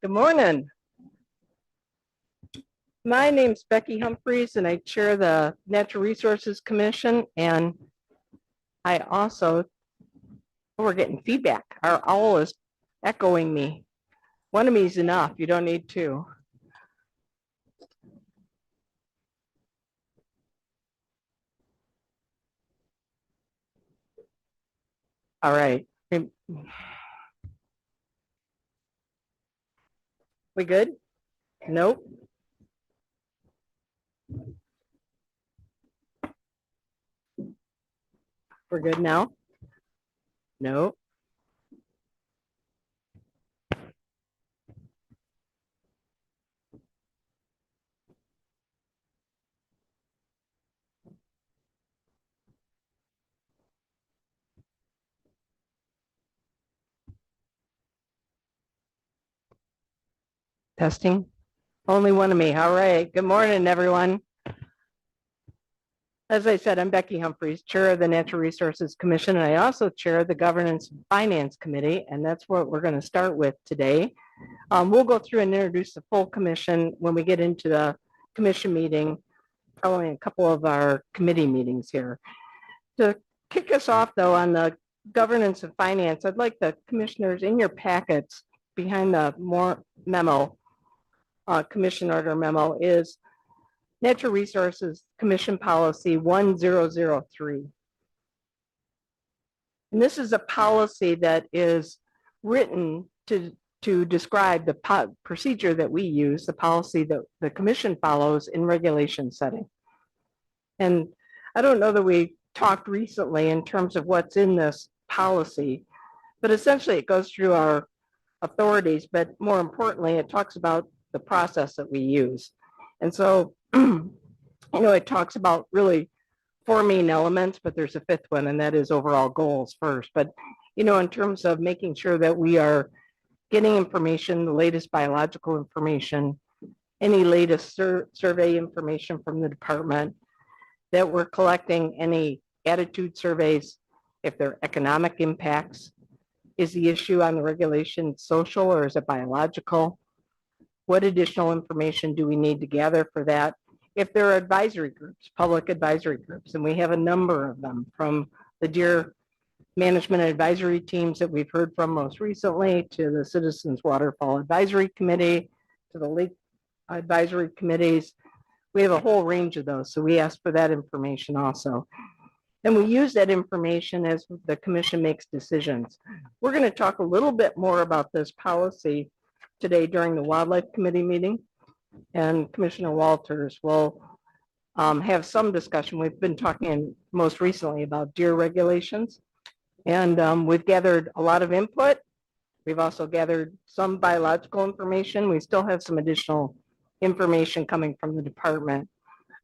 Good morning. My name's Becky Humphreys, and I chair the Natural Resources Commission. And I also, we're getting feedback. Our owl is echoing me. One of me is enough. You don't need two. All right. We good? Nope. We're good now? Nope. Testing. Only one of me. All right. Good morning, everyone. As I said, I'm Becky Humphreys, chair of the Natural Resources Commission, and I also chair the Governance and Finance Committee, and that's what we're going to start with today. We'll go through and introduce the full commission when we get into the commission meeting, following a couple of our committee meetings here. To kick us off, though, on the governance and finance, I'd like the commissioners in your packets behind the memo, commission order memo, is Natural Resources Commission Policy 1003. And this is a policy that is written to describe the procedure that we use, the policy that the commission follows in regulation setting. And I don't know that we talked recently in terms of what's in this policy, but essentially it goes through our authorities, but more importantly, it talks about the process that we use. And so, it talks about really 4 main elements, but there's a 5th one, and that is overall goals first. But, in terms of making sure that we are getting information, the latest biological information, any latest survey information from the department, that we're collecting any attitude surveys, if there are economic impacts. Is the issue on the regulation social or is it biological? What additional information do we need to gather for that? If there are advisory groups, public advisory groups, and we have a number of them, from the deer management advisory teams that we've heard from most recently, to the Citizens Waterfall Advisory Committee, to the Lake Advisory Committees. We have a whole range of those, so we ask for that information also. And we use that information as the commission makes decisions. We're going to talk a little bit more about this policy today during the Wildlife Committee meeting, and Commissioner Walters will have some discussion. We've been talking most recently about deer regulations, and we've gathered a lot of input. We've also gathered some biological information. We still have some additional information coming from the department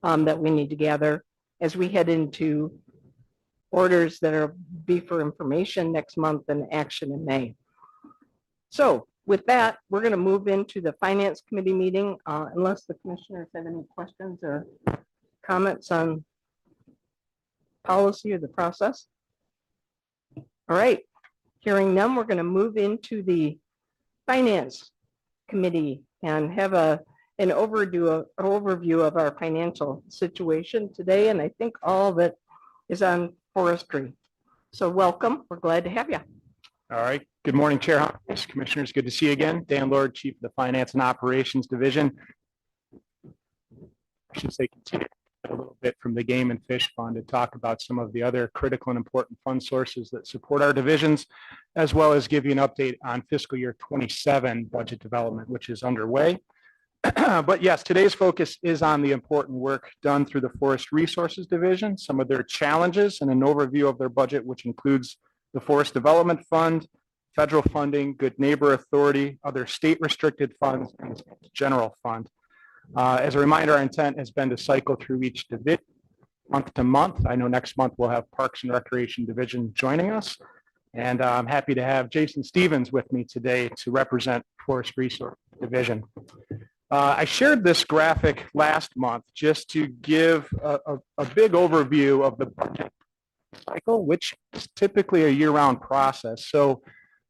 that we need to gather as we head into orders that are be for information next month and action in May. So with that, we're going to move into the Finance Committee meeting, unless the commissioners have any questions or comments on policy or the process. All right, hearing none, we're going to move into the Finance Committee and have an overview of our financial situation today. And I think all that is on forestry. So welcome. We're glad to have you. All right. Good morning, Chair Humphreys, Commissioners. Good to see you again. Dan Lord, Chief of the Finance and Operations Division. I should say continue a little bit from the Game and Fish Fund to talk about some of the other critical and important fund sources that support our divisions, as well as give you an update on fiscal year 27 budget development, which is underway. But yes, today's focus is on the important work done through the Forest Resources Division, some of their challenges, and an overview of their budget, which includes the Forest Development Fund, federal funding, Good Neighbor Authority, other state restricted funds, and general fund. As a reminder, our intent has been to cycle through each division month to month. I know next month we'll have Parks and Recreation Division joining us, and I'm happy to have Jason Stevens with me today to represent Forest Resource Division. I shared this graphic last month just to give a big overview of the budget cycle, which is typically a year-round process. So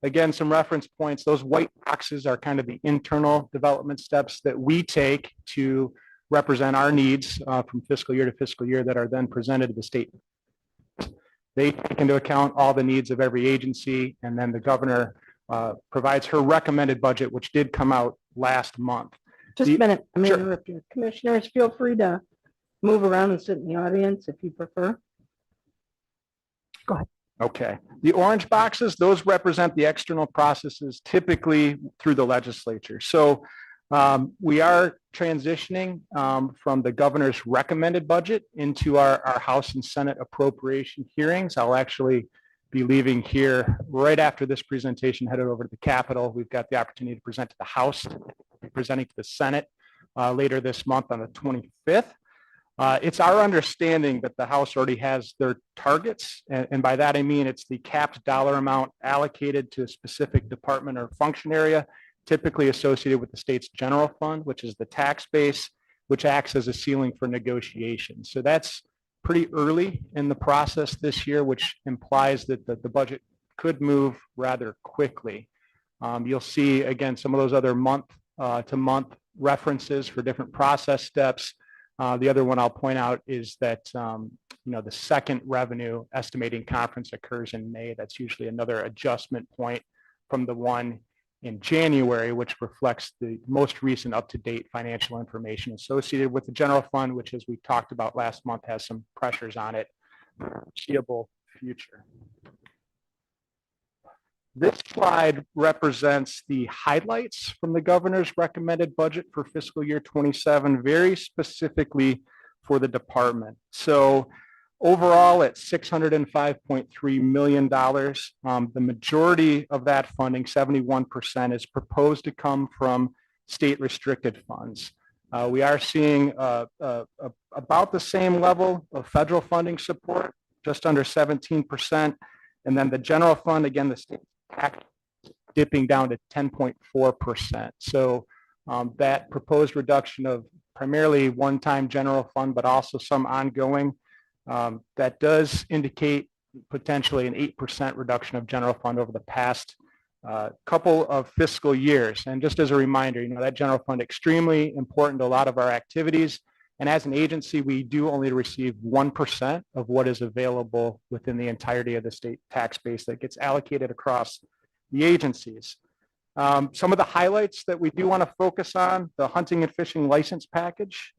Again, some reference points. Those white boxes are kind of the internal development steps that we take to represent our needs from fiscal year to fiscal year that are then presented to the state. They take into account all the needs of every agency, and then the governor provides her recommended budget, which did come out last month. Just a minute. I'm Sure. interrupting. Commissioners, feel free to move around and sit in the audience if you prefer. Go ahead. Okay. The orange boxes, those represent the external processes typically through the legislature. So we are transitioning from the governor's recommended budget into our House and Senate appropriation hearings. I'll actually be leaving here right after this presentation, headed over to the Capitol. We've got the opportunity to present to the House, presenting to the Senate later this month on the 25th. It's our understanding that the House already has their targets, and by that I mean it's the capped dollar amount allocated to a specific department or function area, typically associated with the state's general fund, which is the tax base, which acts as a ceiling for negotiations. So that's pretty early in the process this year, which implies that the budget could move rather quickly. You'll see, again, some of those other month-to-month references for different process steps. The other one I'll point out is that, the second revenue estimating conference occurs in May. That's usually another adjustment point from the one in January, which reflects the most recent up-to-date financial information associated with the general fund, which, as we talked about last month, has some pressures on it for the foreseeable future. This slide represents the highlights from the governor's recommended budget for fiscal year 27, very specifically for the department. So overall at $605.3 million, the majority of that funding, 71%, is proposed to come from state restricted funds. We are seeing about the same level of federal funding support, just under 17%. And then the general fund, again, the state tax dipping down to 10.4%. So that proposed reduction of primarily one-time general fund, but also some ongoing, that does indicate potentially an 8% reduction of general fund over the past couple of fiscal years. And just as a reminder, that general fund extremely important to a lot of our activities. And as an agency, we do only receive 1% of what is available within the entirety of the state tax base that gets allocated across the agencies. Some of the highlights that we do want to focus on: the hunting and fishing license package,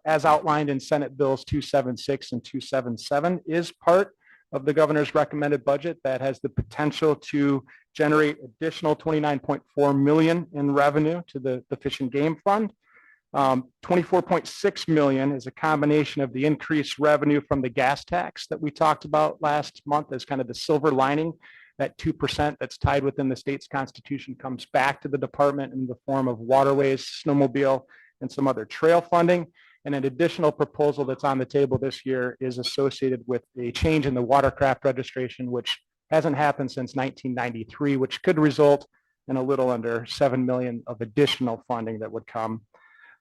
as outlined in Senate Bills 276 and 277, is part of the governor's recommended budget that has the potential to generate additional $29.4 million in revenue to the Fish and Game Fund. $24.6 million is a combination of the increased revenue from the gas tax that we talked about last month as kind of the silver lining. That 2% that's tied within the state's constitution comes back to the department in the form of waterways, snowmobile, and some other trail funding. And an additional proposal that's on the table this year is associated with a change in the watercraft registration, which hasn't happened since 1993, which could result in a little under $7 million of additional funding that would come.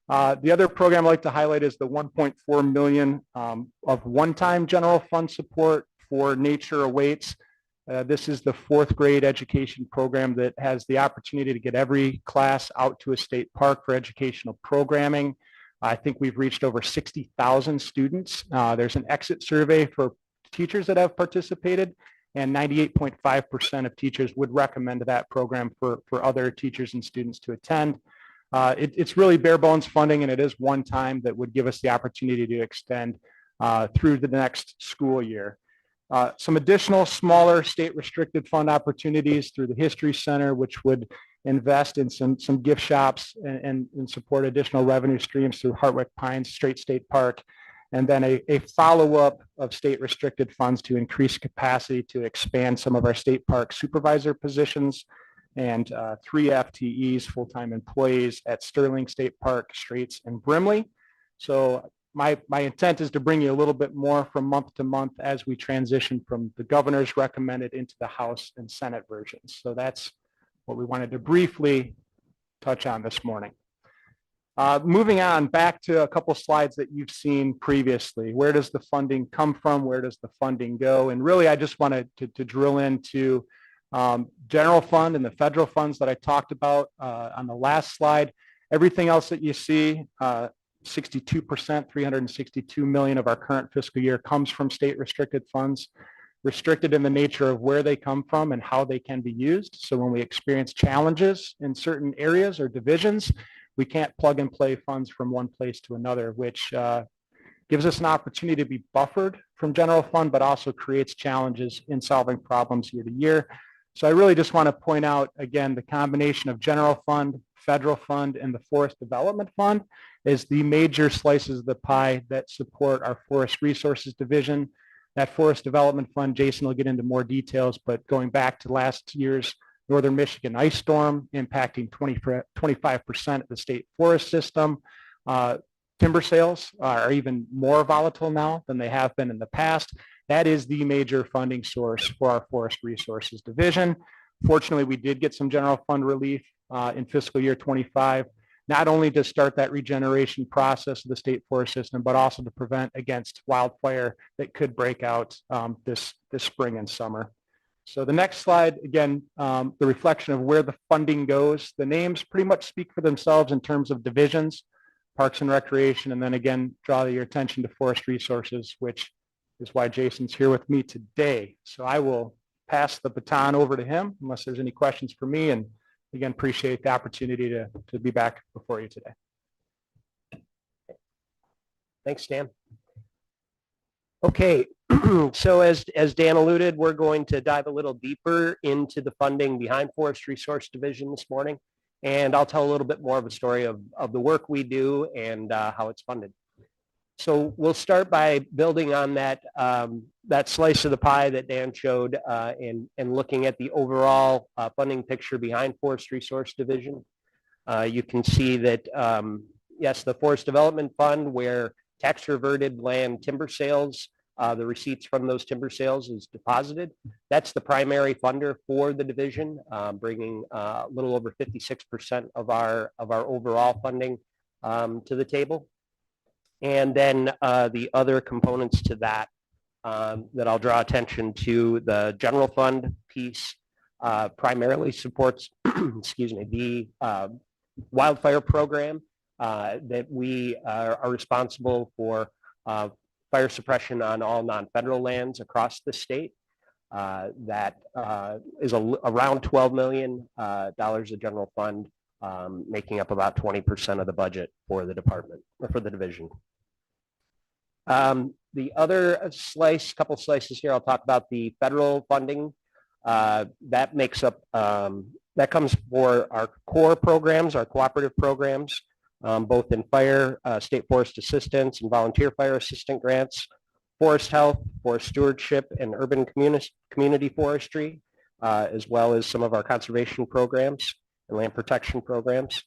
The other program I'd like to highlight is the $1.4 million of one-time general fund support for Nature Awaits. This is the fourth grade education program that has the opportunity to get every class out to a state park for educational programming. I think we've reached over 60,000 students. There's an exit survey for teachers that have participated, and 98.5% of teachers would recommend that program for other teachers and students to attend. It's really bare bones funding, and it is one time that would give us the opportunity to extend through the next school year. Some additional smaller state restricted fund opportunities through the History Center, which would invest in some gift shops and support additional revenue streams through Hartwick Pines Straight State Park, and then a follow-up of state restricted funds to increase capacity to expand some of our state park supervisor positions, and 3 FTEs, full-time employees, at Sterling State Park, Straits, and Brimley. So my intent is to bring you a little bit more from month to month as we transition from the governor's recommended into the House and Senate versions. So that's what we wanted to briefly touch on this morning. Moving on back to a couple slides that you've seen previously. Where does the funding come from? Where does the funding go? And really, I just wanted to drill into General fund and the federal funds that I talked about on the last slide, everything else that you see, 62%, 362 million of our current fiscal year comes from state restricted funds, restricted in the nature of where they come from and how they can be used. So when we experience challenges in certain areas or divisions, we can't plug and play funds from one place to another, which gives us an opportunity to be buffered from general fund, but also creates challenges in solving problems year to year. So I really just want to point out, again, the combination of general fund, federal fund, and the forest development fund is the major slices of the pie that support our forest resources division. That forest development fund, Jason will get into more details, but going back to last year's Northern Michigan ice storm impacting 25% of the state forest system, timber sales are even more volatile now than they have been in the past. That is the major funding source for our forest resources division. Fortunately, we did get some general fund relief in fiscal year 25, not only to start that regeneration process of the state forest system, but also to prevent against wildfire that could break out this spring and summer. So the next slide, again, the reflection of where the funding goes. The names pretty much speak for themselves in terms of divisions, Parks and Recreation, and then again, draw your attention to Forest Resources, which is why Jason's here with me today. So I will pass the baton over to him unless there's any questions for me. And again, appreciate the opportunity to be back before you today. Thanks, Dan. Okay, so as Dan alluded, we're going to dive a little deeper into the funding behind Forest Resource Division this morning. And I'll tell a little bit more of a story of the work we do and how it's funded. So we'll start by building on that slice of the pie that Dan showed and looking at the overall funding picture behind Forest Resource Division. You can see that, yes, the Forest Development Fund, where tax reverted land timber sales, the receipts from those timber sales is deposited. That's the primary funder for the division, bringing a little over 56% of our overall funding to the table. And then the other components to that that I'll draw attention to, the general fund piece primarily supports, excuse me, the wildfire program that we are responsible for fire suppression on all non-federal lands across the state. That is around $12 million of general fund, making up about 20% of the budget for the department or for the division. The other slice, couple slices here, I'll talk about the federal funding. That makes up, that comes for our core programs, our cooperative programs, both in fire, state forest assistance and volunteer fire assistant grants, forest health, forest stewardship, and urban community forestry, as well as some of our conservation programs and land protection programs.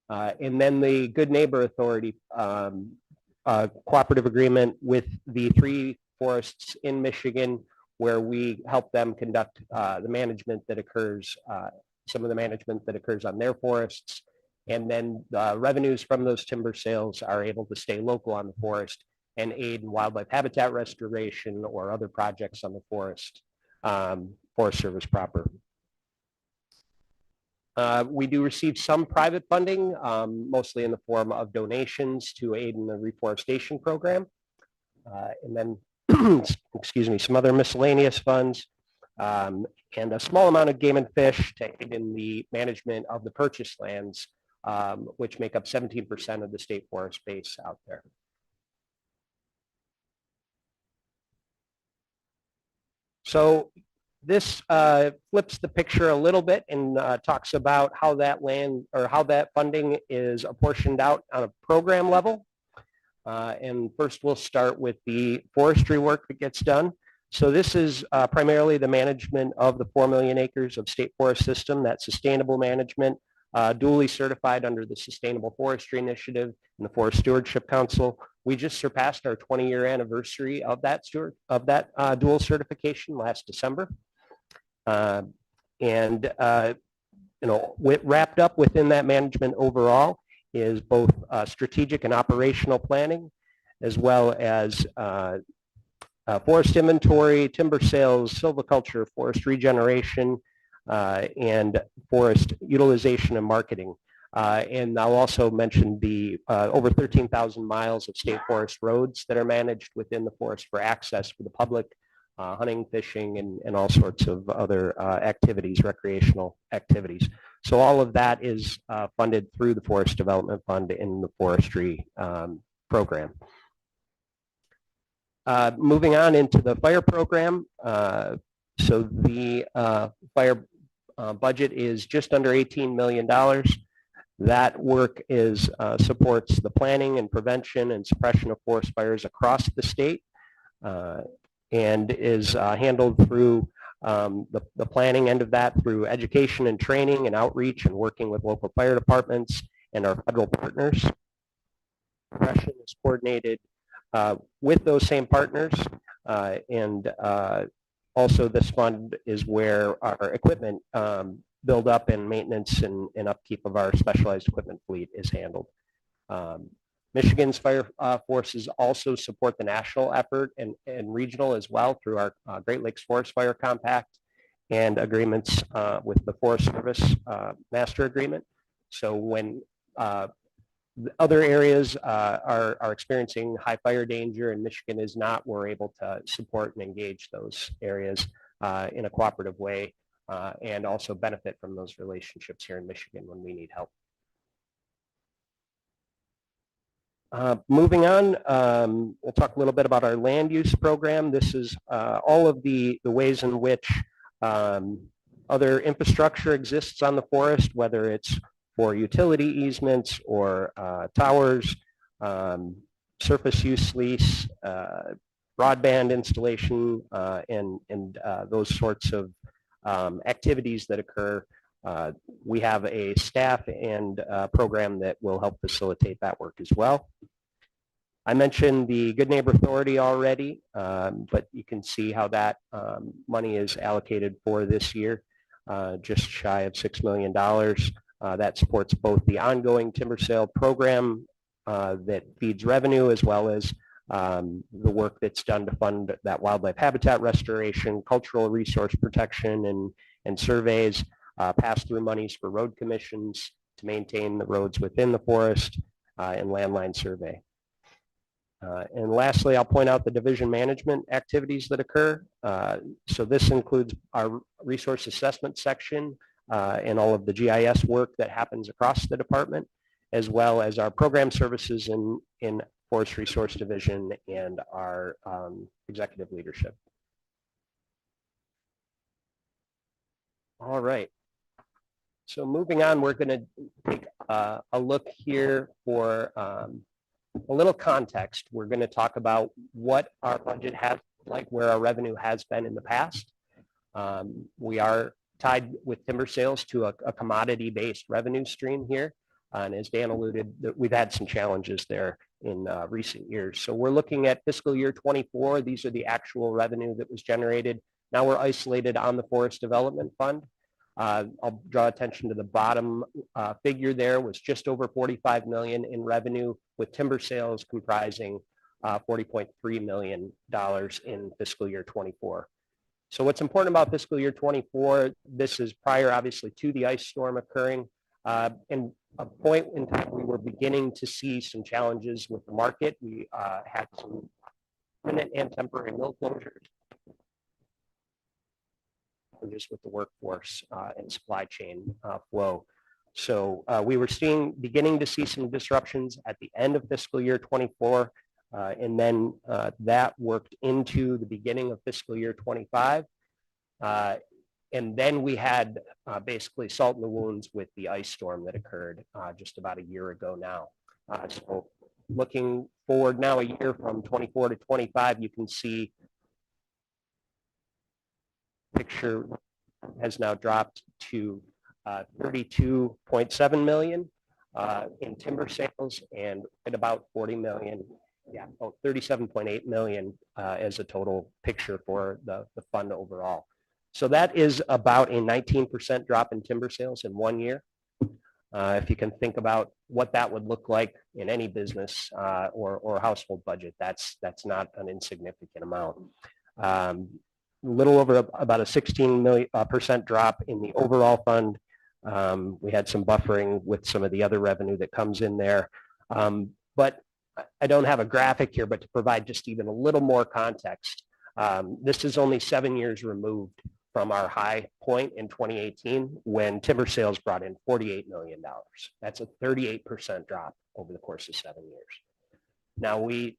And then the Good Neighbor Authority cooperative agreement with the 3 forests in Michigan, where we help them conduct the management that occurs, some of the management that occurs on their forests. And then the revenues from those timber sales are able to stay local on the forest and aid in wildlife habitat restoration or other projects on the forest, Forest Service proper. We do receive some private funding, mostly in the form of donations to aid in the reforestation program. And then, excuse me, some other miscellaneous funds and a small amount of game and fish to aid in the management of the purchase lands, which make up 17% of the state forest base out there. So this flips the picture a little bit and talks about how that land or how that funding is apportioned out on a program level. And first we'll start with the forestry work that gets done. So this is primarily the management of the 4 million acres of state forest system, that sustainable management, duly certified under the Sustainable Forestry Initiative and the Forest Stewardship Council. We just surpassed our 20-year anniversary of that dual certification last December. You know, wrapped up within that management overall is both strategic and operational planning, as well as forest inventory, timber sales, silviculture, forest regeneration, and forest utilization and marketing. And I'll also mention the over 13,000 miles of state forest roads that are managed within the forest for access for the public, hunting, fishing, and all sorts of other activities, recreational activities. So all of that is funded through the Forest Development Fund in the forestry program. Moving on into the fire program. So the fire budget is just under $18 million. That work is supports the planning and prevention and suppression of forest fires across the state, and is handled through the planning end of that through education and training and outreach and working with local fire departments and our federal partners. Suppression is coordinated with those same partners, and also this fund is where our equipment build up and maintenance and upkeep of our specialized equipment fleet is handled. Michigan's fire forces also support the national effort and regional as well through our Great Lakes Forest Fire Compact and agreements with the Forest Service Master Agreement. So when other areas are experiencing high fire danger and Michigan is not, we're able to support and engage those areas in a cooperative way and also benefit from those relationships here in Michigan when we need help. Moving on, we'll talk a little bit about our land use program. This is all of the ways in which other infrastructure exists on the forest, whether it's for utility easements or towers, surface use lease, broadband installation, and those sorts of activities that occur. We have a staff and program that will help facilitate that work as well. I mentioned the Good Neighbor Authority already, but you can see how that money is allocated for this year, just shy of $6 million. That supports both the ongoing timber sale program that feeds revenue, as well as the work that's done to fund that wildlife habitat restoration, cultural resource protection, and surveys, pass-through monies for road commissions to maintain the roads within the forest, and landline survey. And lastly, I'll point out the division management activities that occur. So this includes our resource assessment section and all of the GIS work that happens across the department, as well as our program services in Forest Resource Division and our executive leadership. All right. So moving on, we're going to take a look here for a little context. We're going to talk about what our budget has like, where our revenue has been in the past. We are tied with timber sales to a commodity-based revenue stream here. And as Dan alluded, we've had some challenges there in recent years. So we're looking at fiscal year 24. These are the actual revenue that was generated. Now we're isolated on the Forest Development Fund. I'll draw attention to the bottom figure there was just over $45 million in revenue, with timber sales comprising $40.3 million in fiscal year 24. So what's important about fiscal year 24, this is prior obviously to the ice storm occurring. And a point in time we were beginning to see some challenges with the market. We had some permanent and temporary mill closures, just with the workforce and supply chain flow. So we were beginning to see some disruptions at the end of fiscal year 24, and then that worked into the beginning of fiscal year 25. And then we had basically salt in the wounds with the ice storm that occurred just about a year ago now. So looking forward now a year from 24 to 25, you can see picture has now dropped to 32.7 million in timber sales and at about 40 million, 37.8 million as a total picture for the fund overall. So that is about a 19% drop in timber sales in 1 year. If you can think about what that would look like in any business or household budget, that's not an insignificant amount. little over about a 16% drop in the overall fund. We had some buffering with some of the other revenue that comes in there. But I don't have a graphic here, but to provide just even a little more context, this is only 7 years removed from our high point in 2018 when timber sales brought in $48 million. That's a 38% drop over the course of 7 years. Now we,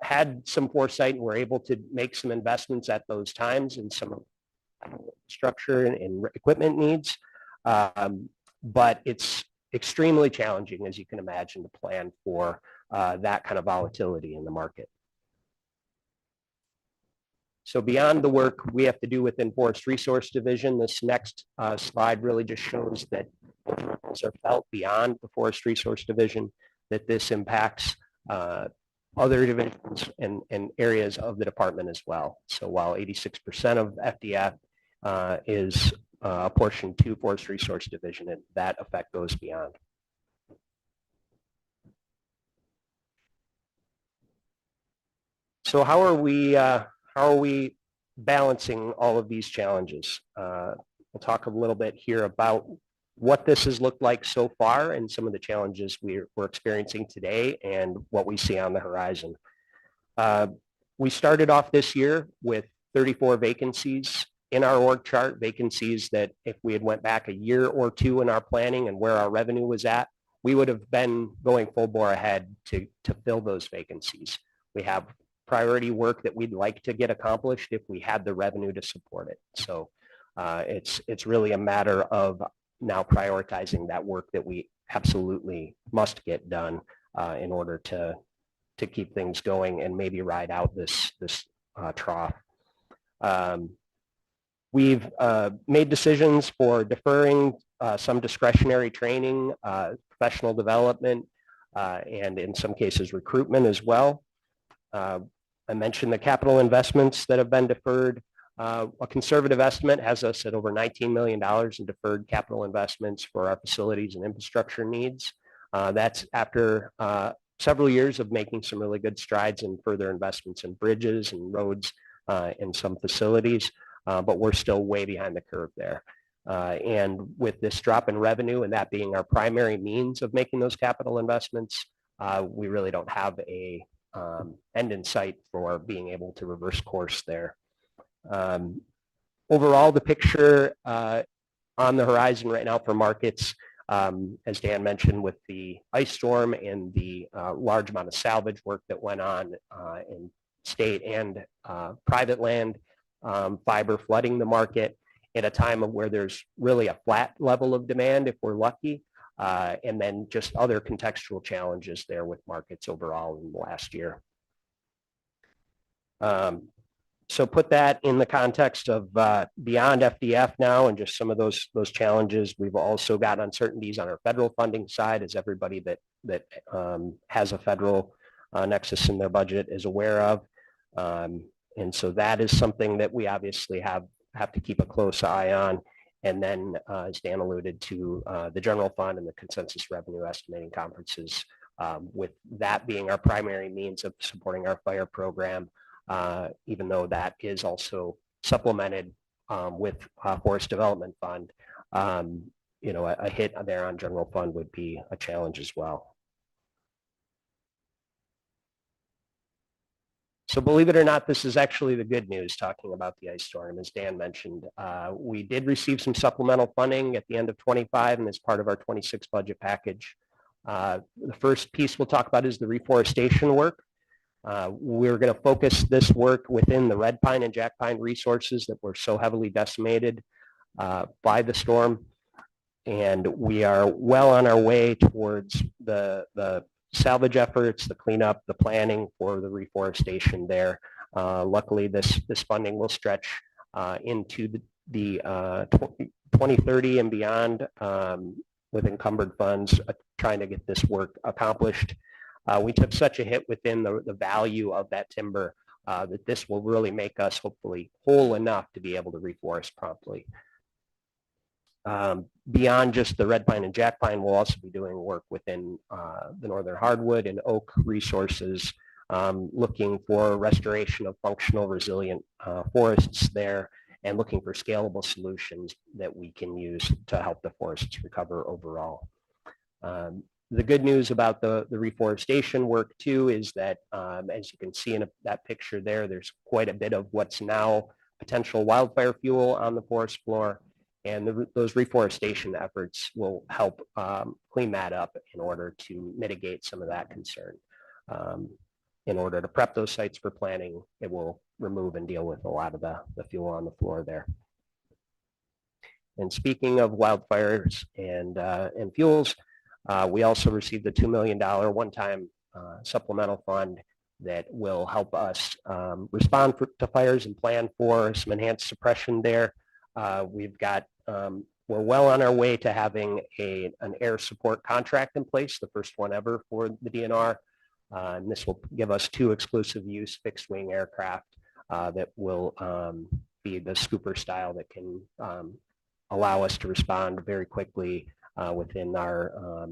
had some foresight and were able to make some investments at those times in some structure and equipment needs. But it's extremely challenging, as you can imagine, to plan for that kind of volatility in the market. So beyond the work we have to do within Forest Resource Division, this next slide really just shows that are felt beyond the Forest Resource Division, that this impacts other divisions and areas of the department as well. So while 86% of FDF is apportioned to Forest Resource Division, and that effect goes beyond. So how are we balancing all of these challenges? We'll talk a little bit here about what this has looked like so far and some of the challenges we're experiencing today and what we see on the horizon. We started off this year with 34 vacancies in our org chart, vacancies that if we had went back a year or two in our planning and where our revenue was at, we would have been going full bore ahead to fill those vacancies. We have priority work that we'd like to get accomplished if we had the revenue to support it. So it's really a matter of now prioritizing that work that we absolutely must get done in order to keep things going and maybe ride out this trough. We've made decisions for deferring some discretionary training, professional development, and in some cases recruitment as well. I mentioned the capital investments that have been deferred. A conservative estimate has us at over $19 million in deferred capital investments for our facilities and infrastructure needs. That's after several years of making some really good strides in further investments in bridges and roads and some facilities, but we're still way behind the curve there. And with this drop in revenue and that being our primary means of making those capital investments, we really don't have a end in sight for being able to reverse course there. Overall, the picture on the horizon right now for markets, as Dan mentioned, with the ice storm and the large amount of salvage work that went on in state and private land, fiber flooding the market at a time of where there's really a flat level of demand if we're lucky, and then just other contextual challenges there with markets overall in the last year. So put that in the context of beyond FDF now and just some of those challenges. We've also got uncertainties on our federal funding side, as everybody that has a federal nexus in their budget is aware of. And so that is something that we obviously have to keep a close eye on. And then, as Dan alluded to, the general fund and the consensus revenue estimating conferences, with that being our primary means of supporting our fire program, even though that is also supplemented with Forest Development Fund, a hit there on general fund would be a challenge as well. So believe it or not, this is actually the good news talking about the ice storm. As Dan mentioned, we did receive some supplemental funding at the end of 25 and as part of our 26 budget package. The first piece we'll talk about is the reforestation work. We're going to focus this work within the red pine and jack pine resources that were so heavily decimated by the storm. And we are well on our way towards the salvage efforts, the cleanup, the planning for the reforestation there. Luckily, this funding will stretch into the 2030 and beyond with encumbered funds trying to get this work accomplished. We took such a hit within the value of that timber that this will really make us hopefully whole enough to be able to reforest promptly. Beyond just the red pine and jack pine, we'll also be doing work within the northern hardwood and oak resources looking for restoration of functional, resilient forests there, and looking for scalable solutions that we can use to help the forests recover overall. The good news about the reforestation work too is that, as you can see in that picture there, there's quite a bit of what's now potential wildfire fuel on the forest floor. And those reforestation efforts will help clean that up in order to mitigate some of that concern. In order to prep those sites for planting, it will remove and deal with a lot of the fuel on the floor there. And speaking of wildfires and fuels, we also received a $2 million one-time supplemental fund that will help us respond to fires and plan for some enhanced suppression there. We've got, we're well on our way to having an air support contract in place, the first one ever for the DNR. And this will give us 2 exclusive use fixed wing aircraft that will be the Scooper style that can allow us to respond very quickly within our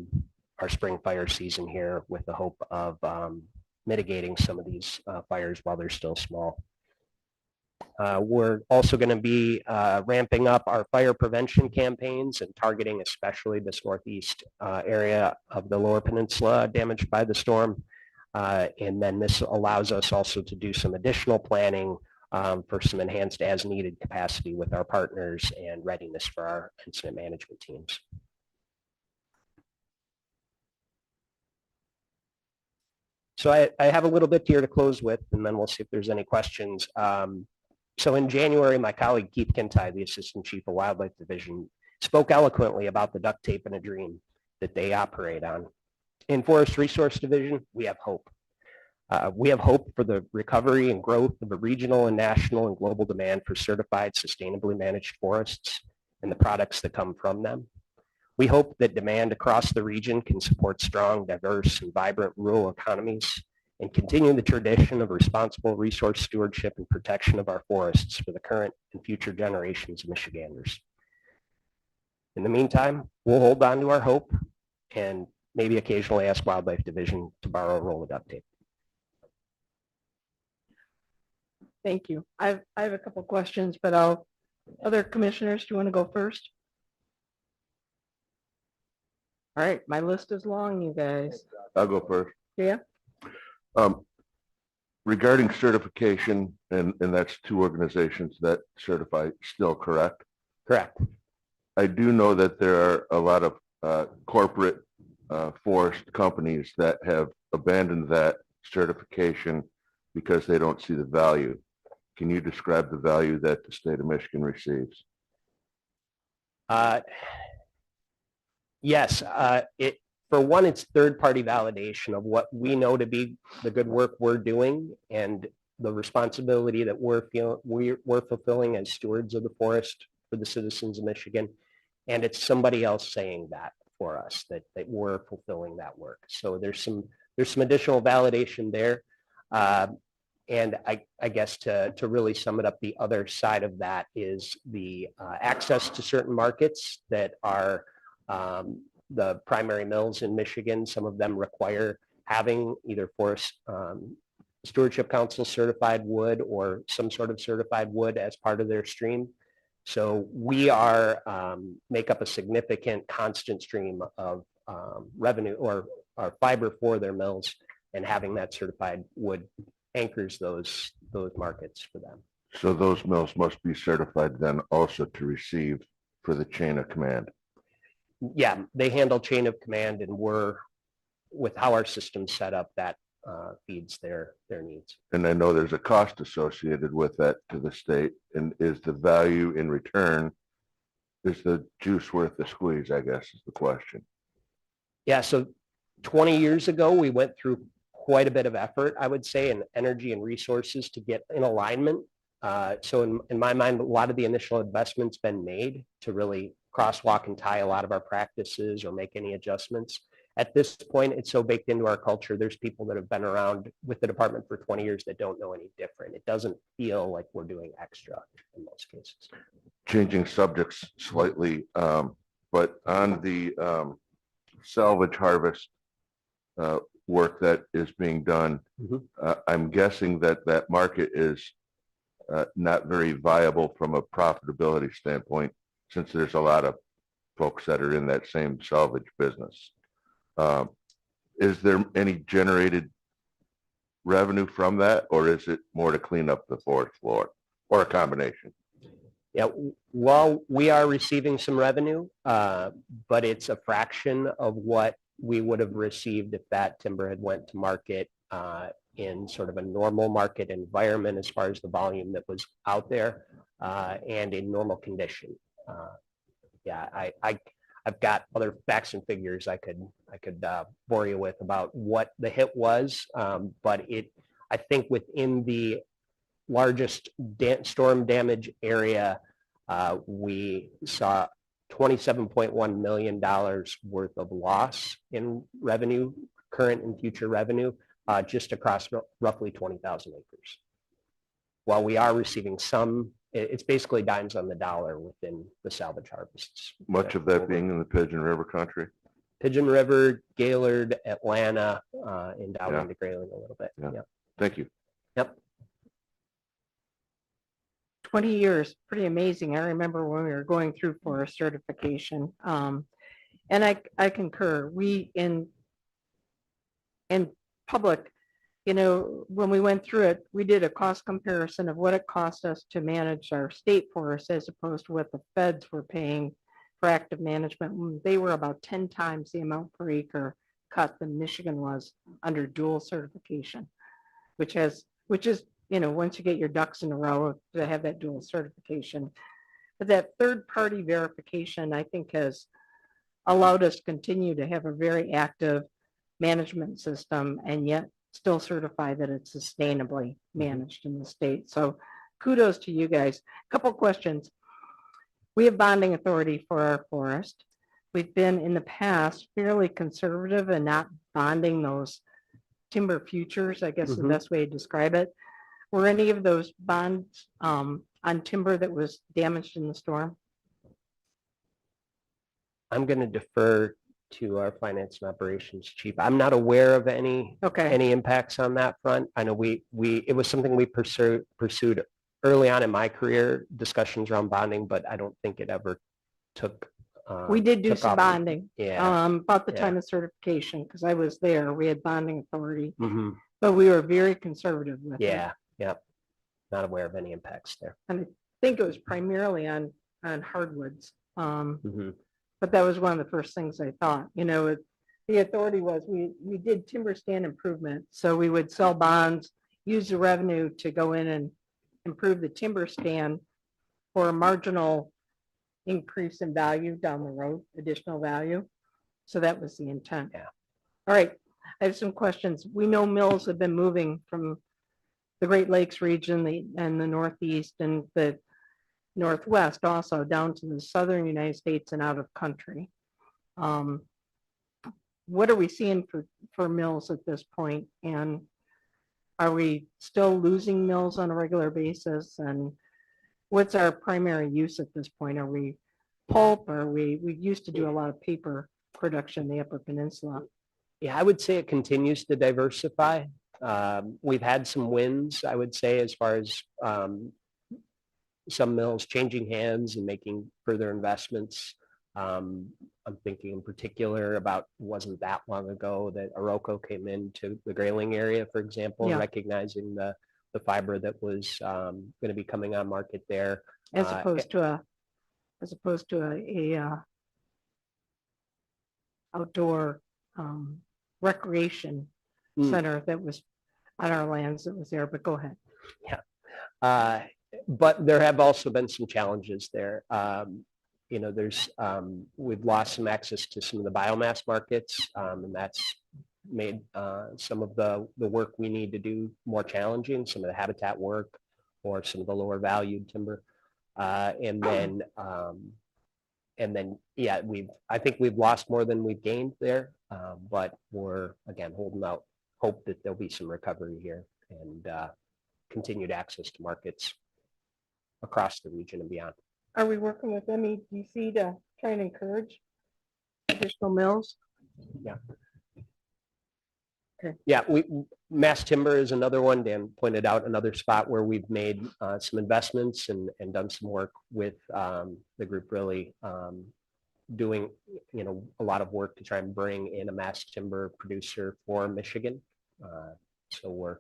spring fire season here, with the hope of mitigating some of these fires while they're still small. We're also going to be ramping up our fire prevention campaigns and targeting especially this northeast area of the Lower Peninsula damaged by the storm. And then this allows us also to do some additional planning for some enhanced as needed capacity with our partners and readiness for our incident management teams. So I have a little bit here to close with, and then we'll see if there's any questions. So in January, my colleague Keith Kintai, the Assistant Chief of Wildlife Division, spoke eloquently about the duct tape and a dream that they operate on. In Forest Resource Division, we have hope. We have hope for the recovery and growth of a regional and national and global demand for certified, sustainably managed forests and the products that come from them. We hope that demand across the region can support strong, diverse, and vibrant rural economies and continue the tradition of responsible resource stewardship and protection of our forests for the current and future generations of Michiganders. In the meantime, we'll hold on to our hope and maybe occasionally ask Wildlife Division to borrow a roll of duct tape. Thank you. I have a couple questions, but other commissioners, do you want to go first? All right, my list is long, you guys. I'll go first. Yeah. Regarding certification, and that's 2 organizations that certify, still correct? Correct. I do know that there are a lot of corporate forest companies that have abandoned that certification because they don't see the value. Can you describe the value that the state of Michigan receives? Yes, for one, it's third-party validation of what we know to be the good work we're doing and the responsibility that we're fulfilling as stewards of the forest for the citizens of Michigan. And it's somebody else saying that for us, that we're fulfilling that work. So there's some additional validation there. And I guess to really sum it up, the other side of that is the access to certain markets that are the primary mills in Michigan. Some of them require having either Forest Stewardship Council certified wood or some sort of certified wood as part of their stream. So we make up a significant constant stream of revenue or fiber for their mills, and having that certified wood anchors those markets for them. So those mills must be certified then also to receive for the chain of command. Yeah, they handle chain of command, and we're, with how our system's set up, that feeds their needs. And I know there's a cost associated with that to the state. And is the value in return, is the juice worth the squeeze, I guess is the question. Yeah, so 20 years ago, we went through quite a bit of effort, I would say, and energy and resources to get in alignment. So in my mind, a lot of the initial investment's been made to really crosswalk and tie a lot of our practices or make any adjustments. At this point, it's so baked into our culture. There's people that have been around with the department for 20 years that don't know any different. It doesn't feel like we're doing extra in most cases. Changing subjects slightly, but on the salvage harvest, work that is being done. Mhm. I'm guessing that that market is not very viable from a profitability standpoint, since there's a lot of folks that are in that same salvage business. Is there any generated revenue from that, or is it more to clean up the fourth floor, or a combination? Yeah, while we are receiving some revenue, but it's a fraction of what we would have received if that timber had went to market in sort of a normal market environment as far as the volume that was out there and in normal condition. Yeah, I've got other facts and figures I could bore you with about what the hit was, but I think within the largest storm damage area, we saw $27.1 million worth of loss in revenue, current and future revenue, just across roughly 20,000 acres. While we are receiving some, it's basically dimes on the dollar within the salvage harvests. Much of that being in the Pigeon River country? Pigeon River, Gaylord, Atlanta, and down Yeah. into Grayling a little bit. Yeah. Yeah. Thank you. Yep. 20 years, pretty amazing. I remember when we were going through forest certification. And I concur. We in public, when we went through it, we did a cost comparison of what it cost us to manage our state forests as opposed to what the feds were paying for active management. They were about 10 times the amount per acre cut than Michigan was under dual certification, which is, once you get your ducks in a row to have that dual certification. But that third party verification, I think, has allowed us to continue to have a very active management system and yet still certify that it's sustainably managed in the state. So kudos to you guys. A couple questions. We have bonding authority for our forest. We've been in the past fairly conservative and not bonding those timber futures, I guess is the best way to describe it. Were any of those bonds on timber that was damaged in the storm? I'm going to defer to our finance and operations chief. I'm not aware of any impacts on that front. I know it was something we pursued early on in my career, discussions around bonding, but I don't think it ever took. We did do some bonding. Yeah. About the time of certification, because I was there. We had bonding authority, Mm-hmm. but we were very conservative with it. Yeah. Yep. Not aware of any impacts there. And I think it was primarily on hardwoods. Mm-hmm. But that was one of the first things I thought. The authority was we did timber stand improvement. So we would sell bonds, use the revenue to go in and improve the timber stand for a marginal increase in value down the road, additional value. So that was the intent. Yeah. All right. I have some questions. We know mills have been moving from the Great Lakes region and the Northeast and the Northwest also down to the southern United States and out of country. What are we seeing for mills at this point? And are we still losing mills on a regular basis? And what's our primary use at this point? Are we pulp? Or we used to do a lot of paper production in the Upper Peninsula. Yeah, I would say it continues to diversify. We've had some wins, I would say, as far as some mills changing hands and making further investments. I'm thinking in particular about, wasn't that long ago that Arauco came into the Grayling area, for example, recognizing the fiber that was going to be coming on market there. As opposed to a outdoor recreation center that was on our lands that was there, but go ahead. Yeah. But there have also been some challenges there. We've lost some access to some of the biomass markets, and that's made some of the work we need to do more challenging, some of the habitat work or some of the lower valued timber. And then, I think we've lost more than we've gained there, but we're, again, holding out hope that there'll be some recovery here and continued access to markets across the region and beyond. Are we working with MEDC to try and encourage additional mills? Yeah. Yeah, mass timber is another one. Dan pointed out another spot where we've made some investments and done some work with the group really doing, a lot of work to try and bring in a mass timber producer for Michigan. So we're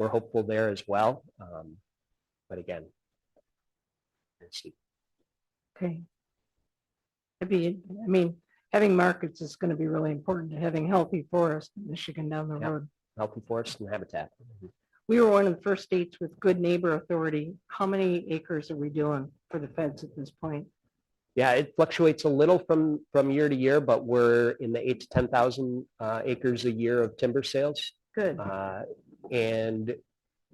hopeful there as well. But again, let's see. Okay. Having markets is going to be really important to having healthy forests in Michigan down the Yeah. road. Healthy forests and habitat. We were one of the first states with good neighbor authority. How many acres are we doing for the feds at this point? Yeah, it fluctuates a little from year to year, but we're in the 8,000 to 10,000 acres a year of timber sales. Good. And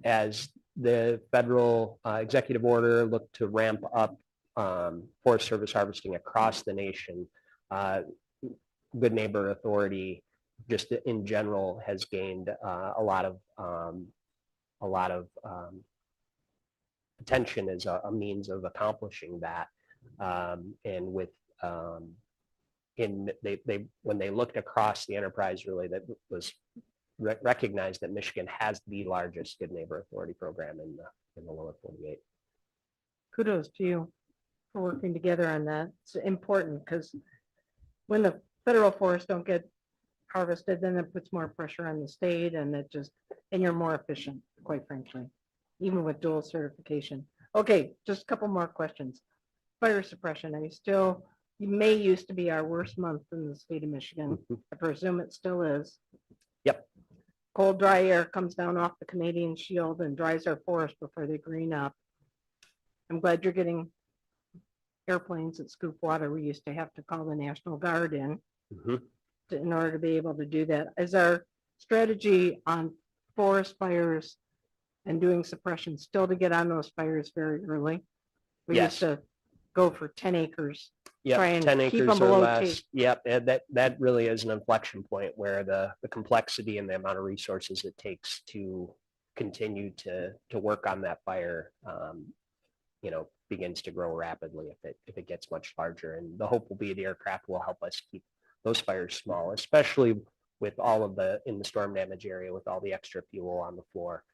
as the federal executive order looked to ramp up Forest Service harvesting across the nation, Good Neighbor Authority just in general has gained a lot of attention as a means of accomplishing that. And with when they looked across the enterprise, really, that was recognized that Michigan has the largest Good Neighbor Authority program in the lower 48. Kudos to you for working together on that. It's important because when the federal forests don't get harvested, then it puts more pressure on the state, and you're more efficient, quite frankly, even with dual certification. Okay, just a couple more questions. Fire suppression, May used to be our worst month in the state of Michigan. I presume it still is. Yep. Cold, dry air comes down off the Canadian Shield and dries our forest before they green up. I'm glad you're getting airplanes that scoop water. We used to have to call the National Guard in in order to be able to do that. Is our strategy on forest fires and doing suppression still to get on those fires very early? We Yes. used to go for 10 acres. Yep, Try and 10 keep acres them or below less. tape. Yep, and that really is an inflection point where the complexity and the amount of resources it takes to continue to work on that fire, begins to grow rapidly if it gets much larger. And the hope will be the aircraft will help us keep those fires small, especially with all of in the storm damage area with all the extra fuel on the floor.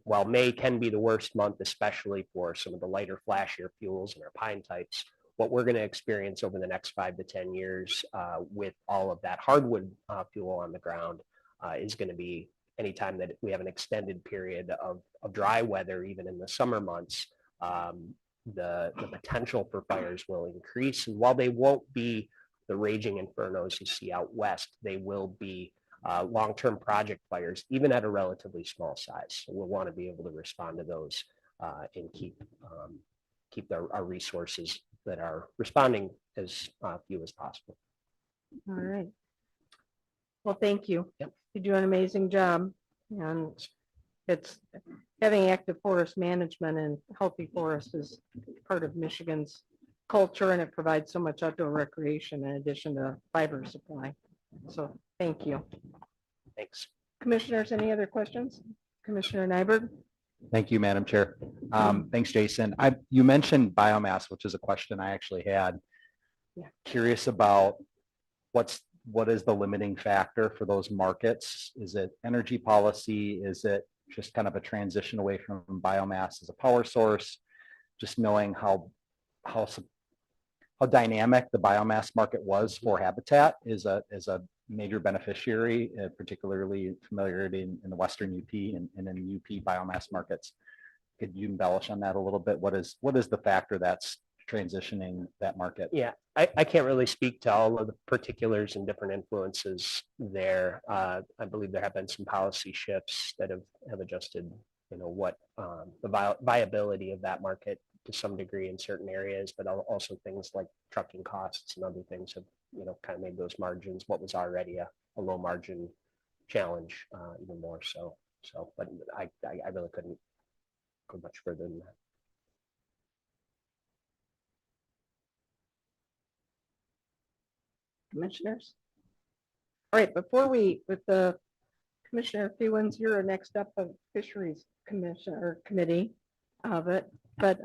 While May can be the worst month, especially for some of the lighter, flashier fuels and our pine types, what we're going to experience over the next 5 to 10 years with all of that hardwood fuel on the ground is going to be anytime that we have an extended period of dry weather, even in the summer months, the potential for fires will increase. And while they won't be the raging infernos you see out west, they will be long-term project fires, even at a relatively small size. So we'll want to be able to respond to those and keep our resources that are responding as few as possible. All right. Well, thank you. Yep. You do an amazing job. And it's having active forest management and healthy forests is part of Michigan's culture, and it provides so much outdoor recreation in addition to fiber supply. So thank you. Thanks. Commissioners, any other questions? Commissioner Nyberg? Thank you, Madam Chair. Thanks, Jason. You mentioned biomass, which is a question I actually had. Yeah. Curious about what is the limiting factor for those markets? Is it energy policy? Is it just kind of a transition away from biomass as a power source? Just knowing how dynamic the biomass market was for habitat is a major beneficiary, particularly familiarity in the Western UP and in the UP biomass markets. Could you embellish on that a little bit? What is the factor that's transitioning that market? Yeah, I can't really speak to all of the particulars and different influences there. I believe there have been some policy shifts that have adjusted, what the viability of that market to some degree in certain areas, but also things like trucking costs and other things have, kind of made those margins, what was already a low margin challenge, even more so. But I really couldn't go much further than that. Commissioners? All right, with the Commissioner Fewens, you're next up of Fisheries Committee of it. But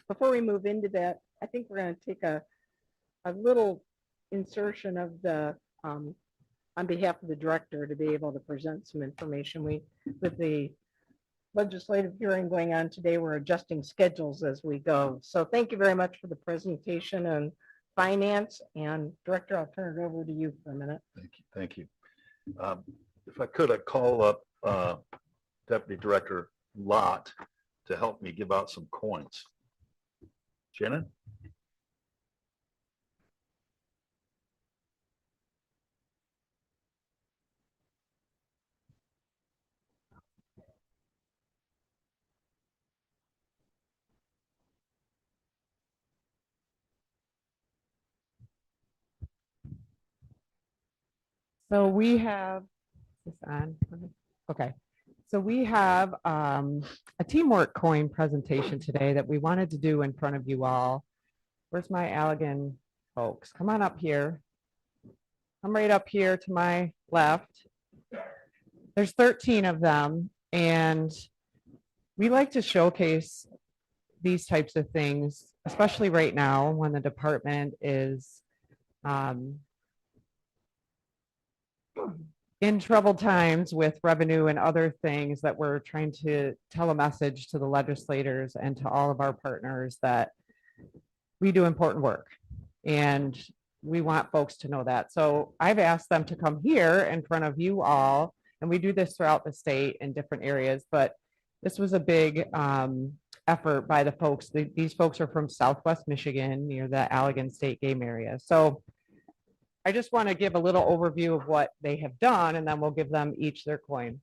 before we move into that, I think we're going to take a little insertion of the on behalf of the director to be able to present some information. With the legislative hearing going on today, we're adjusting schedules as we go. So thank you very much for the presentation on finance. And Director, I'll turn it over to you for a minute. Thank you. Thank you. If I could, I'd call up Deputy Director Lott to help me give out some coins. Shannon? So we have, is this on? Okay. So we have a teamwork coin presentation today that we wanted to do in front of you all. Where's my Allegan folks? Come on up here. I'm right up here to my left. There's 13 of them, and we like to showcase these types of things, especially right now when the department is in troubled times with revenue and other things, that we're trying to tell a message to the legislators and to all of our partners that we do important work, and we want folks to know that. So I've asked them to come here in front of you all, and we do this throughout the state in different areas, but this was a big effort by the folks. These folks are from Southwest Michigan near the Allegan State Game Area. So I just want to give a little overview of what they have done, and then we'll give them each their coin.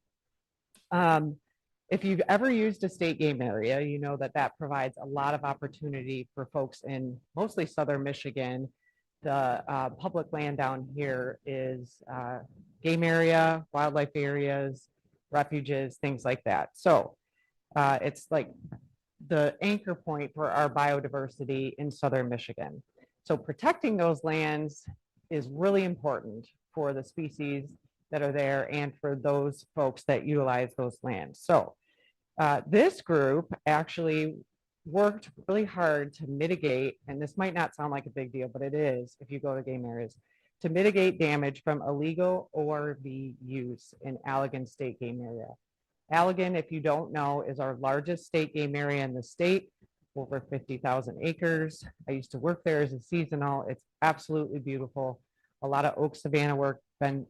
If you've ever used a state game area, you know that that provides a lot of opportunity for folks in mostly southern Michigan. The public land down here is game area, wildlife areas, refuges, things like that. So it's like the anchor point for our biodiversity in southern Michigan. So protecting those lands is really important for the species that are there and for those folks that utilize those lands. So this group actually worked really hard to mitigate, and this might not sound like a big deal, but it is if you go to game areas, to mitigate damage from illegal ORV use in Allegan State Game Area. Allegan, if you don't know, is our largest state game area in the state, over 50,000 acres. I used to work there as a seasonal. It's absolutely beautiful. A lot of oak savanna work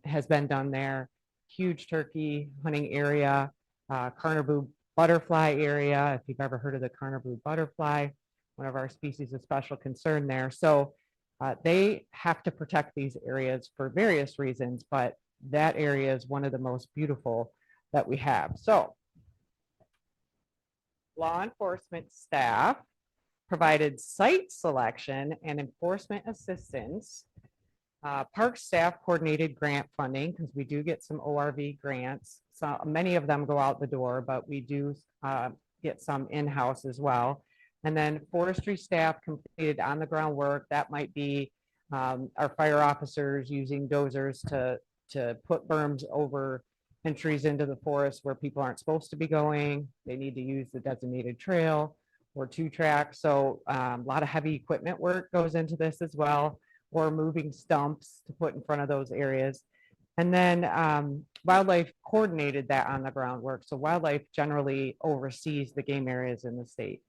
has been done there. Huge turkey hunting area, Carnarvon butterfly area. If you've ever heard of the Carnarvon butterfly, one of our species of special concern there. So they have to protect these areas for various reasons, but that area is one of the most beautiful that we have. So law enforcement staff provided site selection and enforcement assistance. Park staff coordinated grant funding, because we do get some ORV grants. So many of them go out the door, but we do get some in-house as well. And then forestry staff completed on the ground work. That might be our fire officers using dozers to put berms over entries into the forest where people aren't supposed to be going. They need to use the designated trail or 2-track. So a lot of heavy equipment work goes into this as well, or moving stumps to put in front of those areas. And then wildlife coordinated that on the ground work. So wildlife generally oversees the game areas in the state.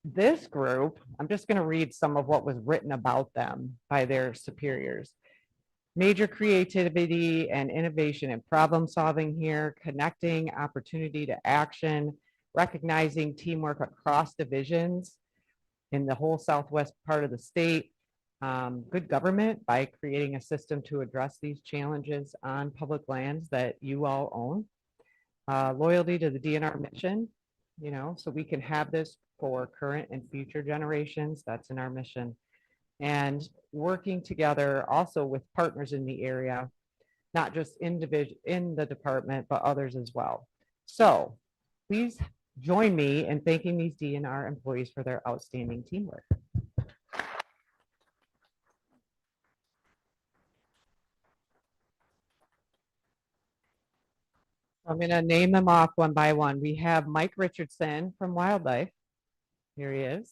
This group, I'm just going to read some of what was written about them by their superiors. Major creativity and innovation and problem solving here, connecting opportunity to action, recognizing teamwork across divisions in the whole southwest part of the state, good government by creating a system to address these challenges on public lands that you all own, loyalty to the DNR mission, you know, so we can have this for current and future generations. That's in our mission. And working together also with partners in the area, not just in the department, but others as well. So please join me in thanking these DNR employees for their outstanding teamwork. I'm going to name them off one by one. We have Mike Richardson from Wildlife. Here he is.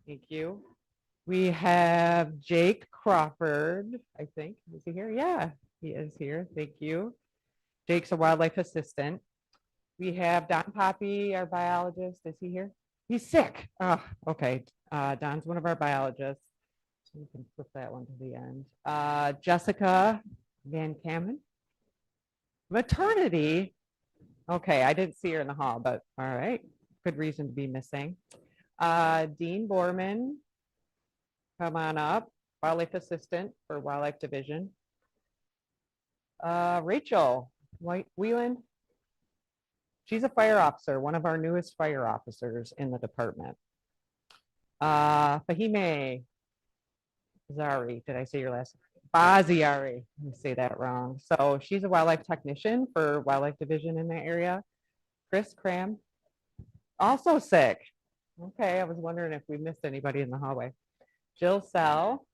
Thank you. We have Jake Crawford, I think. Is he here? Yeah, he is here. Thank you. Jake's a wildlife assistant. We have Don Poppy, our biologist. Is he here? He's sick. Oh, okay. Don's one of our biologists. So you can flip that one to the end. Jessica Van Kamen. Maternity. Okay, I didn't see her in the hall, but all right. Good reason to be missing. Dean Borman, come on up. Wildlife assistant for Wildlife Division. Rachel Whelan. She's a fire officer, one of our newest fire officers in the department. Fahime Zari, did I say your last? Baziari, let me say that wrong. So she's a wildlife technician for Wildlife Division in that area. Chris Cram, also sick. Okay, I was wondering if we missed anybody in the hallway. Jill Sell.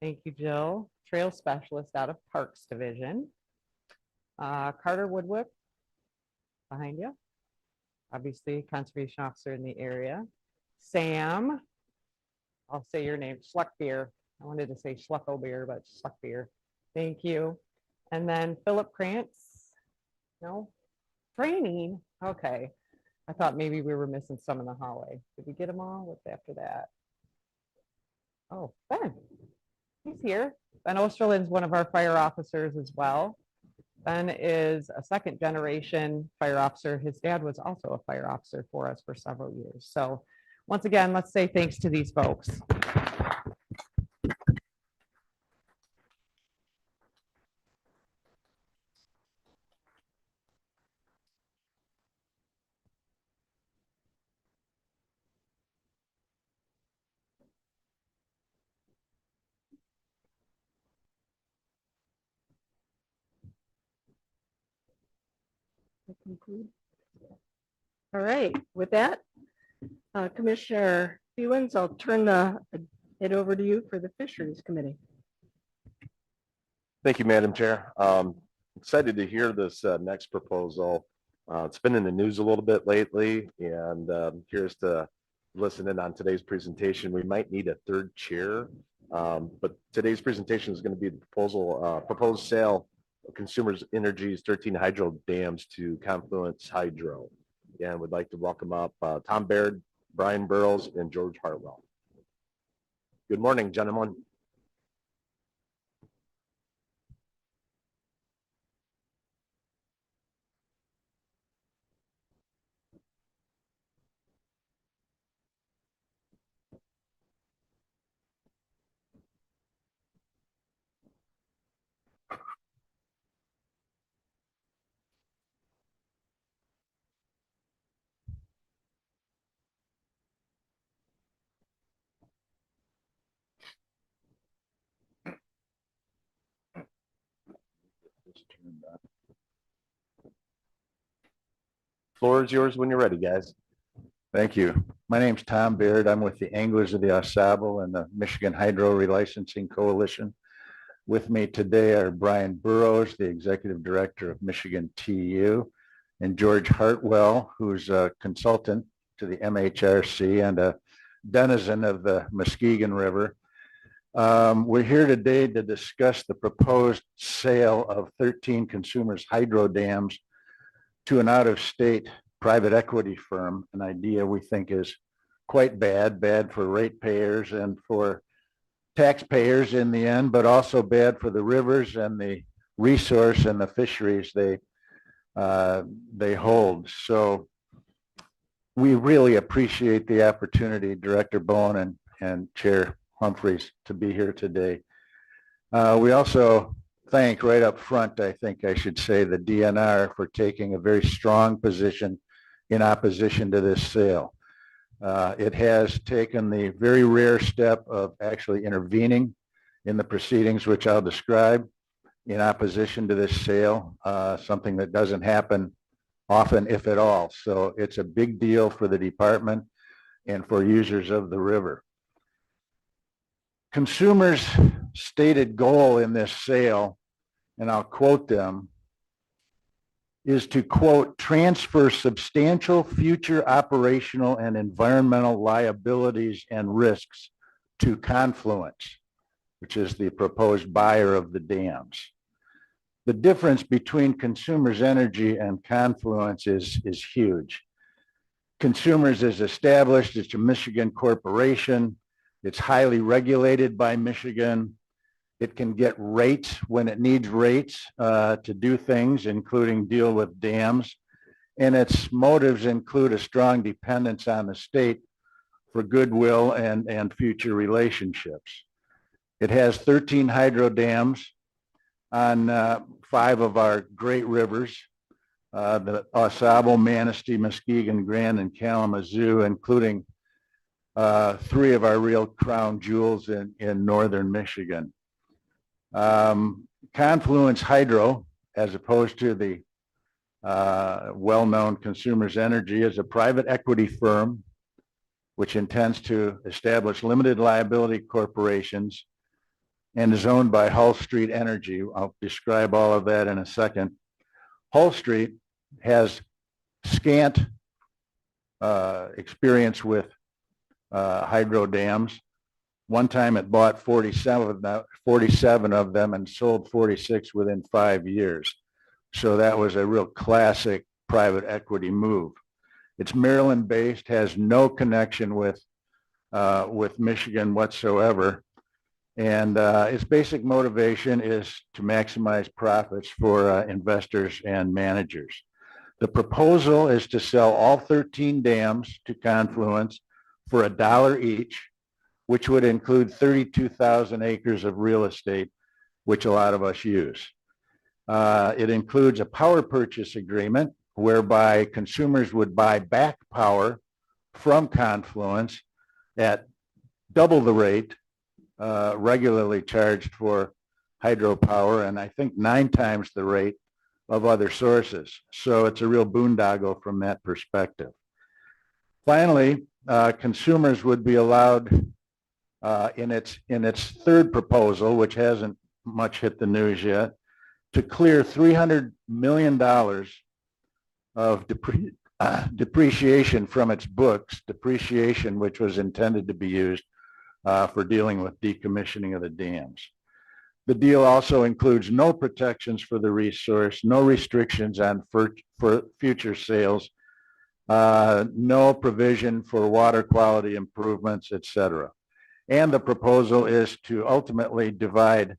Thank you, Jill. Trail specialist out of Parks Division. Carter Woodwick, behind you. Obviously, conservation officer in the area. Sam, I'll say your name, Schluckbeer. I wanted to say Schluckobeer, but Schluckbeer. Thank you. And then Philip Krantz. No? Training. Okay. I thought maybe we were missing some in the hallway. Did we get them all? What's after that? Oh, Ben. He's here. Ben Osterland's one of our fire officers as well. Ben is a second generation fire officer. His dad was also a fire officer for us for several years. So once again, let's say thanks to these folks. All right, with that, Commissioner Stevens, I'll turn it over to you for the Fisheries Committee. Thank you, Madam Chair. Excited to hear this next proposal. It's been in the news a little bit lately, and curious to listen in on today's presentation. We might need a third chair, but today's presentation is going to be the proposed sale of Consumers Energy's 13 hydro dams to Confluence Hydro. And would like to welcome up Tom Baird, Brian Burrows, and George Hartwell. Good morning, gentlemen. Floor is yours when you're ready, guys. Thank you. My name's Tom Baird. I'm with the Anglers of the Ausable and the Michigan Hydro Relicensing Coalition. With me today are Brian Burrows, the Executive Director of Michigan TU, and George Hartwell, who's a consultant to the MHRC and a denizen of the Muskegon River. We're here today to discuss the proposed sale of 13 Consumers hydro dams to an out-of-state private equity firm, an idea we think is quite bad for ratepayers and for taxpayers in the end, but also bad for the rivers and the resource and the fisheries they hold. So we really appreciate the opportunity, Director Bowen and Chair Humphreys, to be here today. We also thank right up front, I think I should say, the DNR for taking a very strong position in opposition to this sale. It has taken the very rare step of actually intervening in the proceedings, which I'll describe, in opposition to this sale, something that doesn't happen often, if at all. So it's a big deal for the department and for users of the river. Consumers' stated goal in this sale, and I'll quote them, is to quote, transfer substantial future operational and environmental liabilities and risks to Confluence, which is the proposed buyer of the dams. The difference between Consumers Energy and Confluence is huge. Consumers is established, it's a Michigan corporation, it's highly regulated by Michigan. It can get rates when it needs rates to do things, including deal with dams. And its motives include a strong dependence on the state for goodwill and future relationships. It has 13 hydro dams on 5 of our great rivers, the Au Manistee, Muskegon, Grand, and Kalamazoo, including 3 of our real crown jewels in northern Michigan. Confluence Hydro, as opposed to the well-known Consumers Energy, is a private equity firm which intends to establish limited liability corporations and is owned by Hull Street Energy. I'll describe all of that in a second. Hull Street has scant experience with hydro dams. One time it bought 47 of them and sold 46 within 5 years. So that was a real classic private equity move. It's Maryland-based, has no connection with Michigan whatsoever. And its basic motivation is to maximize profits for investors and managers. The proposal is to sell all 13 dams to Confluence for $1 each, which would include 32,000 acres of real estate, which a lot of us use. It includes a power purchase agreement whereby consumers would buy back power from Confluence at double the rate regularly charged for hydropower, and I think 9 times the rate of other sources. So it's a real boondoggle from that perspective. Finally, consumers would be allowed in its third proposal, which hasn't much hit the news yet, to clear $300 million of depreciation from its books, depreciation which was intended to be used for dealing with decommissioning of the dams. The deal also includes no protections for the resource, no restrictions on for future sales, no provision for water quality improvements, etc. And the proposal is to ultimately divide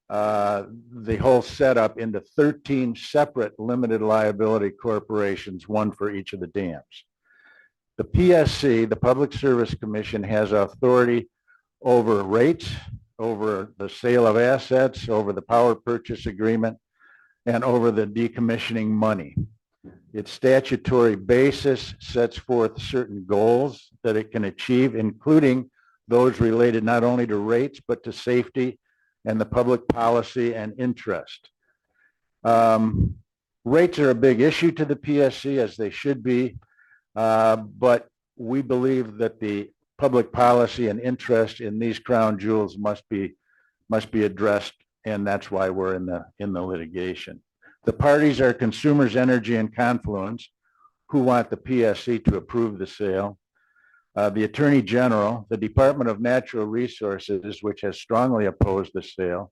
the whole setup into 13 separate limited liability corporations, one for each of the dams. The PSC, the Public Service Commission, has authority over rates, over the sale of assets, over the power purchase agreement, and over the decommissioning money. Its statutory basis sets forth certain goals that it can achieve, including those related not only to rates, but to safety and the public policy and interest. Rates are a big issue to the PSC, as they should be, but we believe that the public policy and interest in these crown jewels must be addressed, and that's why we're in the litigation. The parties are Consumers Energy and Confluence, who want the PSC to approve the sale. The Attorney General, the Department of Natural Resources, which has strongly opposed the sale,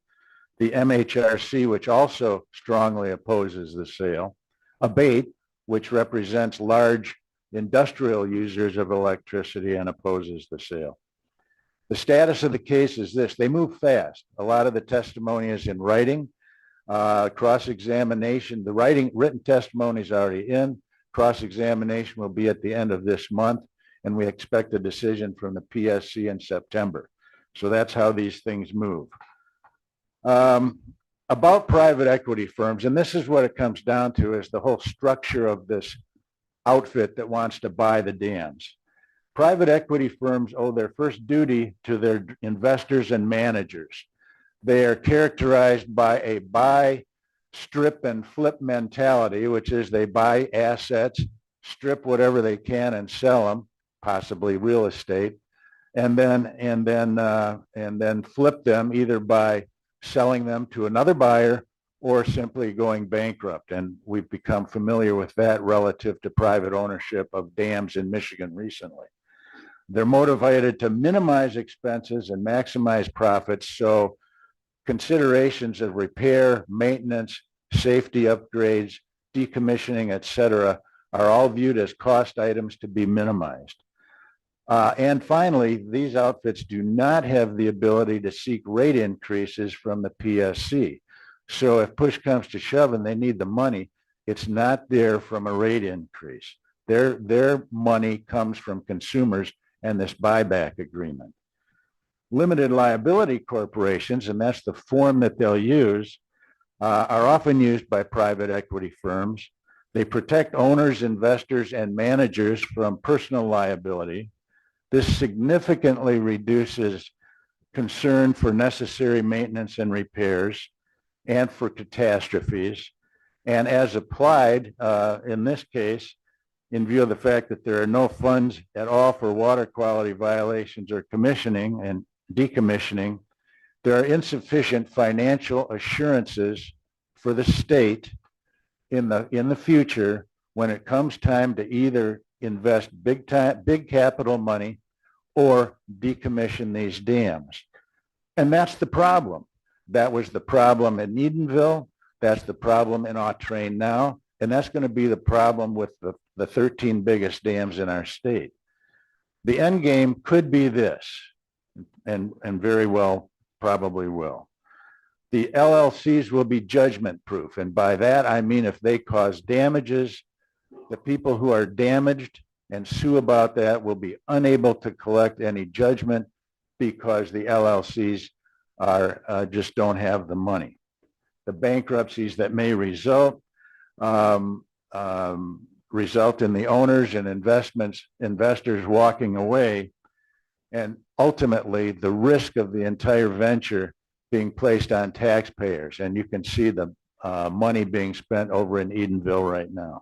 the MHRC, which also strongly opposes the sale, ABATE, which represents large industrial users of electricity and opposes the sale. The status of the case is this: they move fast. A lot of the testimony is in writing. Cross-examination, the written testimony is already in. Cross-examination will be at the end of this month, and we expect a decision from the PSC in September. So that's how these things move. About private equity firms, and this is what it comes down to, is the whole structure of this outfit that wants to buy the dams. Private equity firms owe their first duty to their investors and managers. They are characterized by a buy, strip, and flip mentality, which is they buy assets, strip whatever they can, and sell them, possibly real estate, and then flip them either by selling them to another buyer or simply going bankrupt. And we've become familiar with that relative to private ownership of dams in Michigan recently. They're motivated to minimize expenses and maximize profits. So considerations of repair, maintenance, safety upgrades, decommissioning, et cetera, are all viewed as cost items to be minimized. And finally, these outfits do not have the ability to seek rate increases from the PSC. So if push comes to shove and they need the money, it's not there from a rate increase. Their money comes from consumers and this buyback agreement. Limited liability corporations, and that's the form that they'll use, are often used by private equity firms. They protect owners, investors, and managers from personal liability. This significantly reduces concern for necessary maintenance and repairs and for catastrophes. And as applied in this case, in view of the fact that there are no funds at all for water quality violations or commissioning and decommissioning, there are insufficient financial assurances for the state in the future when it comes time to either invest big capital money or decommission these dams. And that's the problem. That was the problem in Edenville. That's the problem in Autrain now. And that's going to be the problem with the 13 biggest dams in our state. The end game could be this, and very well probably will. The LLCs will be judgment proof. And by that, I mean if they cause damages, the people who are damaged and sue about that will be unable to collect any judgment because the LLCs are just don't have the money. The bankruptcies that may result result in the owners and investors walking away, and ultimately the risk of the entire venture being placed on taxpayers. And you can see the money being spent over in Edenville right now.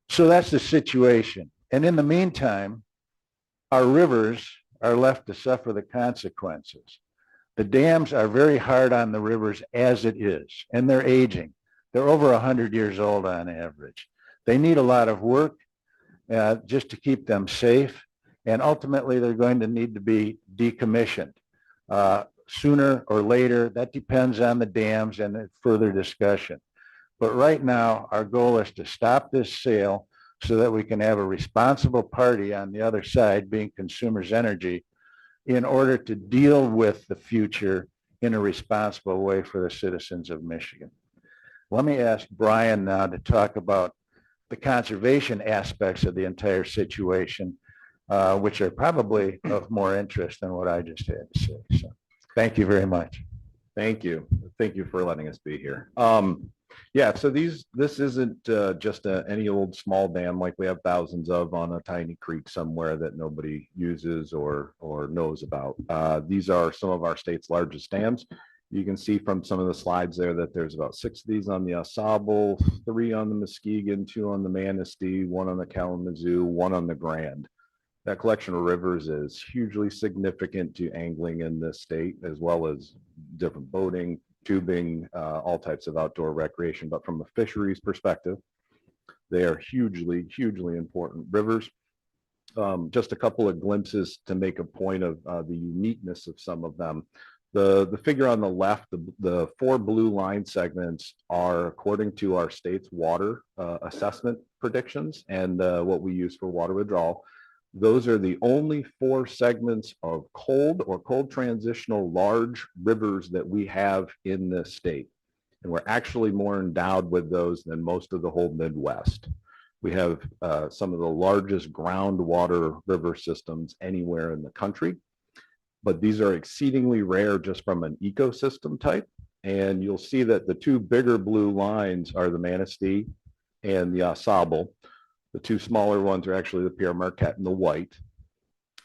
So that's the situation. And in the meantime, our rivers are left to suffer the consequences. The dams are very hard on the rivers as it is, and they're aging. They're over 100 years old on average. They need a lot of work just to keep them safe, and ultimately they're going to need to be decommissioned sooner or later. That depends on the dams and further discussion. But right now, our goal is to stop this sale so that we can have a responsible party on the other side, being Consumers Energy, in order to deal with the future in a responsible way for the citizens of Michigan. Let me ask Brian now to talk about the conservation aspects of the entire situation, which are probably of more interest than what I just had to say. So thank you very much. Thank you. Thank you for letting us be here. Yeah, so this isn't just any old small dam like we have thousands of on a tiny creek somewhere that nobody uses or knows about. These are some of our state's largest dams. You can see from some of the slides there that there's about 6 of these on the AuSable, 3 on the Muskegon, 2 on the Manistee, 1 on the Kalamazoo, 1 on the Grand. That collection of rivers is hugely significant to angling in this state, as well as different boating, tubing, all types of outdoor recreation. But from a fisheries perspective, they are hugely, hugely important rivers. Just a couple of glimpses to make a point of the uniqueness of some of them. The figure on the left, the 4 blue line segments are according to our state's water assessment predictions and what we use for water withdrawal. Those are the only 4 segments of cold or cold transitional large rivers that we have in this state. And we're actually more endowed with those than most of the whole Midwest. We have some of the largest groundwater river systems anywhere in the country, but these are exceedingly rare just from an ecosystem type. And you'll see that the 2 bigger blue lines are the Manistee and the AuSable. The 2 smaller ones are actually the Pierre Marquette and the White.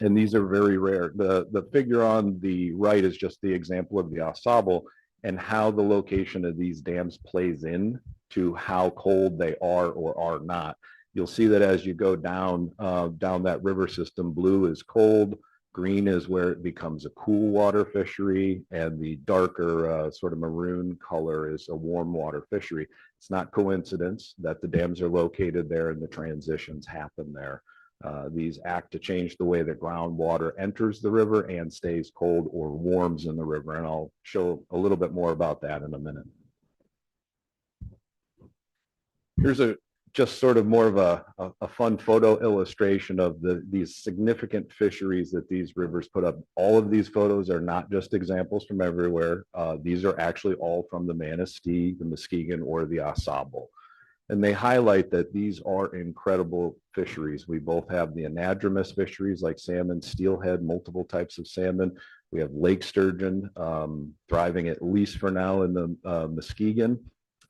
And these are very rare. The figure on the right is just the example of the AuSable and how the location of these dams plays in to how cold they are or are not. You'll see that as you go down that river system, blue is cold, Green is where it becomes a cool water fishery, and the darker sort of maroon color is a warm water fishery. It's not coincidence that the dams are located there and the transitions happen there. These act to change the way the groundwater enters the river and stays cold or warms in the river. And I'll show a little bit more about that in a minute. Here's just sort of more of a fun photo illustration of these significant fisheries that these rivers put up. All of these photos are not just examples from everywhere. These are actually all from the Manistee, the Muskegon, or the AuSable. And they highlight that these are incredible fisheries. We both have the anadromous fisheries like salmon, steelhead, multiple types of salmon. We have lake sturgeon thriving, at least for now, in the Muskegon,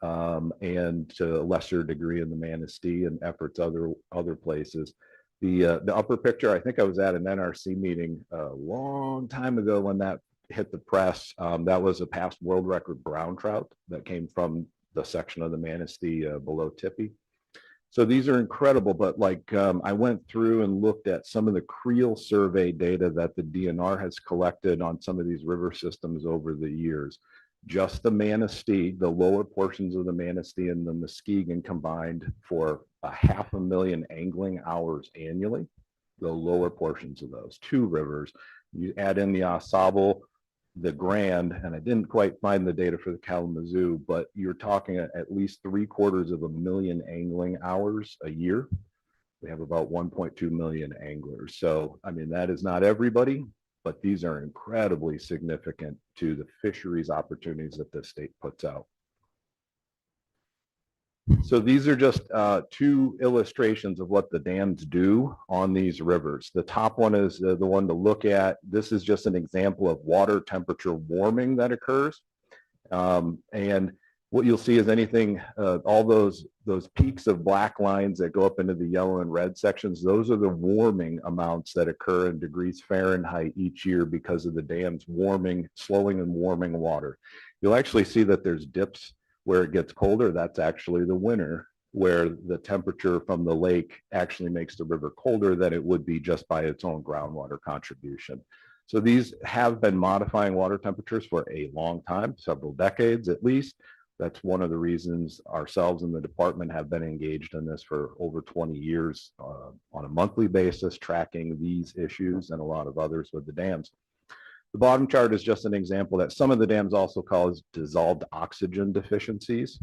and to a lesser degree in the Manistee and efforts other places. The upper picture, I think I was at an NRC meeting a long time ago when that hit the press. That was a past world record brown trout that came from the section of the Manistee below Tippy. So these are incredible, but like I went through and looked at some of the creel survey data that the DNR has collected on some of these river systems over the years. Just the Manistee, the lower portions of the Manistee and the Muskegon combined for 500,000 angling hours annually, the lower portions of those two rivers. You add in the AuSable, the Grand, and I didn't quite find the data for the Kalamazoo, but you're talking at least 750,000 angling hours a year. We have about 1.2 million anglers. So, I mean, that is not everybody, but these are incredibly significant to the fisheries opportunities that the state puts out. So these are just two illustrations of what the dams do on these rivers. The top one is the one to look at. This is just an example of water temperature warming that occurs. And what you'll see is anything, all those peaks of black lines that go up into the yellow and red sections, those are the warming amounts that occur in degrees Fahrenheit each year because of the dams warming, slowing and warming water. You'll actually see that there's dips where it gets colder. That's actually the winter, where the temperature from the lake actually makes the river colder than it would be just by its own groundwater contribution. So these have been modifying water temperatures for a long time, several decades at least. That's one of the reasons ourselves and the department have been engaged in this for over 20 years on a monthly basis, tracking these issues and a lot of others with the dams. The bottom chart is just an example that some of the dams also cause dissolved oxygen deficiencies.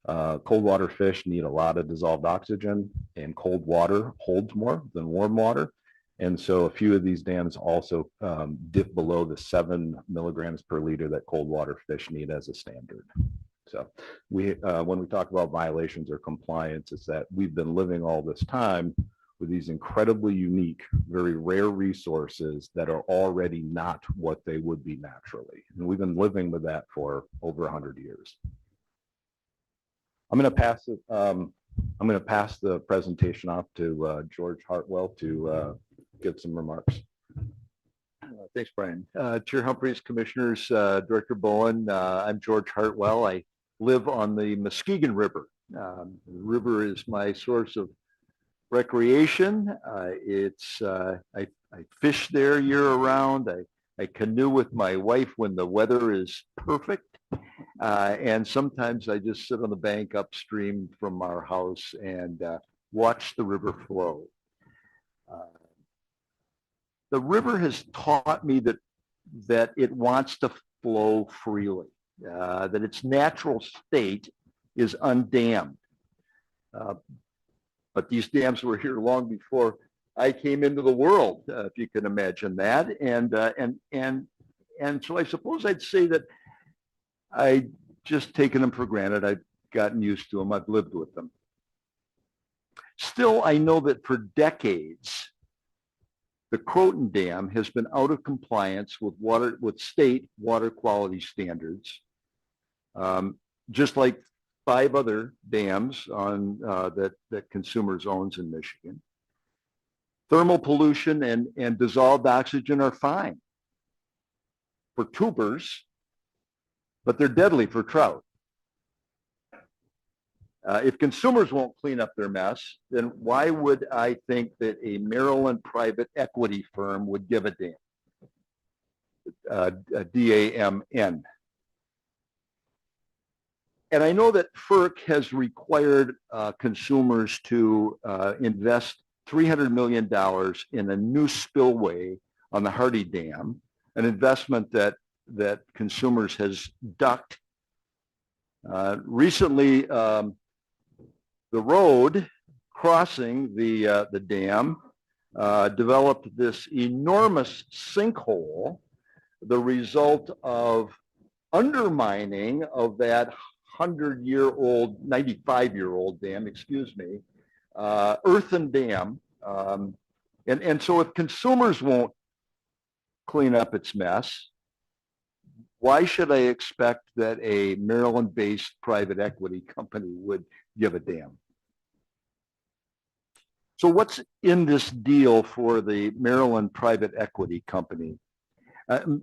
Cold water fish need a lot of dissolved oxygen, and cold water holds more than warm water. And so a few of these dams also dip below the 7 milligrams per liter that cold water fish need as a standard. So when we talk about violations or compliance, it's that we've been living all this time with these incredibly unique, very rare resources that are already not what they would be naturally. And we've been living with that for over 100 years. I'm going to pass it. I'm going to pass the presentation off to George Hartwell to give some remarks. Thanks, Brian. Chair Humphreys, Commissioners, Director Bowen, I'm George Hartwell. I live on the Muskegon River. The river is my source of recreation. I fish there year round. I canoe with my wife when the weather is perfect. And sometimes I just sit on the bank upstream from our house and watch the river flow. The river has taught me that it wants to flow freely, that its natural state is undammed. But these dams were here long before I came into the world, if you can imagine that. And so I suppose I'd say that I just taken them for granted. I've gotten used to them. I've lived with them. Still, I know that for decades, the Croton Dam has been out of compliance with state water quality standards, just like 5 other dams on that Consumers owns in Michigan. Thermal pollution and dissolved oxygen are fine for tubers, but they're deadly for trout. If consumers won't clean up their mess, then why would I think that a Maryland private equity firm would give a damn? DAMN. And I know that FERC has required consumers to invest $300 million in a new spillway on the Hardy Dam, an investment that consumers has ducked. Recently, the road crossing the dam developed this enormous sinkhole, the result of undermining of that 100-year-old, 95-year-old dam, excuse me, earthen dam. And so if consumers won't clean up its mess, why should I expect that a Maryland-based private equity company would give a damn? So what's in this deal for the Maryland private equity company?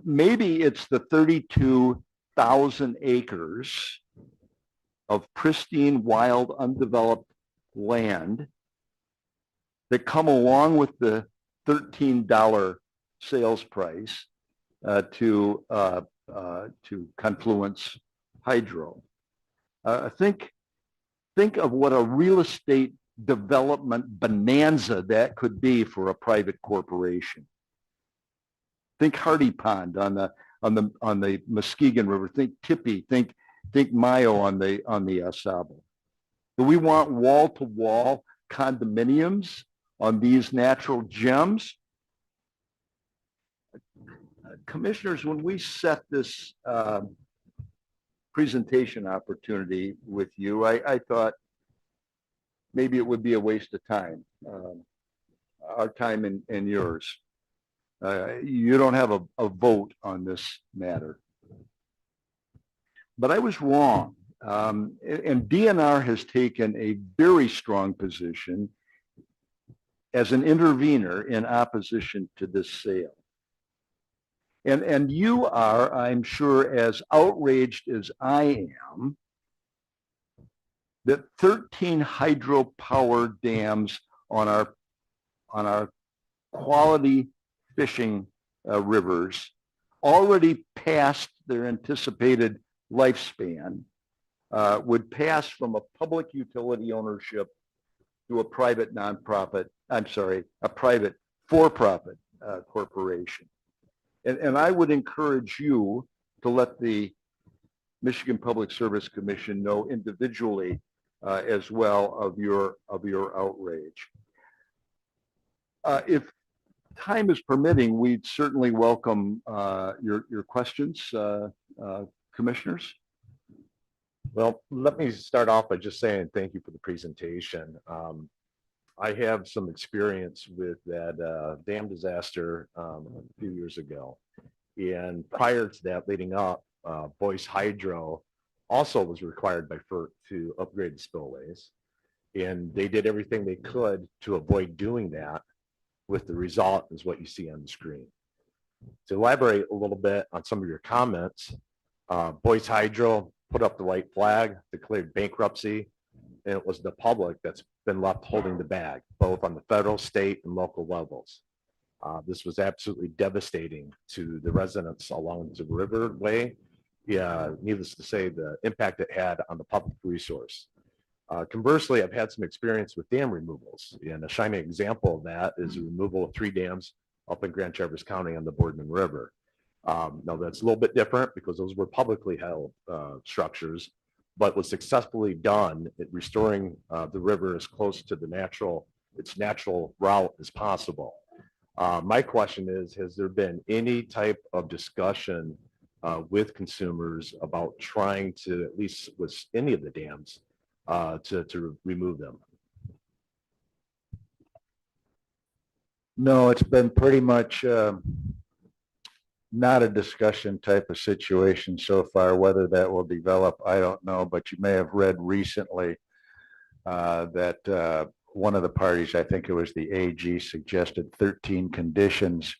Maybe it's the 32,000 acres of pristine, wild, undeveloped land that come along with the $13 sales price to Confluence Hydro. Think of what a real estate development bonanza that could be for a private corporation. Think Hardy Pond on the Muskegon River. Think Tippy. Think Mayo on the Sable. Do we want wall-to-wall condominiums on these natural gems? Commissioners, when we set this presentation opportunity with you, I thought maybe it would be a waste of time, our time and yours. You don't have a vote on this matter. But I was wrong. And DNR has taken a very strong position as an intervener in opposition to this sale. And you are, I'm sure, as outraged as I am that 13 hydropower dams on our quality fishing rivers already past their anticipated lifespan would pass from a public utility ownership to a private nonprofit, a private for-profit corporation. And I would encourage you to let the Michigan Public Service Commission know individually as well of your outrage. If time is permitting, we'd certainly welcome your questions, commissioners. Well, let me start off by just saying thank you for the presentation. I have some experience with that dam disaster a few years ago. And prior to that, leading up, Boyce Hydro also was required by FERC to upgrade the spillways. And they did everything they could to avoid doing that, with the result is what you see on the screen. To elaborate a little bit on some of your comments, Boyce Hydro put up the white flag, declared bankruptcy, and it was the public that's been left holding the bag, both on the federal, state, and local levels. This was absolutely devastating to the residents along the riverway. Yeah, needless to say, the impact it had on the public resource. Conversely, I've had some experience with dam removals, and a shining example of that is the removal of 3 dams up in Grand Traverse County on the Boardman River. Now that's a little bit different because those were publicly held structures, but was successfully done at restoring the river as close to its natural route as possible. My question is, has there been any type of discussion with consumers about trying to, at least with any of the dams, to remove them? No, it's been pretty much not a discussion type of situation so far. Whether that will develop, I don't know, but you may have read recently that one of the parties, I think it was the AG, suggested 13 conditions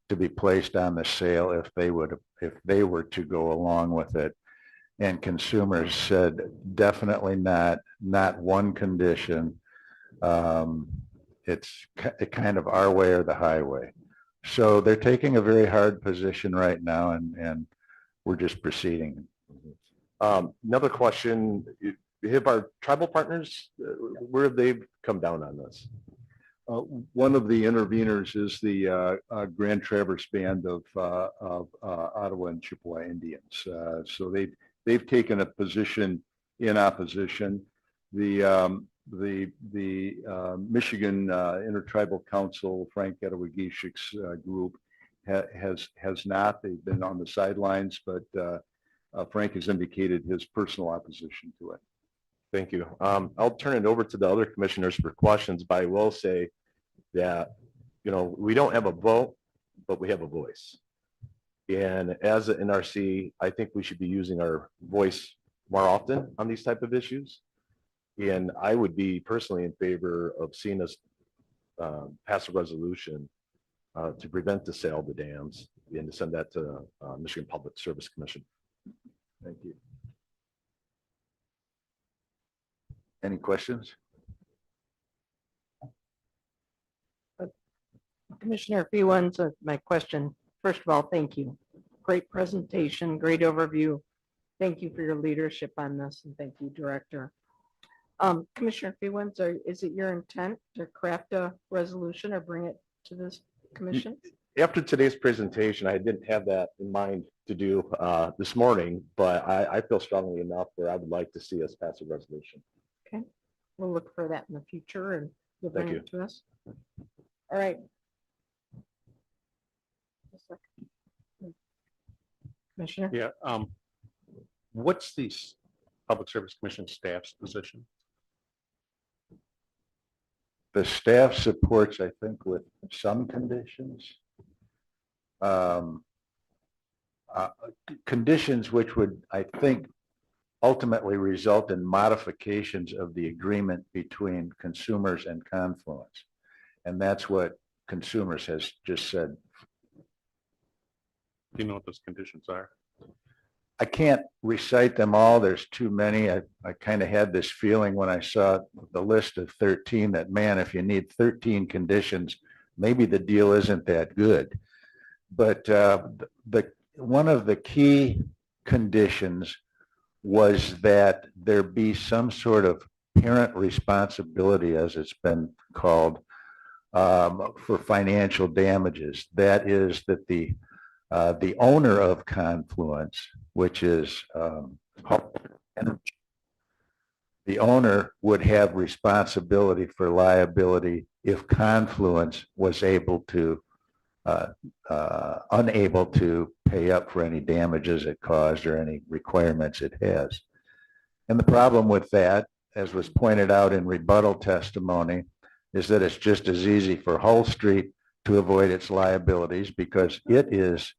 to be placed on the sale if they were to go along with it. And consumers said, definitely not one condition. It's kind of our way or the highway. So they're taking a very hard position right now, and we're just proceeding. Another question, have our tribal partners, where have they come down on this? One of the interveners is the Grand Traverse Band of Ottawa and Chippewa Indians. So they've taken a position in opposition. The Michigan Intertribal Council, Frank Edowagishik's group, has not. They've been on the sidelines, but Frank has indicated his personal opposition to it. Thank you. I'll turn it over to the other commissioners for questions, but I will say that, we don't have a vote, but we have a voice. And as an NRC, I think we should be using our voice more often on these type of issues. And I would be personally in favor of seeing us pass a resolution to prevent the sale of the dams and to send that to Michigan Public Service Commission. Thank you. Any questions? Commissioner Fewens, my question, first of all, thank you. Great presentation, great overview. Thank you for your leadership on this, and thank you, Director. Commissioner Fewens, is it your intent to craft a resolution or bring it to this commission? After today's presentation, I didn't have that in mind to do this morning, but I feel strongly enough where I would like to see us pass a resolution. Okay, we'll look for that in the future and you'll bring Thank it to us. All right. Commissioner? Yeah, what's the Public Service Commission staff's position? The staff supports, I think, with some conditions. Conditions which would, I think, ultimately result in modifications of the agreement between Consumers and Confluence. And that's what Consumers has just said. Do you know what those conditions are? I can't recite them all. There's too many. I kind of had this feeling when I saw the list of 13 that, man, if you need 13 conditions, maybe the deal isn't that good. But one of the key conditions was that there be some sort of parent responsibility, as it's been called, for financial damages. That is that the owner of Confluence, which is the owner, would have responsibility for liability if Confluence was unable to pay up for any damages it caused or any requirements it has. And the problem with that, as was pointed out in rebuttal testimony, is that it's just as easy for Hull Street to avoid its liabilities because it is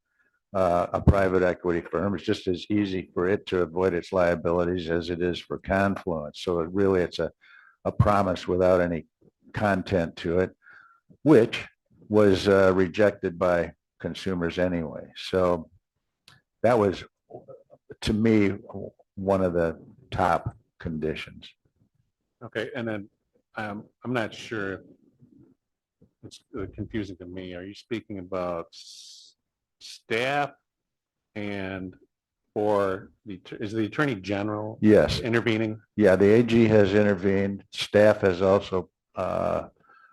a private equity firm. It's just as easy for it to avoid its liabilities as it is for Confluence. So it's a promise without any content to it, which was rejected by Consumers anyway. So that was, to me, one of the top conditions. Okay, and then I'm not sure. It's confusing to me. Are you speaking about staff and is the Attorney General Yes. intervening? Yeah, the AG has intervened. Staff has also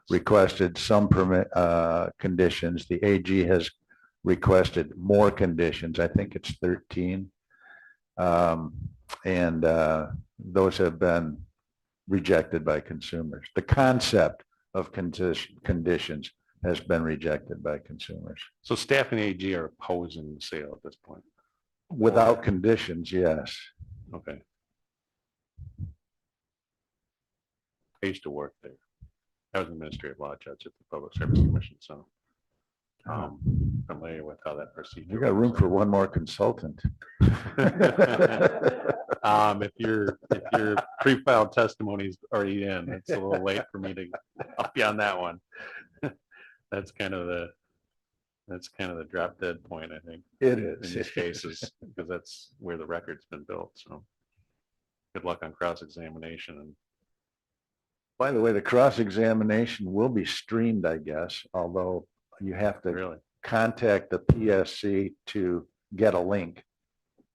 requested some permit conditions. The AG has requested more conditions. I think it's 13. And those have been rejected by Consumers. The concept of conditions has been rejected by Consumers. So staff and AG are opposing the sale at this point? Without conditions, yes. Okay. I used to work there. I was an administrative law judge at the Public Service Commission, so familiar with how that procedure. You got room for one more consultant. If your pre-filed testimony is already in, it's a little late for me to up you on that one. That's kind of That's kind of the drop dead point, I think, It in is. these cases, because that's where the record's been built, so. Good luck on cross-examination and By the way, the cross-examination will be streamed, I guess, although you have to really, contact the PSC to get a link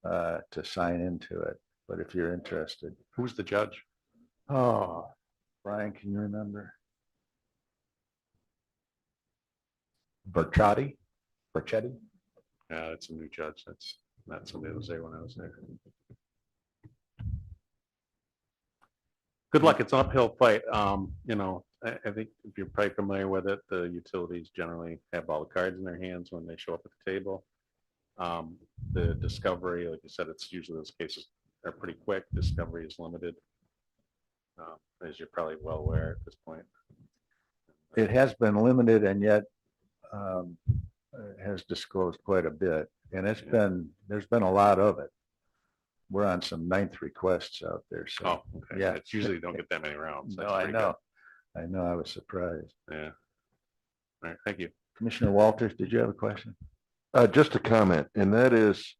to sign into it. But if you're interested. who's the judge? Oh, Brian, can you remember? Berchotti? Berchetti? Yeah, it's a new judge. That's not somebody that was there when I was there. Good luck. It's an uphill fight. I think if you're probably familiar with it, the utilities generally have all the cards in their hands when they show up at the table. The discovery, like you said, it's usually those cases are pretty quick. Discovery is limited. As you're probably well aware at this point. It has been limited and yet has disclosed quite a bit. And there's been a lot of it. We're on some 9th requests out there. So, Oh, okay. yeah. It's usually don't get that many rounds. No, That's I pretty know. I know. I was surprised. good. Yeah. All right, thank you. Commissioner Walters, did you have a question? Just a comment, and that is,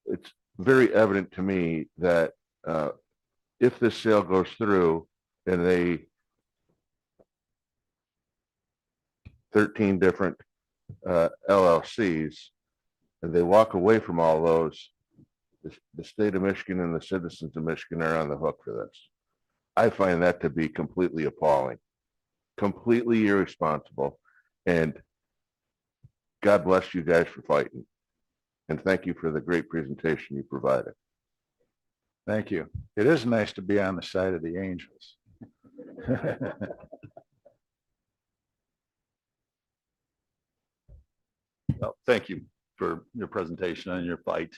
it's very evident to me that if this sale goes through and 13 different LLCs, and they walk away from all those, the state of Michigan and the citizens of Michigan are on the hook for this. I find that to be completely appalling, completely irresponsible, and God bless you guys for fighting. And thank you for the great presentation you provided. Thank you. It is nice to be on the side of the Angels. Well, thank you for your presentation and your fight.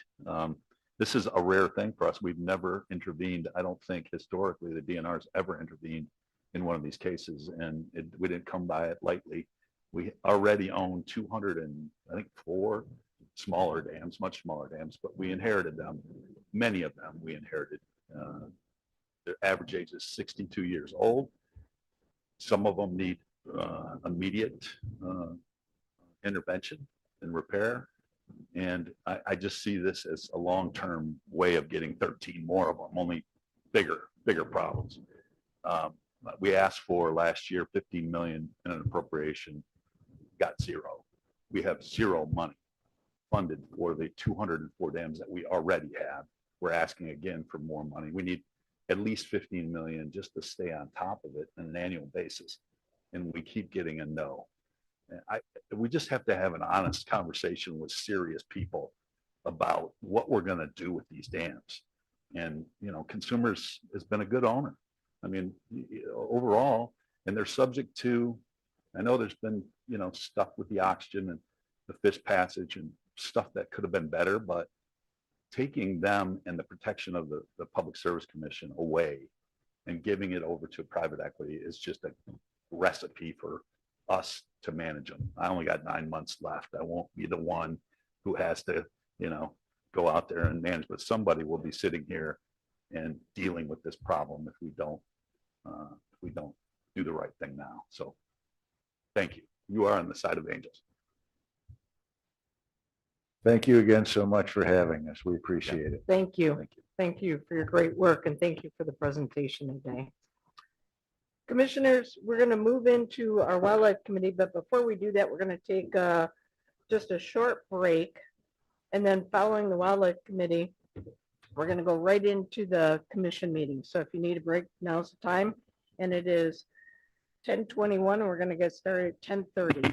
This is a rare thing for us. We've never intervened. I don't think historically the DNR's ever intervened in one of these cases, and we didn't come by it lightly. We already own 204 smaller dams, much smaller dams, but we inherited them. Many of them we inherited. Their average age is 62 years old. Some of them need immediate intervention and repair. And I just see this as a long-term way of getting 13 more of them, only bigger problems. We asked for last year 15 million in an appropriation, got zero. We have zero money funded for the 204 dams that we already have. We're asking again for more money. We need at least 15 million just to stay on top of it on an annual basis. And we keep getting a no. We just have to have an honest conversation with serious people about what we're going to do with these dams. And, Consumers has been a good owner. I mean, overall, and they're subject to, I know there's been, stuff with the oxygen and the fish passage and stuff that could have been better, but taking them and the protection of the Public Service Commission away and giving it over to private equity is just a recipe for us to manage them. I only got 9 months left. I won't be the one who has to, go out there and manage, but somebody will be sitting here and dealing with this problem if we don't do the right thing now. So thank you. You are on the side of Angels. Thank you again so much for having us. We appreciate it. Thank you. Thank you. Thank you for your great work and thank you for the presentation today. Commissioners, we're going to move into our Wildlife Committee, but before we do that, we're going to take just a short break. And then following the Wildlife Committee, we're going to go right into the commission meeting. So if you need a break, now's the time. And it is 10:21 and we're going to get started at 10:30.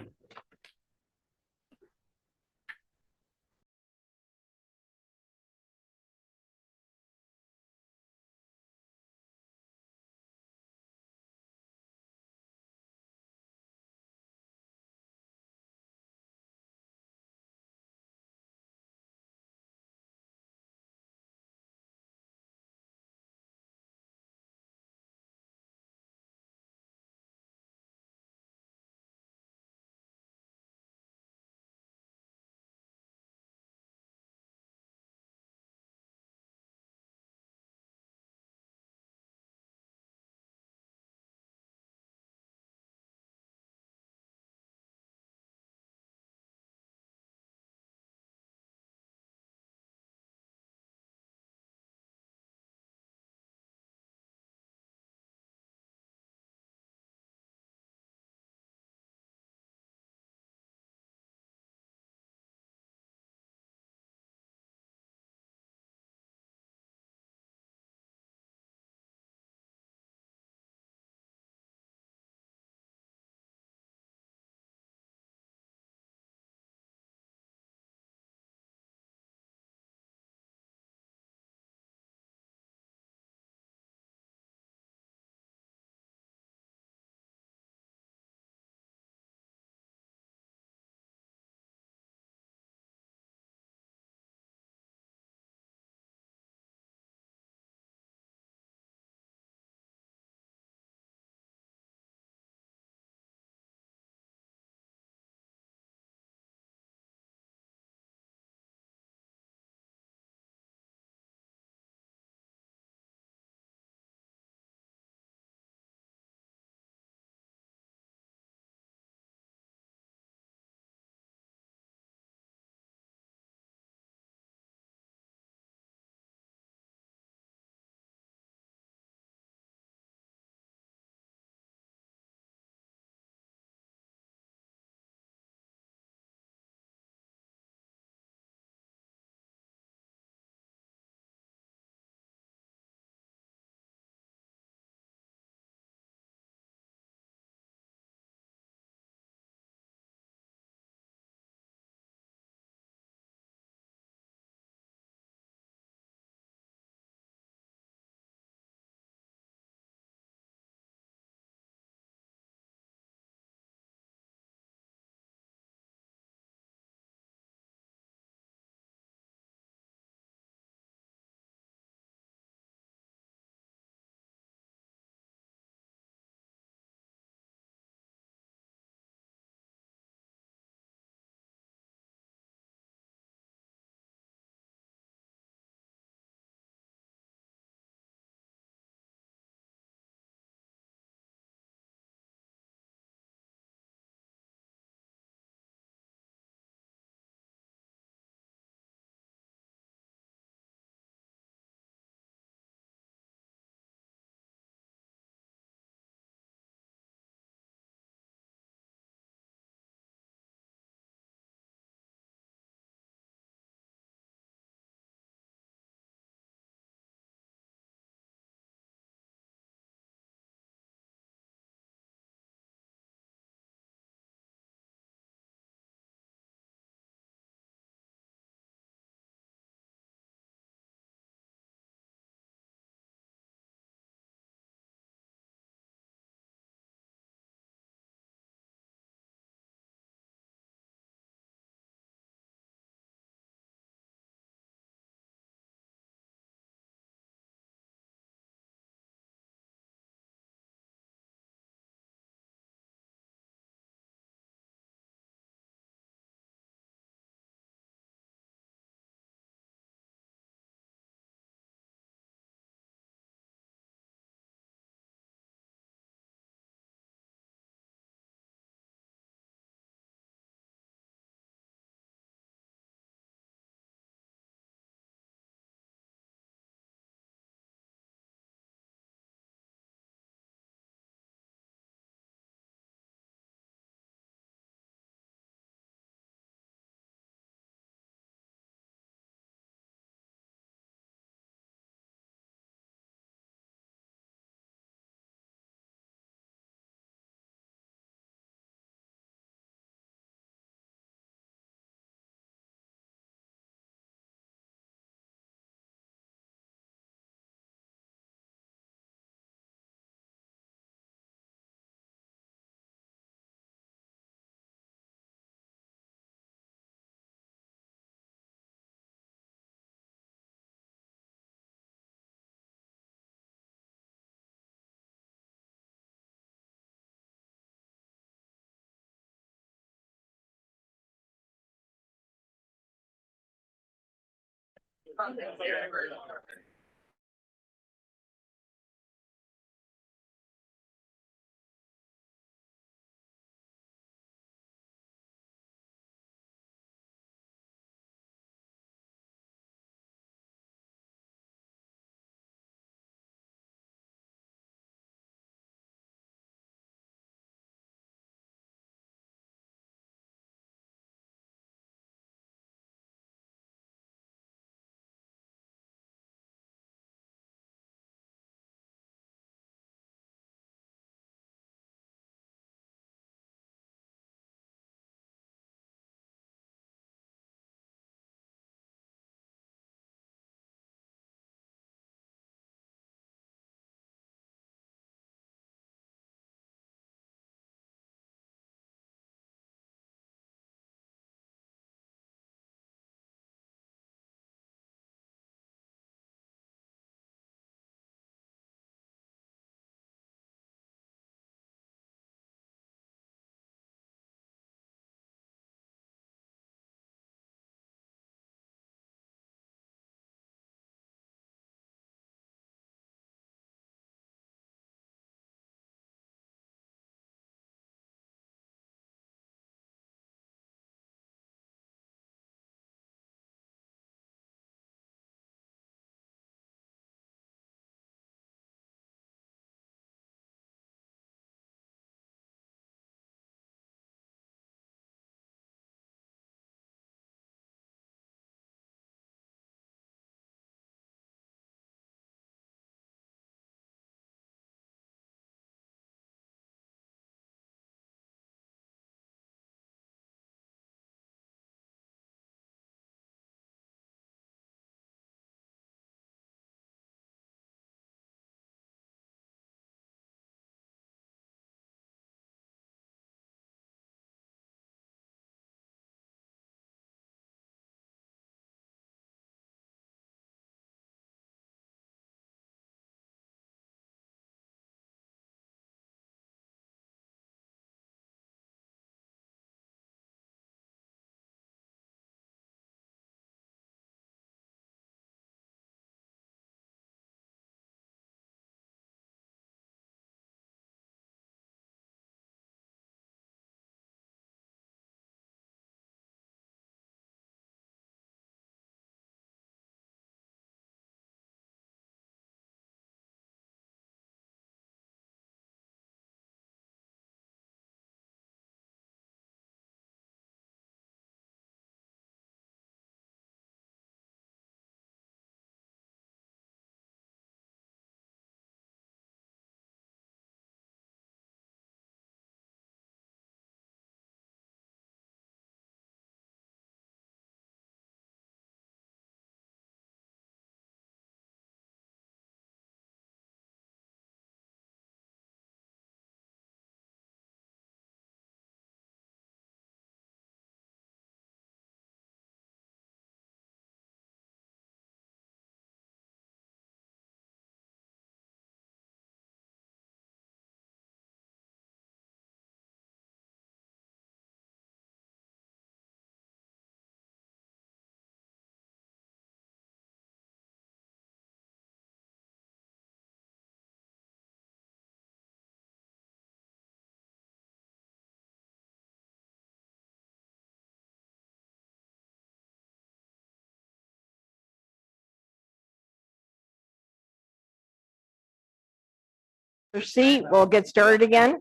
Your seat, we'll get started again.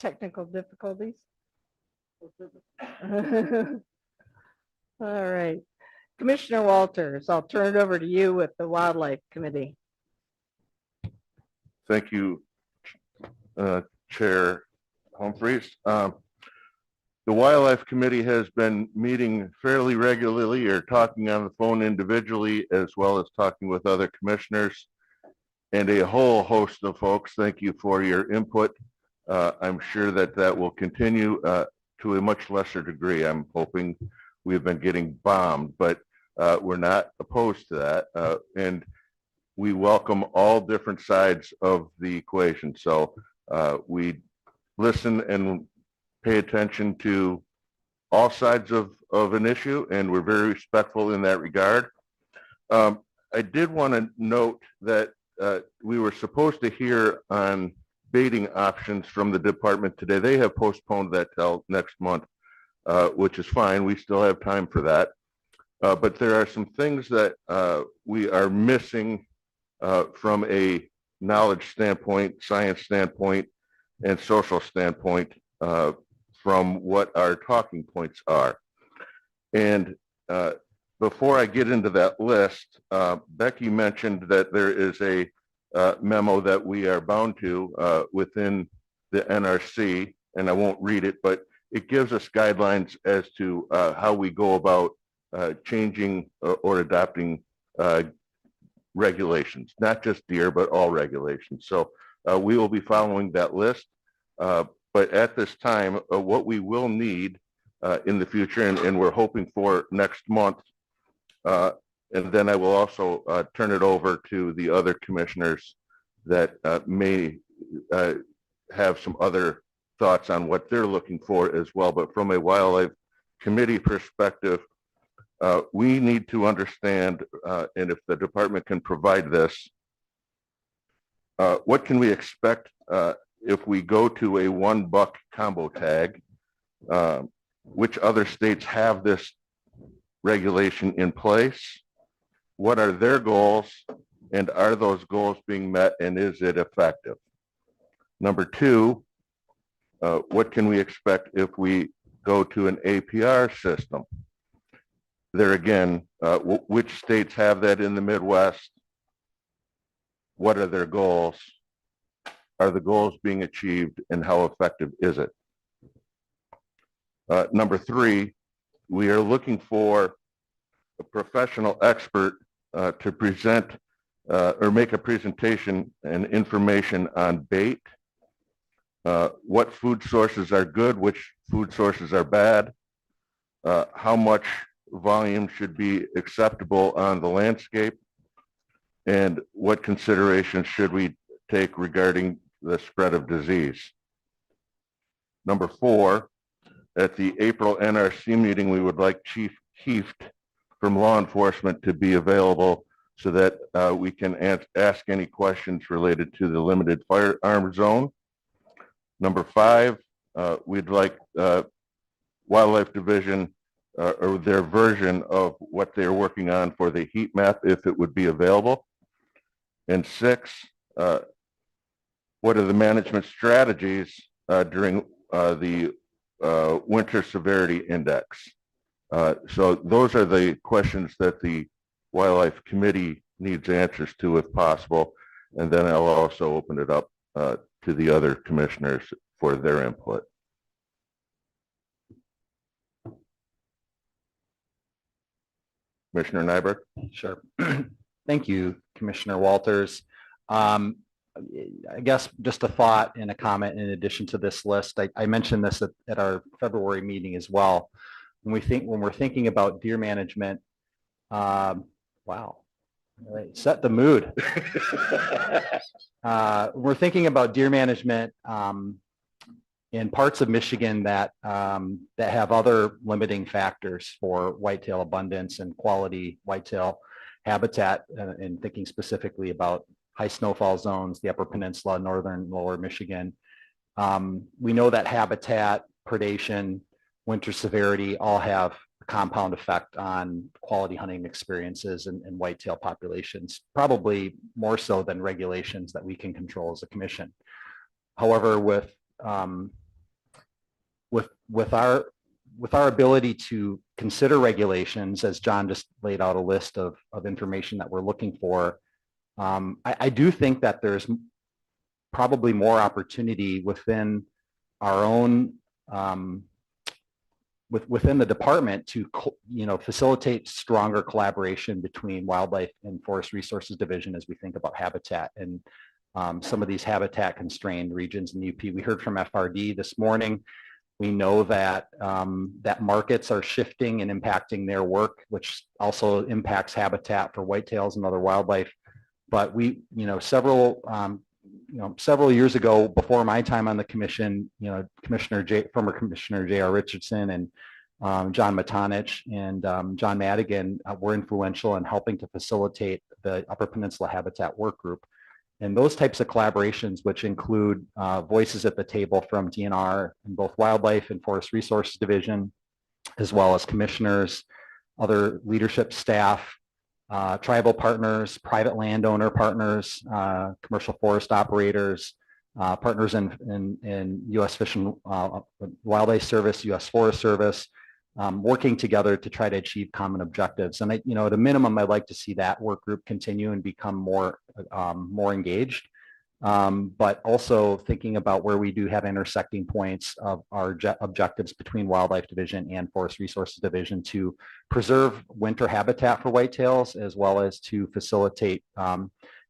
Technical difficulties. All right. Commissioner Walters, I'll turn it over to you with the Wildlife Committee. Thank you, Chair Humphreys. The Wildlife Committee has been meeting fairly regularly or talking on the phone individually, as well as talking with other commissioners and a whole host of folks. Thank you for your input. I'm sure that that will continue to a much lesser degree. I'm hoping we've been getting bombed, but we're not opposed to that. And we welcome all different sides of the equation. So we listen and pay attention to all sides of an issue, and we're very respectful in that regard. I did want to note that we were supposed to hear on baiting options from the department today. They have postponed that till next month, which is fine. We still have time for that. But there are some things that we are missing from a knowledge standpoint, science standpoint, and social standpoint from what our talking points are. And before I get into that list, Becky mentioned that there is a memo that we are bound to within the NRC, and I won't read it, but it gives us guidelines as to how we go about changing or adopting regulations, not just deer, but all regulations. So we will be following that list. But at this time, what we will need in the future, and we're hoping for next month, and then I will also turn it over to the other commissioners that may have some other thoughts on what they're looking for as well. But from a wildlife committee perspective, we need to understand, and if the department can provide this, what can we expect if we go to a $1 combo tag? Which other states have this regulation in place? What are their goals? And are those goals being met, and is it effective? Number two, what can we expect if we go to an APR system? There again, which states have that in the Midwest? What are their goals? Are the goals being achieved, and how effective is it? Number three, we are looking for a professional expert to present or make a presentation and information on bait, what food sources are good, which food sources are bad, how much volume should be acceptable on the landscape, and what considerations should we take regarding the spread of disease. Number four, at the April NRC meeting, we would like Chief Kieft from law enforcement to be available so that we can ask any questions related to the limited firearm zone. Number five, we'd like Wildlife Division or their version of what they're working on for the heat map, if it would be available. And six, what are the management strategies during the winter severity index? So those are the questions that the Wildlife Committee needs answers to if possible. And then I'll also open it up to the other commissioners for their input. Commissioner Nyberg? Sure. Thank you, Commissioner Walters. I guess just a thought and a comment in addition to this list. I mentioned this at our February meeting as well. When we're thinking about deer management, wow, all right, set the mood. We're thinking about deer management in parts of Michigan that have other limiting factors for whitetail abundance and quality whitetail habitat, and thinking specifically about high snowfall zones, the Upper Peninsula, northern, lower Michigan. We know that habitat, predation, winter severity all have a compound effect on quality hunting experiences and whitetail populations, probably more so than regulations that we can control as a commission. However, with our ability to consider regulations, as John just laid out a list of information that we're looking for, I do think that there's probably more opportunity within our own within the department to facilitate stronger collaboration between Wildlife and Forest Resources Division as we think about habitat and some of these habitat constrained regions in the UP. We heard from FRD this morning. We know that that markets are shifting and impacting their work, which also impacts habitat for whitetails and other wildlife. But we, several years ago, before my time on the commission, former Commissioner J.R. Richardson and John Matonich and John Madigan were influential in helping to facilitate the Upper Peninsula Habitat Work Group. And those types of collaborations, which include voices at the table from DNR and both Wildlife and Forest Resources Division, as well as commissioners, other leadership staff, tribal partners, private landowner partners, commercial forest operators, partners in U.S. Fish and Wildlife Service, U.S. Forest Service, working together to try to achieve common objectives. And at a minimum, I'd like to see that work group continue and become more engaged. But also thinking about where we do have intersecting points of our objectives between Wildlife Division and Forest Resources Division to preserve winter habitat for whitetails, as well as to facilitate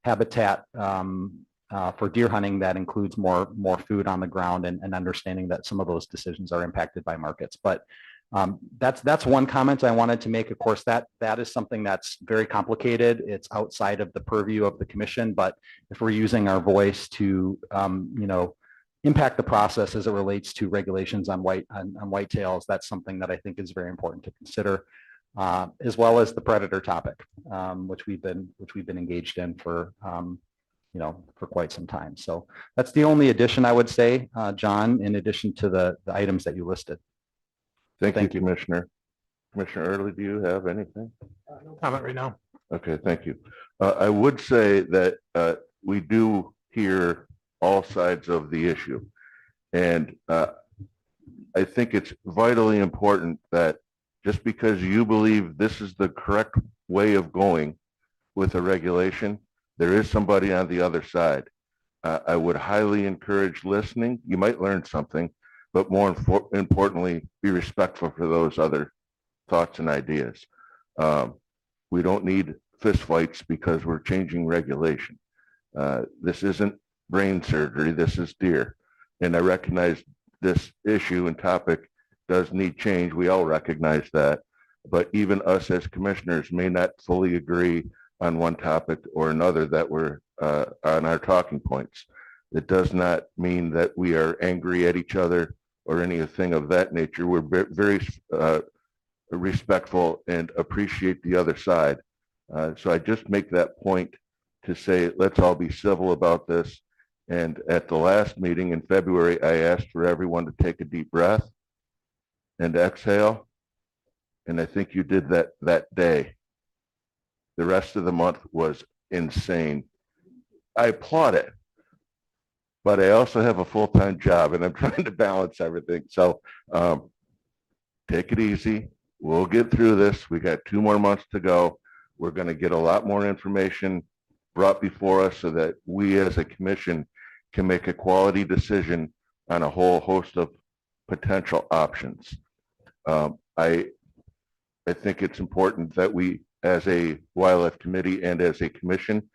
habitat for deer hunting that includes more food on the ground, and understanding that some of those decisions are impacted by markets. But that's one comment I wanted to make. Of course, that is something that's very complicated. It's outside of the purview of the commission, but if we're using our voice to, impact the process as it relates to regulations on whitetails, that's something that I think is very important to consider, as well as the predator topic, which we've been engaged in for quite some time. So that's the only addition I would say, John, in addition to the items that you listed. Thank you, Commissioner. Commissioner Early, do you have anything? No comment right now. Okay, thank you. I would say that we do hear all sides of the issue. And I think it's vitally important that just because you believe this is the correct way of going with a regulation, there is somebody on the other side. I would highly encourage listening. You might learn something, but more importantly, be respectful for those other thoughts and ideas. We don't need fistfights because we're changing regulation. This isn't brain surgery, this is deer. And I recognize this issue and topic does need change. We all recognize that. But even us as commissioners may not fully agree on one topic or another that we're on our talking points. It does not mean that we are angry at each other or anything of that nature. We're very respectful and appreciate the other side. So I just make that point to say, let's all be civil about this. And at the last meeting in February, I asked for everyone to take a deep breath and exhale. And I think you did that day. The rest of the month was insane. I applaud it. But I also have a full-time job and I'm trying to balance everything. So take it easy. We'll get through this. We got 2 more months to go. We're going to get a lot more information brought before us so that we as a commission can make a quality decision on a whole host of potential options. I think it's important that we, as a wildlife committee and as a commission,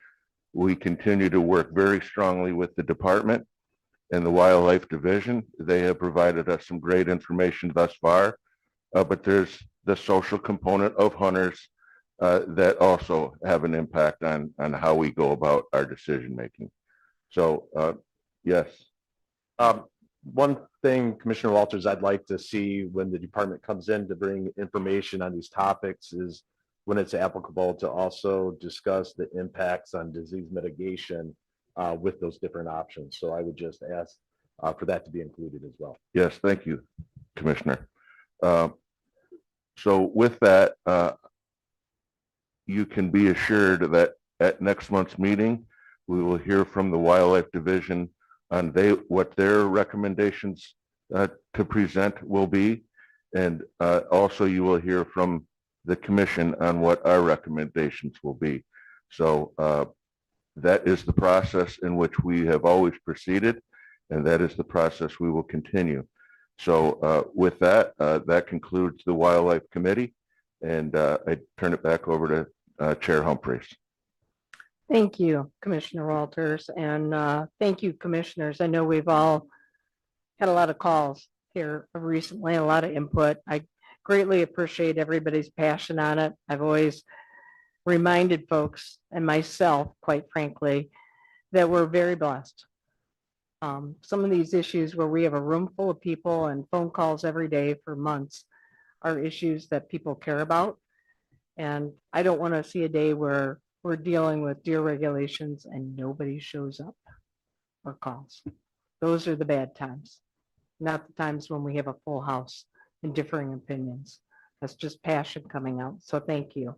we continue to work very strongly with the department and the wildlife division. They have provided us some great information thus far, but there's the social component of hunters that also have an impact on how we go about our decision making. So yes. One thing, Commissioner Walters, I'd like to see when the department comes in to bring information on these topics is when it's applicable to also discuss the impacts on disease mitigation with those different options. So I would just ask for that to be included as well. Yes, thank you, Commissioner. So with that, you can be assured that at next month's meeting, we will hear from the Wildlife Division on what their recommendations to present will be. And also you will hear from the commission on what our recommendations will be. So that is the process in which we have always proceeded, and that is the process we will continue. So with that, that concludes the Wildlife Committee, and I turn it back over to Chair Humphreys. Thank you, Commissioner Walters, and thank you, commissioners. I know we've all had a lot of calls here recently, a lot of input. I greatly appreciate everybody's passion on it. I've always reminded folks and myself, quite frankly, that we're very blessed. Some of these issues where we have a room full of people and phone calls every day for months are issues that people care about. And I don't want to see a day where we're dealing with deer regulations and nobody shows up or calls. Those are the bad times, not the times when we have a full house and differing opinions. That's just passion coming out. So thank you.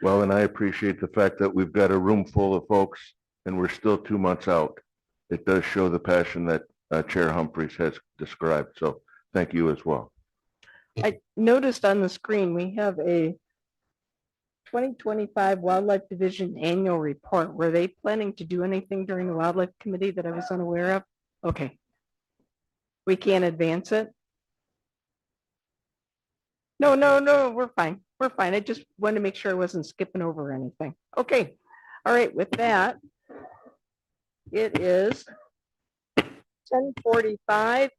Well, and I appreciate the fact that we've got a room full of folks and we're still 2 months out. It does show the passion that Chair Humphreys has described. So thank you as well. I noticed on the screen, we have a 2025 Wildlife Division Annual Report. Were they planning to do anything during the Wildlife Committee that I was unaware of? Okay. We can't advance it? No, we're fine. We're fine. I just wanted to make sure I wasn't skipping over anything. Okay. All right, with that, it is 10:45,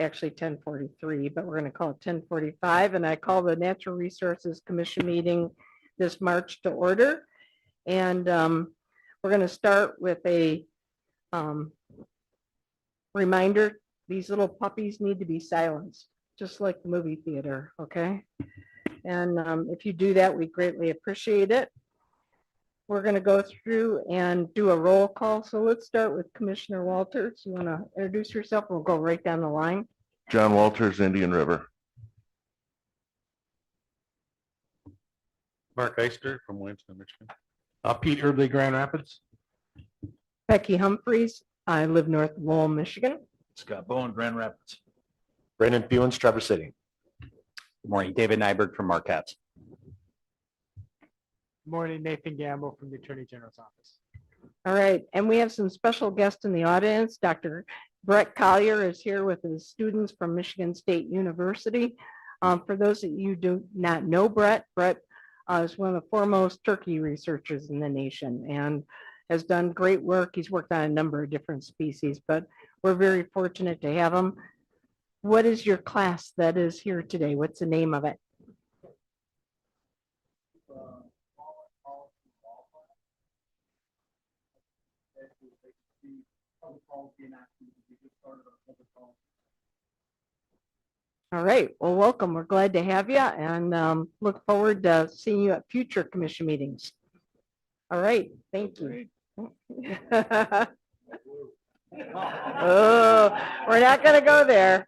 actually 10:43, but we're going to call it 10:45, and I call the Natural Resources Commission meeting this March to order. And we're going to start with a reminder, these little puppies need to be silenced, just like the movie theater, okay? And if you do that, we greatly appreciate it. We're going to go through and do a roll call. So let's start with Commissioner Walters. You want to introduce yourself? We'll go right down the line. John Walters, Indian River. Mark Eister from Williamston, Michigan. Pete Herbley, Grand Rapids. Becky Humphreys. I live north of Lowell, Michigan. Scott Bowen, Grand Rapids. Brandon Fewens, Traverse City. Good morning, David Nyberg from Marquette. Morning, Nathan Gamble from the Attorney General's office. All right. And we have some special guests in the audience. Dr. Brett Collier is here with his students from Michigan State University. For those that you do not know Brett is one of the foremost turkey researchers in the nation and has done great work. He's worked on a number of different species, but we're very fortunate to have him. What is your class that is here today? What's the name of it? All right. Well, welcome. We're glad to have you and look forward to seeing you at future commission meetings. All right. Thank you. Oh, we're not going to go there.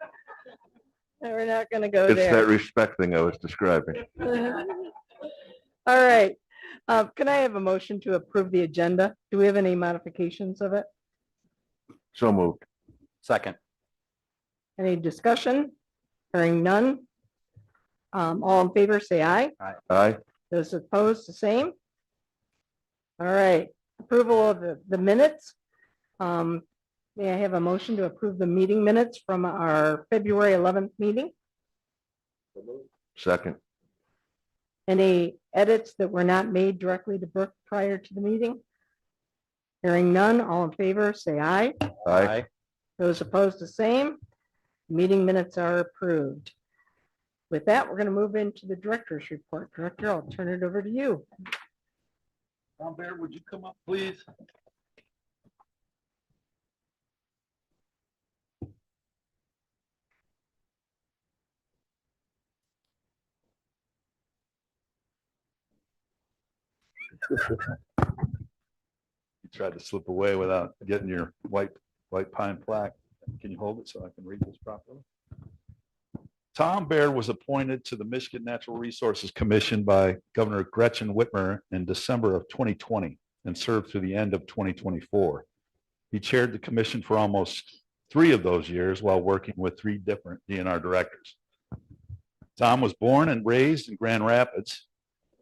We're not going to go It's there. that respect thing I was describing. All right. Can I have a motion to approve the agenda? Do we have any modifications of it? So moved. Second. Any discussion? Hearing none. All in favor, say aye. Aye. Those opposed, the same. All right. Approval of the minutes. May I have a motion to approve the meeting minutes from our February 11th meeting? Second. Any edits that were not made directly to Brooke prior to the meeting? Hearing none, all in favor, say aye. Aye. Those opposed, the same. Meeting minutes are approved. With that, we're going to move into the director's report. Director, I'll turn it over to you. Tom Baird, would you come up, please? You tried to slip away without getting your white pine plaque. Can you hold it so I can read this properly? Tom Baird was appointed to the Michigan Natural Resources Commission by Governor Gretchen Whitmer in December of 2020 and served through the end of 2024. He chaired the commission for almost 3 of those years while working with 3 different DNR directors. Tom was born and raised in Grand Rapids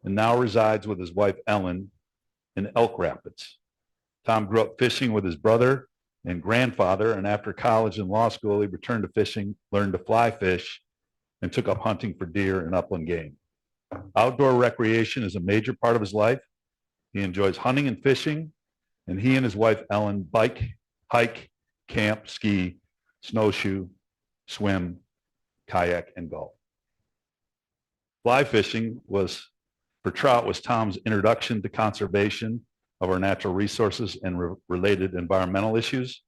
and now resides with his wife Ellen in Elk Rapids. Tom grew up fishing with his brother and grandfather, and after college and law school, he returned to fishing, learned to fly fish, and took up hunting for deer and upland game. Outdoor recreation is a major part of his life. He enjoys hunting and fishing, and he and his wife Ellen bike, hike, camp, ski, snowshoe, swim, kayak, and golf. Fly fishing was for trout was Tom's introduction to conservation of our natural resources and related environmental issues.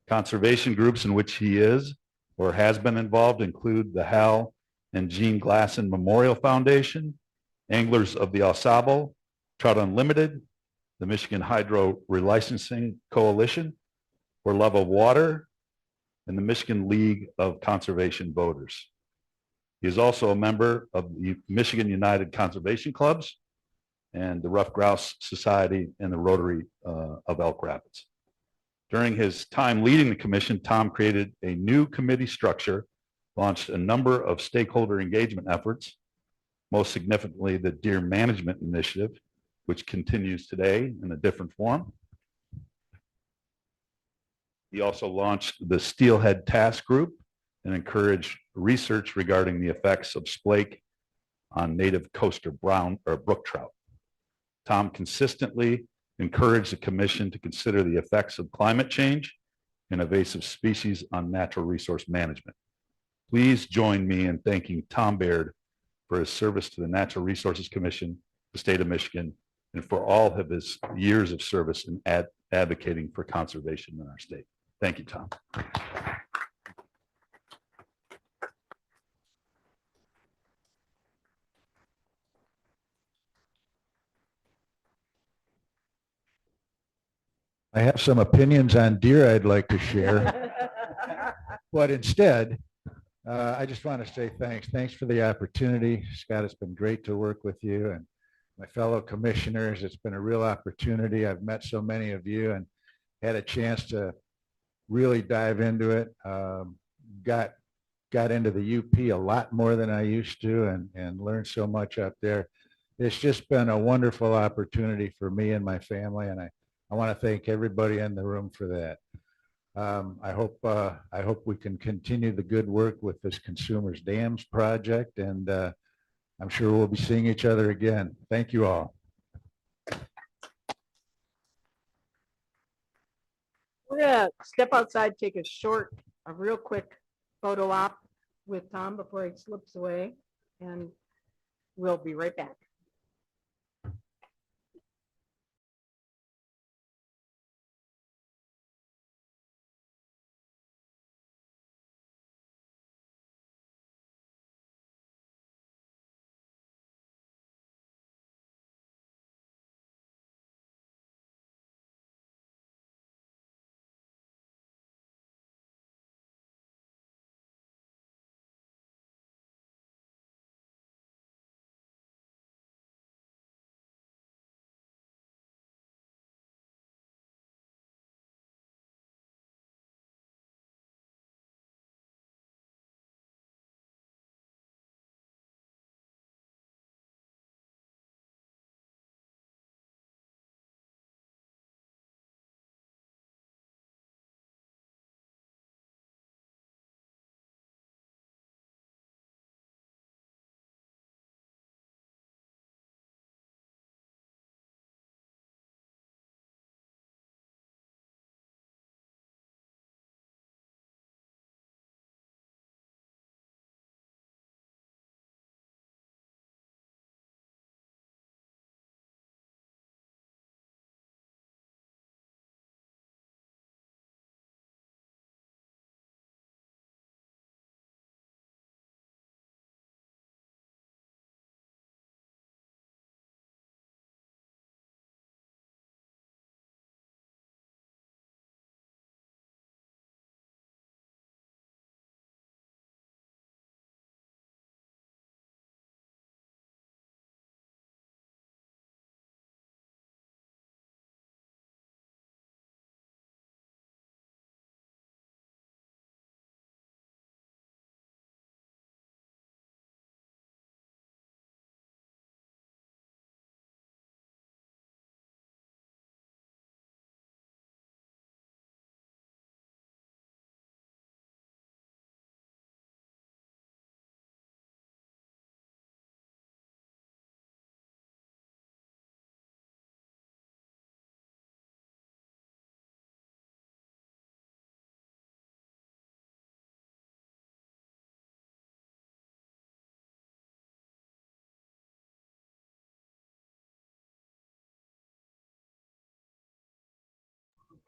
Conservation groups in which he is or has been involved include the Hal and Jean Glasson Memorial Foundation, Anglers of the Au Sable, Trout Unlimited, the Michigan Hydro Relicensing Coalition, For Love of Water, and the Michigan League of Conservation Voters. He is also a member of the Michigan United Conservation Clubs and the Rough Grouse Society and the Rotary of Elk Rapids. During his time leading the commission, Tom created a new committee structure, launched a number of stakeholder engagement efforts, most significantly the Deer Management Initiative, which continues today in a different form. He also launched the Steelhead Task Group and encouraged research regarding the effects of splake on native coastal brown or brook trout. Tom consistently encouraged the commission to consider the effects of climate change and invasive species on natural resource management. Please join me in thanking Tom Baird for his service to the Natural Resources Commission, the state of Michigan, and for all of his years of service in advocating for conservation in our state. Thank you, Tom. I have some opinions on deer I'd like to share, but instead, I just want to say thanks. Thanks for the opportunity. Scott, it's been great to work with you and my fellow commissioners. It's been a real opportunity. I've met so many of you and had a chance to really dive into it. Got into the UP a lot more than I used to and learned so much up there. It's just been a wonderful opportunity for me and my family, and I want to thank everybody in the room for that. I hope we can continue the good work with this Consumers Dams project, and I'm sure we'll be seeing each other again. Thank you all. We're gonna step outside, take a real quick photo op with Tom before he slips away, and we'll be right back.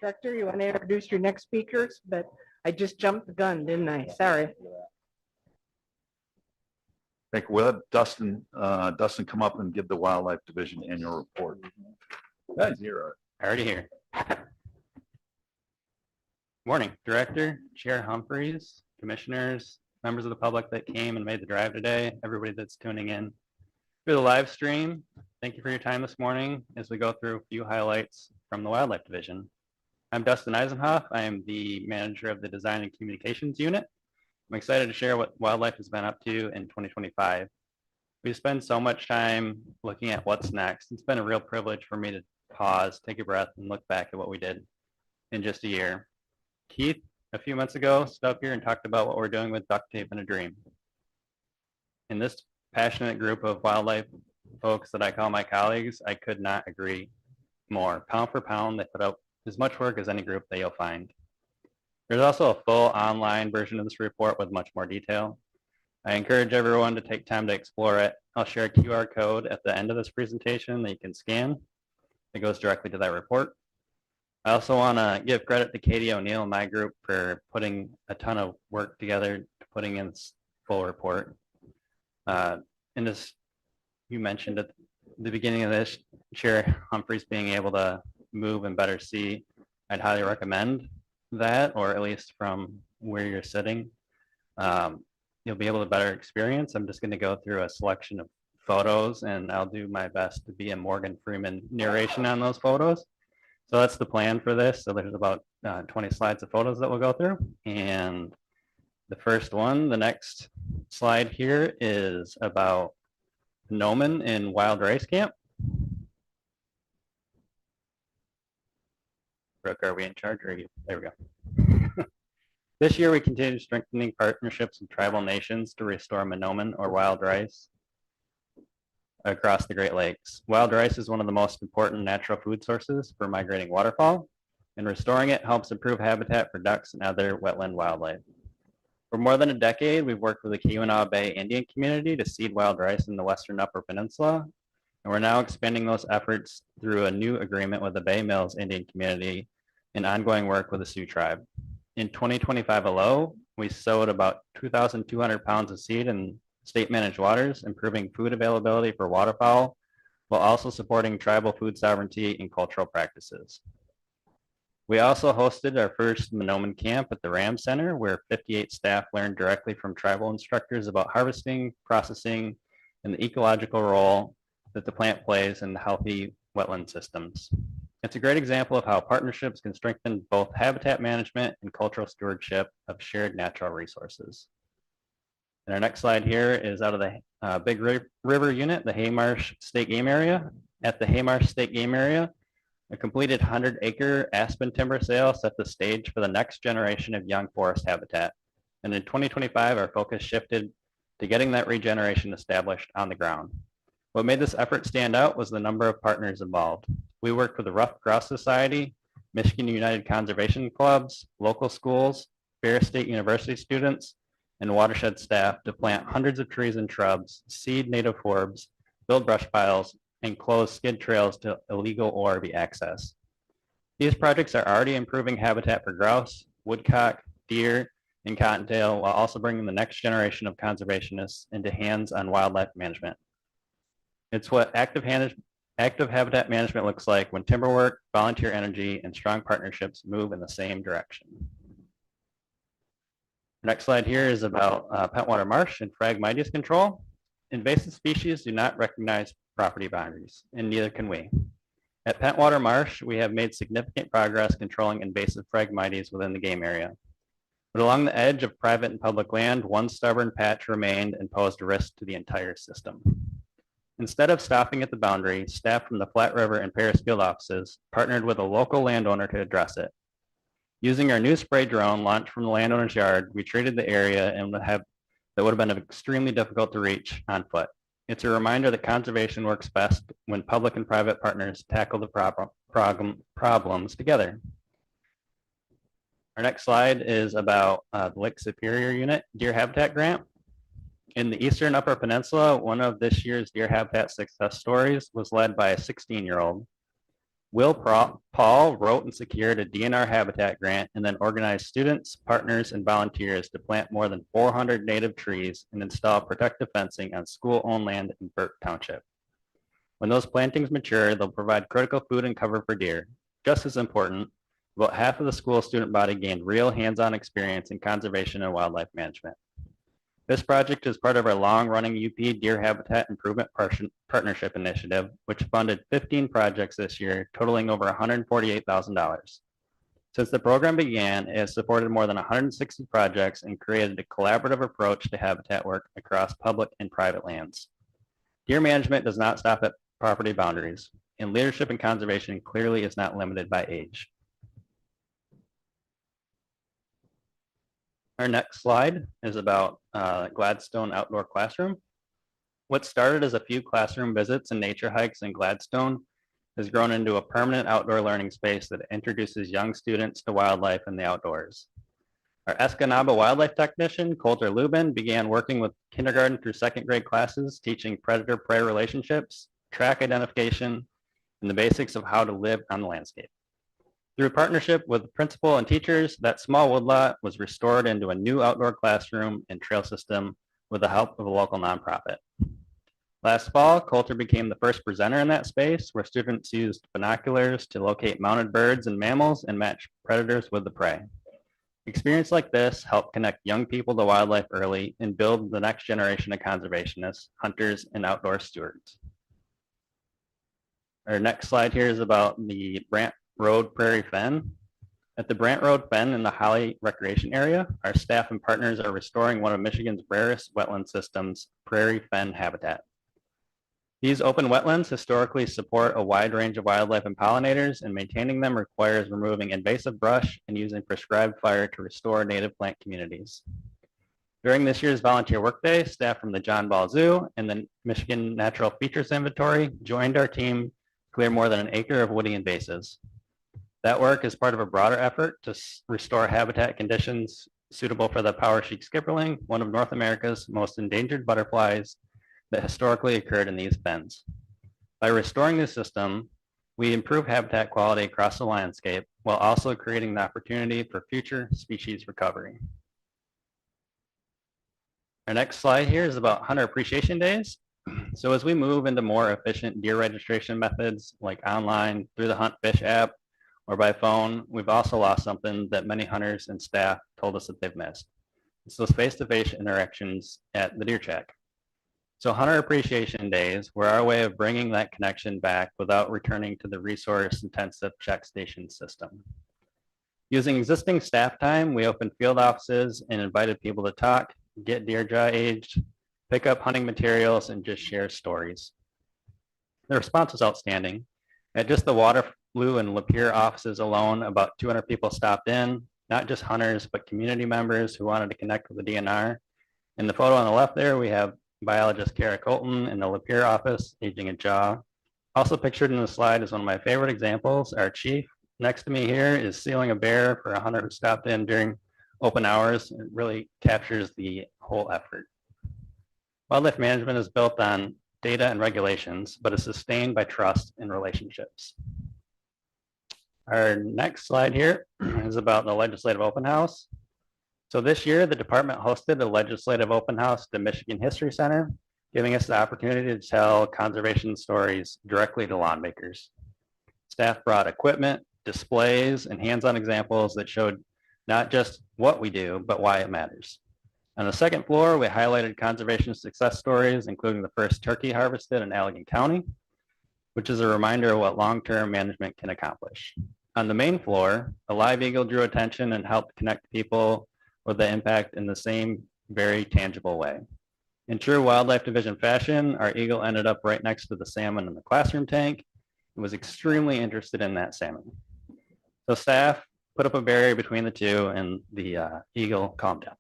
Director, you want to introduce your next speakers? But I just jumped the gun, didn't I? Sorry. Thank you. We'll have Dustin come up and give the Wildlife Division annual report. Zero. Already here. Morning, Director, Chair Humphreys, Commissioners, members of the public that came and made the drive today, everybody that's tuning in through the live stream. Thank you for your time this morning as we go through a few highlights from the Wildlife Division. I'm Dustin Eisenhoff. I am the manager of the Design and Communications Unit. I'm excited to share what Wildlife has been up to in 2025. We spend so much time looking at what's next. It's been a real privilege for me to pause, take a breath, and look back at what we did in just a year. Keith, a few months ago, stood up here and talked about what we're doing with Duct Tape and a Dream. In this passionate group of wildlife folks that I call my colleagues, I could not agree more. Pound for pound, they put out as much work as any group that you'll find. There's also a full online version of this report with much more detail. I encourage everyone to take time to explore it. I'll share a QR code at the end of this presentation that you can scan. It goes directly to that report. I also want to give credit to Katie O'Neill and my group for putting a ton of work together, putting in this full report. And as you mentioned at the beginning of this, Chair Humphreys being able to move and better see, I'd highly recommend that, or at least from where you're sitting. You'll be able to better experience. I'm just going to go through a selection of photos and I'll do my best to be a Morgan Freeman narration on those photos. So that's the plan for this. So there's about 20 slides of photos that we'll go through. And the first one, the next slide here is about Noman in Wild Rice Camp. Brooke, are we in charge or are you? There we go. This year, we continue strengthening partnerships with tribal nations to restore monoman or wild rice across the Great Lakes. Wild rice is one of the most important natural food sources for migrating waterfowl, and restoring it helps improve habitat for ducks and other wetland wildlife. For more than a decade, we've worked with the Keweenaw Bay Indian community to seed wild rice in the Western Upper Peninsula, and we're now expanding those efforts through a new agreement with the Bay Mills Indian community and ongoing work with the Sioux tribe. In 2025 alone, we sowed about 2,200 pounds of seed in state-managed waters, improving food availability for waterfowl, while also supporting tribal food sovereignty and cultural practices. We also hosted our first Monoman camp at the Ram Center, where 58 staff learned directly from tribal instructors about harvesting, processing, and the ecological role that the plant plays in healthy wetland systems. It's a great example of how partnerships can strengthen both habitat management and cultural stewardship of shared natural resources. And our next slide here is out of the Big River Unit, the Haymarsh State Game Area. At the Haymarsh State Game Area, a completed 100-acre aspen timber sale set the stage for the next generation of young forest habitat. And in 2025, our focus shifted to getting that regeneration established on the ground. What made this effort stand out was the number of partners involved. We worked with the Rough Grouse Society, Michigan United Conservation Clubs, local schools, Ferris State University students, and watershed staff to plant hundreds of trees and shrubs, seed native forbs, build brush piles, and close skid trails to illegal ORV access. These projects are already improving habitat for grouse, woodcock, deer, and cottontail, while also bringing the next generation of conservationists into hands-on wildlife management. It's what active habitat management looks like when timber work, volunteer energy, and strong partnerships move in the same direction. Next slide here is about Pentwater Marsh and Phragmites control. Invasive species do not recognize property boundaries, and neither can we. At Pentwater Marsh, we have made significant progress controlling invasive Phragmites within the game area. But along the edge of private and public land, one stubborn patch remained and posed a risk to the entire system. Instead of stopping at the boundary, staff from the Flat River and Paris field offices partnered with a local landowner to address it. Using our new spray drone launched from the landowner's yard, we treated the area and that would have been extremely difficult to reach on foot. It's a reminder that conservation works best when public and private partners tackle the problems together. Our next slide is about the Lake Superior Unit Deer Habitat Grant. In the Eastern Upper Peninsula, one of this year's deer habitat success stories was led by a 16-year-old. Paul wrote and secured a DNR habitat grant and then organized students, partners, and volunteers to plant more than 400 native trees and install protective fencing on school-owned land in Burke Township. When those plantings mature, they'll provide critical food and cover for deer. Just as important, about half of the school student body gained real hands-on experience in conservation and wildlife management. This project is part of our long-running UP Deer Habitat Improvement Partnership Initiative, which funded 15 projects this year, totaling over $148,000. Since the program began, it has supported more than 160 projects and created a collaborative approach to habitat work across public and private lands. Deer management does not stop at property boundaries, and leadership in conservation clearly is not limited by age. Our next slide is about Gladstone Outdoor Classroom. What started as a few classroom visits and nature hikes in Gladstone has grown into a permanent outdoor learning space that introduces young students to wildlife and the outdoors. Our Escanaba wildlife technician, Coulter Lubin, began working with kindergarten through second grade classes, teaching predator-prey relationships, track identification, and the basics of how to live on the landscape. Through partnership with principal and teachers, that small woodlot was restored into a new outdoor classroom and trail system with the help of a local nonprofit. Last fall, Coulter became the first presenter in that space, where students used binoculars to locate mounted birds and mammals and match predators with the prey. Experience like this help connect young people to wildlife early and build the next generation of conservationists, hunters, and outdoor stewards. Our next slide here is about the Brant Road Prairie Fen. At the Brant Road Fen in the Holly Recreation Area, our staff and partners are restoring one of Michigan's rarest wetland systems, prairie fen habitat. These open wetlands historically support a wide range of wildlife and pollinators, and maintaining them requires removing invasive brush and using prescribed fire to restore native plant communities. During this year's volunteer workday, staff from the John Ball Zoo and the Michigan Natural Features Inventory joined our team to clear more than an acre of woody invasives. That work is part of a broader effort to restore habitat conditions suitable for the power sheik skipperling, one of North America's most endangered butterflies that historically occurred in these fens. By restoring this system, we improve habitat quality across the landscape while also creating the opportunity for future species recovery. Our next slide here is about Hunter Appreciation Days. So as we move into more efficient deer registration methods like online, through the Hunt Fish app, or by phone, we've also lost something that many hunters and staff told us that they've missed. It's those face-to-face interactions at the deer check. So Hunter Appreciation Days were our way of bringing that connection back without returning to the resource-intensive check station system. Using existing staff time, we opened field offices and invited people to talk, get deer dry aged, pick up hunting materials, and just share stories. The response was outstanding. At just the Waterloo and Lapeer offices alone, about 200 people stopped in, not just hunters, but community members who wanted to connect with the DNR. In the photo on the left there, we have biologist Kara Colton in the Lapeer office, aging a jaw. Also pictured in the slide is one of my favorite examples, our chief. Next to me here is sealing a bear for a hunter who stopped in during open hours. It really captures the whole effort. Wildlife management is built on data and regulations, but is sustained by trust and relationships. Our next slide here is about the legislative open house. So this year, the department hosted a legislative open house at the Michigan History Center, giving us the opportunity to tell conservation stories directly to lawmakers. Staff brought equipment, displays, and hands-on examples that showed not just what we do, but why it matters. On the second floor, we highlighted conservation success stories, including the first turkey harvested in Allegan County, which is a reminder of what long-term management can accomplish. On the main floor, a live eagle drew attention and helped connect people with the impact in the same very tangible way. In true Wildlife Division fashion, our eagle ended up right next to the salmon in the classroom tank and was extremely interested in that salmon. So staff put up a barrier between the two and the eagle calmed down.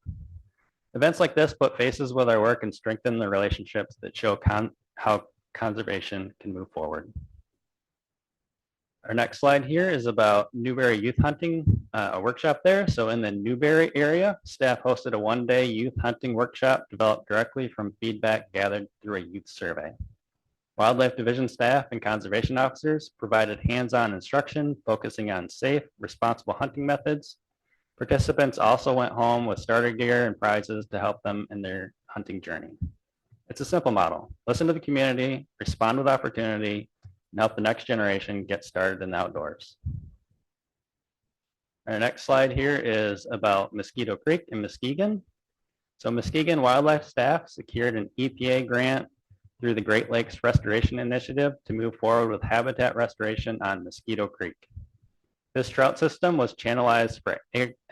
Events like this put faces with our work and strengthen the relationships that show how conservation can move forward. Our next slide here is about Newberry youth hunting, a workshop there. So in the Newberry area, staff hosted a one-day youth hunting workshop developed directly from feedback gathered through a youth survey. Wildlife Division staff and conservation officers provided hands-on instruction focusing on safe, responsible hunting methods. Participants also went home with starter gear and prizes to help them in their hunting journey. It's a simple model. Listen to the community, respond with opportunity, and help the next generation get started in the outdoors. Our next slide here is about Mosquito Creek in Muskegon. So Muskegon wildlife staff secured an EPA grant through the Great Lakes Restoration Initiative to move forward with habitat restoration on Mosquito Creek. This trout system was channelized for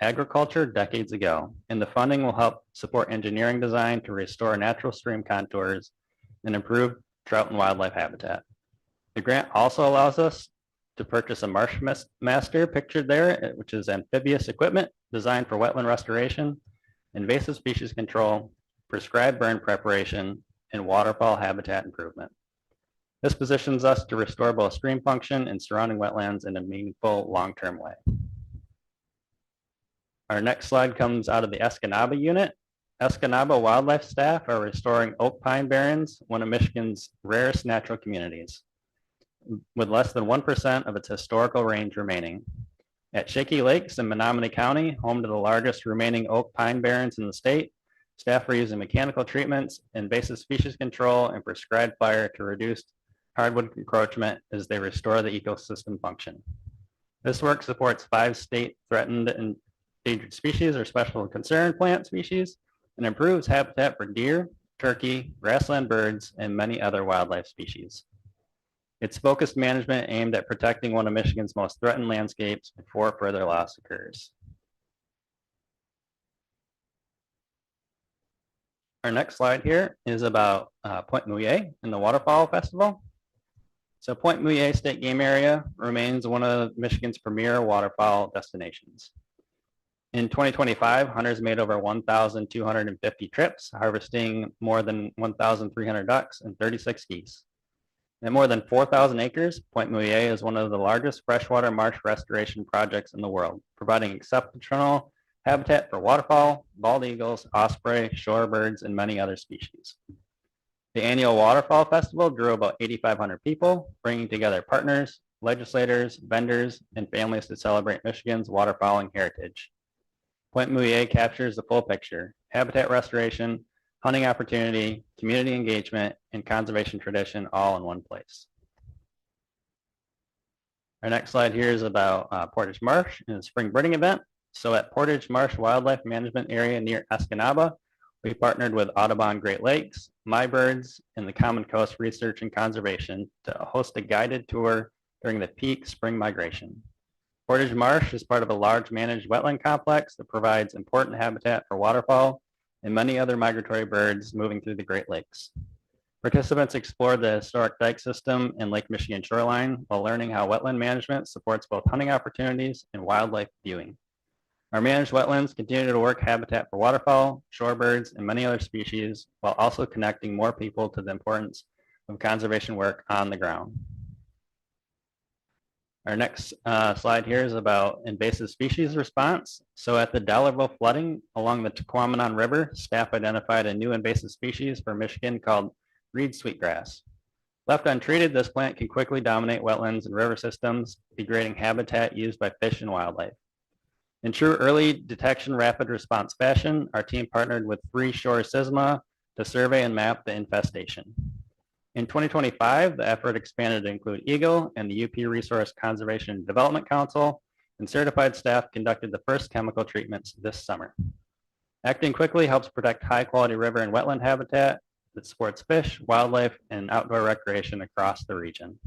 agriculture decades ago, and the funding will help support engineering design to restore natural stream contours and improve trout and wildlife habitat. The grant also allows us to purchase a Marsh Master pictured there, which is amphibious equipment designed for wetland restoration, invasive species control, prescribed burn preparation, and waterfowl habitat improvement. This positions us to restore both stream function and surrounding wetlands in a meaningful long-term way. Our next slide comes out of the Escanaba unit. Escanaba wildlife staff are restoring oak pine barrens, one of Michigan's rarest natural communities, with less than 1% of its historical range remaining. At Shaky Lakes in Menominee County, home to the largest remaining oak pine barrens in the state, staff are using mechanical treatments, invasive species control, and prescribed fire to reduce hardwood encroachment as they restore the ecosystem function. This work supports 5 state threatened and endangered species or special concern plant species and improves habitat for deer, turkey, grassland birds, and many other wildlife species. It's focused management aimed at protecting one of Michigan's most threatened landscapes before further loss occurs. Our next slide here is about Point Mouillet and the Waterfowl Festival. So Point Mouillet State Game Area remains one of Michigan's premier waterfowl destinations. In 2025, hunters made over 1,250 trips, harvesting more than 1,300 ducks and 36 geese. At more than 4,000 acres, Point Mouillet is one of the largest freshwater marsh restoration projects in the world, providing exceptional habitat for waterfowl, bald eagles, osprey, shorebirds, and many other species. The annual Waterfowl Festival drew about 8,500 people, bringing together partners, legislators, vendors, and families to celebrate Michigan's waterfowling heritage. Point Mouillet captures the full picture: habitat restoration, hunting opportunity, community engagement, and conservation tradition all in one place. Our next slide here is about Portage Marsh and the spring birding event. So at Portage Marsh Wildlife Management Area near Escanaba, we partnered with Audubon Great Lakes, MyBirds, and the Common Coast Research and Conservation to host a guided tour during the peak spring migration. Portage Marsh is part of a large managed wetland complex that provides important habitat for waterfowl and many other migratory birds moving through the Great Lakes. Participants explored the historic dike system and Lake Michigan shoreline while learning how wetland management supports both hunting opportunities and wildlife viewing. Our managed wetlands continue to work habitat for waterfowl, shorebirds, and many other species, while also connecting more people to the importance of conservation work on the ground. Our next slide here is about invasive species response. So at the Dollarville flooding along the Tequamanon River, staff identified a new invasive species for Michigan called reed sweetgrass. Left untreated, this plant can quickly dominate wetlands and river systems, degrading habitat used by fish and wildlife. In true early detection rapid response fashion, our team partnered with Free Shore SISMA to survey and map the infestation. In 2025, the effort expanded to include Eagle and the UP Resource Conservation and Development Council, and certified staff conducted the first chemical treatments this summer. Acting quickly helps protect high-quality river and wetland habitat that supports fish, wildlife, and outdoor recreation across the region.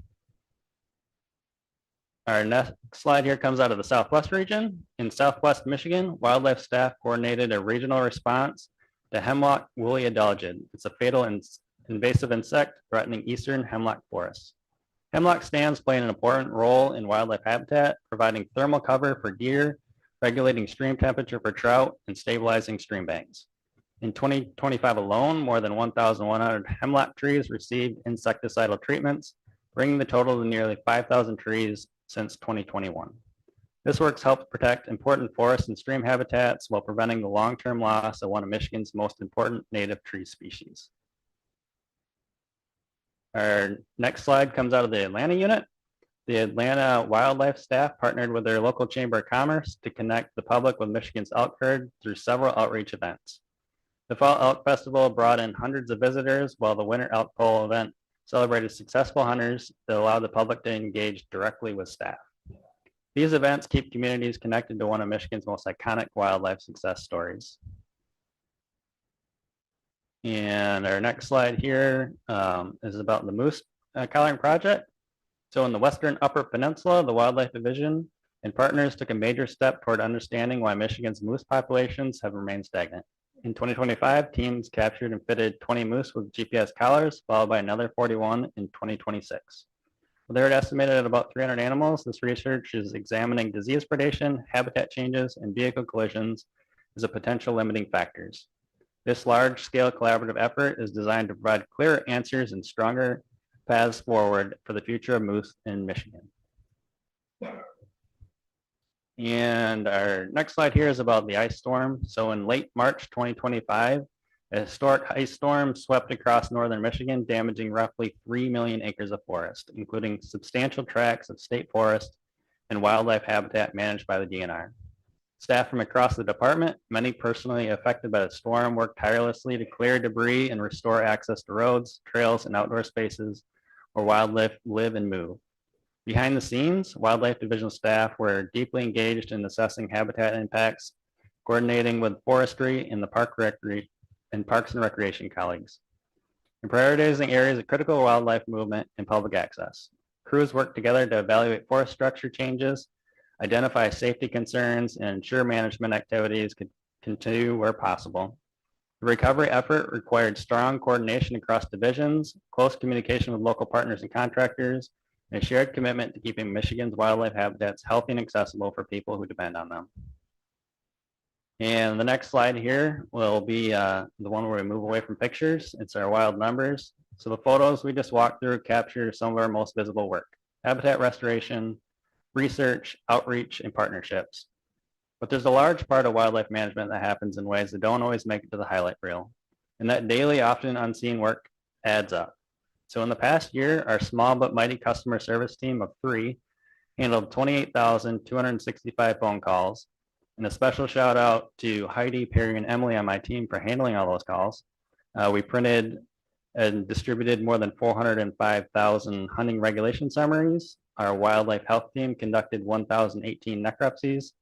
Our next slide here comes out of the Southwest region. In Southwest Michigan, wildlife staff coordinated a regional response to hemlock woolly adelgid. It's a fatal invasive insect threatening eastern hemlock forests. Hemlock stands play an important role in wildlife habitat, providing thermal cover for deer, regulating stream temperature for trout, and stabilizing stream banks. In 2025 alone, more than 1,100 hemlock trees received insecticidal treatments, bringing the total to nearly 5,000 trees since 2021. This work helps protect important forest and stream habitats while preventing the long-term loss of one of Michigan's most important native tree species. Our next slide comes out of the Atlanta unit. The Atlanta wildlife staff partnered with their local chamber of commerce to connect the public with Michigan's elk herd through several outreach events. The Fall Elk Festival brought in hundreds of visitors, while the Winter Elk Pole event celebrated successful hunters that allowed the public to engage directly with staff. These events keep communities connected to one of Michigan's most iconic wildlife success stories. And our next slide here is about the moose collaring project. So in the Western Upper Peninsula, the Wildlife Division and partners took a major step toward understanding why Michigan's moose populations have remained stagnant. In 2025, teams captured and fitted 20 moose with GPS collars, followed by another 41 in 2026. With they're estimated at about 300 animals, this research is examining disease predation, habitat changes, and vehicle collisions as a potential limiting factors. This large-scale collaborative effort is designed to provide clearer answers and stronger paths forward for the future of moose in Michigan. And our next slide here is about the ice storm. So in late March 2025, a historic ice storm swept across northern Michigan, damaging roughly 3 million acres of forest, including substantial tracts of state forest and wildlife habitat managed by the DNR. Staff from across the department, many personally affected by the storm, worked tirelessly to clear debris and restore access to roads, trails, and outdoor spaces where wildlife live and move. Behind the scenes, Wildlife Division staff were deeply engaged in assessing habitat impacts, coordinating with forestry and the Parks and Recreation colleagues, and prioritizing areas of critical wildlife movement and public access. Crews worked together to evaluate forest structure changes, identify safety concerns, and ensure management activities could continue where possible. The recovery effort required strong coordination across divisions, close communication with local partners and contractors, and a shared commitment to keeping Michigan's wildlife habitats healthy and accessible for people who depend on them. And the next slide here will be the one where we move away from pictures. It's our wild numbers. So the photos we just walked through capture some of our most visible work: habitat restoration, research, outreach, and partnerships. But there's a large part of wildlife management that happens in ways that don't always make it to the highlight reel. And that daily, often unseen work adds up. So in the past year, our small but mighty customer service team of 3 handled 28,265 phone calls. And a special shout out to Heidi, Perry, and Emily on my team for handling all those calls. We printed and distributed more than 405,000 hunting regulation summaries. Our wildlife health team conducted 1,018 necropsies.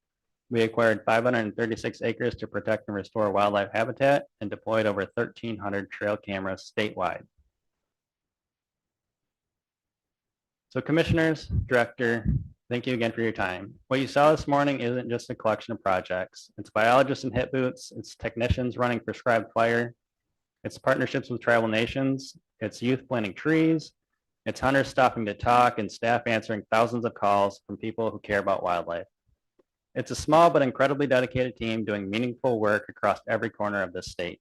We acquired 536 acres to protect and restore wildlife habitat and deployed over 1,300 trail cameras statewide. So commissioners, director, thank you again for your time. What you saw this morning isn't just a collection of projects. It's biologists in hip boots, it's technicians running prescribed fire, it's partnerships with tribal nations, it's youth planting trees, it's hunters stopping to talk, and staff answering thousands of calls from people who care about wildlife. It's a small but incredibly dedicated team doing meaningful work across every corner of this state.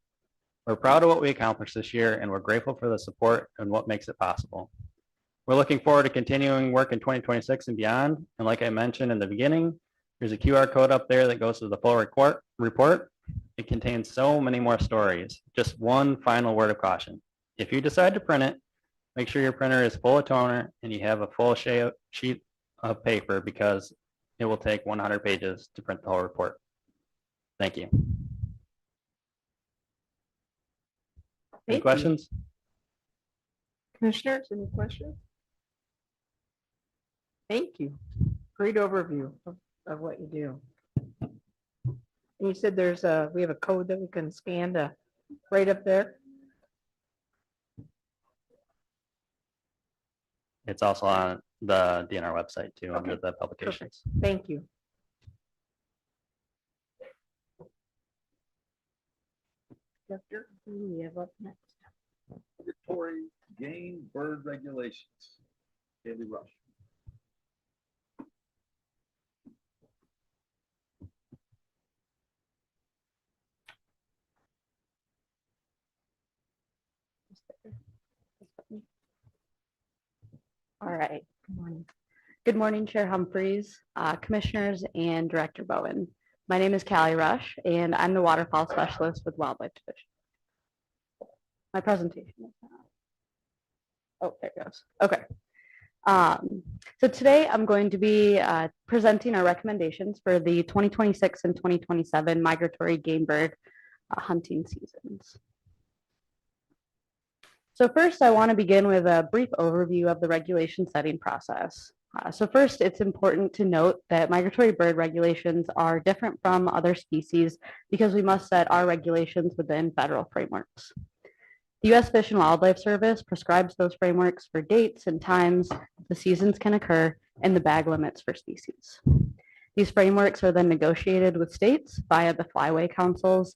We're proud of what we accomplished this year, and we're grateful for the support and what makes it possible. We're looking forward to continuing work in 2026 and beyond. And like I mentioned in the beginning, there's a QR code up there that goes to the full report. It contains so many more stories. Just one final word of caution. If you decide to print it, make sure your printer is full of toner and you have a full sheet of paper, because it will take 100 pages to print the whole report. Thank you. Any questions? Commissioners, any questions? Thank you. Great overview of what you do. And you said we have a code that we can scan to right up there. It's also on the DNR website too, under Okay. the publications. Thank you. Director, who do we have up next? Migratory game bird regulations. Haley Rush. All right. Good morning. Good morning, Chair Humphreys, Commissioners, and Director Bowen. My name is Callie Rush, and I'm the waterfowl specialist with Wildlife Division. My presentation is now. Oh, there it goes. Okay. So today I'm going to be presenting our recommendations for the 2026 and 2027 migratory game bird hunting seasons. So first, I want to begin with a brief overview of the regulation setting process. So first, it's important to note that migratory bird regulations are different from other species because we must set our regulations within federal frameworks. The U.S. Fish and Wildlife Service prescribes those frameworks for dates and times the seasons can occur and the bag limits for species. These frameworks are then negotiated with states via the Flyway Councils.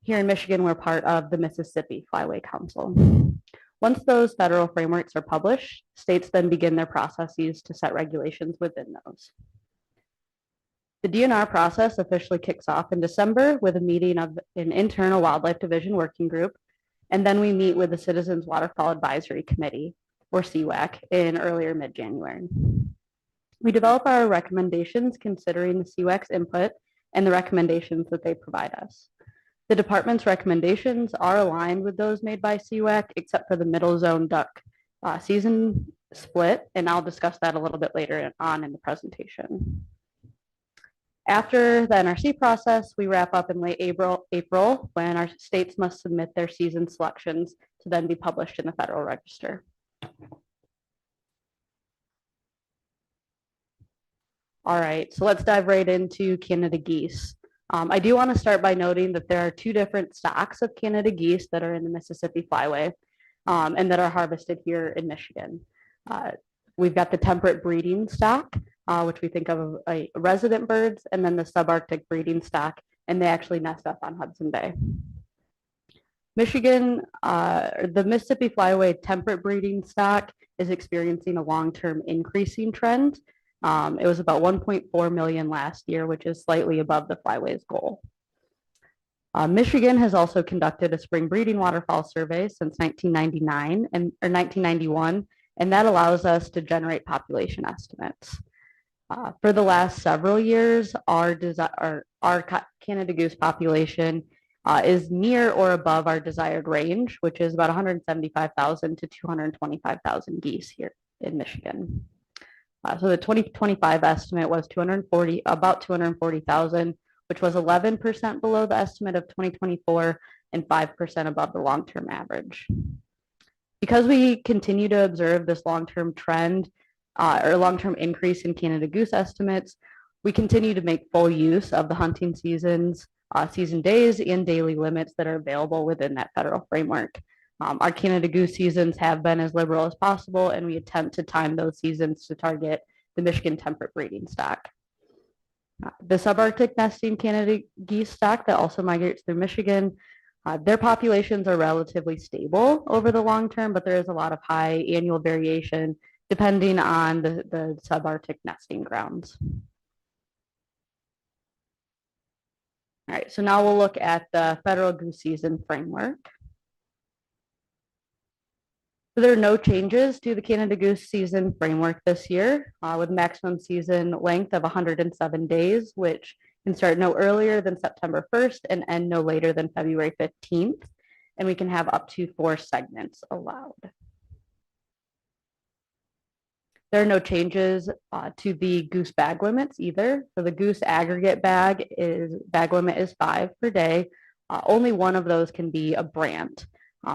Here in Michigan, we're part of the Mississippi Flyway Council. Once those federal frameworks are published, states then begin their processes to set regulations within those. The DNR process officially kicks off in December with a meeting of an internal Wildlife Division working group, and then we meet with the Citizens Waterfowl Advisory Committee, or CWAC, in earlier mid-January. We develop our recommendations considering the CWAC's input and the recommendations that they provide us. The department's recommendations are aligned with those made by CWAC, except for the middle zone duck season split, and I'll discuss that a little bit later on in the presentation. After the NRC process, we wrap up in late April when our states must submit their season selections to then be published in the Federal Register. All right, so let's dive right into Canada geese. I do want to start by noting that there are two different stocks of Canada geese that are in the Mississippi Flyway and that are harvested here in Michigan. We've got the temperate breeding stock, which we think of as resident birds, and then the subarctic breeding stock, and they actually nest up on Hudson Bay. Michigan, the Mississippi Flyway temperate breeding stock is experiencing a long-term increasing trend. It was about 1.4 million last year, which is slightly above the Flyway's goal. Michigan has also conducted a spring breeding waterfowl survey since 1991, and that allows us to generate population estimates. For the last several years, our Canada goose population is near or above our desired range, which is about 175,000 to 225,000 geese here in Michigan. So the 2025 estimate was about 240,000, which was 11% below the estimate of 2024 and 5% above the long-term average. Because we continue to observe this long-term trend or long-term increase in Canada goose estimates, we continue to make full use of the hunting seasons, season days, and daily limits that are available within that federal framework. Our Canada goose seasons have been as liberal as possible, and we attempt to time those seasons to target the Michigan temperate breeding stock. The subarctic nesting Canada geese stock that also migrates through Michigan, their populations are relatively stable over the long term, but there is a lot of high annual variation depending on the subarctic nesting grounds. All right, so now we'll look at the federal goose season framework. So there are no changes to the Canada goose season framework this year, with maximum season length of 107 days, which can start no earlier than September 1st and end no later than February 15th. And we can have up to 4 segments allowed. There are no changes to the goose bag limits either. So the goose aggregate bag limit is 5 per day. Only one of those can be a brant.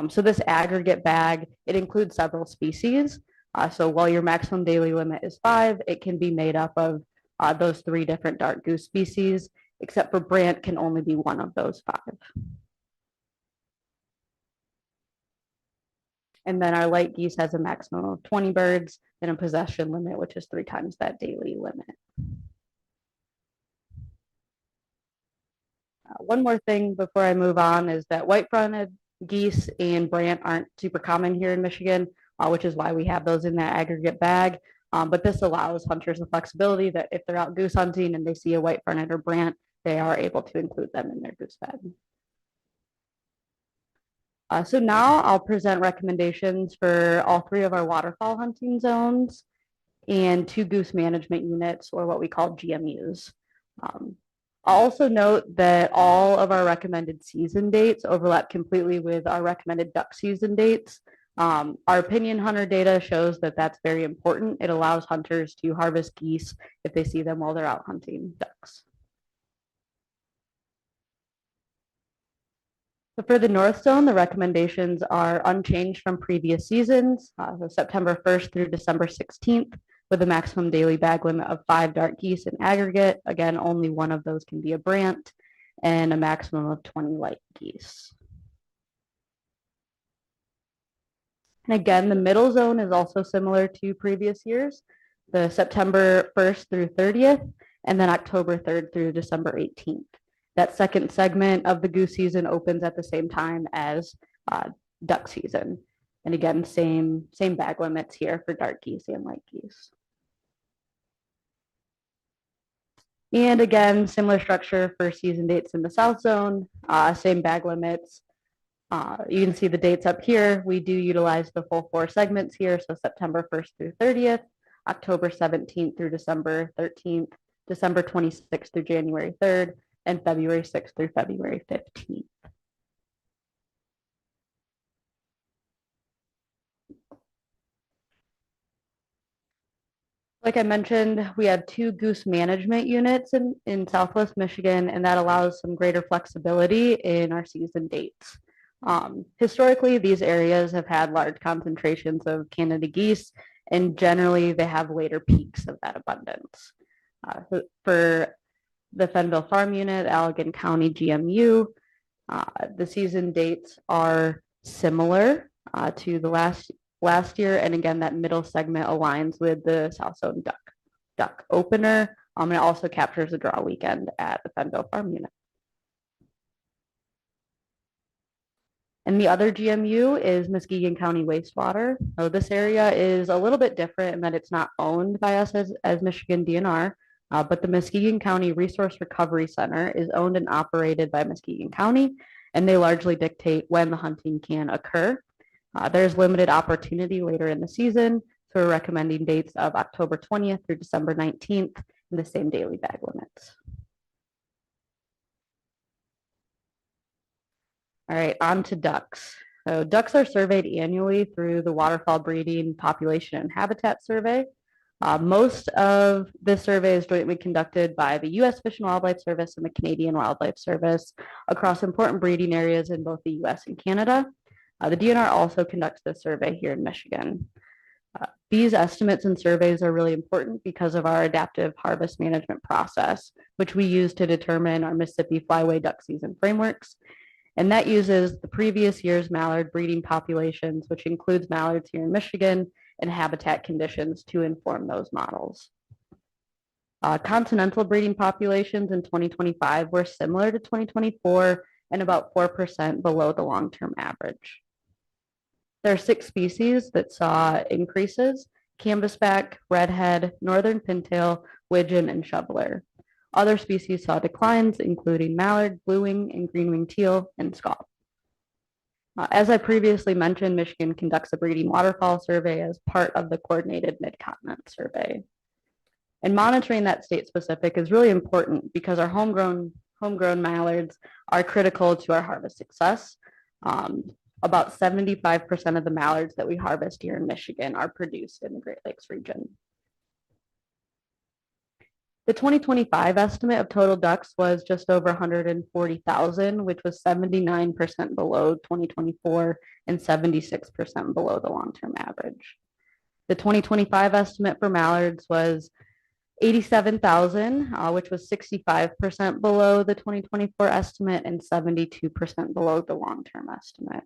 So this aggregate bag, it includes several species. So while your maximum daily limit is 5, it can be made up of those 3 different dark goose species, except for brant can only be one of those 5. And then our light geese has a maximum of 20 birds and a possession limit, which is 3 times that daily limit. One more thing before I move on is that white-fronted geese and brant aren't super common here in Michigan, which is why we have those in that aggregate bag. But this allows hunters the flexibility that if they're out goose hunting and they see a white-fronted or brant, they are able to include them in their goose bag. So now I'll present recommendations for all 3 of our waterfowl hunting zones and 2 goose management units, or what we call GMUs. I'll also note that all of our recommended season dates overlap completely with our recommended duck season dates. Our opinion hunter data shows that that's very important. It allows hunters to harvest geese if they see them while they're out hunting ducks. So for the North Zone, the recommendations are unchanged from previous seasons, so September 1st through December 16th, with a maximum daily bag limit of 5 dark geese in aggregate. Again, only one of those can be a brant, and a maximum of 20 light geese. And again, the middle zone is also similar to previous years, the September 1st through 30th, and then October 3rd through December 18th. That second segment of the goose season opens at the same time as duck season. And again, same bag limits here for dark geese and light geese. And again, similar structure for season dates in the South Zone, same bag limits. You can see the dates up here. We do utilize the full 4 segments here. So September 1st through 30th, October 17th through December 13th, December 26th through January 3rd, and February 6th through February 15th. Like I mentioned, we have 2 goose management units in Southwest Michigan, and that allows some greater flexibility in our season dates. Historically, these areas have had large concentrations of Canada geese, and generally they have later peaks of that abundance. For the Fenville Farm Unit, Allegan County GMU, the season dates are similar to the last year, and again, that middle segment aligns with the South Zone duck opener, and it also captures the draw weekend at the Fenville Farm Unit. And the other GMU is Muskegon County Wastewater. So this area is a little bit different in that it's not owned by us as Michigan DNR, but the Muskegon County Resource Recovery Center is owned and operated by Muskegon County, and they largely dictate when the hunting can occur. There's limited opportunity later in the season, so we're recommending dates of October 20th through December 19th and the same daily bag limits. All right, on to ducks. So ducks are surveyed annually through the Waterfowl Breeding Population and Habitat Survey. Most of this survey is jointly conducted by the U.S. Fish and Wildlife Service and the Canadian Wildlife Service across important breeding areas in both the U.S. and Canada. The DNR also conducts this survey here in Michigan. These estimates and surveys are really important because of our adaptive harvest management process, which we use to determine our Mississippi Flyway duck season frameworks. And that uses the previous year's mallard breeding populations, which includes mallards here in Michigan, and habitat conditions to inform those models. Continental breeding populations in 2025 were similar to 2024 and about 4% below the long-term average. There are 6 species that saw increases: canvasback, redhead, northern pintail, widgeon, and shoveler. Other species saw declines, including mallard, blue-wing, and green-winged teal, and scaup. As I previously mentioned, Michigan conducts a breeding waterfowl survey as part of the coordinated Mid-Continent survey. And monitoring that state specific is really important because our homegrown mallards are critical to our harvest success. About 75% of the mallards that we harvest here in Michigan are produced in the Great Lakes region. The 2025 estimate of total ducks was just over 140,000, which was 79% below 2024 and 76% below the long-term average. The 2025 estimate for mallards was 87,000, which was 65% below the 2024 estimate and 72% below the long-term estimate.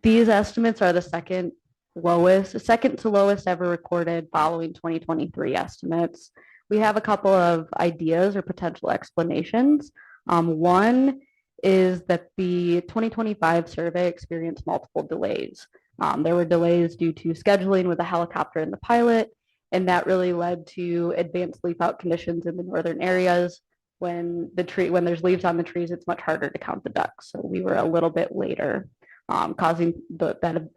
These estimates are the second to lowest ever recorded following 2023 estimates. We have a couple of ideas or potential explanations. One is that the 2025 survey experienced multiple delays. There were delays due to scheduling with a helicopter and the pilot, and that really led to advanced leaf out conditions in the northern areas. When there's leaves on the trees, it's much harder to count the ducks. So we were a little bit later, causing that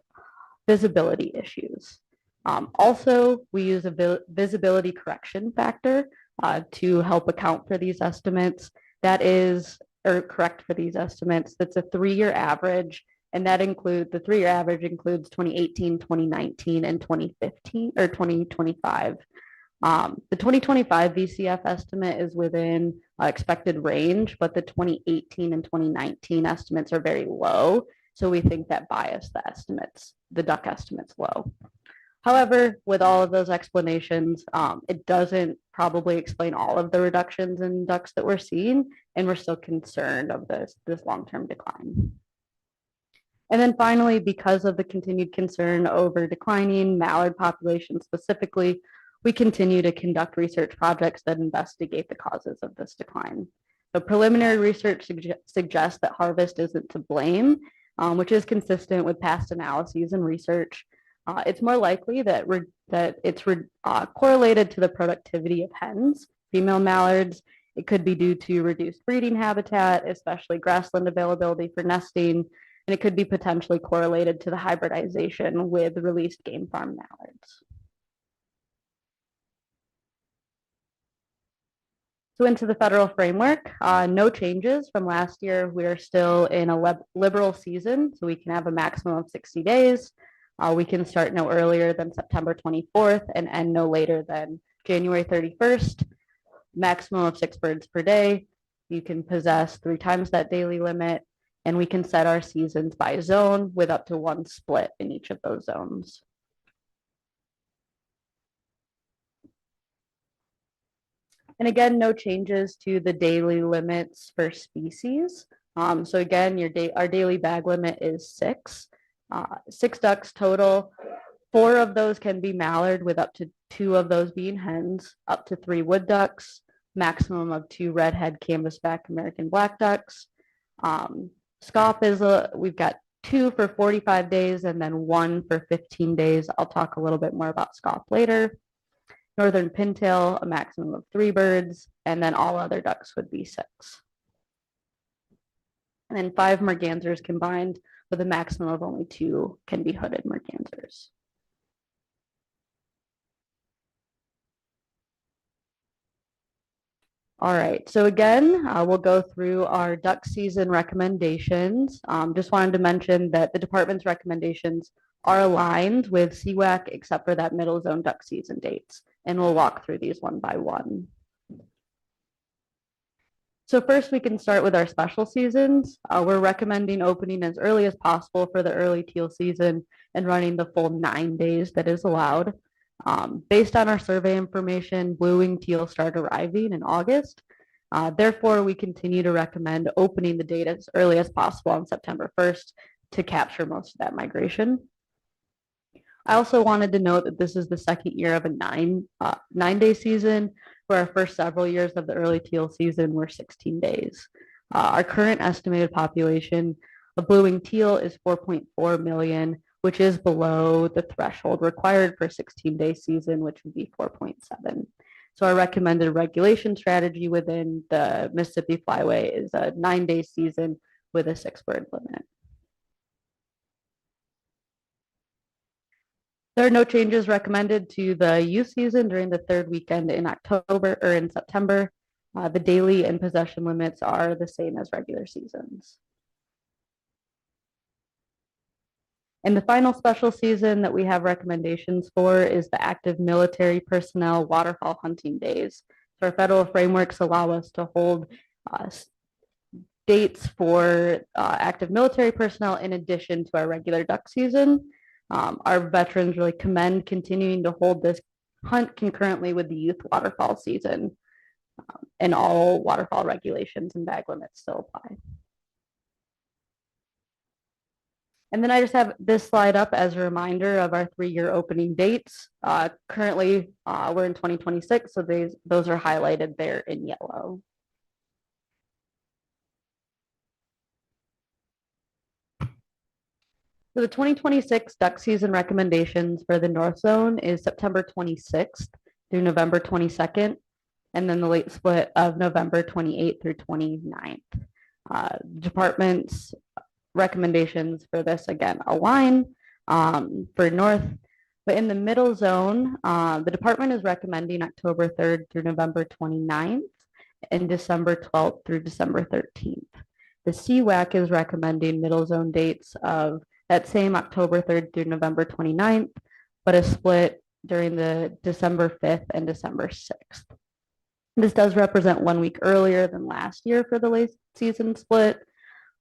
visibility issues. Also, we use a visibility correction factor to help account for these estimates. Correct for these estimates. That's a 3-year average And that include the 3-year average includes 2018, 2019, and 2015 or 2025. The 2025 VCF estimate is within expected range, but the 2018 and 2019 estimates are very low. So we think that bias the estimates, the duck estimates low. However, with all of those explanations, it doesn't probably explain all of the reductions in ducks that we're seeing, and we're still concerned of this long-term decline. And then finally, because of the continued concern over declining mallard population specifically, we continue to conduct research projects that investigate the causes of this decline. So preliminary research suggests that harvest isn't to blame, which is consistent with past analyses and research. It's more likely that it's correlated to the productivity of hens, female mallards. It could be due to reduced breeding habitat, especially grassland availability for nesting, and it could be potentially correlated to the hybridization with released game farm mallards. So into the federal framework, no changes from last year. We are still in a liberal season, so we can have a maximum of 60 days. We can start no earlier than September 24th and end no later than January 31st. Maximum of 6 birds per day. You can possess 3 times that daily limit, and we can set our seasons by zone with up to 1 split in each of those zones. And again, no changes to the daily limits for species. So again, our daily bag limit is 6. 6 ducks total. 4 of those can be mallard, with up to 2 of those being hens, up to 3 wood ducks, maximum of 2 redhead canvasback American black ducks. SCOP we've got 2 for 45 days and then 1 for 15 days. I'll talk a little bit more about SCOP later. Northern pintail, a maximum of 3 birds, and then all other ducks would be 6. And then 5 mergansers combined, with a maximum of only 2 can be hooded mergansers. All right, so again, we'll go through our duck season recommendations. Just wanted to mention that the department's recommendations are aligned with CWAC except for that middle zone duck season dates. And we'll walk through these one by one. So first we can start with our special seasons. We're recommending opening as early as possible for the early teal season and running the full 9 days that is allowed. Based on our survey information, blue-winged teal start arriving in August. Therefore, we continue to recommend opening the date as early as possible on September 1st to capture most of that migration. I also wanted to note that this is the second year of a 9-day season, where our first several years of the early teal season were 16 days. Our current estimated population of blue-winged teal is 4.4 million, which is below the threshold required for a 16-day season, which would be 4.7. So our recommended regulation strategy within the Mississippi Flyway is a 9-day season with a 6-bird limit. There are no changes recommended to the youth season during the 3rd weekend in October or in September. The daily and possession limits are the same as regular seasons. And the final special season that we have recommendations for is the active military personnel waterfowl hunting days. So our federal frameworks allow us to hold dates for active military personnel in addition to our regular duck season. Our veterans really commend continuing to hold this hunt concurrently with the youth waterfowl season, and all waterfowl regulations and bag limits still apply. And then I just have this slide up as a reminder of our 3-year opening dates. Currently, we're in 2026, so those are highlighted there in yellow. So the 2026 duck season recommendations for the North Zone is September 26th through November 22nd, and then the late split of November 28th through 29th. Department's recommendations for this, again, align for North, but in the Middle Zone, the department is recommending October 3rd through November 29th and December 12th through December 13th. The CWAC is recommending middle zone dates of that same October 3rd through November 29th, but a split during the December 5th and December 6th. This does represent 1 week earlier than last year for the late season split.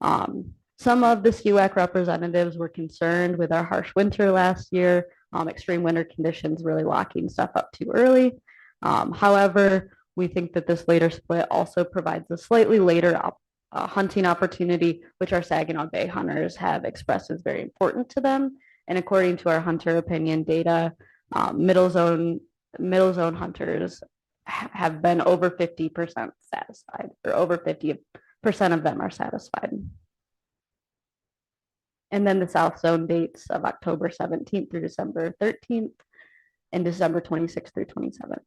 Some of the CWAC representatives were concerned with our harsh winter last year, extreme winter conditions really locking stuff up too early. However, we think that this later split also provides a slightly later hunting opportunity, which our Saginaw Bay hunters have expressed as very important to them. And according to our hunter opinion data, middle zone hunters have been over 50% satisfied, or over 50% of them are satisfied. And then the South Zone dates of October 17th through December 13th and December 26th through 27th.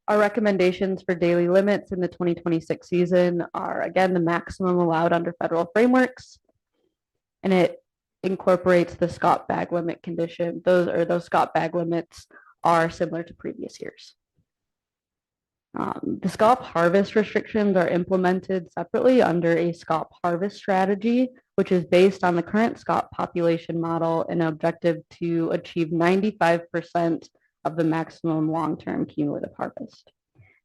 Our recommendations for daily limits in the 2026 season are, again, the maximum allowed under federal frameworks, and it incorporates the Scott bag limit condition. Those Scott bag limits are similar to previous years. The SCOP harvest restrictions are implemented separately under a SCOP harvest strategy, which is based on the current SCOP population model and an objective to achieve 95% of the maximum long-term cumulative harvest.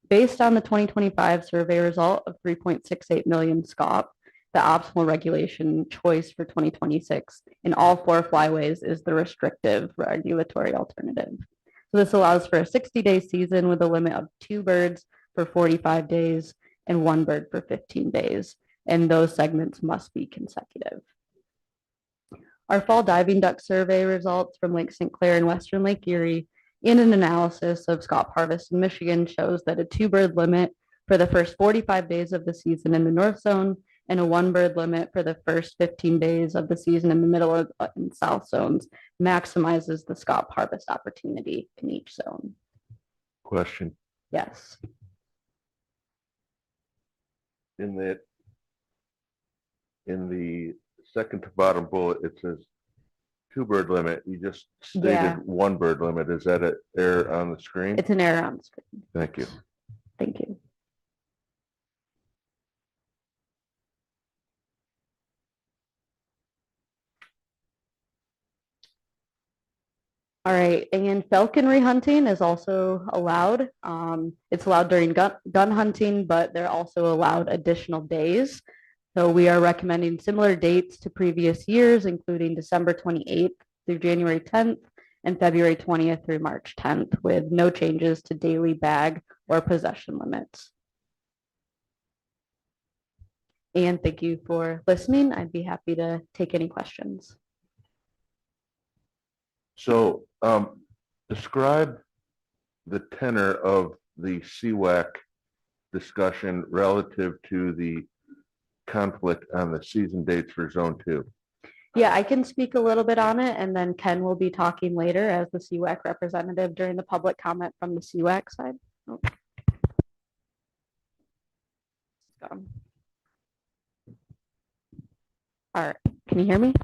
Based on the 2025 survey result of 3.68 million SCOP, the optimal regulation choice for 2026 in all 4 flyways is the restrictive regulatory alternative. So this allows for a 60-day season with a limit of 2 birds for 45 days and 1 bird for 15 days. And those segments must be consecutive. Our fall diving duck survey results from Lake St. Clair and Western Lake Erie in an analysis of SCOP harvest in Michigan shows that a 2 bird limit for the first 45 days of the season in the North Zone and a 1 bird limit for the first 15 days of the season in the Middle and South Zones maximizes the SCOP harvest opportunity in each zone. Question. Yes. In the second to bottom bullet, it says 2 bird limit. You just stated Yeah. 1 bird limit. Is that an error on the screen? It's an error on the screen. Thank you. Thank you. All right, and falconry hunting is also allowed. It's allowed during gun hunting, but they're also allowed additional days. So we are recommending similar dates to previous years, including December 28th through January 10th and February 20th through March 10th, with no changes to daily bag or possession limits. And thank you for listening. I'd be happy to take any questions. So describe the tenor of the CWAC discussion relative to the conflict on the season dates for Zone 2. Yeah, I can speak a little bit on it, and then Ken will be talking later as the CWAC representative during the public comment from the CWAC side. Oh. All right, can you hear me?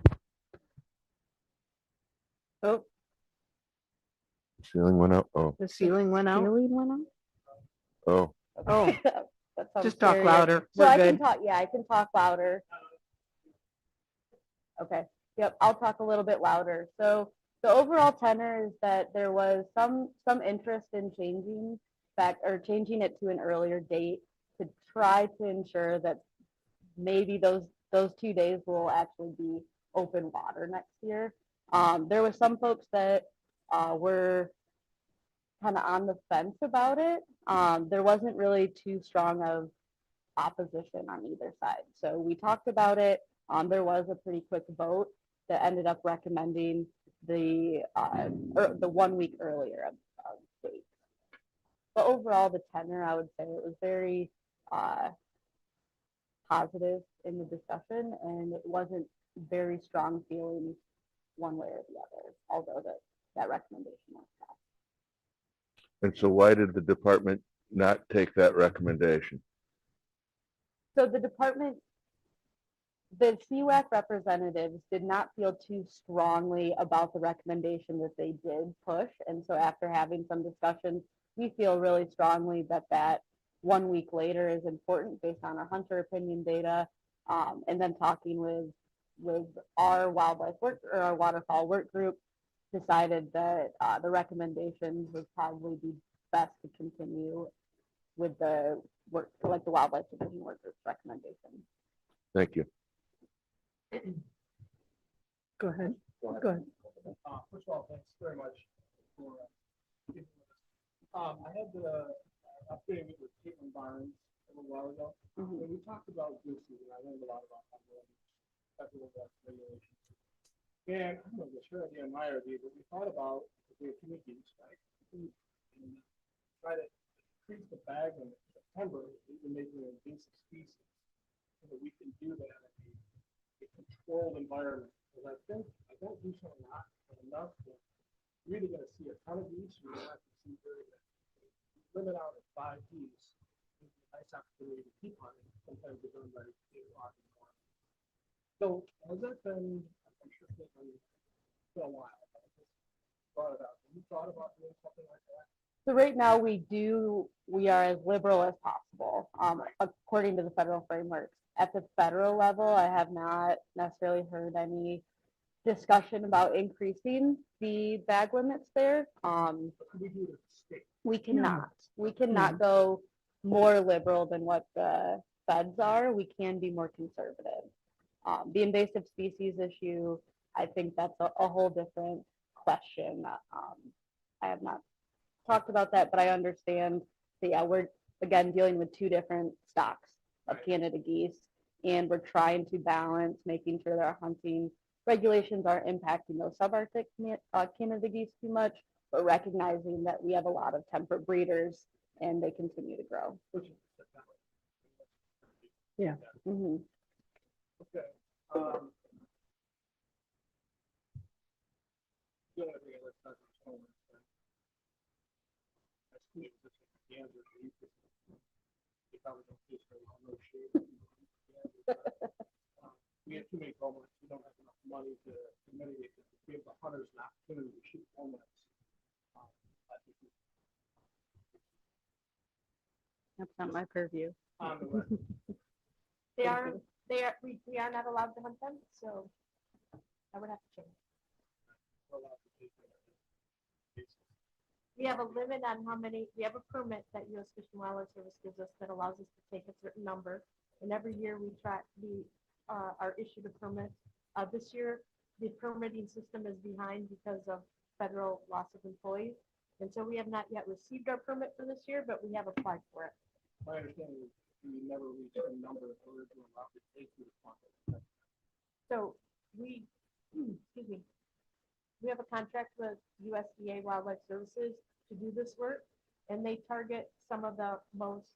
Oh, Ceiling went out. Oh, The ceiling went out. ceiling went on? oh, Oh, That sounds just talk serious. louder. So We're I can good. talk, yeah, I can talk louder. Okay, yep, I'll talk a little bit louder. So the overall tenor is that there was some interest in changing it to an earlier date to try to ensure that maybe those 2 days will actually be open water next year. There were some folks that were kind of on the fence about it. There wasn't really too strong of opposition on either side. So we talked about it. There was a pretty quick vote that ended up recommending the 1 week earlier of dates. But overall, the tenor, I would say, it was very positive in the discussion, and it wasn't very strong feelings one way or the other, although that recommendation was passed. and so why did the department not take that recommendation? So the CWAC representatives did not feel too strongly about the recommendation that they did push. And so after having some discussions, we feel really strongly that 1 week later is important based on our hunter opinion data. And then talking with our wildlife work or our waterfowl work group, decided that the recommendations would probably be best to continue with the work, like the wildlife division work group's recommendation. Thank you. Go ahead. Go ahead. First of all, thanks very much for giving us. I had the updating it with Caitlin Barnes a little while ago. Mhm. And we talked about gooses, and I learned a lot about federal regulations. And I don't know if it's your idea or my idea, but we thought about if we have too many geese, right? And try to increase the bag in September, even making an invasive species, so that we can do that in a controlled environment. Because I don't do so a lot enough. But you're really going to see a ton of geese. You're going to have to see very limit out at 5 geese. Nice opportunity to keep hunting. Sometimes they're done by 8 o'clock in the morning. So has that been? I'm sure it's been a while. I just brought it up. Have you thought about doing something like that? So right now we are as liberal as possible, according to the federal frameworks. At the federal level, I have not necessarily heard any discussion about increasing the bag limits there. What can we do to state? We cannot go more liberal than what the feds are. We can be more conservative. The invasive species issue, I think that's a whole different question. I have not talked about that, but I understand that, yeah, we're again dealing with 2 different stocks of Canada geese, and we're trying to balance making sure that our hunting regulations aren't impacting those subarctic Canada geese too much, but recognizing that we have a lot of temperate breeders and they continue to grow. Yeah. Mhm. Okay. The only thing I like to talk about is homeless. I see it just like Kansas, where you could- you probably don't fish very well, no shade. We have too many homeless. We don't have enough money to mitigate this. We have the hunters an opportunity to shoot homeless. I think we- That's not my purview. on the record. We are not allowed to hunt them, so I would have to change. We're allowed to take it. We have a limit on how many, we have a permit that U.S. Fish and Wildlife Service gives us that allows us to take a certain number. And every year we are issued a permit. This year, the permitting system is behind because of federal loss of employees. And so we have not yet received our permit for this year, but we have applied for it. My understanding is we never reached a number of birds we're allowed to take through the farm. So excuse me, we have a contract with USDA Wildlife Services to do this work, and they target some of the most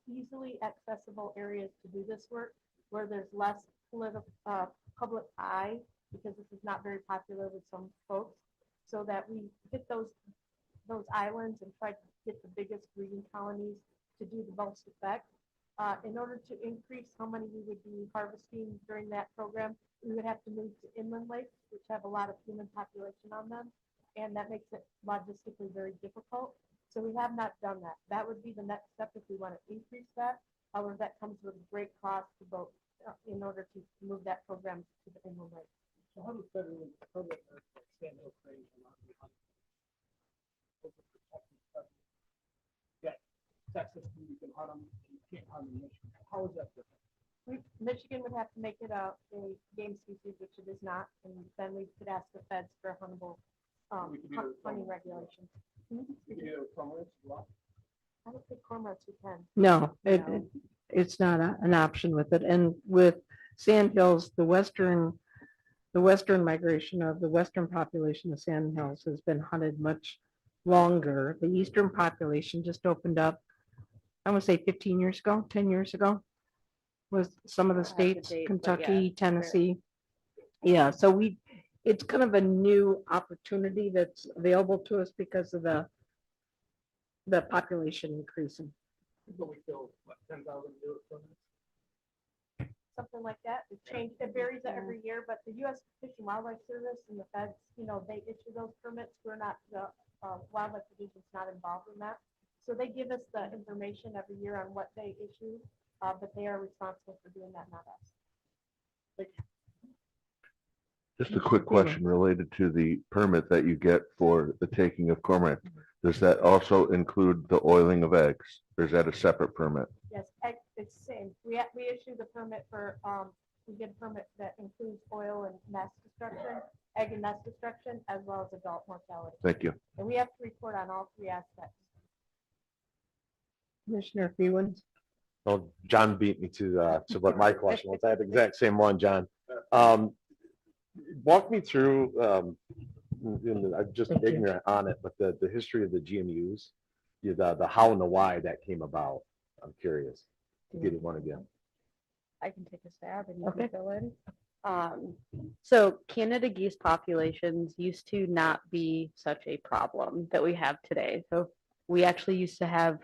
easily accessible areas to do this work, where there's less public eye, because this is not very popular with some folks, so that we hit those islands and try to get the biggest breeding colonies to do the most effect. In order to increase how many we would be harvesting during that program, we would have to move to inland lakes, which have a lot of human population on them, and that makes it logistically very difficult. So we have not done that. That would be the next step if we want to increase that. However, that comes with great cost to both in order to move that program to the inland lake. So how do federal permit sandhill cranes allow you to hunt? Yeah, Texas, you can hunt them, you can't hunt them in Michigan. How is that different? Michigan would have to make it a game species, which it is not, and then we could ask the feds for hunting regulations. You can do it with cormorants as well. I don't think cormorants we can. No, No. it's not an option with it. And with sandhills, the western migration of the western population of sandhills has been hunted much longer. The eastern population just opened up, I want to say 15 years ago, 10 years ago, with some of the I'll have to states, date, but Kentucky, yeah, Tennessee. Yeah, so it's kind of a new opportunity that's available to us because of the population increasing. So we fill, what, 10,000 new permits? Something like that. It varies every year, but the U.S. Fish and Wildlife Service and the feds, they issue those permits. We're not, the wildlife division's not involved in that. So they give us the information every year on what they issue, but they are responsible for doing that, not us. Just a quick question related to the permit that you get for the taking of cormorant. Does that also include the oiling of eggs? Or is that a separate permit? Yes, it's the same. We issue the permit for, we get a permit that includes oil and nest destruction, egg and nest destruction, as well as adult mortality. Thank you. And we have to report on all three aspects. Commissioner Fewens? Well, John beat me to what my question was. I had the exact same one, John. Walk me through, and I'm just ignorant on it, but the history of the GMUs, the how and the why that came about. I'm curious. Get it one again. I can take a stab and you Okay. can fill in. So Canada geese populations used to not be such a problem that we have today. So we actually used to have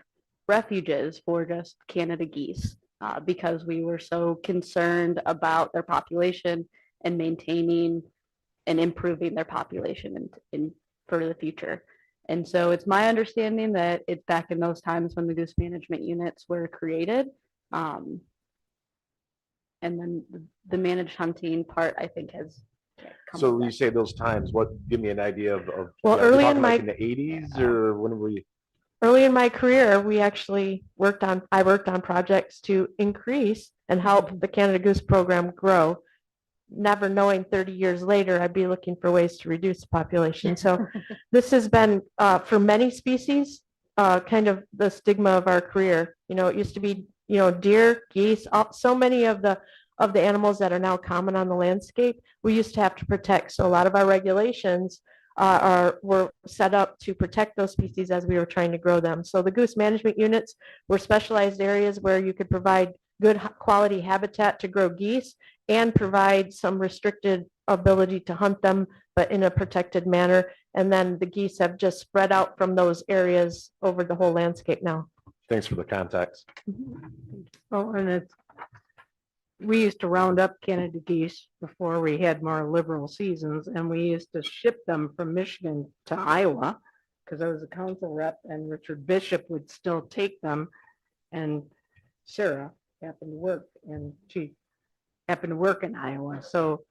refuges for just Canada geese because we were so concerned about their population and maintaining and improving their population in for the future. And so it's my understanding that it's back in those times when the goose management units were created. And then the managed hunting part, I think, has come So about. when you say those times, what, give me an idea of. Well, we're early in talking like my- in the 80s or when were we? Early in my career, we actually I worked on projects to increase and help the Canada Goose program grow. Never knowing 30 years later, I'd be looking for ways to reduce the population. So this has been, for many species, kind of the stigma of our career. You know, it used to be, you know, deer, geese, so many of the animals that are now common on the landscape, we used to have to protect. So a lot of our regulations were set up to protect those species as we were trying to grow them. So the goose management units were specialized areas where you could provide good quality habitat to grow geese and provide some restricted ability to hunt them, but in a protected manner. And then the geese have just spread out from those areas over the whole landscape now. Thanks for the context. Oh, and we used to round up Canada geese before we had more liberal seasons, and we used to ship them from Michigan to Iowa because I was a council rep, and Richard Bishop would still take them. And Sarah happened to work, and she happened to work in Iowa. So,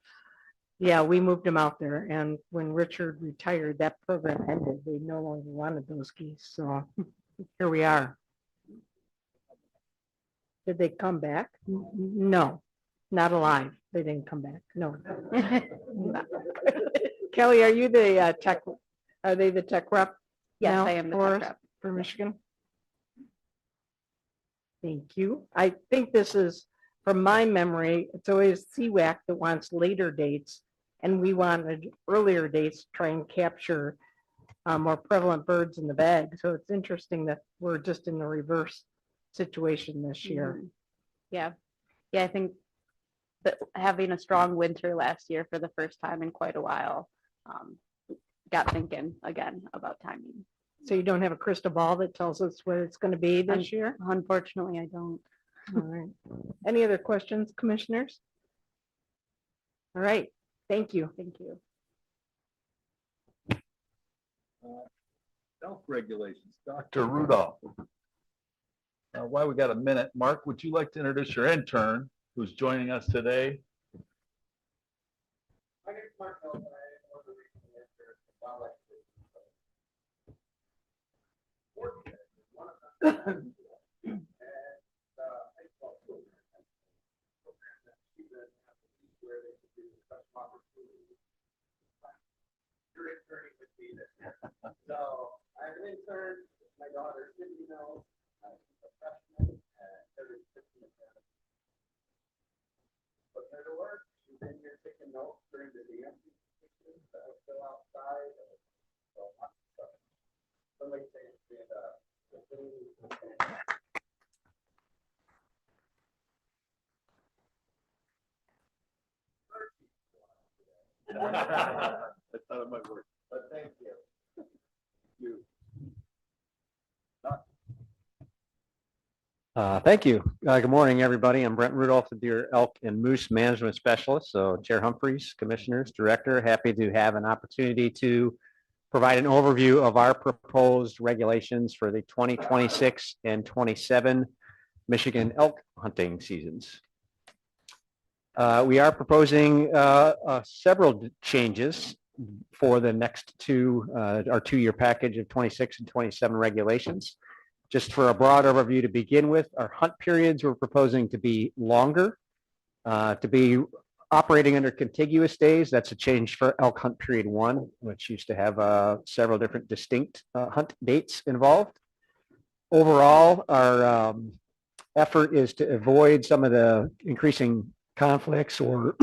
yeah, we moved them out there. And when Richard retired, that program ended. They no longer wanted those geese. So here we are. Did they come back? No, not alive. They didn't come back. No. Kelly, are you the tech? Are they the tech rep? Yes, now I am the for tech us, rep. for Michigan. Thank you. I think this is, from my memory, it's always CWAC that wants later dates, and we wanted earlier dates to try and capture more prevalent birds in the bag. So it's interesting that we're just in the reverse situation this year. Mhm. Yeah, I think that having a strong winter last year for the first time in quite a while got thinking again about timing. So you don't have a crystal ball that tells us what it's going to be this year? Unfortunately, I don't. All right. Any other questions, commissioners? All right. Thank you. Thank you. Self-regulations, Dr. Rudolph. While we got a minute, Mark, would you like to introduce your intern who's joining us today? So I have an intern, my daughter Sydney knows, she's a freshman at every 15 minutes. Put her to work, she's been here taking notes during the DMC sessions that are still outside. So lots of stuff. Somebody say it's been the food. I thought it might work. But thank you. Thank you. Good morning, everybody. I'm Brent Rudolph, the Deer, Elk, and Moose Management Specialist. So Chair Humphreys, Commissioners, Director, happy to have an opportunity to provide an overview of our proposed regulations for the 2026 and 27 Michigan elk hunting seasons. We are proposing several changes for the next our 2-year package of 26 and 27 regulations. Just for a broad overview to begin with, our hunt periods we're proposing to be longer, to be operating under contiguous days. That's a change for elk hunt period 1, which used to have several different distinct hunt dates involved. Overall, our effort is to avoid some of the increasing conflicts or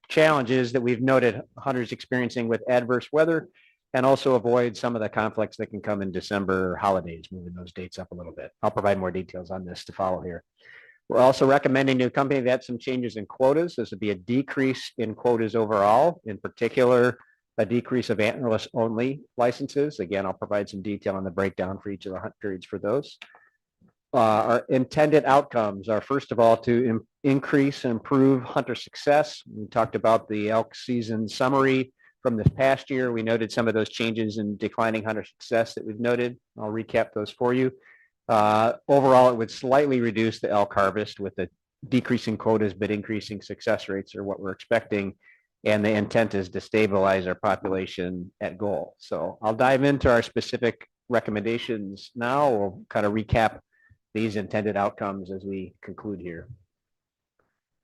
challenges that we've noted hunters experiencing with adverse weather, and also avoid some of the conflicts that can come in December holidays, moving those dates up a little bit. I'll provide more details on this to follow here. We're also recommending to accompany that some changes in quotas. This would be a decrease in quotas overall, in particular, a decrease of antlerless only licenses. Again, I'll provide some detail on the breakdown for each of the hunt periods for those. Our intended outcomes are, first of all, to increase and improve hunter success. We talked about the elk season summary from this past year. We noted some of those changes in declining hunter success that we've noted. I'll recap those for you. Overall, it would slightly reduce the elk harvest with the decreasing quotas, but increasing success rates are what we're expecting. And the intent is to stabilize our population at goal. So I'll dive into our specific recommendations now. We'll kind of recap these intended outcomes as we conclude here.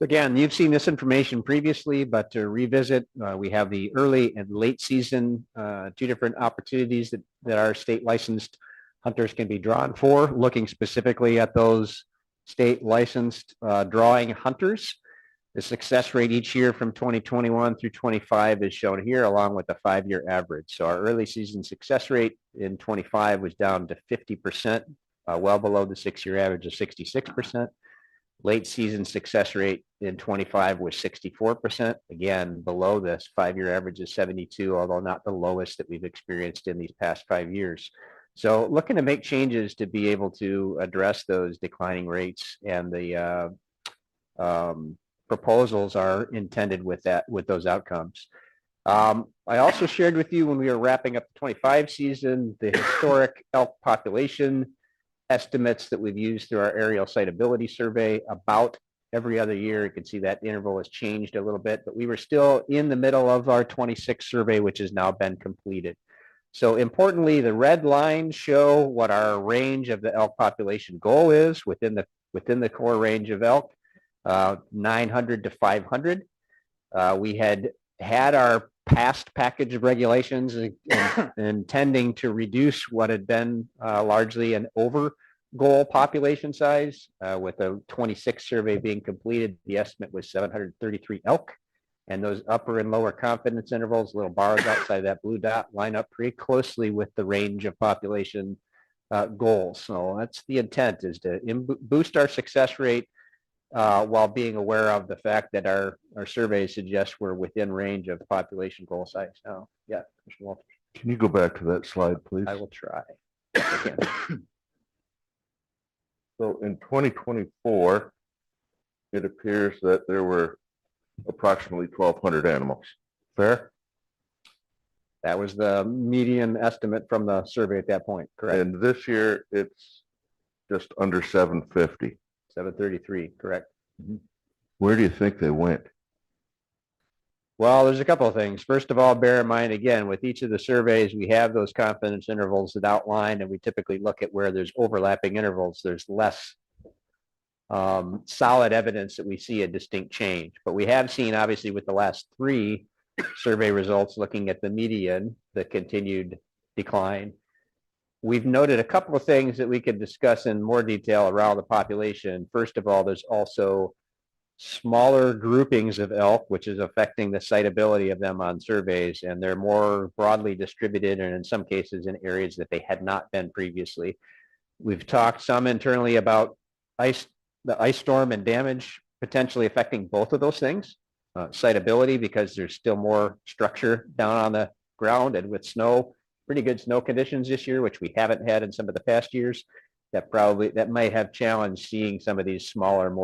Again, you've seen this information previously, but to revisit, we have the early and late season, 2 different opportunities that our state licensed hunters can be drawn for, looking specifically at those state licensed drawing hunters. The success rate each year from 2021 through 25 is shown here, along with the 5-year average. So our early season success rate in 25 was down to 50%, well below the 6-year average of 66%. Late season success rate in 25 was 64%, again, below this 5-year average of 72, although not the lowest that we've experienced in these past 5 years. So looking to make changes to be able to address those declining rates, and the proposals are intended with those outcomes. I also shared with you when we were wrapping up the 25 season, the historic elk population estimates that we've used through our aerial siteability survey about every other year. You can see that interval has changed a little bit, but we were still in the middle of our 26 survey, which has now been completed. So importantly, the red lines show what our range of the elk population goal is within the core range of elk, 900 to 500. We had our past package of regulations intending to reduce what had been largely an over goal population size. With the 26 survey being completed, the estimate was 733 elk, and those upper and lower confidence intervals, little bars outside that blue dot, line up pretty closely with the range of population goals. So that's the intent, is to boost our success rate while being aware of the fact that our surveys suggest we're within range of population goal size. Now, yeah, Mr. Walters. Can you go back to that slide, please? I will try. So in 2024, it appears that there were approximately 1,200 animals. Fair? That was the median estimate from the survey at that point, correct? And this year, it's just under 750. 733, correct. Where do you think they went? Well, there's a couple of things. First of all, bear in mind, again, with each of the surveys, we have those confidence intervals that outline, and we typically look at where there's overlapping intervals. There's less solid evidence that we see a distinct change. But we have seen, obviously, with the last 3 survey results looking at the median, the continued decline. We've noted a couple of things that we could discuss in more detail around the population. First of all, there's also smaller groupings of elk, which is affecting the citability of them on surveys, and they're more broadly distributed, and in some cases in areas that they had not been previously. We've talked some internally about the ice storm and damage potentially affecting both of those things. Citability, because there's still more structure down on the ground, and with snow, pretty good snow conditions this year, which we haven't had in some of the past years. That might have challenged seeing some of these smaller,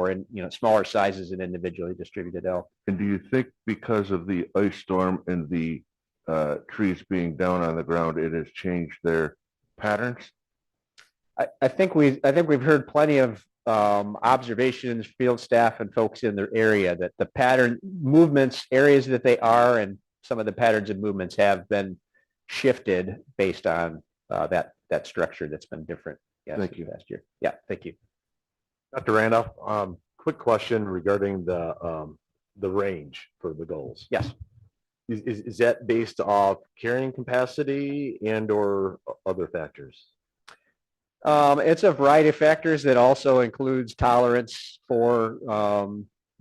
smaller sizes and individually distributed elk. And do you think because of the ice storm and the trees being down on the ground, it has changed their patterns? I think we've heard plenty of observations, field staff and folks in their area that the pattern movements, areas that they are, and some of the patterns and movements have been shifted based on that structure that's been different. Yes, Thank you. last year. Yeah, thank you. Dr. Randolph, quick question regarding the range for the goals. Yes. Is that based off carrying capacity and or other factors? It's a variety of factors that also includes tolerance for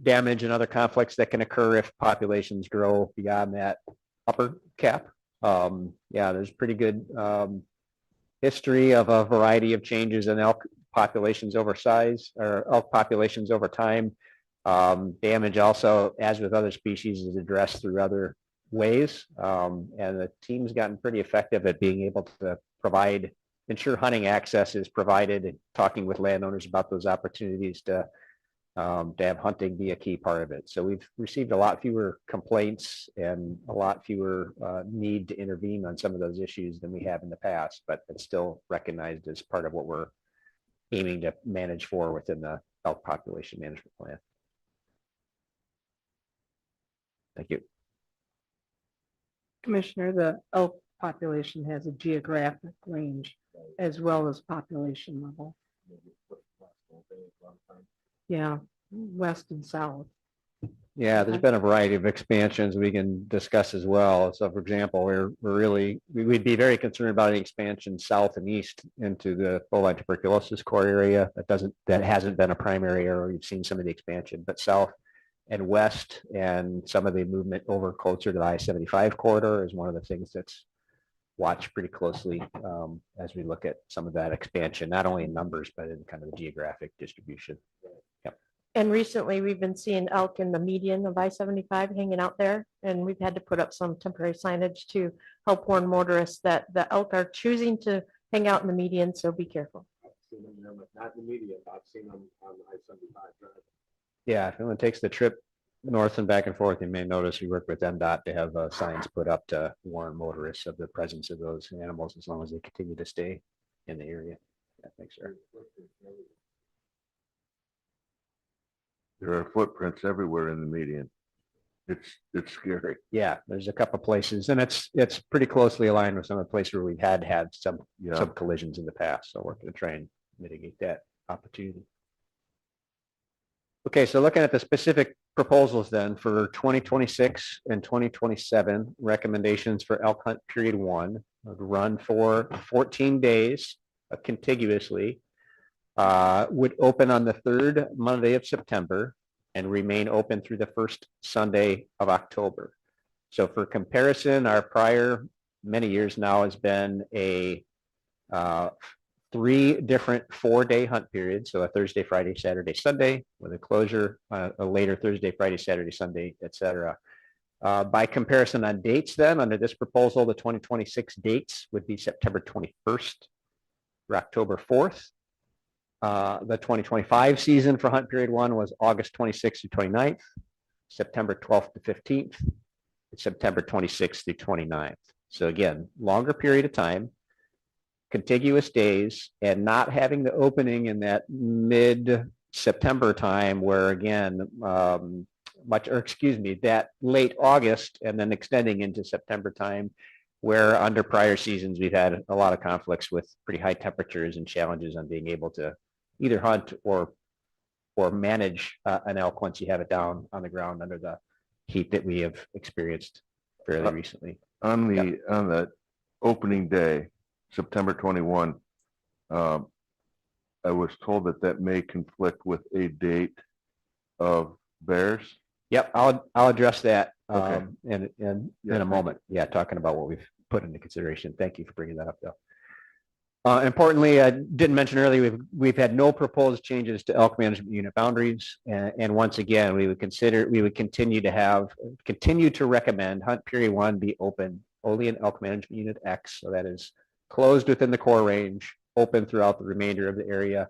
damage and other conflicts that can occur if populations grow beyond that upper cap. Yeah, there's pretty good history of a variety of changes in elk populations over size or elk populations over time. Damage also, as with other species, is addressed through other ways. And the team's gotten pretty effective at being able to ensure hunting access is provided, and talking with landowners about those opportunities to have hunting be a key part of it. So we've received a lot fewer complaints and a lot fewer need to intervene on some of those issues than we have in the past, but it's still recognized as part of what we're aiming to manage for within the elk population management plan. Thank you. Commissioner, the elk population has a geographic range as well as population level. Yeah, west and south. Yeah, there's been a variety of expansions we can discuss as well. So for example, we'd be very concerned about any expansion south and east into the bovine tuberculosis core area. That hasn't been a primary area. We've seen some of the expansion, but south and west and some of the movement over closer to the I-75 corridor is one of the things that's watched pretty closely as we look at some of that expansion, not only in numbers, but in kind of the geographic distribution. Yep. And recently, we've been seeing elk in the median of I-75 hanging out there, and we've had to put up some temporary signage to help warn motorists that the elk are choosing to hang out in the median, so be careful. I've seen them, not in the median, I've seen them on I-75 drive. Yeah, if anyone takes the trip north and back and forth, you may notice we work with MDOT to have signs put up to warn motorists of the presence of those animals as long as they continue to stay in the area. Yeah, thanks, sir. There are footprints everywhere in the median. It's scary. Yeah, there's a couple places, and it's pretty closely aligned with some of the places where we've had some collisions in the past. So we're going to try and mitigate that opportunity. Okay, so looking at the specific proposals then for 2026 and 2027, recommendations for elk hunt period 1 would run for 14 days contiguously, would open on the 3rd Monday of September and remain open through the 1st Sunday of October. So for comparison, our prior many years now has been a 3 different 4-day hunt periods. So a Thursday, Friday, Saturday, Sunday with a closure, a later Thursday, Friday, Saturday, Sunday, etc. By comparison on dates then, under this proposal, the 2026 dates would be September 21st through October 4th. The 2025 season for hunt period 1 was August 26th through 29th, September 12th to 15th, and September 26th through 29th. So again, longer period of time, contiguous days, and not having the opening in that mid-September time where again, that late August and then extending into September time, where under prior seasons, we've had a lot of conflicts with pretty high temperatures and challenges on being able to either hunt or manage an elk once you have it down on the ground under the heat that we have experienced fairly recently. On the opening day, September 21, I was told that may conflict with a date of bears. Yep, I'll address that Okay. in a moment. Yeah, talking about what we've put into consideration. Thank you for bringing that up, though. Importantly, I didn't mention earlier, we've had no proposed changes to elk management unit boundaries. And once again, we would continue to recommend hunt period 1 be open only in elk management unit X. So that is closed within the core range, open throughout the remainder of the area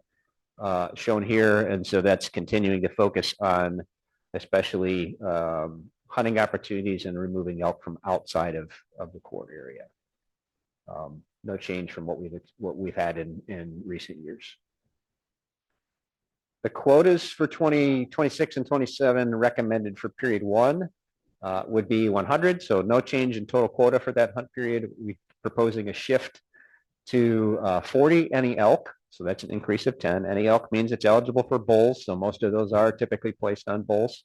shown here. And so that's continuing to focus on especially hunting opportunities and removing elk from outside of the core area. No change from what we've had in recent years. The quotas for 2026 and 27 recommended for period 1 would be 100. So no change in total quota for that hunt period. We're proposing a shift to 40 any elk. So that's an increase of 10. Any elk means it's eligible for bulls. So most of those are typically placed on bulls.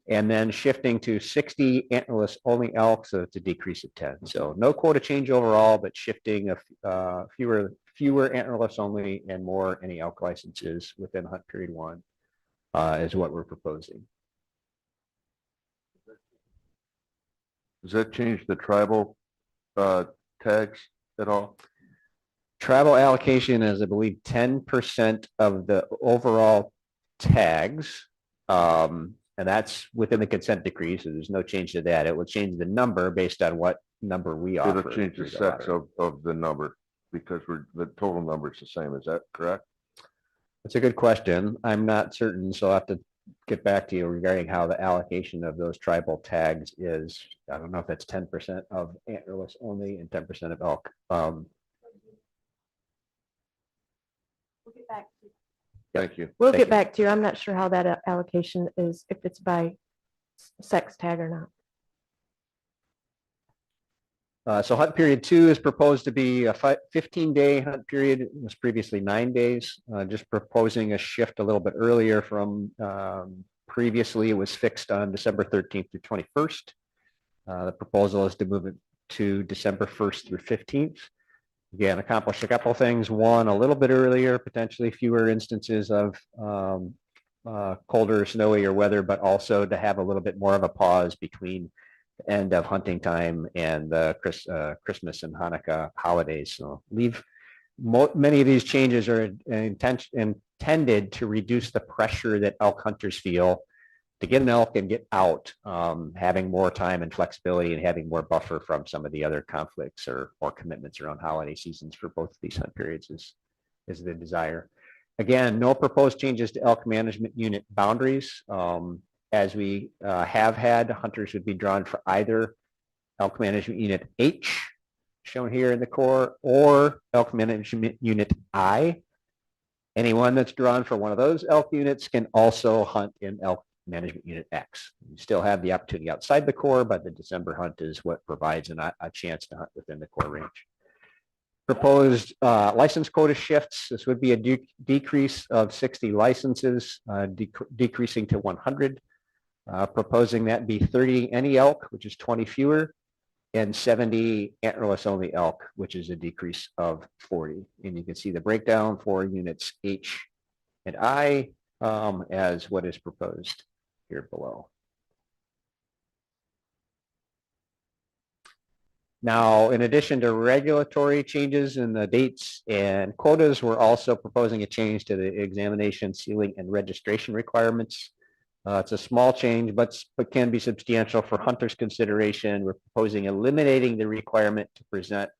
And then shifting to 60 antlerless only elk. So it's a decrease of 10. So no quota change overall, but shifting of fewer antlerless only and more any elk licenses within hunt period 1 is what we're proposing. Does that change the tribal tags at all? Travel allocation is, I believe, 10% of the overall tags. And that's within the consent decree, so there's no change to that. It will change the number based on what number we offer. It'll change the sex of the number because the total number is the same. Is that correct? That's a good question. I'm not certain, so I'll have to get back to you regarding how the allocation of those tribal tags is. I don't know if that's 10% of antlerless only and 10% of elk. We'll get back to you. Thank you. We'll Thank get you. back to you. I'm not sure how that allocation is, if it's by sex tag or not. So hunt period 2 is proposed to be a 15-day hunt period. It was previously 9 days. Just proposing a shift a little bit earlier from previously it was fixed on December 13th through 21st. The proposal is to move it to December 1st through 15th. Again, accomplish a couple of things. One, a little bit earlier, potentially fewer instances of colder, snowier weather, but also to have a little bit more of a pause between the end of hunting time and the Christmas and Hanukkah holidays. So many of these changes are intended to reduce the pressure that elk hunters feel to get an elk and get out, having more time and flexibility and having more buffer from some of the other conflicts or commitments around holiday seasons for both of these hunt periods is the desire. Again, no proposed changes to elk management unit boundaries. As we have had, hunters would be drawn for either elk management unit H, shown here in the core, or elk management unit I. Anyone that's drawn for one of those elk units can also hunt in elk management unit X. You still have the opportunity outside the core, but the December hunt is what provides a chance to hunt within the core range. Proposed license quota shifts. This would be a decrease of 60 licenses, decreasing to 100. Proposing that be 30 any elk, which is 20 fewer, and 70 antlerless only elk, which is a decrease of 40. And you can see the breakdown for units H and I as what is proposed here below. Now, in addition to regulatory changes in the dates and quotas, we're also proposing a change to the examination, sealing, and registration requirements. It's a small change, but can be substantial for hunters' consideration. We're proposing eliminating the requirement to present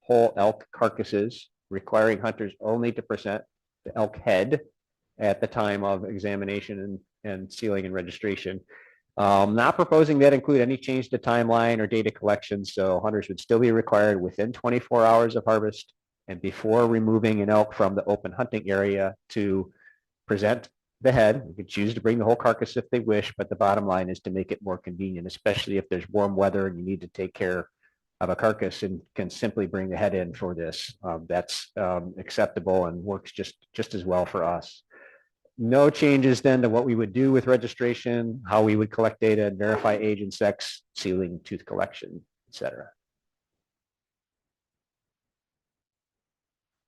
whole elk carcasses, requiring hunters only to present the elk head at the time of examination and sealing and registration. Not proposing that include any change to timeline or data collection, so hunters would still be required within 24 hours of harvest and before removing an elk from the open hunting area to present the head. You could choose to bring the whole carcass if they wish, but the bottom line is to make it more convenient, especially if there's warm weather and you need to take care of a carcass and can simply bring the head in for this. That's acceptable and works just as well for us. No changes then to what we would do with registration, how we would collect data and verify age and sex, sealing, tooth collection, etc.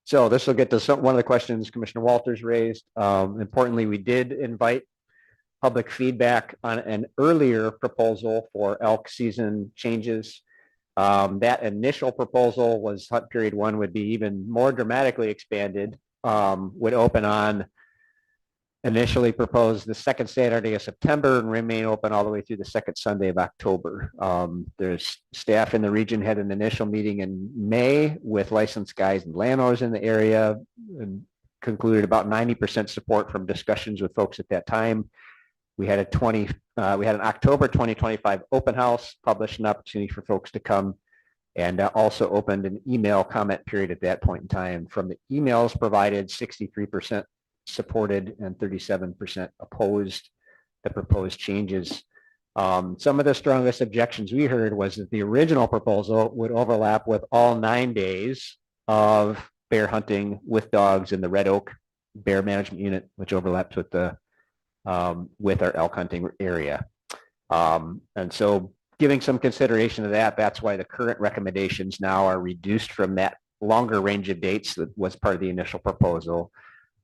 So this will get to one of the questions Commissioner Walters raised. Importantly, we did invite public feedback on an earlier proposal for elk season changes. That initial proposal was hunt period 1 would be even more dramatically expanded, would open on initially proposed the second Saturday of September and remain open all the way through the second Sunday of October. There's staff in the region had an initial meeting in May with licensed guides and landowners in the area and concluded about 90% support from discussions with folks at that time. We had we had an October 2025 open house, published an opportunity for folks to come, and also opened an email comment period at that point in time. From the emails provided, 63% supported and 37% opposed the proposed changes. Some of the strongest objections we heard was that the original proposal would overlap with all 9 days of bear hunting with dogs in the Red Oak Bear Management Unit, which overlaps with the with our elk hunting area. And so giving some consideration to that, that's why the current recommendations now are reduced from that longer range of dates that was part of the initial proposal.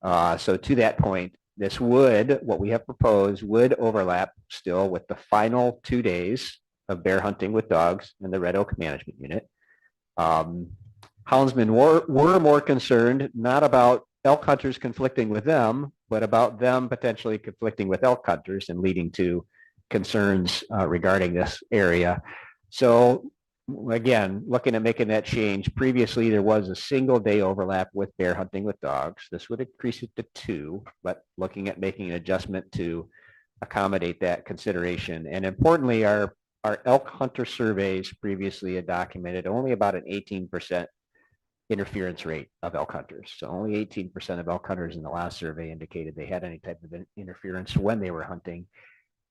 So to that point, this would, what we have proposed, would overlap still with the final 2 days of bear hunting with dogs in the Red Oak Management Unit. Houndsmen were more concerned not about elk hunters conflicting with them, but about them potentially conflicting with elk hunters and leading to concerns regarding this area. So again, looking at making that change, previously there was a single day overlap with bear hunting with dogs. This would increase it to 2, but looking at making an adjustment to accommodate that consideration. And importantly, our elk hunter surveys previously had documented only about an 18% interference rate of elk hunters. So only 18% of elk hunters in the last survey indicated they had any type of interference when they were hunting.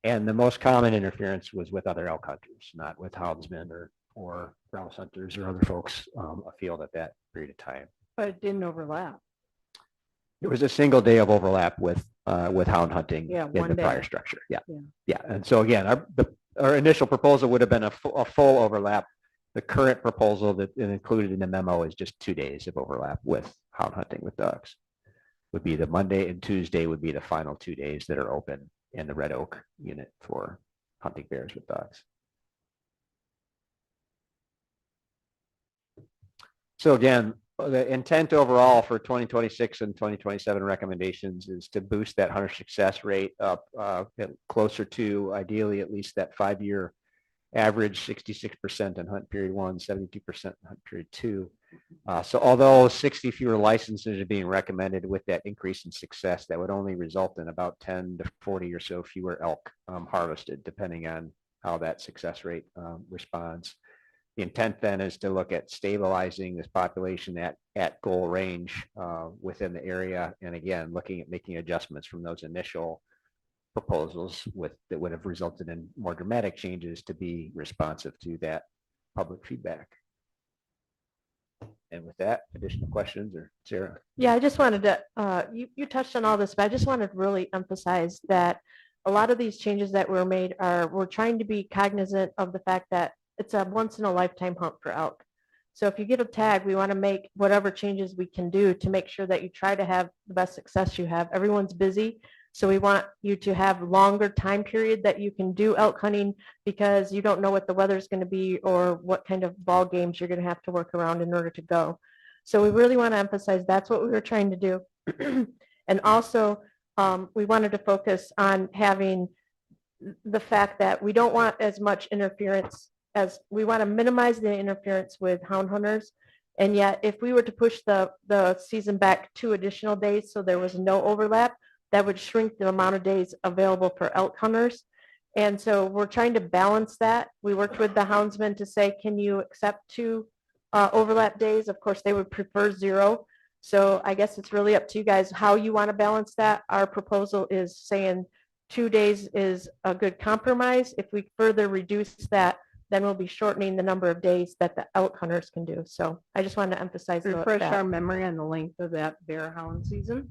And the most common interference was with other elk hunters, not with houndsmen or grouse hunters or other folks afield at that period of time. But it didn't overlap. There was a single day of overlap with hound hunting in one the day. prior structure. Yeah. Yeah. Yeah. And so again, our initial proposal would have been a full overlap. The current proposal that is included in the memo is just 2 days of overlap with hound hunting with dogs. Would be the Monday and Tuesday would be the final 2 days that are open in the Red Oak unit for hunting bears with dogs. So again, the intent overall for 2026 and 2027 recommendations is to boost that hunter success rate up closer to ideally at least that 5-year average, 66% in hunt period 1, 72% in hunt period 2. So although 60 fewer licenses are being recommended with that increase in success, that would only result in about 10 to 40 or so fewer elk harvested, depending on how that success rate responds. The intent then is to look at stabilizing this population at goal range within the area. And again, looking at making adjustments from those initial proposals that would have resulted in more dramatic changes to be responsive to that public feedback. And with that, additional questions, or Sarah? Yeah, I just wanted to, you touched on all this, but I just wanted to really emphasize that a lot of these changes that were made we're trying to be cognizant of the fact that it's a once in a lifetime hunt for elk. So if you get a tag, we want to make whatever changes we can do to make sure that you try to have the best success you have. Everyone's busy. So we want you to have longer time period that you can do elk hunting, because you don't know what the weather is going to be or what kind of ball games you're going to have to work around in order to go. So we really want to emphasize that's what we were trying to do. And also we wanted to focus on having the fact that we don't want as much interference as we want to minimize the interference with hound hunters. And yet if we were to push the season back 2 additional days so there was no overlap, that would shrink the amount of days available for elk hunters. And so we're trying to balance that. We worked with the houndsmen to say, can you accept 2 overlap days? Of course, they would prefer 0. So I guess it's really up to you guys how you want to balance that. Our proposal is saying 2 days is a good compromise. If we further reduce that, then we'll be shortening the number of days that the elk hunters can do. So I just wanted to emphasize Refresh that. our memory on the length of that bear hound season.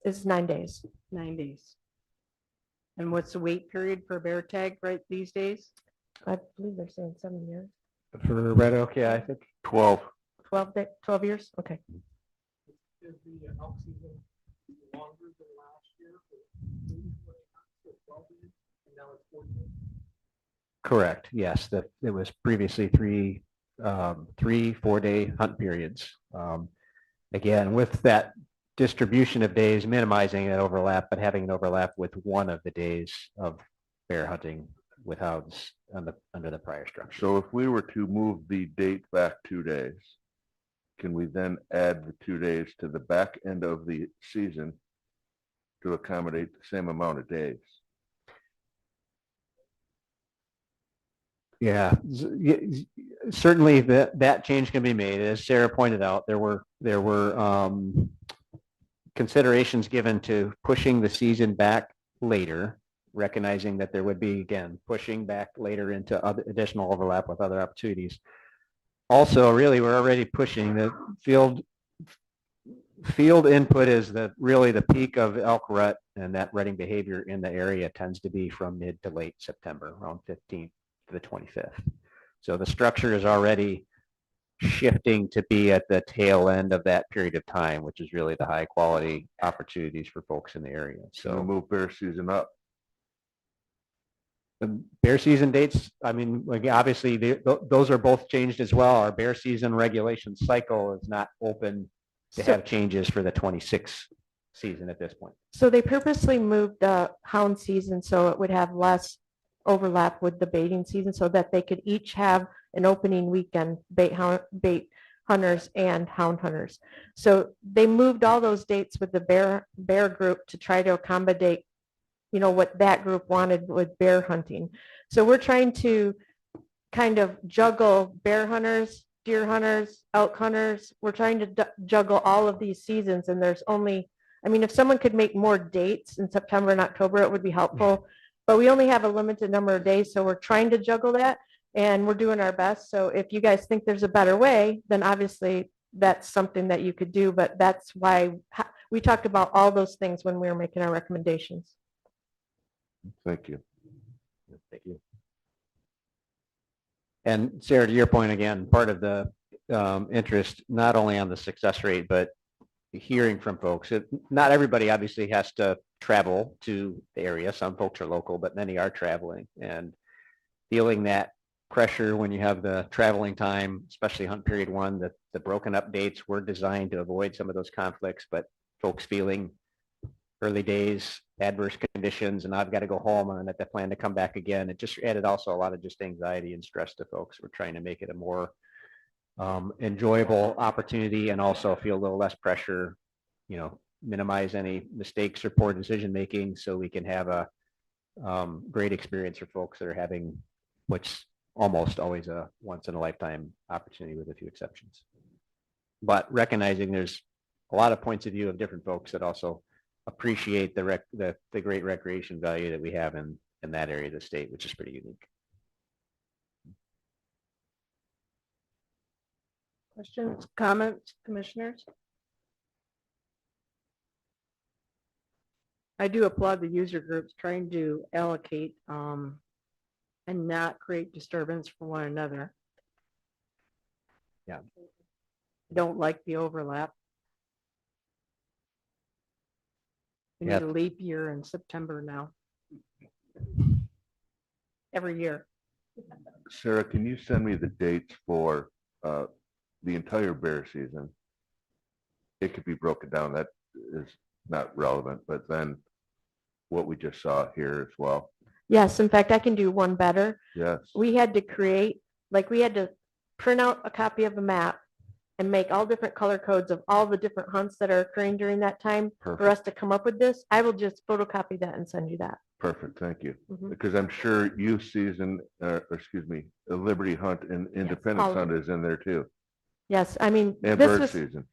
Is 9 days. 9 days. And what's the wait period for a bear tag right these days? I believe they're saying 7 years. For Red Oak, yeah, I think 12. 12 years? Okay. Is the elk season longer than last year? And now it's 14. correct. Yes, that it was previously 3 4-day hunt periods. Again, with that distribution of days, minimizing that overlap, but having an overlap with one of the days of bear hunting with hounds under the prior structure. So if we were to move the date back 2 days, can we then add the 2 days to the back end of the season to accommodate the same amount of days? Yeah, certainly that change can be made. As Sarah pointed out, there were considerations given to pushing the season back later, recognizing that there would be, again, pushing back later into other additional overlap with other opportunities. Also, really, we're already pushing the field input is really the peak of elk rut, and that rutting behavior in the area tends to be from mid to late September, around 15th to the 25th. So the structure is already shifting to be at the tail end of that period of time, which is really the high quality opportunities for folks in the area. So move bear season up. The bear season dates, I mean, like obviously those are both changed as well. Our bear season regulation cycle is not open to have changes for the 26 season at this point. So they purposely moved the hound season so it would have less overlap with the baiting season so that they could each have an opening weekend, bait hunters and hound hunters. So they moved all those dates with the bear group to try to accommodate, you know, what that group wanted with bear hunting. So we're trying to kind of juggle bear hunters, deer hunters, elk hunters. We're trying to juggle all of these seasons, and there's only, I mean, if someone could make more dates in September and October, it would be helpful. But we only have a limited number of days, so we're trying to juggle that, and we're doing our best. So if you guys think there's a better way, then obviously that's something that you could do. But that's why we talked about all those things when we were making our recommendations. Thank you. Thank you. And Sarah, to your point again, part of the interest, not only on the success rate, but hearing from folks. Not everybody obviously has to travel to the area. Some folks are local, but many are traveling, and feeling that pressure when you have the traveling time, especially hunt period one, that the broken up dates were designed to avoid some of those conflicts, but folks feeling early days, adverse conditions, and I've got to go home and I plan to come back again. It just added also a lot of just anxiety and stress to folks. We're trying to make it a more enjoyable opportunity and also feel a little less pressure, you know, minimize any mistakes or poor decision making so we can have a great experience for folks that are having what's almost always a once in a lifetime opportunity with a few exceptions. But recognizing there's a lot of points of view of different folks that also appreciate the great recreation value that we have in that area of the state, which is pretty unique. Questions, comments, commissioners? I do applaud the user groups trying to allocate and not create disturbance for one another. Yeah. Don't like the overlap. We need a leap year in September now. Every year. Sarah, can you send me the dates for the entire bear season? It could be broken down. That is not relevant, but then what we just saw here as well. Yes, in fact, I can do one better. Yes. We had to create, like we had to print out a copy of a map and make all different color codes of all the different hunts that are occurring during that time. Perfect. For us to come up with this. I will just photocopy that and send you that. Perfect, thank you. Mhm. Because I'm sure youth season, excuse me, the Liberty Hunt and Independence all of Hunt is in there too. Yes, I mean, And this bird was, season.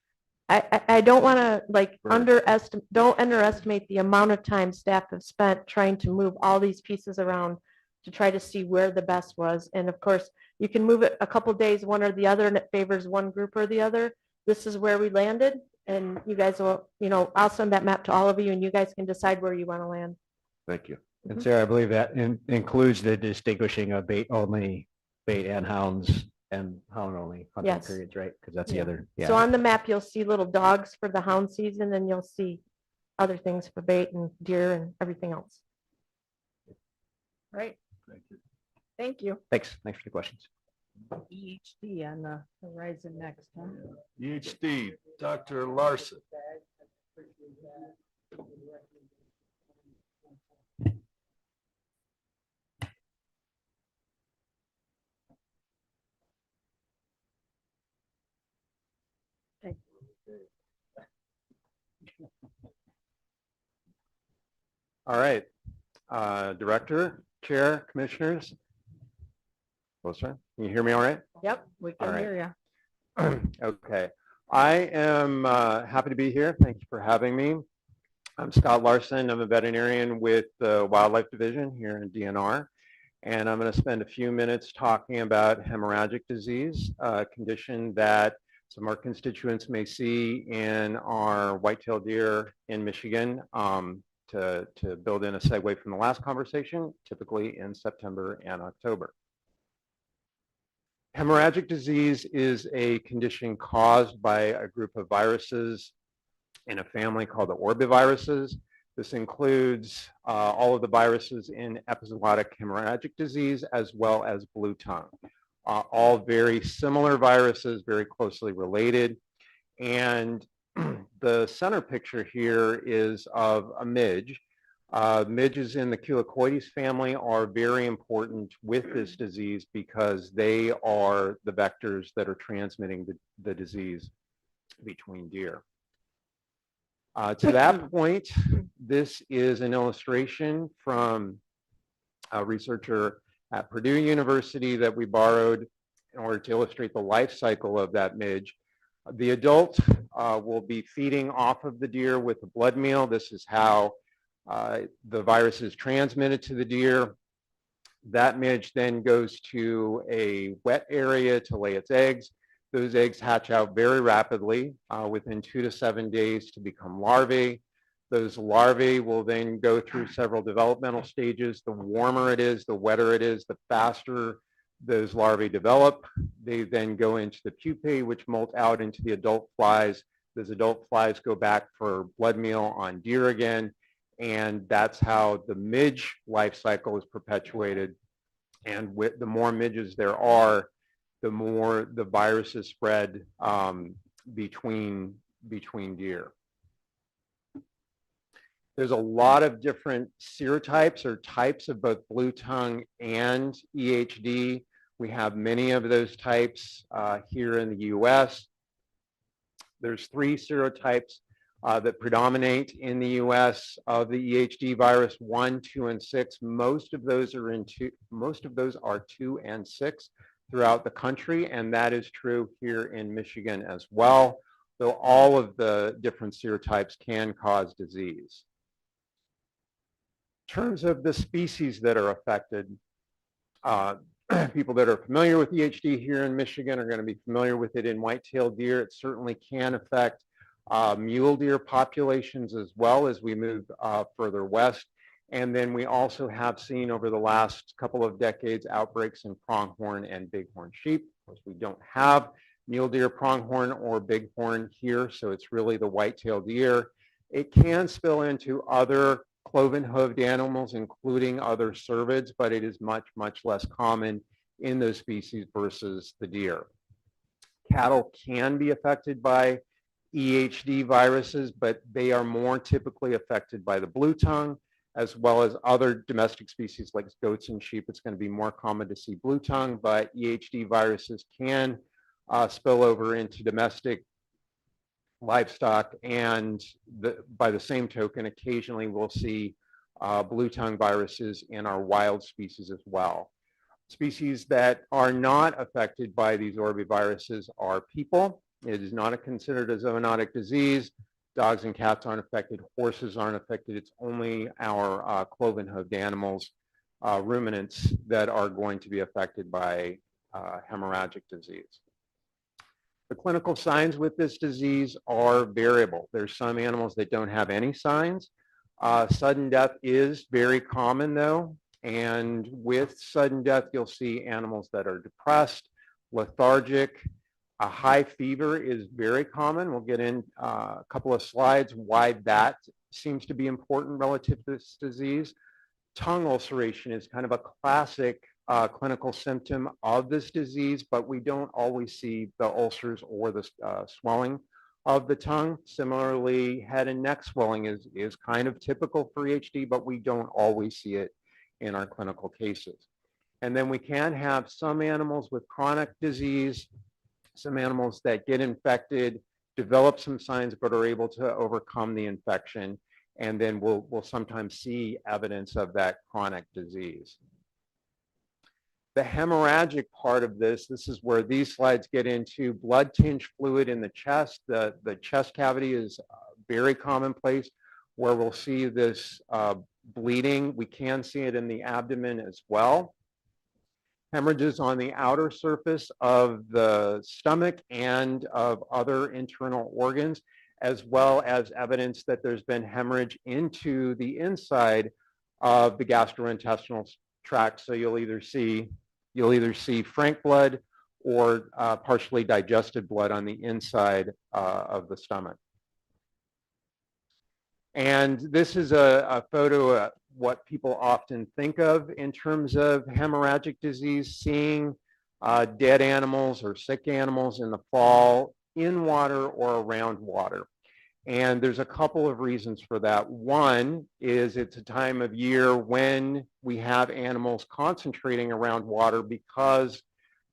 I don't want to like Bird. don't underestimate the amount of time staff have spent trying to move all these pieces around to try to see where the best was. And of course, you can move it a couple days, one or the other, and it favors one group or the other. This is where we landed, and you guys will, you know, I'll send that map to all of you, and you guys can decide where you want to land. Thank you. And Sarah, I believe that includes the distinguishing of bait only, bait and hounds and hound only hunting Yes. periods, right? Because that's the Yeah. other. So on the map, you'll see little dogs for the hound season, and you'll see other things for bait and deer and everything else. Right. Thank you. Thank you. Thanks for the questions. EHD on the horizon next, huh? EHD, Dr. Larson. All right, Director, Chair, Commissioners. Closer. Can you hear me all right? Yep, we All can right. hear you. Okay. I am happy to be here. Thank you for having me. I'm Scott Larson. I'm a veterinarian with the Wildlife Division here in DNR. And I'm going to spend a few minutes talking about hemorrhagic disease, a condition that some of our constituents may see in our white-tailed deer in Michigan, to build in a segue from the last conversation, typically in September and October. Hemorrhagic disease is a condition caused by a group of viruses in a family called the orbiviruses. This includes all of the viruses in epizootic hemorrhagic disease as well as blue tongue. All very similar viruses, very closely related. And the center picture here is of a midge. Midges in the Culicoides family are very important with this disease because they are the vectors that are transmitting the disease between deer. To that point, this is an illustration from a researcher at Purdue University that we borrowed in order to illustrate the life cycle of that midge. The adult will be feeding off of the deer with the blood meal. This is how the virus is transmitted to the deer. That midge then goes to a wet area to lay its eggs. Those eggs hatch out very rapidly within 2 to 7 days to become larvae. Those larvae will then go through several developmental stages. The warmer it is, the wetter it is, the faster those larvae develop. They then go into the pupae, which molt out into the adult flies. Those adult flies go back for blood meal on deer again. And that's how the midge life cycle is perpetuated. And with the more midges there are, the more the virus is spread between deer. There's a lot of different serotypes or types of both blue tongue and EHD. We have many of those types here in the US. There's 3 serotypes that predominate in the US of the EHD virus, 1, 2, and 6. Most of those are 2 and 6 throughout the country, and that is true here in Michigan as well, though all of the different serotypes can cause disease. In terms of the species that are affected, people that are familiar with EHD here in Michigan are going to be familiar with it in white-tailed deer. It certainly can affect mule deer populations as well as we move further west. And then we also have seen over the last couple of decades outbreaks in pronghorn and bighorn sheep. Of course, we don't have mule deer, pronghorn, or bighorn here, so it's really the white-tailed deer. It can spill into other cloven-hooved animals, including other cervids, but it is much, much less common in those species versus the deer. Cattle can be affected by EHD viruses, but they are more typically affected by the blue tongue, as well as other domestic species like goats and sheep. It's going to be more common to see blue tongue, but EHD viruses can spill over into domestic livestock, and by the same token, occasionally we'll see blue tongue viruses in our wild species as well. Species that are not affected by these orbiviruses are people. It is not considered a zoonotic disease. Dogs and cats aren't affected. Horses aren't affected. It's only our cloven-hooved animals, ruminants, that are going to be affected by hemorrhagic disease. The clinical signs with this disease are variable. There's some animals that don't have any signs. Sudden death is very common though. And with sudden death, you'll see animals that are depressed, lethargic. A high fever is very common. We'll get in a couple of slides why that seems to be important relative to this disease. Tongue ulceration is kind of a classic clinical symptom of this disease, but we don't always see the ulcers or the swelling of the tongue. Similarly, head and neck swelling is kind of typical for EHD, but we don't always see it in our clinical cases. And then we can have some animals with chronic disease, some animals that get infected, develop some signs, but are able to overcome the infection. And then we'll sometimes see evidence of that chronic disease. The hemorrhagic part of this is where these slides get into blood tinged fluid in the chest. The chest cavity is very commonplace where we'll see this bleeding. We can see it in the abdomen as well. Hemorrhages on the outer surface of the stomach and of other internal organs, as well as evidence that there's been hemorrhage into the inside of the gastrointestinal tract. So you'll either see frank blood or partially digested blood on the inside of the stomach. And this is a photo of what people often think of in terms of hemorrhagic disease, seeing dead animals or sick animals in the fall in water or around water. And there's a couple of reasons for that. One is it's a time of year when we have animals concentrating around water because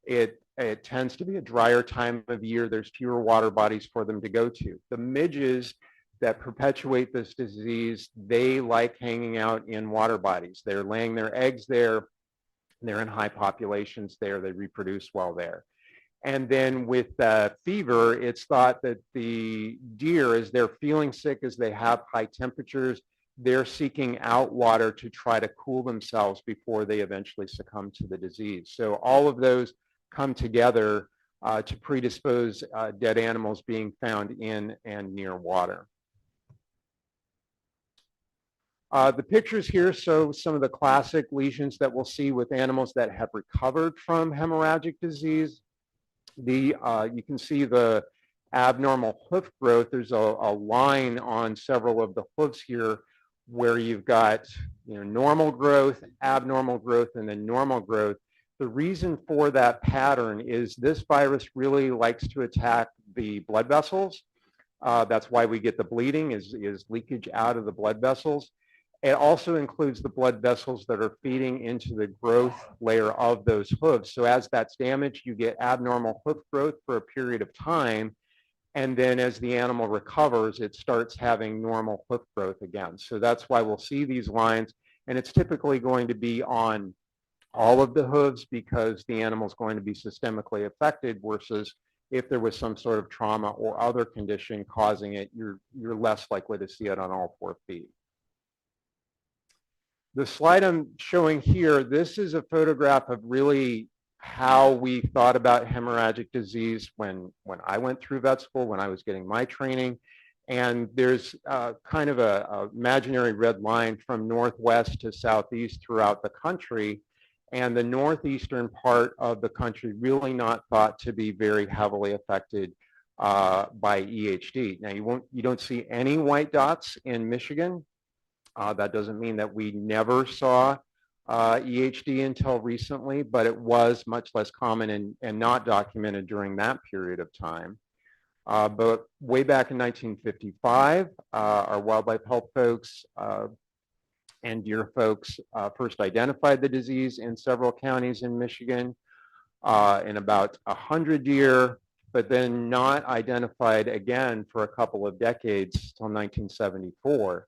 it tends to be a drier time of year. There's fewer water bodies for them to go to. The midges that perpetuate this disease, they like hanging out in water bodies. They're laying their eggs there. They're in high populations there. They reproduce well there. And then with fever, it's thought that the deer, as they're feeling sick, as they have high temperatures, they're seeking out water to try to cool themselves before they eventually succumb to the disease. So all of those come together to predispose dead animals being found in and near water. The pictures here show some of the classic lesions that we'll see with animals that have recovered from hemorrhagic disease. You can see the abnormal hoof growth. There's a line on several of the hoofs here where you've got normal growth, abnormal growth, and then normal growth. The reason for that pattern is this virus really likes to attack the blood vessels. That's why we get the bleeding is leakage out of the blood vessels. It also includes the blood vessels that are feeding into the growth layer of those hooves. So as that's damaged, you get abnormal hoof growth for a period of time. And then as the animal recovers, it starts having normal hoof growth again. So that's why we'll see these lines. And it's typically going to be on all of the hooves because the animal is going to be systemically affected versus if there was some sort of trauma or other condition causing it, you're less likely to see it on all 4 feet. The slide I'm showing here, this is a photograph of really how we thought about hemorrhagic disease when I went through vet school, when I was getting my training. And there's kind of a imaginary red line from northwest to southeast throughout the country. And the northeastern part of the country really not thought to be very heavily affected by EHD. Now you don't see any white dots in Michigan. That doesn't mean that we never saw EHD until recently, but it was much less common and not documented during that period of time. But way back in 1955, our wildlife health folks and deer folks first identified the disease in several counties in Michigan in about 100 deer, but then not identified again for a couple of decades till 1974.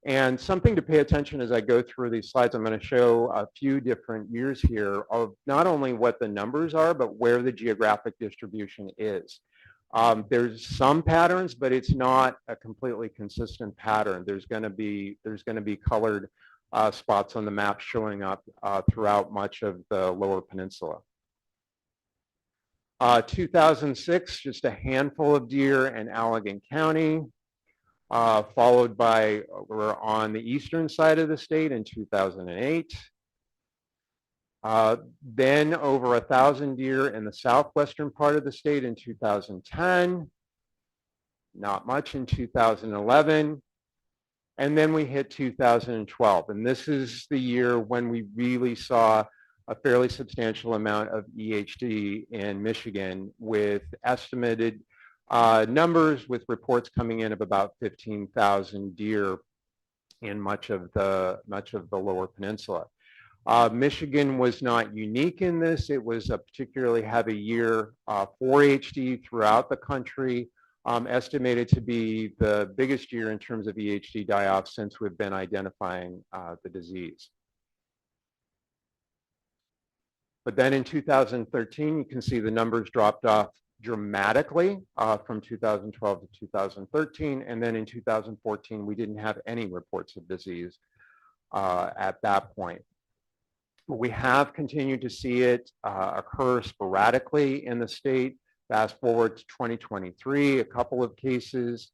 And something to pay attention as I go through these slides, I'm going to show a few different years here of not only what the numbers are, but where the geographic distribution is. There's some patterns, but it's not a completely consistent pattern. There's going to be colored spots on the map showing up throughout much of the Lower Peninsula. 2006, just a handful of deer in Allegan County. Followed by, we're on the eastern side of the state in 2008. Then over 1,000 deer in the southwestern part of the state in 2010. Not much in 2011. And then we hit 2012. And this is the year when we really saw a fairly substantial amount of EHD in Michigan with estimated numbers with reports coming in of about 15,000 deer in much of the Lower Peninsula. Michigan was not unique in this. It was a particularly heavy year for EHD throughout the country, estimated to be the biggest year in terms of EHD die-off since we've been identifying the disease. But then in 2013, you can see the numbers dropped off dramatically from 2012 to 2013. And then in 2014, we didn't have any reports of disease at that point. We have continued to see it occur sporadically in the state. Fast forward to 2023, a couple of cases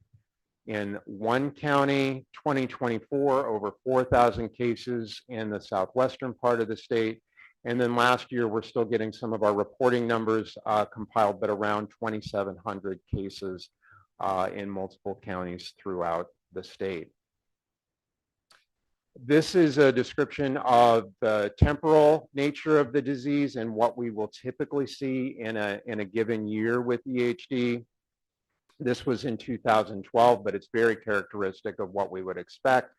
in one county, 2024, over 4,000 cases in the southwestern part of the state. And then last year, we're still getting some of our reporting numbers compiled, but around 2,700 cases in multiple counties throughout the state. This is a description of the temporal nature of the disease and what we will typically see in a given year with EHD. This was in 2012, but it's very characteristic of what we would expect,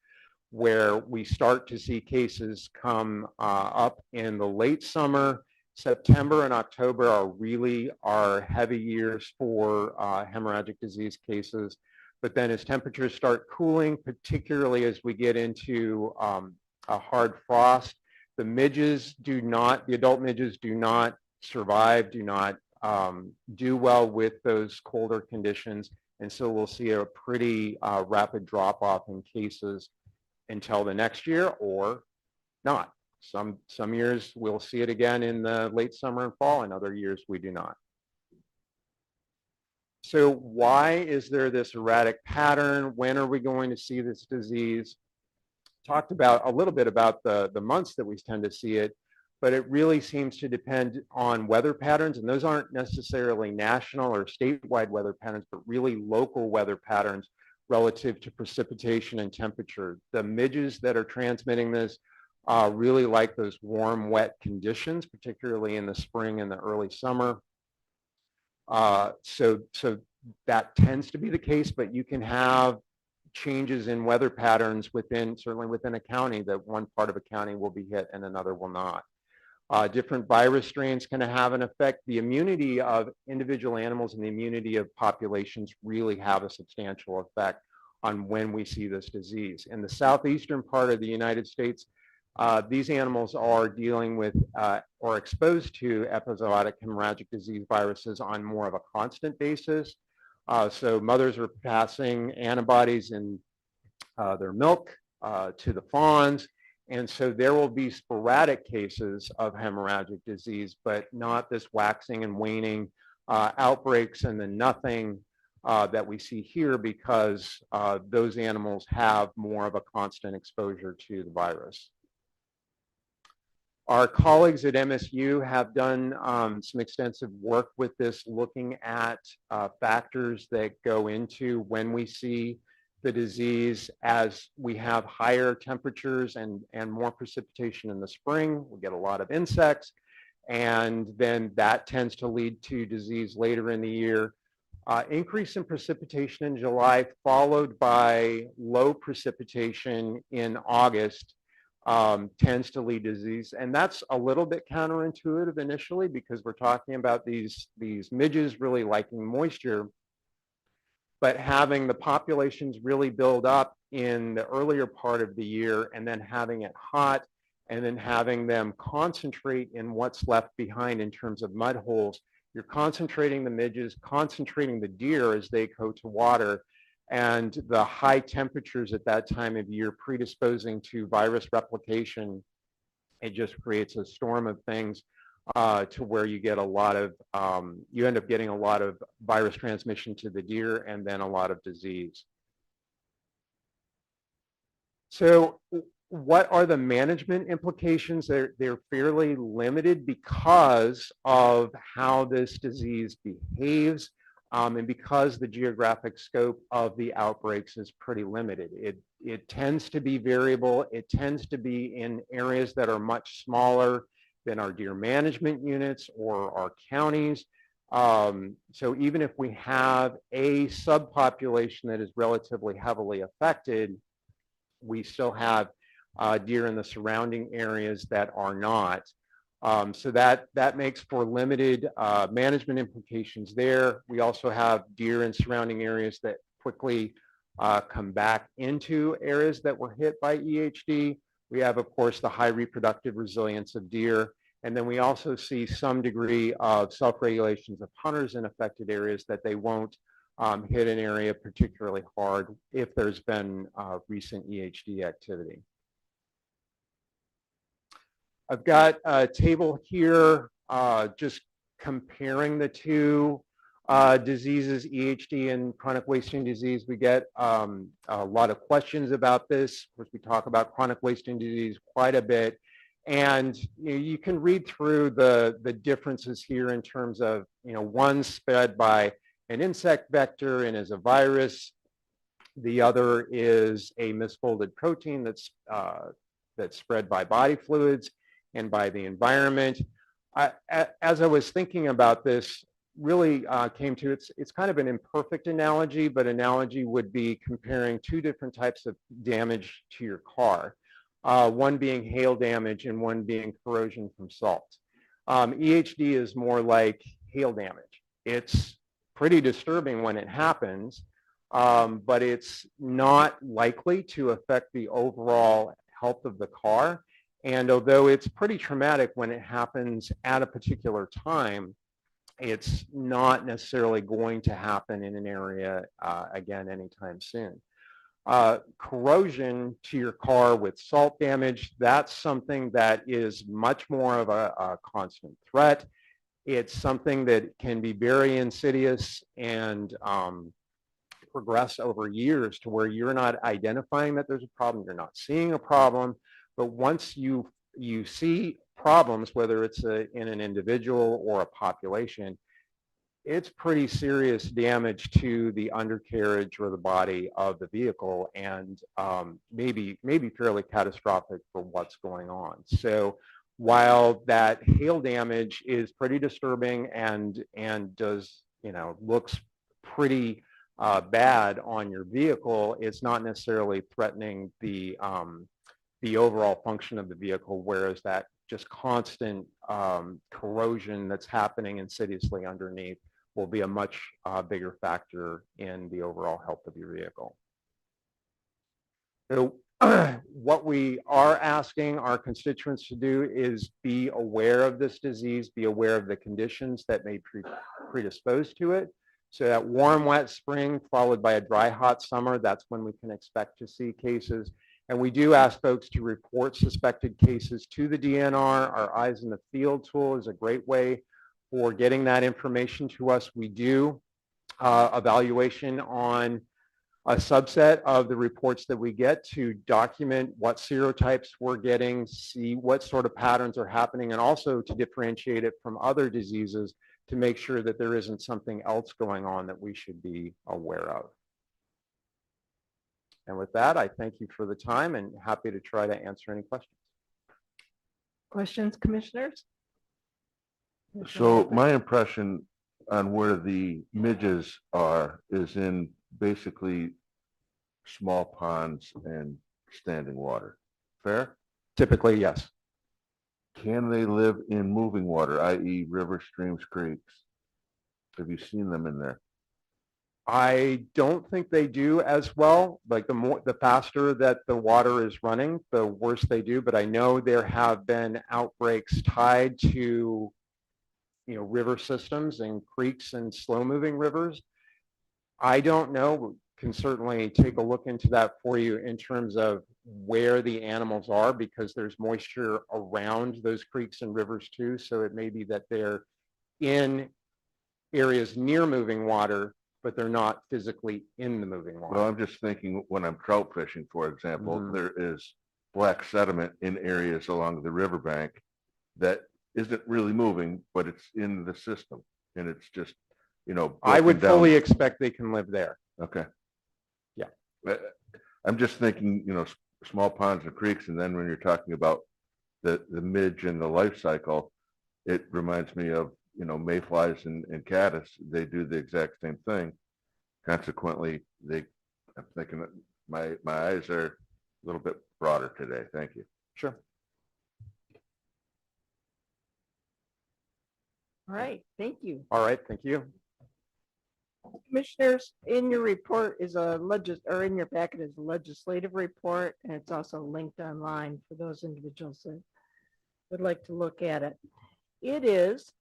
where we start to see cases come up in the late summer. September and October are really our heavy years for hemorrhagic disease cases. But then as temperatures start cooling, particularly as we get into a hard frost, the adult midges do not survive, do not do well with those colder conditions. And so we'll see a pretty rapid drop off in cases until the next year or not. Some years we'll see it again in the late summer and fall, and other years we do not. So why is there this erratic pattern? When are we going to see this disease? Talked about a little bit about the months that we tend to see it, but it really seems to depend on weather patterns, and those aren't necessarily national or statewide weather patterns, but really local weather patterns relative to precipitation and temperature. The midges that are transmitting this really like those warm, wet conditions, particularly in the spring and the early summer. So that tends to be the case, but you can have changes in weather patterns certainly within a county, that one part of a county will be hit and another will not. Different virus strains can have an effect. The immunity of individual animals and the immunity of populations really have a substantial effect on when we see this disease. In the southeastern part of the United States, these animals are dealing with or exposed to epizootic hemorrhagic disease viruses on more of a constant basis. So mothers are passing antibodies in their milk to the fawns. And so there will be sporadic cases of hemorrhagic disease, but not this waxing and waning outbreaks, and then nothing that we see here, because those animals have more of a constant exposure to the virus. Our colleagues at MSU have done some extensive work with this, looking at factors that go into when we see the disease. As we have higher temperatures and more precipitation in the spring, we get a lot of insects, and then that tends to lead to disease later in the year. Increase in precipitation in July, followed by low precipitation in August, tends to lead to disease. And that's a little bit counterintuitive initially, because we're talking about these midges really liking moisture, but having the populations really build up in the earlier part of the year, and then having it hot, and then having them concentrate in what's left behind in terms of mud holes. You're concentrating the midges, concentrating the deer as they go to water, and the high temperatures at that time of year predisposing to virus replication. It just creates a storm of things to where you get a lot of, you end up getting a lot of virus transmission to the deer, and then a lot of disease. So what are the management implications? They're fairly limited because of how this disease behaves, and because the geographic scope of the outbreaks is pretty limited. It tends to be variable. It tends to be in areas that are much smaller than our deer management units or our counties. So even if we have a subpopulation that is relatively heavily affected, we still have deer in the surrounding areas that are not. So that makes for limited management implications there. We also have deer in surrounding areas that quickly come back into areas that were hit by EHD. We have, of course, the high reproductive resilience of deer, And then we also see some degree of self-regulations of hunters in affected areas that they won't hit an area particularly hard if there's been recent EHD activity. I've got a table here just comparing the two diseases, EHD and chronic wasting disease. We get a lot of questions about this. Of course, we talk about chronic wasting disease quite a bit. And you can read through the differences here in terms of, one spread by an insect vector and is a virus. The other is a misfolded protein that's spread by body fluids and by the environment. As I was thinking about this, really came to, it's kind of an imperfect analogy, but analogy would be comparing two different types of damage to your car. One being hail damage and one being corrosion from salt. EHD is more like hail damage. It's pretty disturbing when it happens, but it's not likely to affect the overall health of the car. And although it's pretty traumatic when it happens at a particular time, it's not necessarily going to happen in an area again anytime soon. Corrosion to your car with salt damage, that's something that is much more of a constant threat. It's something that can be very insidious and progress over years to where you're not identifying that there's a problem, you're not seeing a problem, but once you see problems, whether it's in an individual or a population, it's pretty serious damage to the undercarriage or the body of the vehicle, and maybe fairly catastrophic for what's going on. So while that hail damage is pretty disturbing and does, looks pretty bad on your vehicle, it's not necessarily threatening the overall function of the vehicle, whereas that just constant corrosion that's happening insidiously underneath will be a much bigger factor in the overall health of your vehicle. So what we are asking our constituents to do is be aware of this disease, be aware of the conditions that may predispose to it. So that warm, wet spring followed by a dry, hot summer, that's when we can expect to see cases. And we do ask folks to report suspected cases to the DNR. Our Eyes in the Field tool is a great way for getting that information to us. We do evaluation on a subset of the reports that we get to document what serotypes we're getting, see what sort of patterns are happening, and also to differentiate it from other diseases to make sure that there isn't something else going on that we should be aware of. And with that, I thank you for the time and happy to try to answer any questions. Questions, commissioners? So my impression on where the midges are is in basically small ponds and standing water. Fair? Typically, yes. Can they live in moving water, i.e. rivers, streams, creeks? Have you seen them in there? I don't think they do as well. Like the faster that the water is running, the worse they do. But I know there have been outbreaks tied to, river systems and creeks and slow moving rivers. I don't know. Can certainly take a look into that for you in terms of where the animals are, because there's moisture around those creeks and rivers too. So it may be that they're in areas near moving water, but they're not physically in the moving water. Well, I'm just thinking when I'm trout fishing, for example, there is black sediment in areas along the riverbank that isn't really moving, but it's in the system, and it's just, I would down. fully expect they can live there. Okay. Yeah. I'm just thinking, small ponds and creeks, and then when you're talking about the midge and the life cycle, it reminds me of, mayflies and caddis. They do the exact same thing. Consequently, I'm thinking that my eyes are a little bit broader today. Thank you. Sure. All right, thank you. All right, thank you. Commissioners, in your report is in your packet is a legislative report, and it's also linked online for those individuals that would like to look at it. It is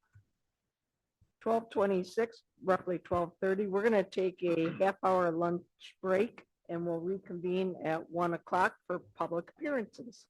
12:26, roughly 12:30. We're going to take a half-hour lunch break and we'll reconvene at 1 o'clock for public appearances.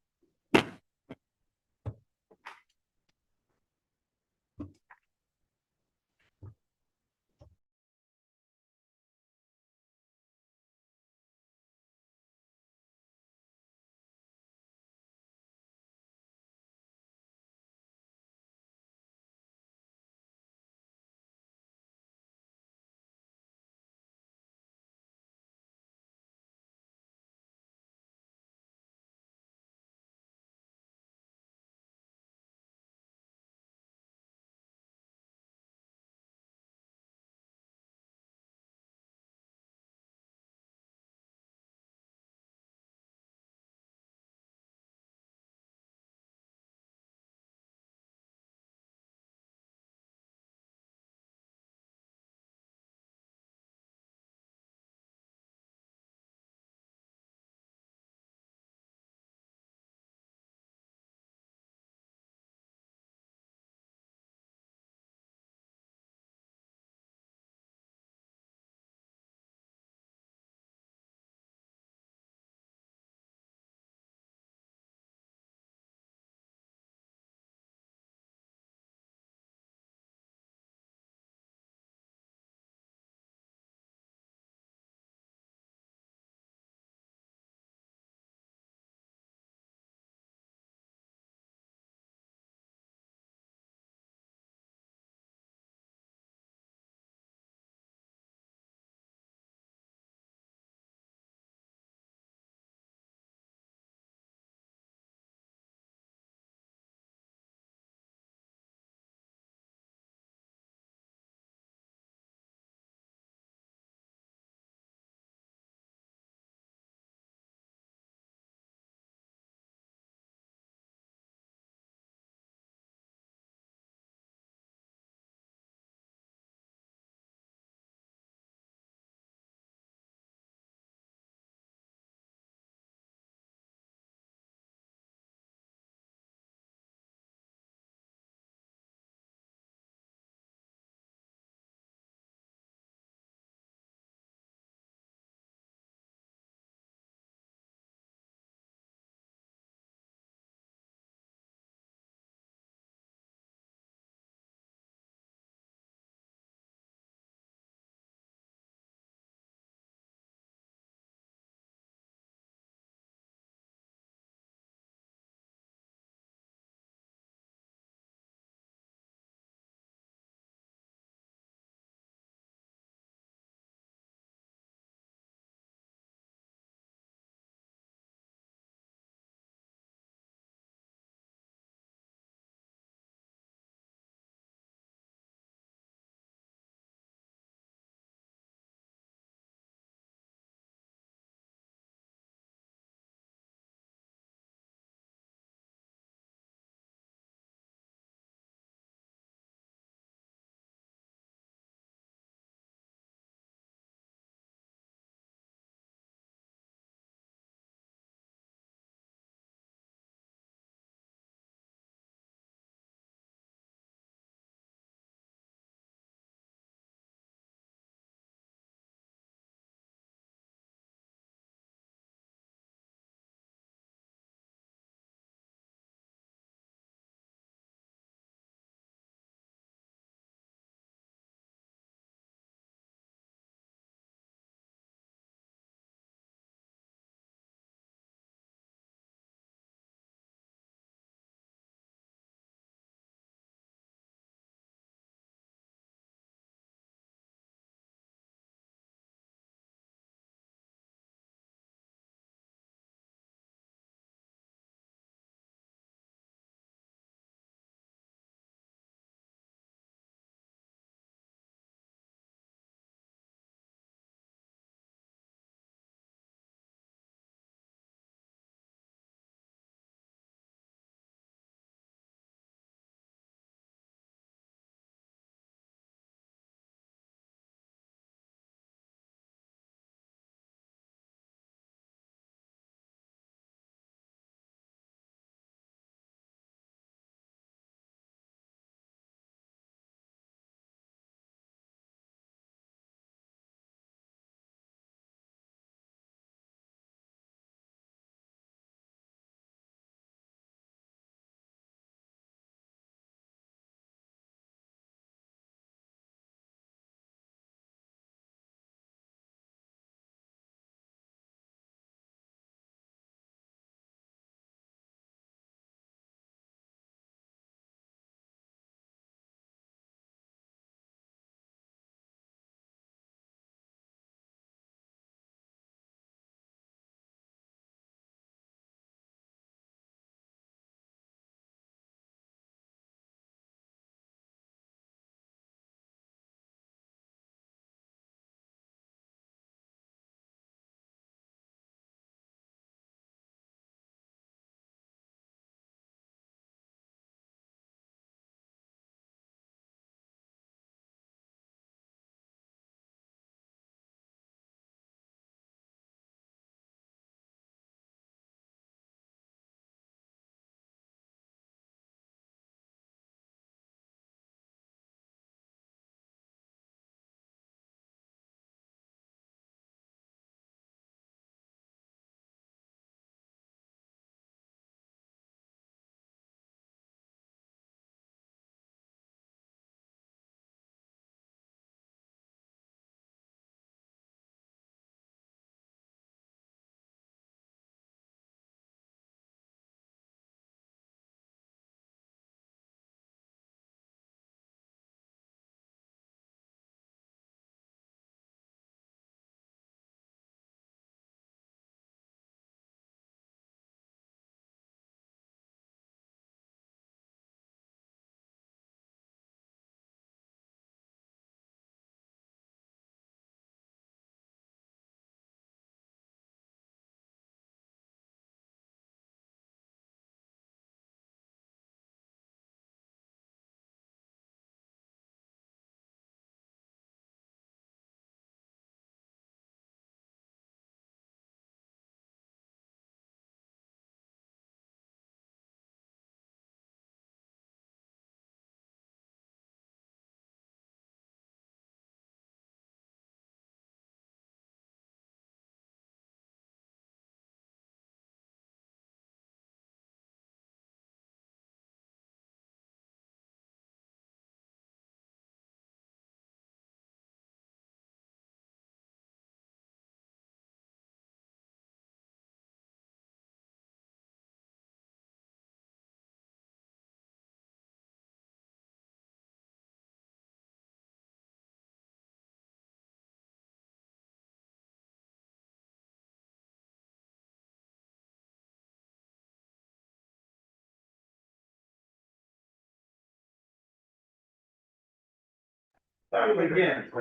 Again.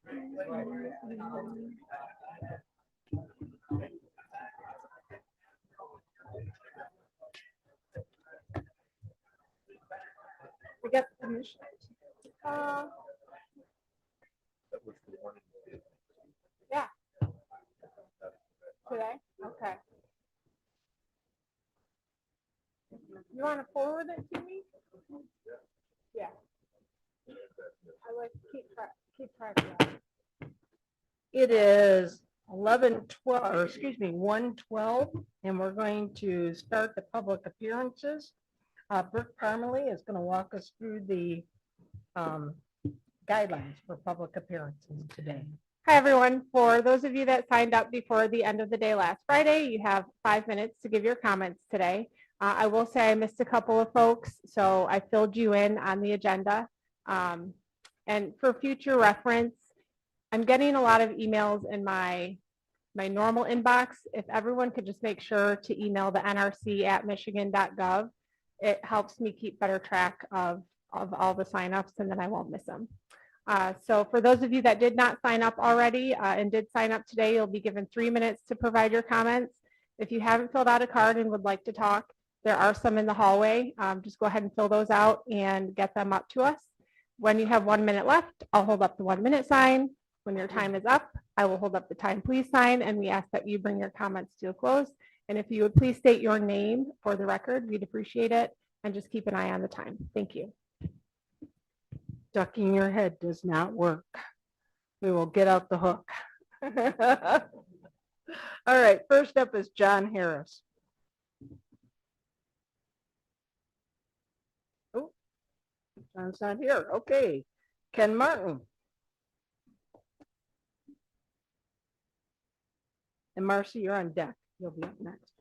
We got the commission. Yeah. Today? Okay. You want to forward it to me? Yeah. I like to keep track of that. It is 11:12, or excuse me, 1:12, and we're going to start the public appearances. Brooke Parmalee is going to walk us through the guidelines for public appearances today. Hi, everyone. For those of you that signed up before the end of the day last Friday, you have 5 minutes to give your comments today. I will say I missed a couple of folks, so I filled you in on the agenda. And for future reference, I'm getting a lot of emails in my normal inbox. If everyone could just make sure to email the nrc@michigan.gov, it helps me keep better track of all the signups, and then I won't miss them. So for those of you that did not sign up already and did sign up today, you'll be given 3 minutes to provide your comments. If you haven't filled out a card and would like to talk, there are some in the hallway. Just go ahead and fill those out and get them up to us. When you have 1 minute left, I'll hold up the 1 minute sign. When your time is up, I will hold up the time please sign, and we ask that you bring your comments to a close. And if you would please state your name for the record, we'd appreciate it, and just keep an eye on the time. Thank you. Ducking your head does not work. We will get out the hook. All right, first up is John Harris. Oh, John's not here. Okay, Ken Martin. And Marcy, you're on deck. You'll be up next.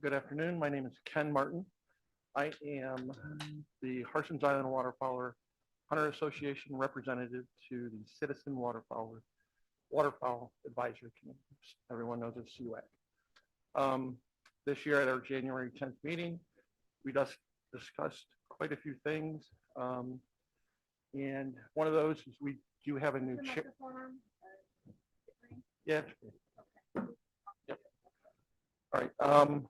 Good afternoon. My name is Ken Martin. I am the Harson's Island Waterfowler Hunter Association representative to the Citizen Waterfowl Advisory Committee. Everyone knows it's CWAC. This year at our January 10th meeting, we just discussed quite a few things. And one of those is we do have a new chair. Yeah. Yep. All right.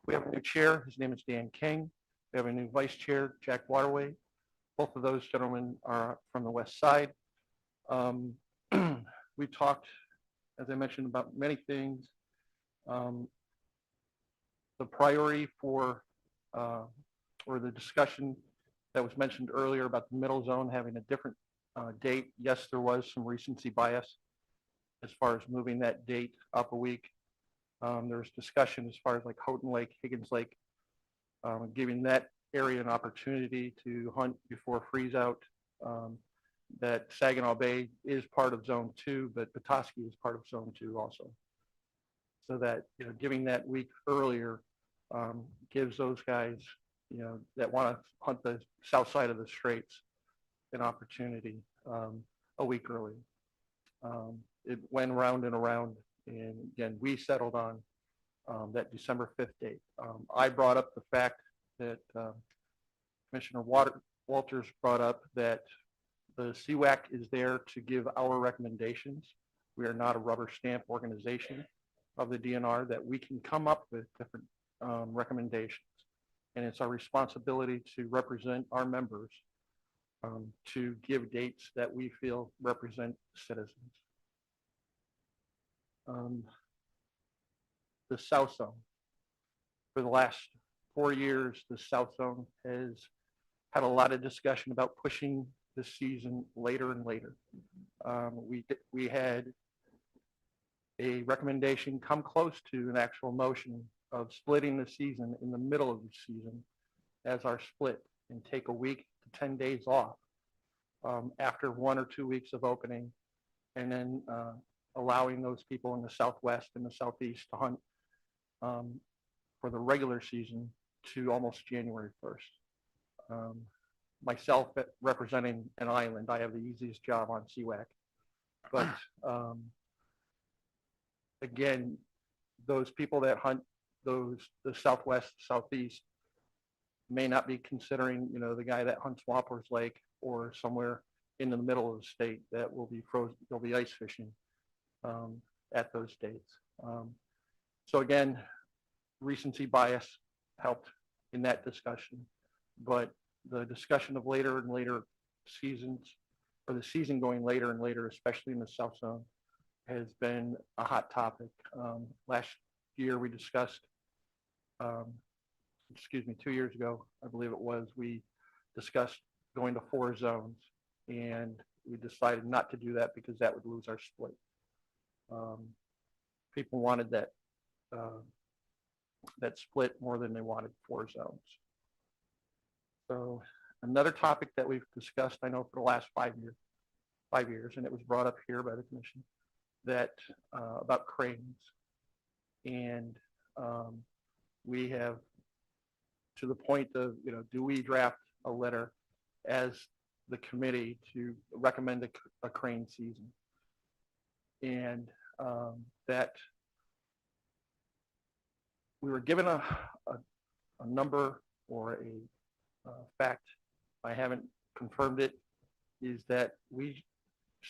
We have a new chair. His name is Dan King. We have a new vice chair, Jack Waterway. Both of those gentlemen are from the west side. We talked, as I mentioned, about many things. The priority for, or the discussion that was mentioned earlier about the middle zone having a different date. Yes, there was some recency bias as far as moving that date up a week. There was discussion as far as like Houghton Lake, Higgins Lake, giving that area an opportunity to hunt before freeze out. That Saginaw Bay is part of zone 2, but Petoskey is part of zone 2 also. So that, giving that week earlier gives those guys, that want to hunt the south side of the straits an opportunity a week early. It went round and around, and again, we settled on that December 5th date. I brought up the fact that Commissioner Walters brought up that the CWAC is there to give our recommendations. We are not a rubber stamp organization of the DNR, that we can come up with different recommendations. And it's our responsibility to represent our members, to give dates that we feel represent citizens. The South Zone. For the last 4 years, the South Zone has had a lot of discussion about pushing the season later and later. We had a recommendation come close to an actual motion of splitting the season in the middle of the season as our split, and take a week to 10 days off after 1 or 2 weeks of opening, and then allowing those people in the Southwest and the Southeast to hunt for the regular season to almost January 1st. myself representing an island, I have the easiest job on CWAC. But again, those people that hunt the southwest, southeast may not be considering, the guy that hunts Wampers Lake or somewhere in the middle of the state that will be frozen, they'll be ice fishing at those dates. So again, recency bias helped in that discussion, but the discussion of later and later seasons, or the season going later and later, especially in the South Zone, has been a hot topic. Last year we discussed, 2 years ago, I believe it was, we discussed going to 4 zones, and we decided not to do that because that would lose our split. People wanted that split more than they wanted 4 zones. So another topic that we've discussed, I know for the last 5 years, and it was brought up here by the commission, that about cranes. And we have, to the point of, do we draft a letter as the committee to recommend a crane season? And that we were given a number or a fact, I haven't confirmed it, is that we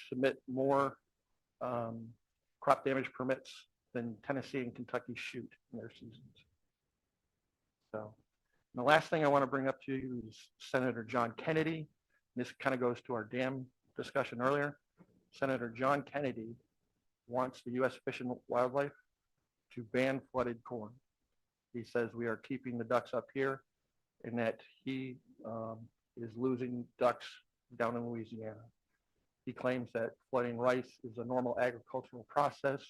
submit more crop damage permits than Tennessee and Kentucky shoot in their seasons. So the last thing I want to bring up to you is Senator John Kennedy. This kind of goes to our dam discussion earlier. Senator John Kennedy wants the U.S. Fish and Wildlife to ban flooded corn. He says we are keeping the ducks up here and that he is losing ducks down in Louisiana. He claims that flooding rice is a normal agricultural process.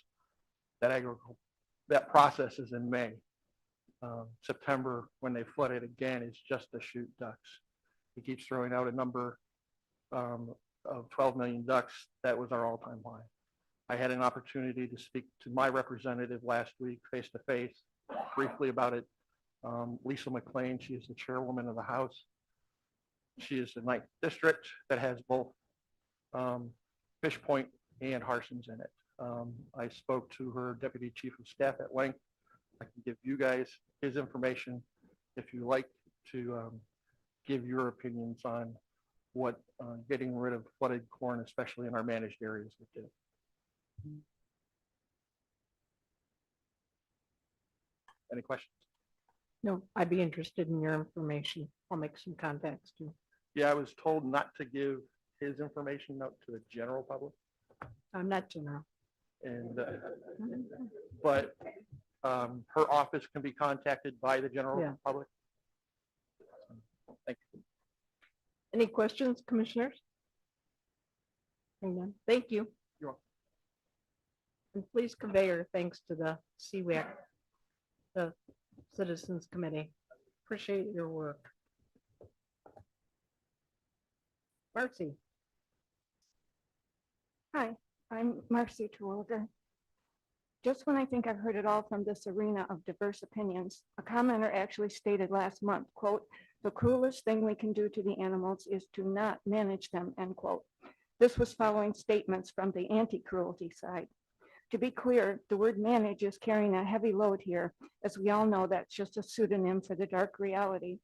That process is in May. September, when they flood it again, is just to shoot ducks. He keeps throwing out a number of 12 million ducks. That was our all-time high. I had an opportunity to speak to my representative last week, face-to-face, briefly about it. Lisa McLean, she is the chairwoman of the House. She is the 9th district that has both Fish Point and Harson's in it. I spoke to her deputy chief of staff at length. I can give you guys his information if you like to give your opinions on what getting rid of flooded corn, especially in our managed areas, would do. Any questions? No, I'd be interested in your information. I'll make some contacts too. Yeah, I was told not to give his information out to the general public. I'm not general. And but her office can be contacted by the general public. Thank you. Any questions, commissioners? None. Thank you. You're welcome. And please convey our thanks to the CWAC, the Citizens Committee. Appreciate your work. Marcy. Hi, I'm Marcy Terwilliger. Just when I think I've heard it all from this arena of diverse opinions, a commenter actually stated last month, quote, "The cruelest thing we can do to the animals is to not manage them," end quote. This was following statements from the anti-cruelty side. To be clear, the word manage is carrying a heavy load here. As we all know, that's just a pseudonym for the dark reality.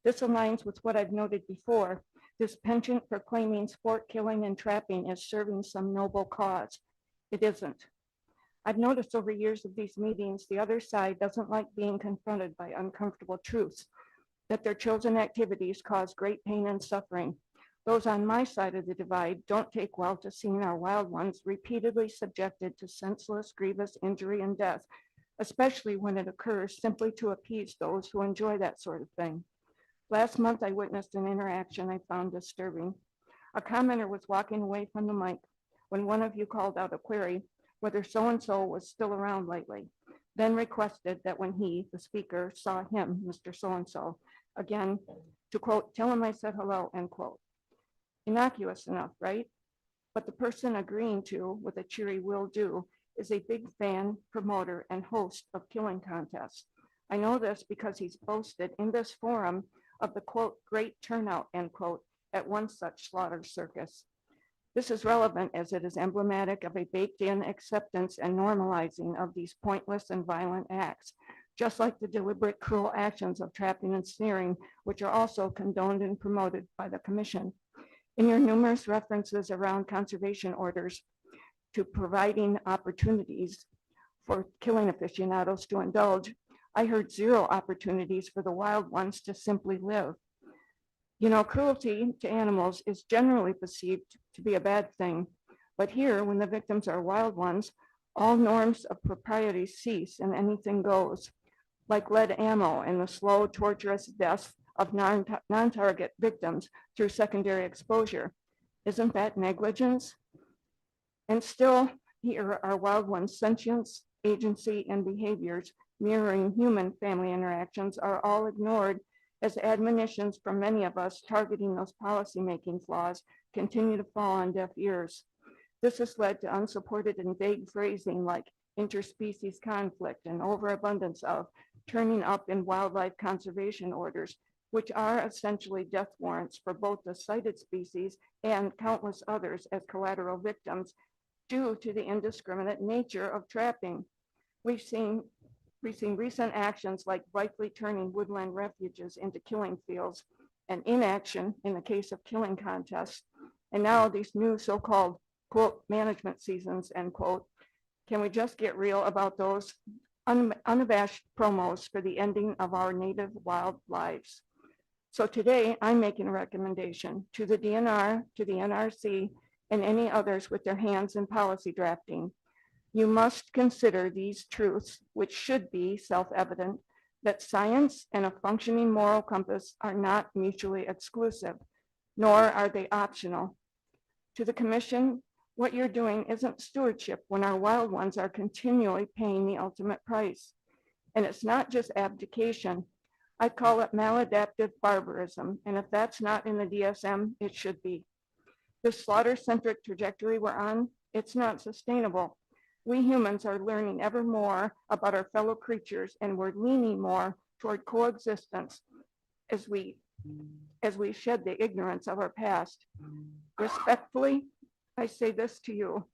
This aligns with what I've noted before, this penchant for claiming sport killing and trapping as serving some noble cause. It isn't. I've noticed over years of these meetings, the other side doesn't like being confronted by uncomfortable truths, that their chosen activities cause great pain and suffering. Those on my side of the divide don't take well to seeing our wild ones repeatedly subjected to senseless, grievous injury and death, especially when it occurs simply to appease those who enjoy that sort of thing. Last month, I witnessed an interaction I found disturbing. A commenter was walking away from the mic when one of you called out a query whether so-and-so was still around lately, then requested that when he, the speaker, saw him, Mr. So-and-so, again, to quote, "Tell him I said hello," end quote. Innocuous enough, right? But the person agreeing to, with a cheery will do, is a big fan, promoter, and host of killing contests. I know this because he's boasted in this forum of the quote, great turnout, end quote, at one such slaughter circus. This is relevant as it is emblematic of a baked-in acceptance and normalizing of these pointless and violent acts, just like the deliberate cruel actions of trapping and snaring, which are also condoned and promoted by the Commission. In your numerous references around conservation orders to providing opportunities for killing aficionados to indulge, I heard zero opportunities for the wild ones to simply live. You know, cruelty to animals is generally perceived to be a bad thing, but here, when the victims are wild ones, all norms of propriety cease and anything goes, like lead ammo and the slow, torturous deaths of non-target victims through secondary exposure. Isn't that negligence? And still, here are wild ones' sentience, agency, and behaviors mirroring human family interactions are all ignored as admonitions from many of us targeting those policymaking flaws continue to fall on deaf ears. This has led to unsupported and vague phrasing like interspecies conflict and overabundance of, turning up in wildlife conservation orders, which are essentially death warrants for both the cited species and countless others as collateral victims due to the indiscriminate nature of trapping. We've seen recent actions like rightfully turning woodland refuges into killing fields and inaction in the case of killing contests. And now these new so-called quote management seasons, end quote. Can we just get real about those unabashed promos for the ending of our native wild lives? So today I'm making a recommendation to the DNR, to the NRC, and any others with their hands in policy drafting. You must consider these truths, which should be self-evident, that science and a functioning moral compass are not mutually exclusive, nor are they optional. To the Commission, what you're doing isn't stewardship when our wild ones are continually paying the ultimate price. And it's not just abdication. I call it maladaptive barbarism. And if that's not in the DSM, it should be. This slaughter-centric trajectory we're on, it's not sustainable. We humans are learning ever more about our fellow creatures, and we're leaning more toward coexistence as we shed the ignorance of our past. Respectfully, I say this to you.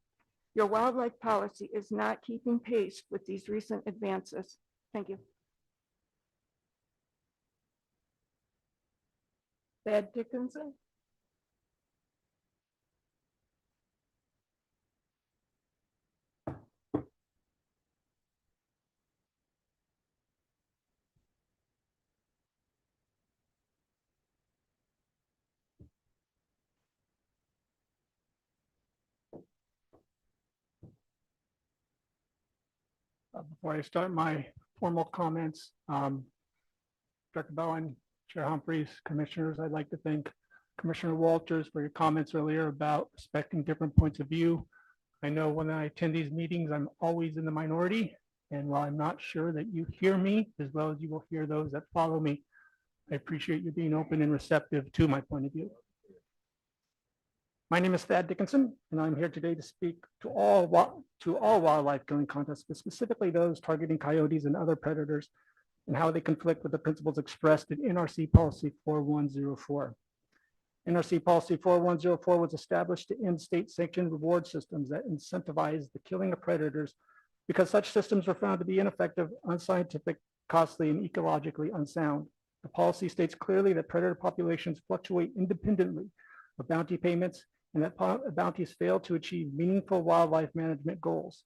Your wildlife policy is not keeping pace with these recent advances. Thank you. Thad Dickinson. Before I start my formal comments, Director Bowen, Chair Humphreys, Commissioners, I'd like to thank Commissioner Walters for your comments earlier about respecting different points of view. I know when I attend these meetings, I'm always in the minority. And while I'm not sure that you hear me as well as you will hear those that follow me, I appreciate you being open and receptive to my point of view. My name is Thad Dickinson, and I'm here today to speak to all wildlife killing contests, but specifically those targeting coyotes and other predators, and how they conflict with the principles expressed in NRC Policy 4104. NRC Policy 4104 was established to end state-sanctioned reward systems that incentivize the killing of predators because such systems were found to be ineffective, unscientific, costly, and ecologically unsound. The policy states clearly that predator populations fluctuate independently of bounty payments and that bounties fail to achieve meaningful wildlife management goals.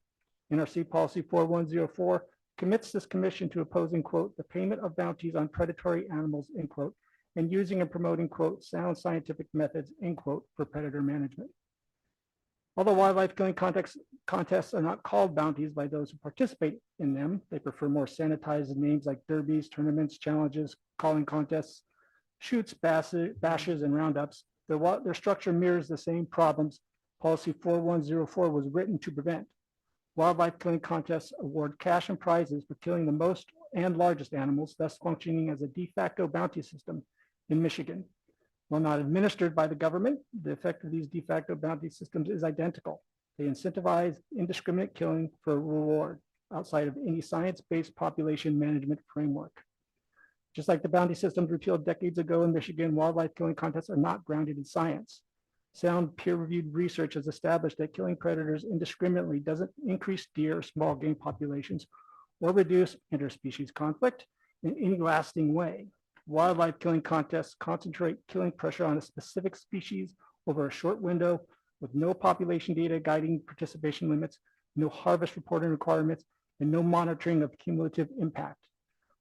NRC Policy 4104 commits this commission to opposing, quote, the payment of bounties on predatory animals, end quote, and using and promoting, quote, sound scientific methods, end quote, for predator management. Although wildlife killing contests are not called bounties by those who participate in them, they prefer more sanitized names like derbies, tournaments, challenges, calling contests, shoots, bashes, and roundups. Their structure mirrors the same problems Policy 4104 was written to prevent. Wildlife killing contests award cash and prizes for killing the most and largest animals, thus functioning as a de facto bounty system in Michigan. While not administered by the government, the effect of these de facto bounty systems is identical. They incentivize indiscriminate killing for reward outside of any science-based population management framework. Just like the bounty systems repealed decades ago in Michigan, wildlife killing contests are not grounded in science. Sound peer-reviewed research has established that killing predators indiscriminately doesn't increase deer or small game populations or reduce interspecies conflict in any lasting way. Wildlife killing contests concentrate killing pressure on a specific species over a short window with no population data guiding participation limits, no harvest reporting requirements, and no monitoring of cumulative impact.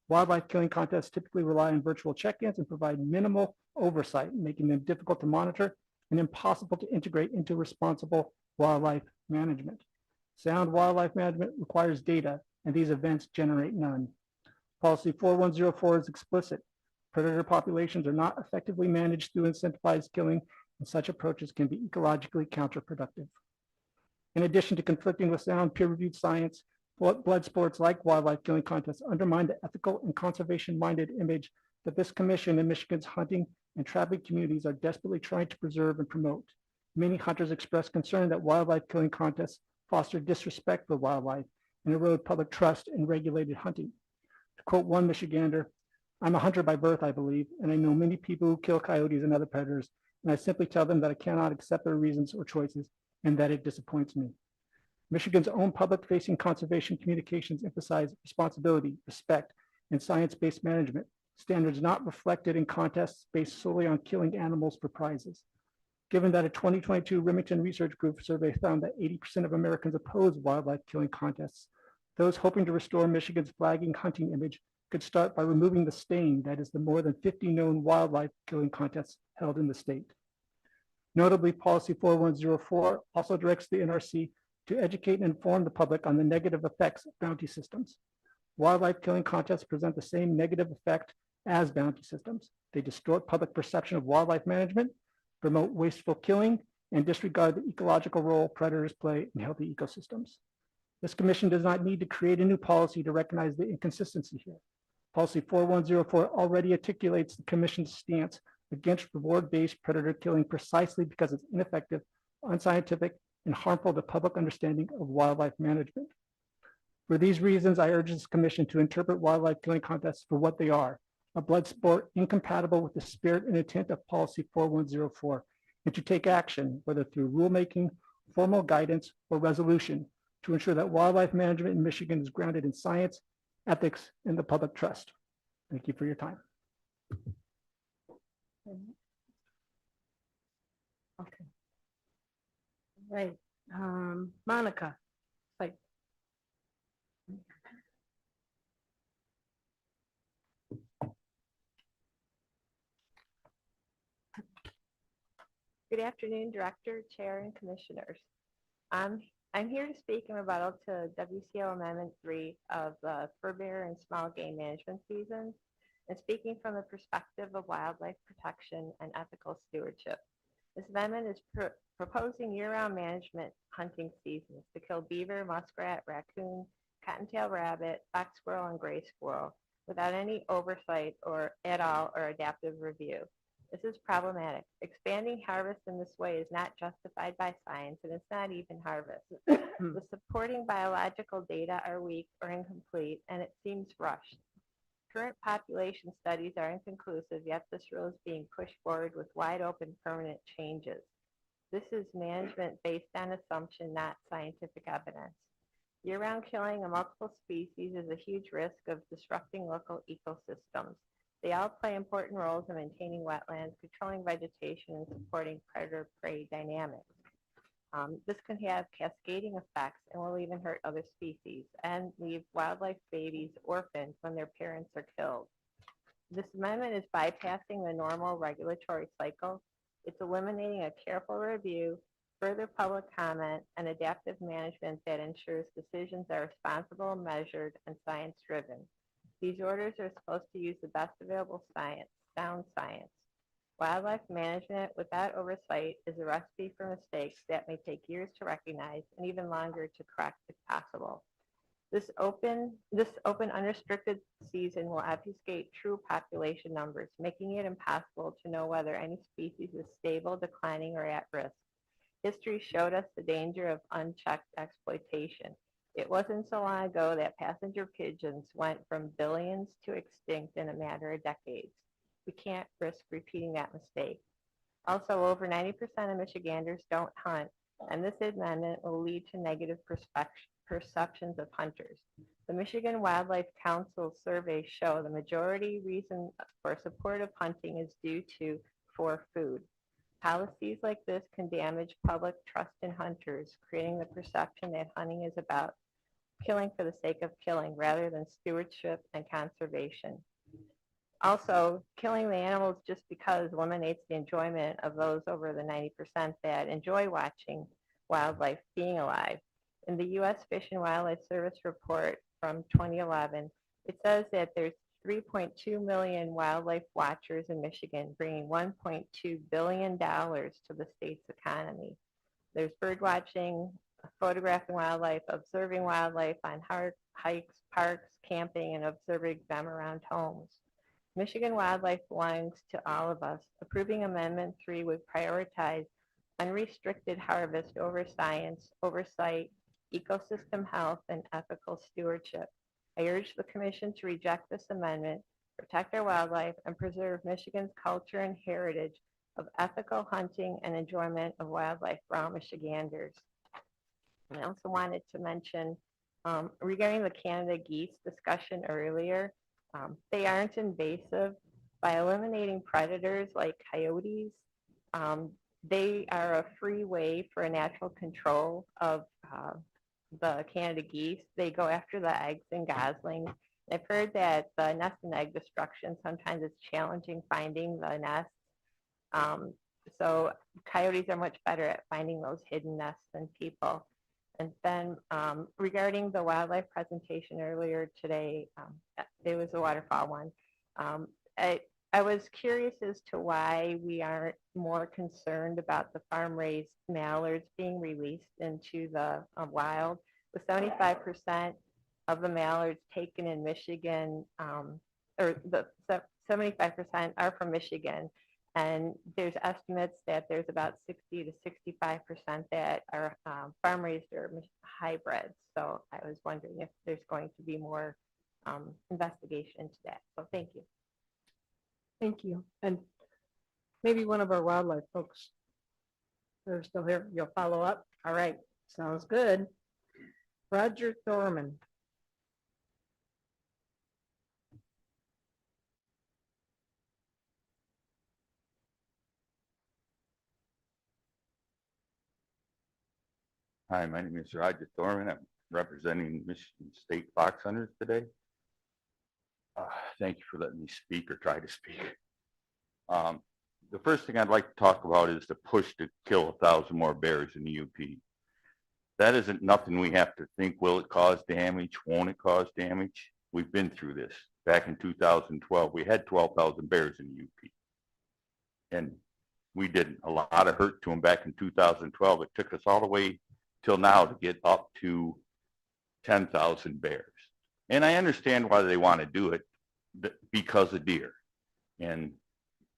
Wildlife killing contests typically rely on virtual check-ins and provide minimal oversight, making them difficult to monitor and impossible to integrate into responsible wildlife management. Sound wildlife management requires data, and these events generate none. Policy 4104 is explicit. Predator populations are not effectively managed through incentivized killing, and such approaches can be ecologically counterproductive. In addition to conflicting with sound peer-reviewed science, blood sports like wildlife killing contests undermine the ethical and conservation-minded image that this commission and Michigan's hunting and trapping communities are desperately trying to preserve and promote. Many hunters express concern that wildlife killing contests foster disrespect for wildlife and erode public trust in regulated hunting. To quote one Michigander, "I'm a hunter by birth, I believe, and I know many people who kill coyotes and other predators, and I simply tell them that I cannot accept their reasons or choices and that it disappoints me." Michigan's own public-facing conservation communications emphasize responsibility, respect, and science-based management, standards not reflected in contests based solely on killing animals for prizes. Given that a 2022 Remington Research Group survey found that 80% of Americans oppose wildlife killing contests, those hoping to restore Michigan's flagging hunting image could start by removing the stain that is the more than 50 known wildlife killing contests held in the state. Notably, Policy 4104 also directs the NRC to educate and inform the public on the negative effects of bounty systems. Wildlife killing contests present the same negative effect as bounty systems. They distort public perception of wildlife management, promote wasteful killing, and disregard the ecological role predators play in healthy ecosystems. This commission does not need to create a new policy to recognize the inconsistency here. Policy 4104 already articulates the commission's stance against reward-based predator killing precisely because it's ineffective, unscientific, and harmful to public understanding of wildlife management. For these reasons, I urge this commission to interpret wildlife killing contests for what they are, a blood sport incompatible with the spirit and intent of Policy 4104, and to take action, whether through rulemaking, formal guidance, or resolution, to ensure that wildlife management in Michigan is grounded in science, ethics, and the public trust. Thank you for your time. Okay. Right. Monica. Like. Good afternoon, Director, Chair, and Commissioners. I'm here to speak in rebuttal to WCO Amendment 3 of the fur bear and small game management seasons, and speaking from the perspective of wildlife protection and ethical stewardship. This amendment is proposing year-round management hunting seasons to kill beaver, muskrat, raccoon, cottontail rabbit, fox squirrel, and gray squirrel without any oversight or at all or adaptive review. This is problematic. Expanding harvest in this way is not justified by science, and it's not even harvest. The supporting biological data are weak or incomplete, and it seems rushed. Current population studies are inconclusive, yet this rule is being pushed forward with wide open permanent changes. This is management based on assumption, not scientific evidence. Year-round killing of multiple species is a huge risk of disrupting local ecosystems. They all play important roles in maintaining wetlands, controlling vegetation, and supporting predator-prey dynamics. This can have cascading effects and will even hurt other species and leave wildlife babies orphaned when their parents are killed. This amendment is bypassing the normal regulatory cycle. It's eliminating a careful review, further public comment, and adaptive management that ensures decisions are responsible, measured, and science-driven. These orders are supposed to use the best available science, sound science. Wildlife management without oversight is a recipe for mistakes that may take years to recognize and even longer to correct if possible. This open unrestricted season will obfuscate true population numbers, making it impossible to know whether any species is stable, declining, or at risk. History showed us the danger of unchecked exploitation. It wasn't so long ago that passenger pigeons went from billions to extinct in a matter of decades. We can't risk repeating that mistake. Also, over 90% of Michiganders don't hunt, and this amendment will lead to negative perceptions of hunters. The Michigan Wildlife Council surveys show the majority reason for support of hunting is due to for food. Policies like this can damage public trust in hunters, creating the perception that hunting is about killing for the sake of killing rather than stewardship and conservation. Also, killing the animals just because eliminates the enjoyment of those over the 90% that enjoy watching wildlife being alive. In the U.S. Fish and Wildlife Service report from 2011, it says that there's 3.2 million wildlife watchers in Michigan, bringing $1.2 billion to the state's economy. There's bird watching, photographing wildlife, observing wildlife on hikes, parks, camping, and observing them around homes. Michigan wildlife belongs to all of us. Approving Amendment 3 would prioritize unrestricted harvest over science, oversight, ecosystem health, and ethical stewardship. I urge the Commission to reject this amendment, protect our wildlife, and preserve Michigan's culture and heritage of ethical hunting and enjoyment of wildlife for all Michiganders. And I also wanted to mention regarding the Canada geese discussion earlier, they aren't invasive. By eliminating predators like coyotes, they are a free way for a natural control of the Canada geese. They go after the eggs and goslings. I've heard that the nest and egg destruction, sometimes it's challenging finding the nests. So coyotes are much better at finding those hidden nests than people. And then regarding the wildlife presentation earlier today, it was a waterfowl one. I was curious as to why we aren't more concerned about the farm-raised mallards being released into the wild. With 75% of the mallards taken in Michigan, or the 75% are from Michigan, and there's estimates that there's about 60 to 65% that are farm-raised or hybrids. So I was wondering if there's going to be more investigation into that. So thank you. Thank you. And maybe one of our wildlife folks, they're still here, you'll follow up. All right, sounds good. Roger Thorman. Hi, my name is Roger Thorman. I'm representing Michigan State Fox Hunters today. Thank you for letting me speak or try to speak. The first thing I'd like to talk about is the push to kill 1,000 more bears in the UP. That isn't nothing we have to think, will it cause damage? Won't it cause damage? We've been through this. Back in 2012, we had 12,000 bears in the UP. And we did a lot of hurt to them back in 2012. It took us all the way till now to get up to 10,000 bears. And I understand why they want to do it, because of deer. And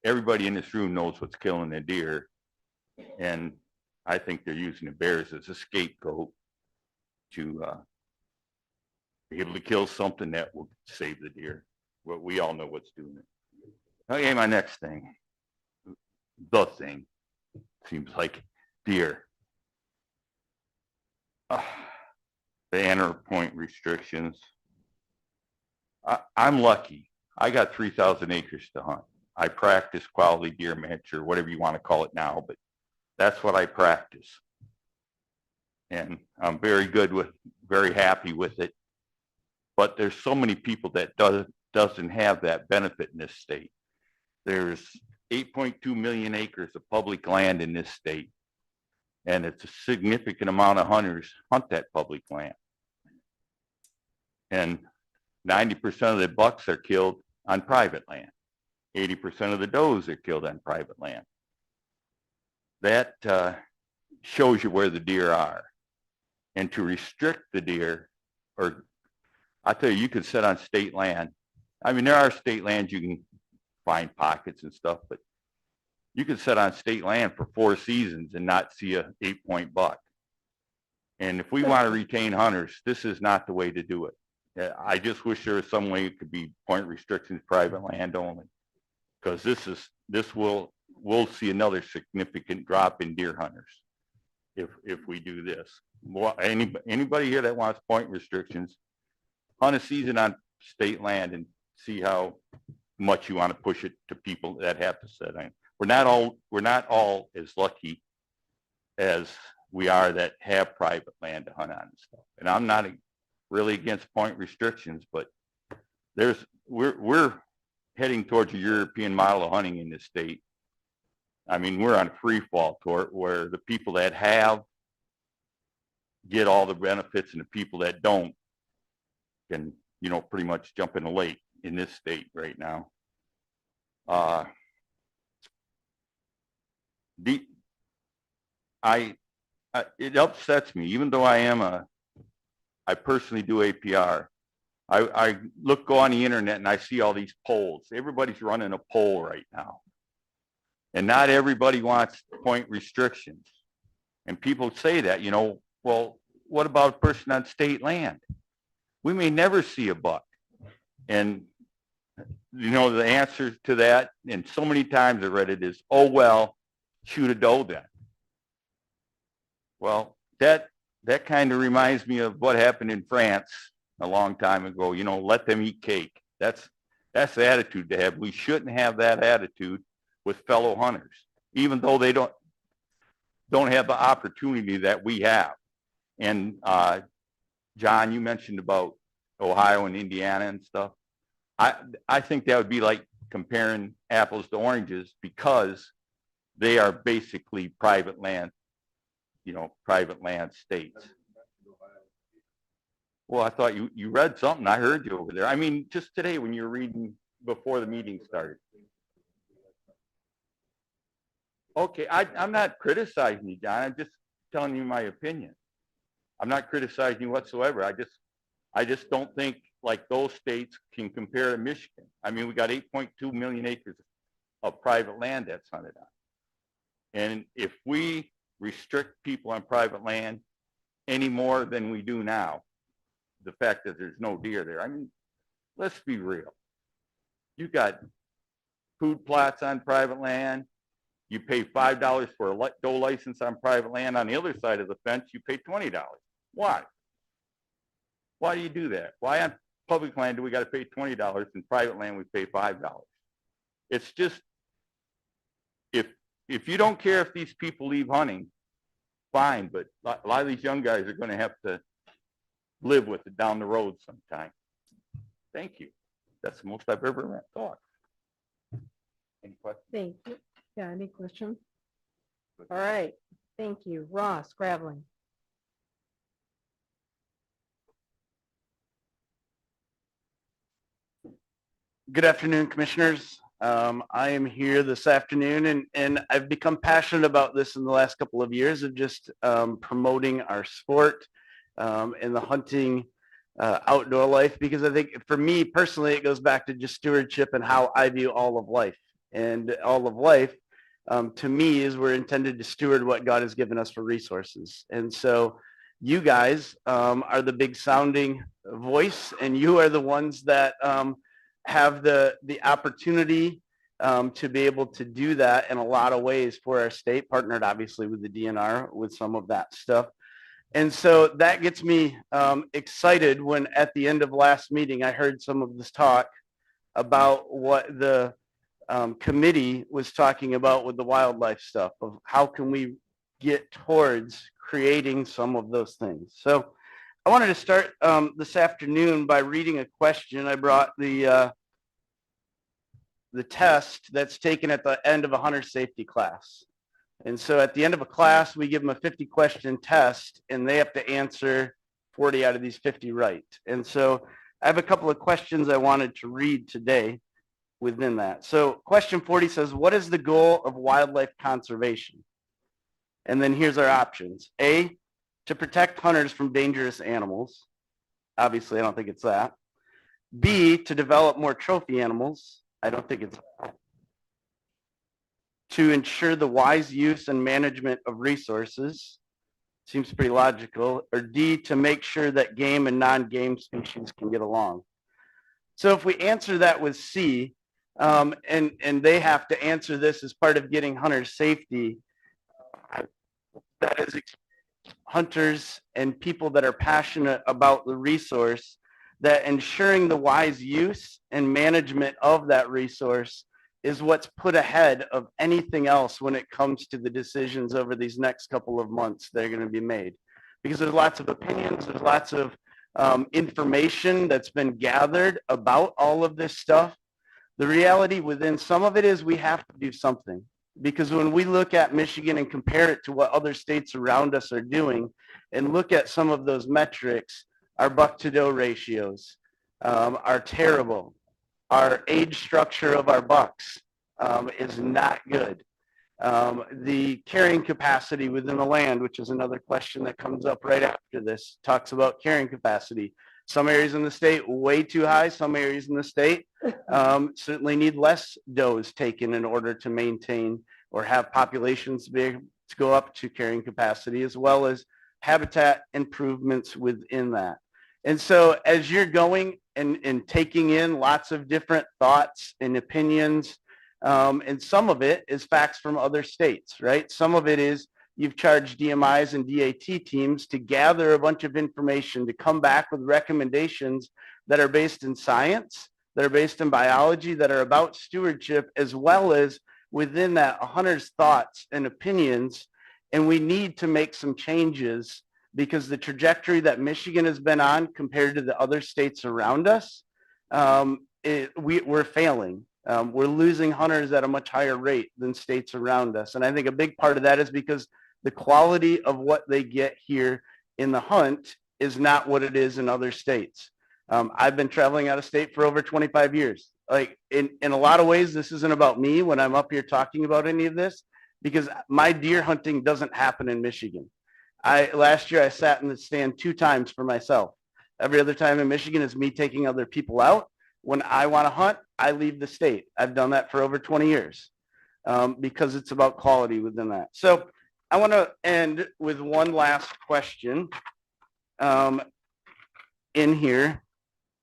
everybody in this room knows what's killing the deer. And I think they're using the bears as a scapegoat to be able to kill something that will save the deer. Well, we all know what's doing it. Okay, my next thing. The thing. Seems like deer. The enter point restrictions. I'm lucky. I got 3,000 acres to hunt. I practice quality deer match or whatever you want to call it now, but that's what I practice. And I'm very good with, very happy with it. But there's so many people that doesn't have that benefit in this state. There's 8.2 million acres of public land in this state. And it's a significant amount of hunters hunt that public land. And 90% of the bucks are killed on private land. 80% of the does are killed on private land. That shows you where the deer are. And to restrict the deer, or I tell you, you can sit on state land. I mean, there are state lands you can find pockets and stuff, but you can sit on state land for 4 seasons and not see a 8-point buck. And if we want to retain hunters, this is not the way to do it. I just wish there was some way it could be point restrictions, private land only. Because we'll see another significant drop in deer hunters if we do this. Anybody here that wants point restrictions, hunt a season on state land and see how much you want to push it to people that have to set in. We're not all as lucky as we are that have private land to hunt on and stuff. And I'm not really against point restrictions, but we're heading towards a European model of hunting in this state. I mean, we're on a free fall toward where the people that have get all the benefits and the people that don't can, pretty much jump in the lake in this state right now. It upsets me, even though I personally do APR. I go on the internet and I see all these polls. Everybody's running a poll right now. And not everybody wants point restrictions. And people say that, well, what about a person on state land? We may never see a buck. And, the answer to that, and so many times I read it, is, oh, well, shoot a doe then. Well, that kind of reminds me of what happened in France a long time ago. Let them eat cake. That's the attitude to have. We shouldn't have that attitude with fellow hunters, even though they don't have the opportunity that we have. And John, you mentioned about Ohio and Indiana and stuff. I think that would be like comparing apples to oranges, because they are basically private land, private land states. Well, I thought you read something. I heard you over there. I mean, just today when you were reading before the meeting started. Okay, I'm not criticizing you, John. I'm just telling you my opinion. I'm not criticizing you whatsoever. I just don't think like those states can compare to Michigan. I mean, we got 8.2 million acres of private land that's hunted on. And if we restrict people on private land any more than we do now, the fact that there's no deer there, I mean, let's be real. You got food plots on private land. You pay $5 for a doe license on private land. On the other side of the fence, you pay $20. Why? Why do you do that? Why on public land do we got to pay $20 and private land we pay $5? It's just, if you don't care if these people leave hunting, fine, but a lot of these young guys are going to have to live with it down the road sometime. Thank you. That's the most I've ever thought. Any questions? Thank you. Yeah, any questions? All right, thank you. Ross Graveling. Good afternoon, commissioners. I am here this afternoon, and I've become passionate about this in the last couple of years of just promoting our sport and the hunting outdoor life, because I think for me personally, it goes back to just stewardship and how I view all of life. And all of life, to me, is we're intended to steward what God has given us for resources. And so you guys are the big sounding voice, and you are the ones that have the opportunity to be able to do that in a lot of ways for our state, partnered obviously with the DNR with some of that stuff. And so that gets me excited when at the end of last meeting, I heard some of this talk about what the committee was talking about with the wildlife stuff of how can we get towards creating some of those things. So I wanted to start this afternoon by reading a question. I brought the test that's taken at the end of a hunter safety class. And so at the end of a class, we give them a 50-question test, and they have to answer 40 out of these 50 right. And so I have a couple of questions I wanted to read today within that. So question 40 says, what is the goal of wildlife conservation? And then here's our options. A, to protect hunters from dangerous animals. Obviously, I don't think it's that. B, to develop more trophy animals. I don't think it's that. To ensure the wise use and management of resources. Seems pretty logical. Or D, to make sure that game and non-game species can get along. So if we answer that with C, and they have to answer this as part of getting hunters safety, that is hunters and people that are passionate about the resource, that ensuring the wise use and management of that resource is what's put ahead of anything else when it comes to the decisions over these next couple of months that are going to be made. Because there's lots of opinions, there's lots of information that's been gathered about all of this stuff. The reality within some of it is we have to do something. Because when we look at Michigan and compare it to what other states around us are doing and look at some of those metrics, our buck to doe ratios are terrible. Our age structure of our bucks is not good. The carrying capacity within the land, which is another question that comes up right after this, talks about carrying capacity. Some areas in the state way too high, some areas in the state certainly need less does taken in order to maintain or have populations be able to go up to carrying capacity, as well as habitat improvements within that. And so as you're going and taking in lots of different thoughts and opinions, and some of it is facts from other states, right? Some of it is you've charged DMIs and DAT teams to gather a bunch of information to come back with recommendations that are based in science, that are based in biology, that are about stewardship, as well as within that a hunter's thoughts and opinions. And we need to make some changes because the trajectory that Michigan has been on compared to the other states around us, we're failing. We're losing hunters at a much higher rate than states around us. And I think a big part of that is because the quality of what they get here in the hunt is not what it is in other states. I've been traveling out of state for over 25 years. Like in a lot of ways, this isn't about me when I'm up here talking about any of this, because my deer hunting doesn't happen in Michigan. Last year I sat in the stand 2 times for myself. Every other time in Michigan is me taking other people out. When I want to hunt, I leave the state. I've done that for over 20 years because it's about quality within that. So I want to end with one last question in here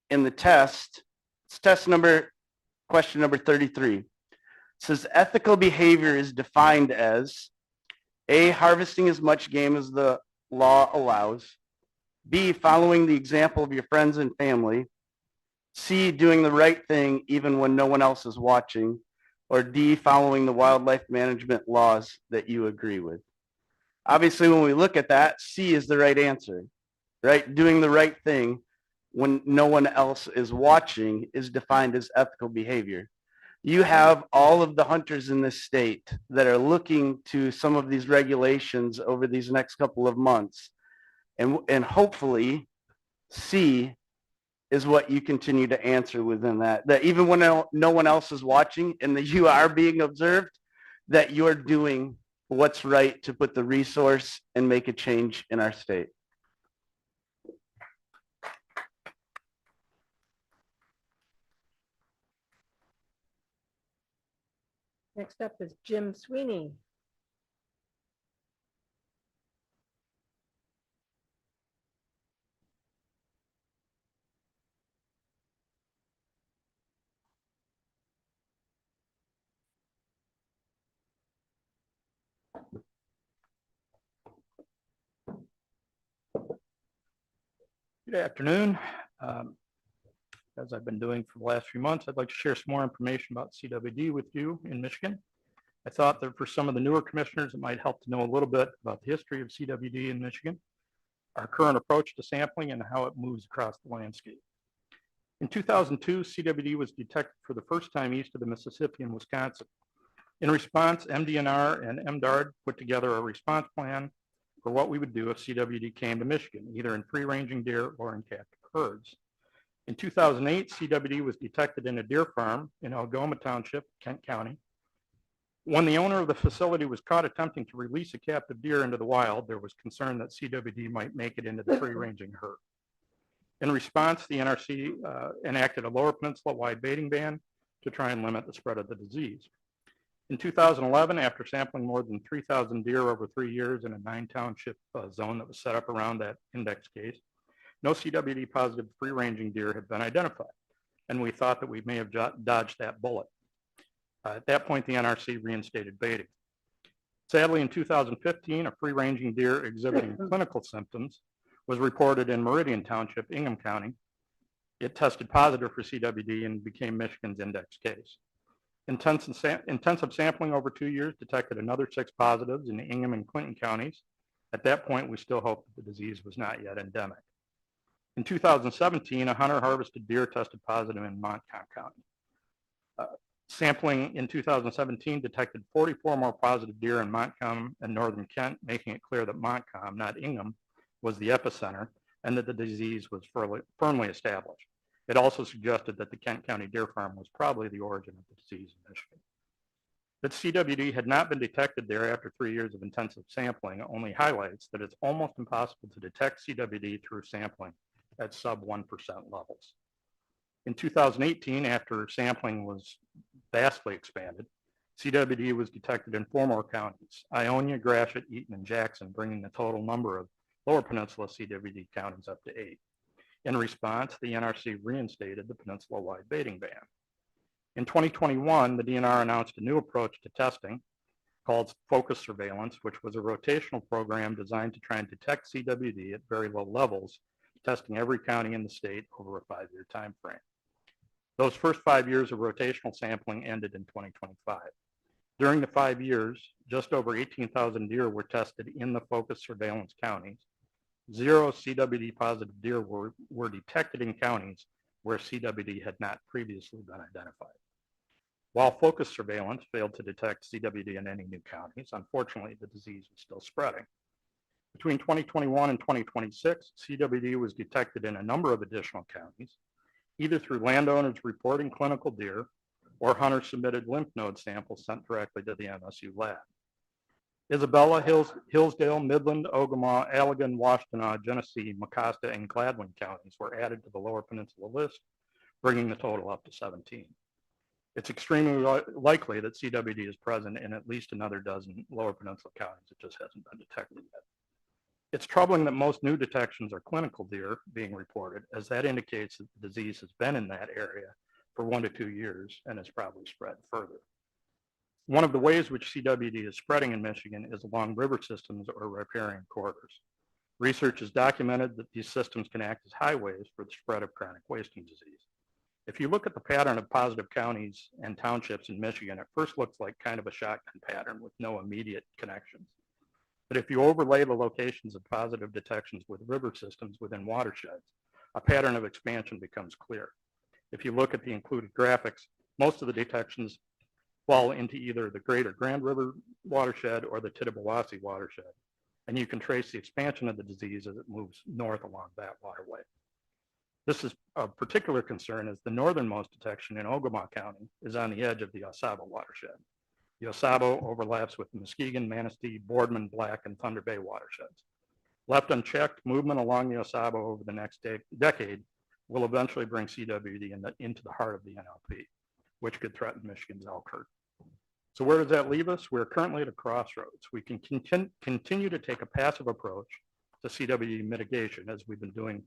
in the test. It's question number 33. It says ethical behavior is defined as A, harvesting as much game as the law allows, B, following the example of your friends and family, C, doing the right thing even when no one else is watching, or D, following the wildlife management laws that you agree with. Obviously, when we look at that, C is the right answer, right? Doing the right thing when no one else is watching is defined as ethical behavior. You have all of the hunters in this state that are looking to some of these regulations over these next couple of months. And hopefully C is what you continue to answer within that, that even when no one else is watching and that you are being observed, that you're doing what's right to put the resource and make a change in our state. Next up is Jim Sweeney. Good afternoon. As I've been doing for the last few months, I'd like to share some more information about CWD with you in Michigan. I thought that for some of the newer commissioners, it might help to know a little bit about the history of CWD in Michigan, our current approach to sampling, and how it moves across the landscape. In 2002, CWD was detected for the first time east of the Mississippi in Wisconsin. In response, MDNR and MDARD put together a response plan for what we would do if CWD came to Michigan, either in free-ranging deer or in captive herds. In 2008, CWD was detected in a deer farm in Algoma Township, Kent County. When the owner of the facility was caught attempting to release a captive deer into the wild, there was concern that CWD might make it into the free-ranging herd. In response, the NRC enacted a Lower Peninsula-wide baiting ban to try and limit the spread of the disease. In 2011, after sampling more than 3,000 deer over 3 years in a 9-township zone that was set up around that index case, no CWD positive free-ranging deer had been identified, and we thought that we may have dodged that bullet. At that point, the NRC reinstated baiting. Sadly, in 2015, a free-ranging deer exhibiting clinical symptoms was reported in Meridian Township, Ingham County. It tested positive for CWD and became Michigan's index case. Intensive sampling over 2 years detected another 6 positives in Ingham and Clinton counties. At that point, we still hoped that the disease was not yet endemic. In 2017, a hunter harvested deer tested positive in Montcalm County. Sampling in 2017 detected 44 more positive deer in Montcalm and northern Kent, making it clear that Montcalm, not Ingham, was the epicenter and that the disease was firmly established. It also suggested that the Kent County Deer Farm was probably the origin of the disease in Michigan. That CWD had not been detected there after 3 years of intensive sampling only highlights that it's almost impossible to detect CWD through sampling at sub 1% levels. In 2018, after sampling was vastly expanded, CWD was detected in 4 more counties: Ionia, Gratiot, Eaton, and Jackson, bringing the total number of Lower Peninsula CWD counties up to 8. In response, the NRC reinstated the peninsula-wide baiting ban. In 2021, the DNR announced a new approach to testing called Focus Surveillance, which was a rotational program designed to try and detect CWD at very low levels, testing every county in the state over a 5-year time frame. Those first 5 years of rotational sampling ended in 2025. During the 5 years, just over 18,000 deer were tested in the Focus Surveillance counties. 0 CWD positive deer were detected in counties where CWD had not previously been identified. While Focus Surveillance failed to detect CWD in any new counties, unfortunately, the disease was still spreading. Between 2021 and 2026, CWD was detected in a number of additional counties, either through landowners reporting clinical deer or hunter-submitted lymph node samples sent directly to the MSU lab. Isabella, Hillsdale, Midland, Ogama, Allegan, Washtenaw, Genesee, Mecosta, and Gladwin counties were added to the Lower Peninsula list, bringing the total up to 17. It's extremely likely that CWD is present in at least another dozen Lower Peninsula counties. It just hasn't been detected yet. It's troubling that most new detections are clinical deer being reported, as that indicates that the disease has been in that area for 1 to 2 years and has probably spread further. One of the ways which CWD is spreading in Michigan is along river systems or riparian corridors. Research has documented that these systems can act as highways for the spread of chronic wasting disease. If you look at the pattern of positive counties and townships in Michigan, it first looks like kind of a shotgun pattern with no immediate connections. But if you overlay the locations of positive detections with river systems within watersheds, a pattern of expansion becomes clear. If you look at the included graphics, most of the detections fall into either the Greater Grand River watershed or the Tittabawassee watershed, and you can trace the expansion of the disease as it moves north along that waterway. This is of particular concern as the northernmost detection in Ogama County is on the edge of the Osabo watershed. The Osabo overlaps with the Muskegon, Manistee, Boardman, Black, and Thunder Bay watersheds. Left unchecked, movement along the Osabo over the next decade will eventually bring CWD into the heart of the NLP, which could threaten Michigan's elk herd. So where does that leave us? We're currently at a crossroads. We can continue to take a passive approach to CWD mitigation, as we've been doing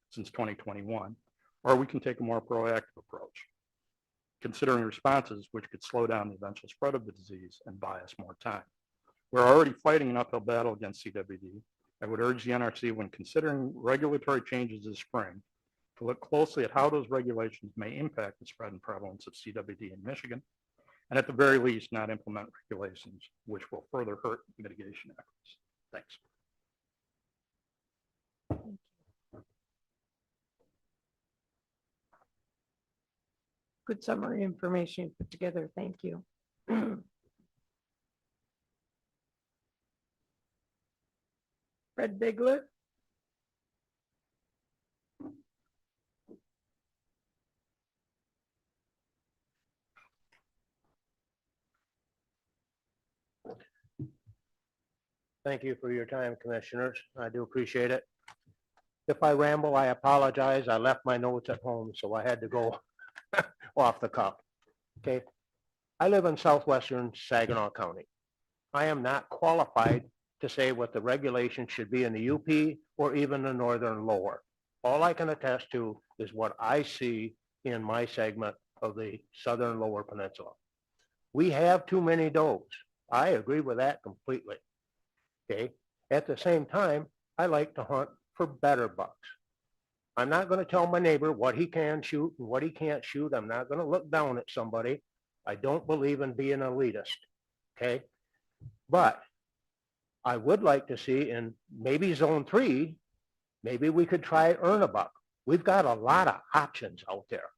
since 2021, or we can take a more proactive approach, considering responses which could slow down the eventual spread of the disease and buy us more time. We're already fighting an uphill battle against CWD. I would urge the NRC, when considering regulatory changes this spring, to look closely at how those regulations may impact the spread and prevalence of CWD in Michigan, and at the very least, not implement regulations which will further hurt mitigation efforts. Thanks. Good summary information you put together. Thank you. Fred Bigler. Thank you for your time, commissioners. I do appreciate it. If I ramble, I apologize. I left my notes at home, so I had to go off the cuff. Okay. I live in southwestern Saginaw County. I am not qualified to say what the regulations should be in the UP or even the northern lower. All I can attest to is what I see in my segment of the southern lower peninsula. We have too many does. I agree with that completely. Okay. At the same time, I like to hunt for better bucks. I'm not going to tell my neighbor what he can shoot and what he can't shoot. I'm not going to look down at somebody. I don't believe in being elitist. Okay. But I would like to see in maybe zone 3, maybe we could try earn a buck. We've got a lot of options out there.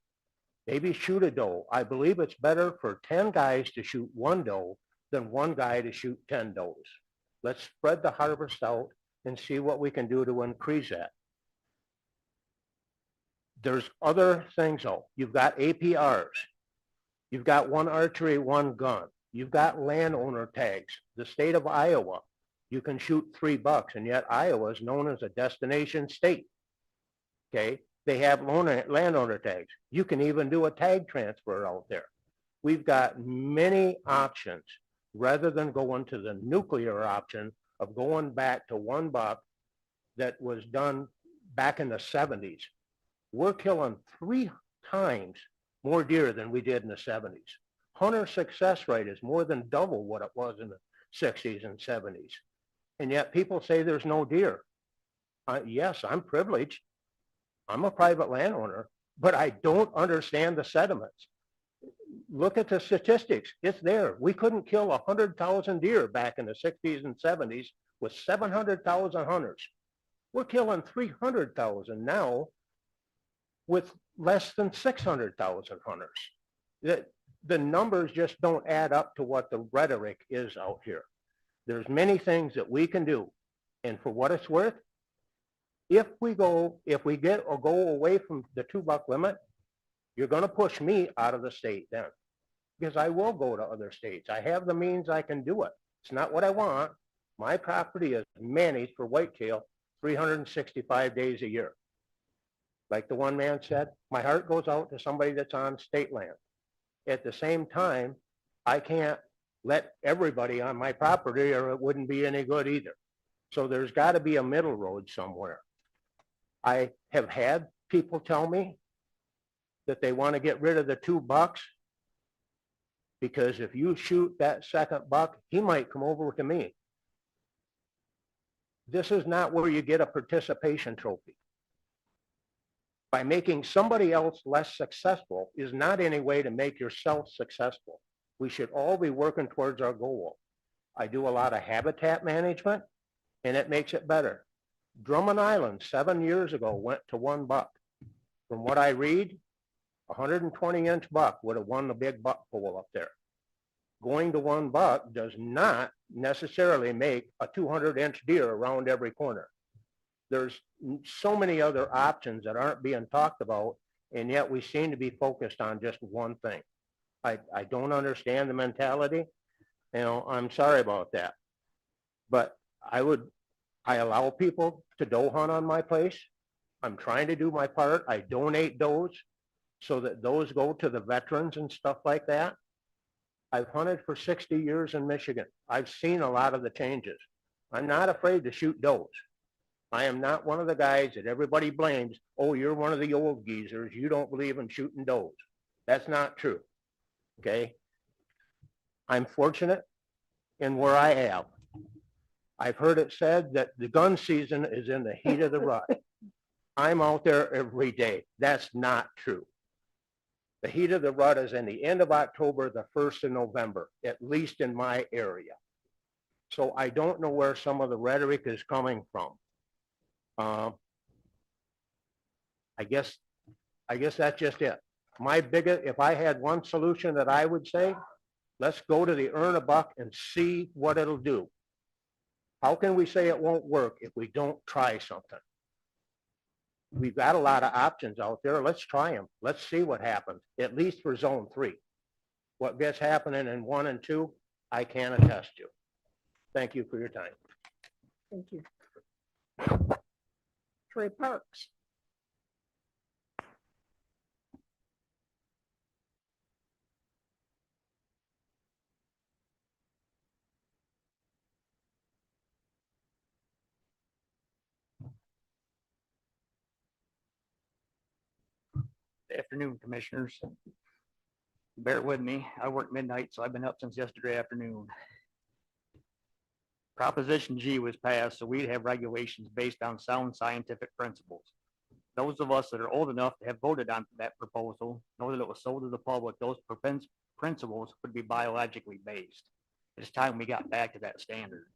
Maybe shoot a doe. I believe it's better for 10 guys to shoot one doe than one guy to shoot 10 does. Let's spread the harvest out and see what we can do to increase that. There's other things though. You've got APRs. You've got one archery, one gun. You've got landowner tags. The state of Iowa, you can shoot 3 bucks, and yet Iowa is known as a destination state. Okay, they have landowner tags. You can even do a tag transfer out there. We've got many options rather than going to the nuclear option of going back to 1 buck that was done back in the 70s. We're killing 3 times more deer than we did in the 70s. Hunter success rate is more than double what it was in the 60s and 70s. And yet people say there's no deer. Yes, I'm privileged. I'm a private landowner, but I don't understand the sediments. Look at the statistics. It's there. We couldn't kill 100,000 deer back in the 60s and 70s with 700,000 hunters. We're killing 300,000 now with less than 600,000 hunters. The numbers just don't add up to what the rhetoric is out here. There's many things that we can do. And for what it's worth, if we go away from the 2 buck limit, you're going to push me out of the state then, because I will go to other states. I have the means, I can do it. It's not what I want. My property is managed for whitetail 365 days a year. Like the one man said, my heart goes out to somebody that's on state land. At the same time, I can't let everybody on my property or it wouldn't be any good either. So there's got to be a middle road somewhere. I have had people tell me that they want to get rid of the 2 bucks because if you shoot that second buck, he might come over to me. This is not where you get a participation trophy. By making somebody else less successful is not any way to make yourself successful. We should all be working towards our goal. I do a lot of habitat management and it makes it better. Drummond Island 7 years ago went to 1 buck. From what I read, 120-inch buck would have won the big buck pool up there. Going to 1 buck does not necessarily make a 200-inch deer around every corner. There's so many other options that aren't being talked about, and yet we seem to be focused on just one thing. I don't understand the mentality. You know, I'm sorry about that. But I allow people to doe hunt on my place. I'm trying to do my part. I donate does so that those go to the veterans and stuff like that. I've hunted for 60 years in Michigan. I've seen a lot of the changes. I'm not afraid to shoot does. I am not one of the guys that everybody blames. Oh, you're one of the old geezers. You don't believe in shooting does. That's not true. Okay. I'm fortunate in where I am. I've heard it said that the gun season is in the heat of the rut. I'm out there every day. That's not true. The heat of the rut is in the end of October, the 1st of November, at least in my area. So I don't know where some of the rhetoric is coming from. I guess that's just it. If I had one solution that I would say, let's go to the earn a buck and see what it'll do. How can we say it won't work if we don't try something? We've got a lot of options out there. Let's try them. Let's see what happens, at least for zone 3. What gets happening in 1 and 2, I can attest to. Thank you for your time. Thank you. Trey Parks. Afternoon, Commissioners. Bear with me. I work midnight, so I've been up since yesterday afternoon. Proposition G was passed, so we'd have regulations based on sound scientific principles. Those of us that are old enough to have voted on that proposal know that it was sold to the public. Those principles would be biologically based. It's time we got back to that standard.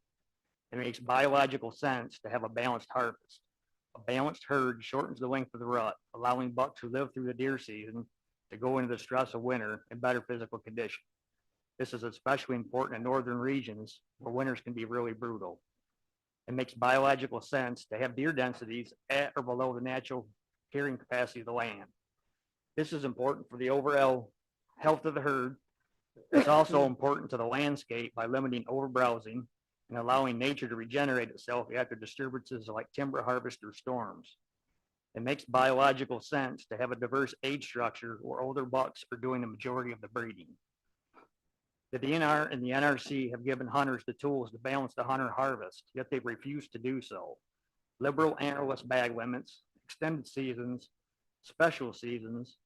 It makes biological sense to have a balanced harvest. A balanced herd shortens the length of the rut, allowing bucks who live through the deer season to go into the stress of winter in better physical condition. This is especially important in northern regions where winters can be really brutal. It makes biological sense to have deer densities at or below the natural carrying capacity of the land. This is important for the overall health of the herd. It's also important to the landscape by limiting overbrowsing and allowing nature to regenerate itself after disturbances like timber harvest or storms. It makes biological sense to have a diverse age structure where older bucks are doing the majority of the breeding. The DNR and the NRC have given hunters the tools to balance the hunter harvest, yet they've refused to do so. Liberal antlerless bag limits, extended seasons, special seasons,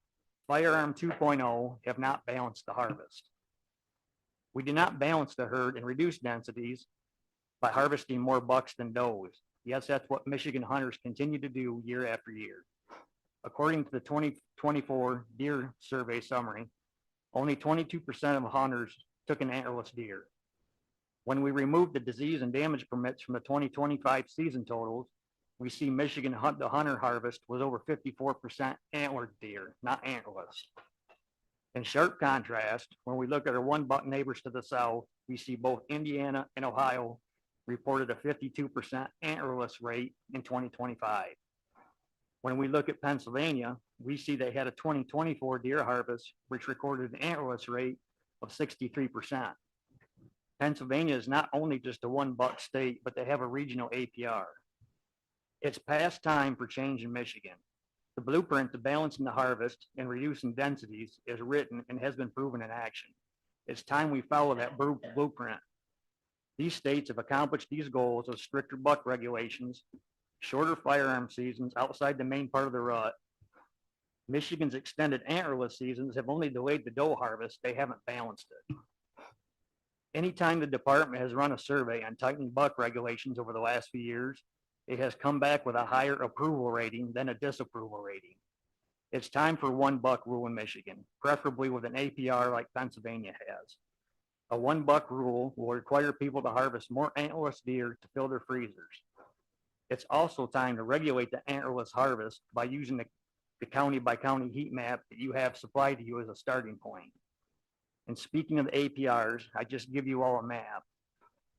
Firearm 2.0 have not balanced the harvest. We do not balance the herd and reduce densities by harvesting more bucks than does. Yes, that's what Michigan hunters continue to do year after year. According to the 2024 deer survey summary, only 22% of hunters took an antlerless deer. When we remove the disease and damage permits from the 2025 season totals, we see Michigan the hunter harvest was over 54% antlered deer, not antlerless. In sharp contrast, when we look at our one buck neighbors to the south, we see both Indiana and Ohio reported a 52% antlerless rate in 2025. When we look at Pennsylvania, we see they had a 2024 deer harvest, which recorded an antlerless rate of 63%. Pennsylvania is not only just a one buck state, but they have a regional APR. It's past time for change in Michigan. The blueprint to balancing the harvest and reducing densities is written and has been proven in action. It's time we follow that blueprint. These states have accomplished these goals with stricter buck regulations, shorter firearm seasons outside the main part of the rut. Michigan's extended antlerless seasons have only delayed the doe harvest. They haven't balanced it. Anytime the department has run a survey on tightening buck regulations over the last few years, it has come back with a higher approval rating than a disapproval rating. It's time for one buck rule in Michigan, preferably with an APR like Pennsylvania has. A one buck rule will require people to harvest more antlerless deer to fill their freezers. It's also time to regulate the antlerless harvest by using the county by county heat map that you have supplied to you as a starting point. And speaking of the APRs, I just give you all a map.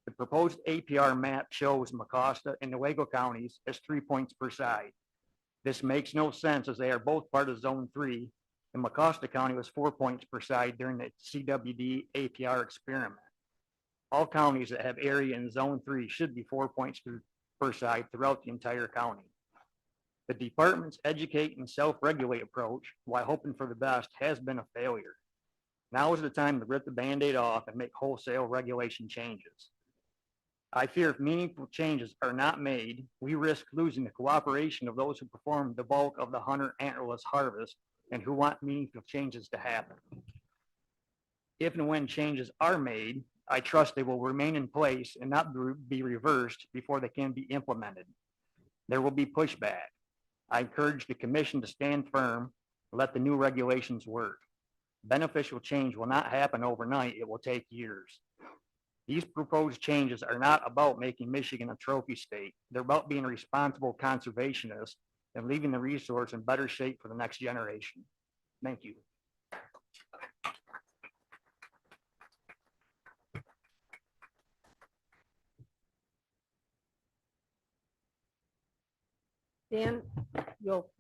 The proposed APR map shows Mecosta and Newaygo counties as 3 points per side. This makes no sense as they are both part of Zone 3, and Mecosta County was 4 points per side during the CWD APR experiment. All counties that have area in Zone 3 should be 4 points per side throughout the entire county. The department's educate and self-regulate approach, while hoping for the best, has been a failure. Now is the time to rip the Band-Aid off and make wholesale regulation changes. I fear if meaningful changes are not made, we risk losing the cooperation of those who perform the bulk of the hunter antlerless harvest and who want meaningful changes to happen. If and when changes are made, I trust they will remain in place and not be reversed before they can be implemented. There will be pushback. I encourage the commission to stand firm and let the new regulations work. Beneficial change will not happen overnight. It will take years. These proposed changes are not about making Michigan a trophy state. They're about being responsible conservationists and leaving the resource in better shape for the next generation. Thank you. Dan, you'll.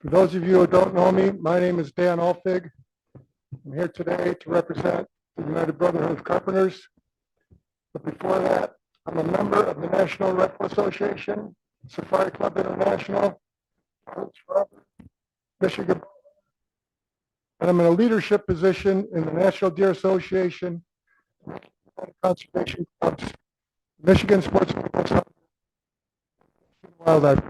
For those of you who don't know me, my name is Dan Alfig. I'm here today to represent the United Brotherhood of Carpenters. But before that, I'm a member of the National Rifle Association Safari Club International, Michigan. And I'm in a leadership position in the National Deer Association, Conservation Clubs, Michigan Sports Wildlife.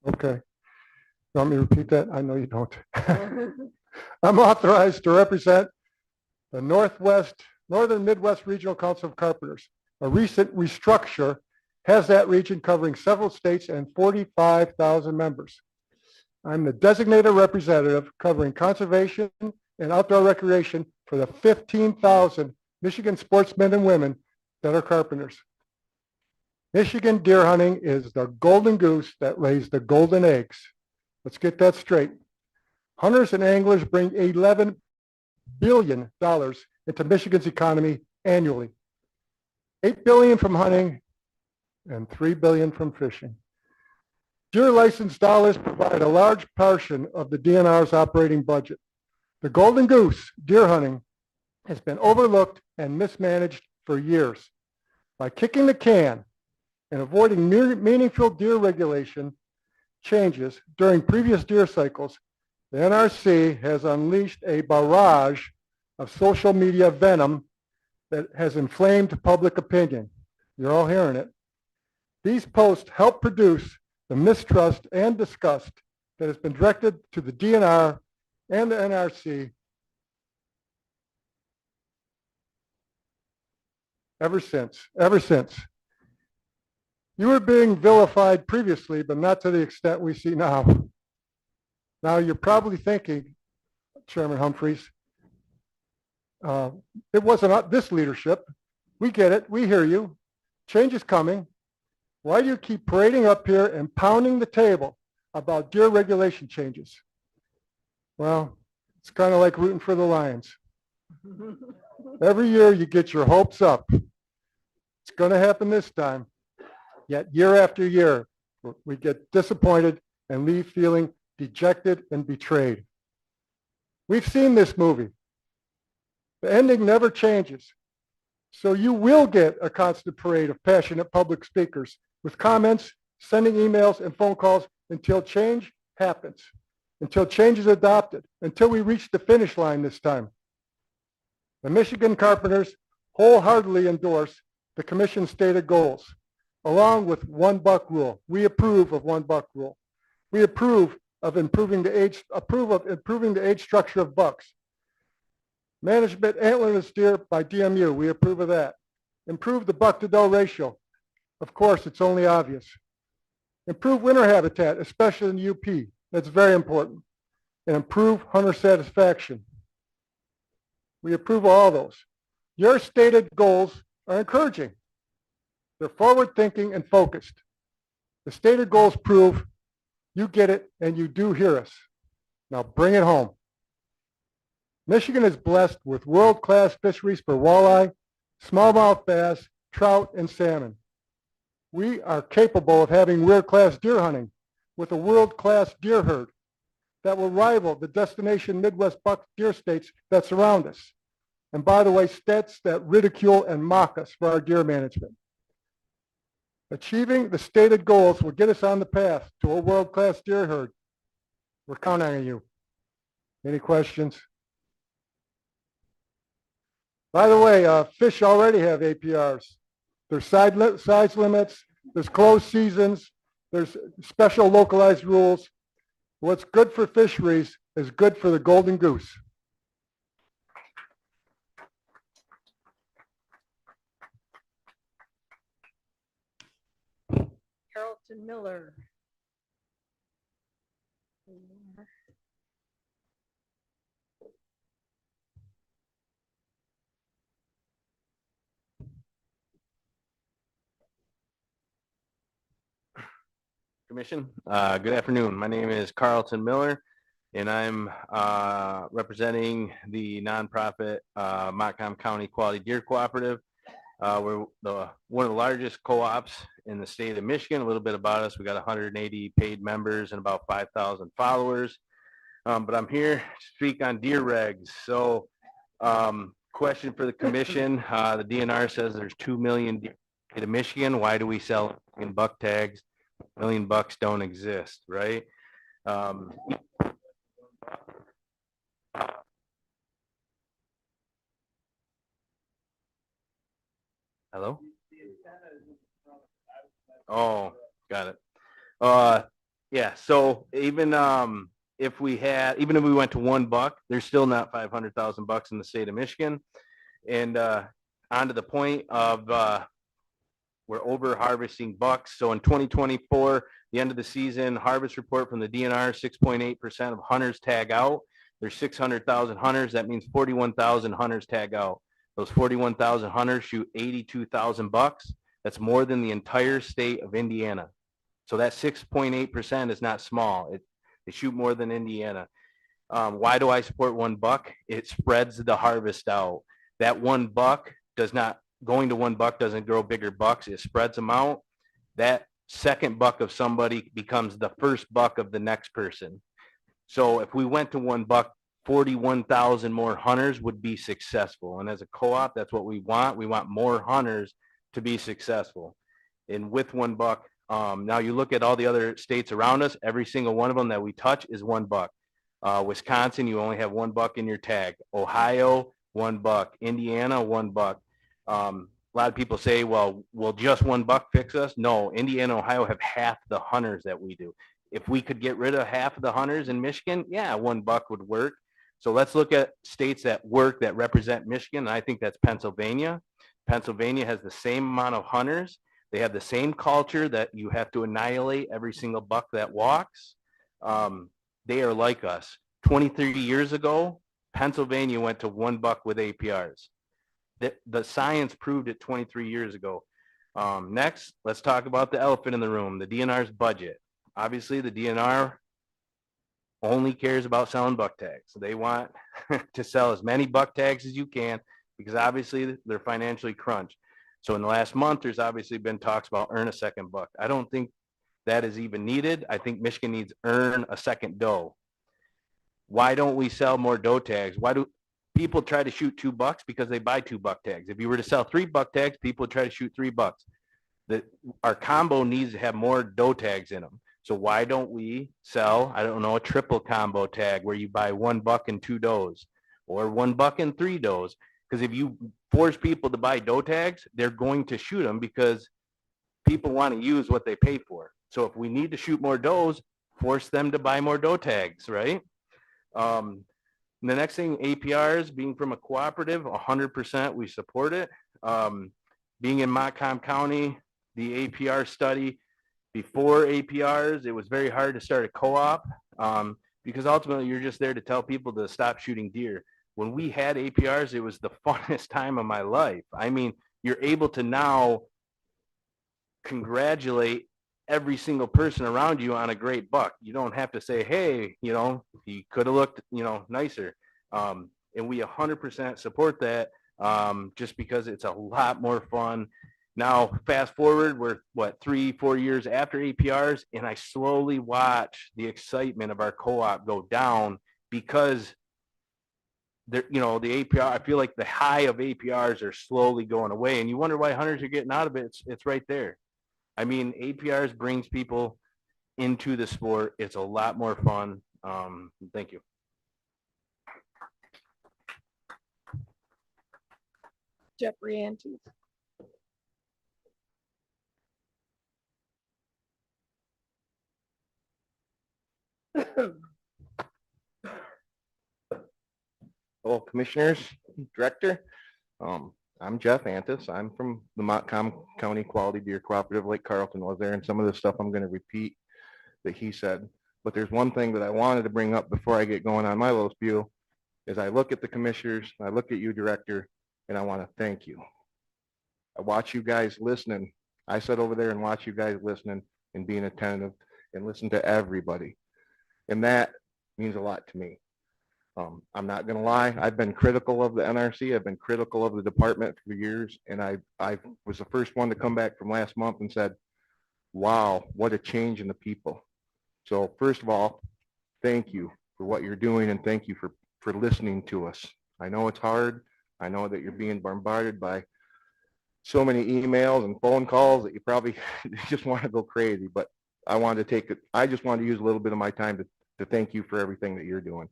Okay. You want me to repeat that? I know you don't. I'm authorized to represent the Northern Midwest Regional Council of Carpenters. A recent restructure has that region covering several states and 45,000 members. I'm the designated representative covering conservation and outdoor recreation for the 15,000 Michigan sportsmen and women that are carpenters. Michigan deer hunting is the golden goose that lays the golden eggs. Let's get that straight. Hunters and anglers bring $11 billion into Michigan's economy annually. $8 billion from hunting and $3 billion from fishing. Deer license dollars provide a large portion of the DNR's operating budget. The golden goose, deer hunting, has been overlooked and mismanaged for years. By kicking the can and avoiding meaningful deer regulation changes during previous deer cycles, the NRC has unleashed a barrage of social media venom that has inflamed public opinion. You're all hearing it. These posts help produce the mistrust and disgust that has been directed to the DNR and the NRC ever since. You were being vilified previously, but not to the extent we see now. Now you're probably thinking, Chairman Humphreys, it wasn't this leadership. We get it. We hear you. Change is coming. Why do you keep parading up here and pounding the table about deer regulation changes? Well, it's kind of like rooting for the Lions. Every year you get your hopes up. It's going to happen this time. Yet year after year, we get disappointed and leave feeling dejected and betrayed. We've seen this movie. The ending never changes. So you will get a constant parade of passionate public speakers with comments, sending emails and phone calls until change happens, until change is adopted, until we reach the finish line this time. The Michigan Carpenters wholeheartedly endorse the Commission's stated goals, along with $1 rule. We approve of $1 rule. We approve of improving the age structure of bucks. Management antlerless deer by DMU, we approve of that. Improve the buck to doe ratio. Of course, it's only obvious. Improve winter habitat, especially in the UP. That's very important. And improve hunter satisfaction. We approve of all those. Your stated goals are encouraging. They're forward-thinking and focused. The stated goals prove you get it and you do hear us. Now bring it home. Michigan is blessed with world-class fisheries for walleye, smallmouth bass, trout, and salmon. We are capable of having world-class deer hunting with a world-class deer herd that will rival the destination Midwest buck deer states that surround us. And by the way, states that ridicule and mock us for our deer management. Achieving the stated goals will get us on the path to a world-class deer herd. We're counting on you. Any questions? By the way, fish already have APRs. There's size limits, there's closed seasons, there's special localized rules. What's good for fisheries is good for the golden goose. Carlton Miller. Commission. Good afternoon. My name is Carlton Miller, and I'm representing the nonprofit Montcalm County Quality Deer Cooperative. We're one of the largest co-ops in the state of Michigan. A little bit about us. We got 180 paid members and about 5,000 followers. But I'm here to speak on deer regs. So question for the commission. The DNR says there's 2 million deer state of Michigan, why do we sell in buck tags? $1 million don't exist, right? Hello? Oh, got it. Yeah, so even if we went to $1, there's still not 500,000 bucks in the state of Michigan. And on to the point of we're over harvesting bucks. So in 2024, the end of the season harvest report from the DNR, 6.8% of hunters tag out. There's 600,000 hunters. That means 41,000 hunters tag out. Those 41,000 hunters shoot 82,000 bucks. That's more than the entire state of Indiana. So that 6.8% is not small. They shoot more than Indiana. Why do I support $1? It spreads the harvest out. That $1 going to $1 doesn't grow bigger bucks. It spreads them out. That second buck of somebody becomes the first buck of the next person. So if we went to $1, 41,000 more hunters would be successful. And as a co-op, that's what we want. We want more hunters to be successful. And with $1, now you look at all the other states around us, every single one of them that we touch is $1. Wisconsin, you only have $1 in your tag. Ohio, $1. Indiana, $1. A lot of people say, well, will just $1 fix us? No, Indiana, Ohio have half the hunters that we do. If we could get rid of half of the hunters in Michigan, yeah, $1 would work. So let's look at states that work, that represent Michigan. I think that's Pennsylvania. Pennsylvania has the same amount of hunters. They have the same culture that you have to annihilate every single buck that walks. They are like us. 23 years ago, Pennsylvania went to $1 with APRs. The science proved it 23 years ago. Next, let's talk about the elephant in the room, the DNR's budget. Obviously, the DNR only cares about selling buck tags. So they want to sell as many buck tags as you can because obviously they're financially crunched. So in the last month, there's obviously been talks about earn a second buck. I don't think that is even needed. I think Michigan needs earn a second doe. Why don't we sell more doe tags? Why do people try to shoot $2 because they buy 2 buck tags? If you were to sell 3 buck tags, people try to shoot $3. Our combo needs to have more doe tags in them. So why don't we sell, I don't know, a triple combo tag where you buy $1 and 2 does or $1 and 3 does? Because if you force people to buy doe tags, they're going to shoot them because people want to use what they pay for. So if we need to shoot more does, force them to buy more doe tags, right? The next thing, APRs, being from a cooperative, 100% we support it. Being in Montcalm County, the APR study, before APRs, it was very hard to start a co-op because ultimately you're just there to tell people to stop shooting deer. When we had APRs, it was the funnest time of my life. I mean, you're able to now congratulate every single person around you on a great buck. You don't have to say, hey, he could have looked, nicer. And we 100% support that just because it's a lot more fun. Now, fast forward, we're 3-4 years after APRs, and I slowly watch the excitement of our co-op go down because the APR, I feel like the high of APRs are slowly going away, and you wonder why hunters are getting out of it. It's right there. I mean, APRs brings people into the sport. It's a lot more fun. Thank you. Jeffrey Antes. Hello, commissioners, director. I'm Jeff Antis. I'm from the Montcalm County Quality Deer Cooperative, like Carlton was there, and some of the stuff I'm going to repeat that he said. But there's one thing that I wanted to bring up before I get going on my little spiel, is I look at the commissioners, I look at you, director, and I want to thank you. I watch you guys listening. I sit over there and watch you guys listening and being attentive and listen to everybody. And that means a lot to me. I'm not going to lie. I've been critical of the NRC. I've been critical of the department for years. And I was the first one to come back from last month and said, wow, what a change in the people. So first of all, thank you for what you're doing. And thank you for listening to us. I know it's hard. I know that you're being bombarded by so many emails and phone calls that you probably just want to go crazy, but I wanted to take it. I just wanted to use a little bit of my time to thank you for everything that you're doing.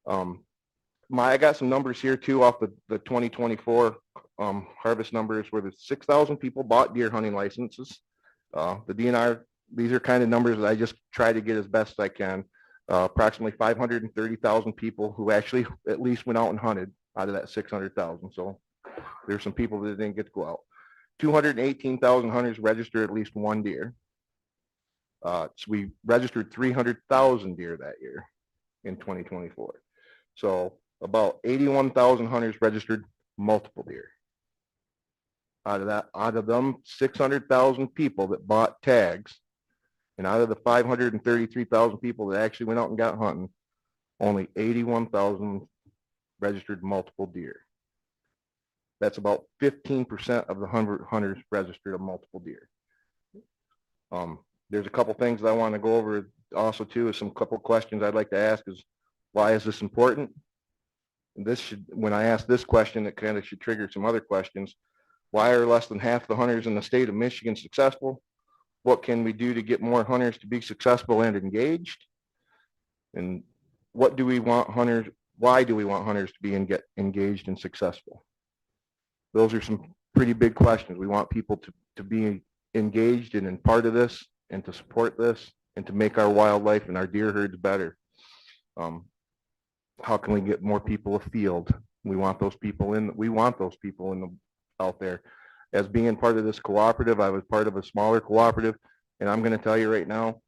I got some numbers here too off the 2024 harvest numbers where the 6,000 people bought deer hunting licenses. The DNR, these are kind of numbers that I just try to get as best I can. Approximately 530,000 people who actually at least went out and hunted out of that 600,000. So there's some people that didn't get to go out. 218,000 hunters registered at least one deer. So we registered 300,000 deer that year in 2024. So about 81,000 hunters registered multiple deer. Out of them 600,000 people that bought tags, and out of the 533,000 people that actually went out and got hunting, only 81,000 registered multiple deer. That's about 15% of the hunters registered a multiple deer. There's a couple things that I want to go over also too, is some couple questions I'd like to ask is, why is this important? And this should, when I ask this question, it kind of should trigger some other questions. Why are less than half the hunters in the state of Michigan successful? What can we do to get more hunters to be successful and engaged? And what do we want hunters, why do we want hunters to be engaged and successful? Those are some pretty big questions. We want people to be engaged and in part of this and to support this and to make our wildlife and our deer herds better. How can we get more people afield? We want those people out there. As being part of this cooperative, I was part of a smaller cooperative, and I'm going to tell you right now,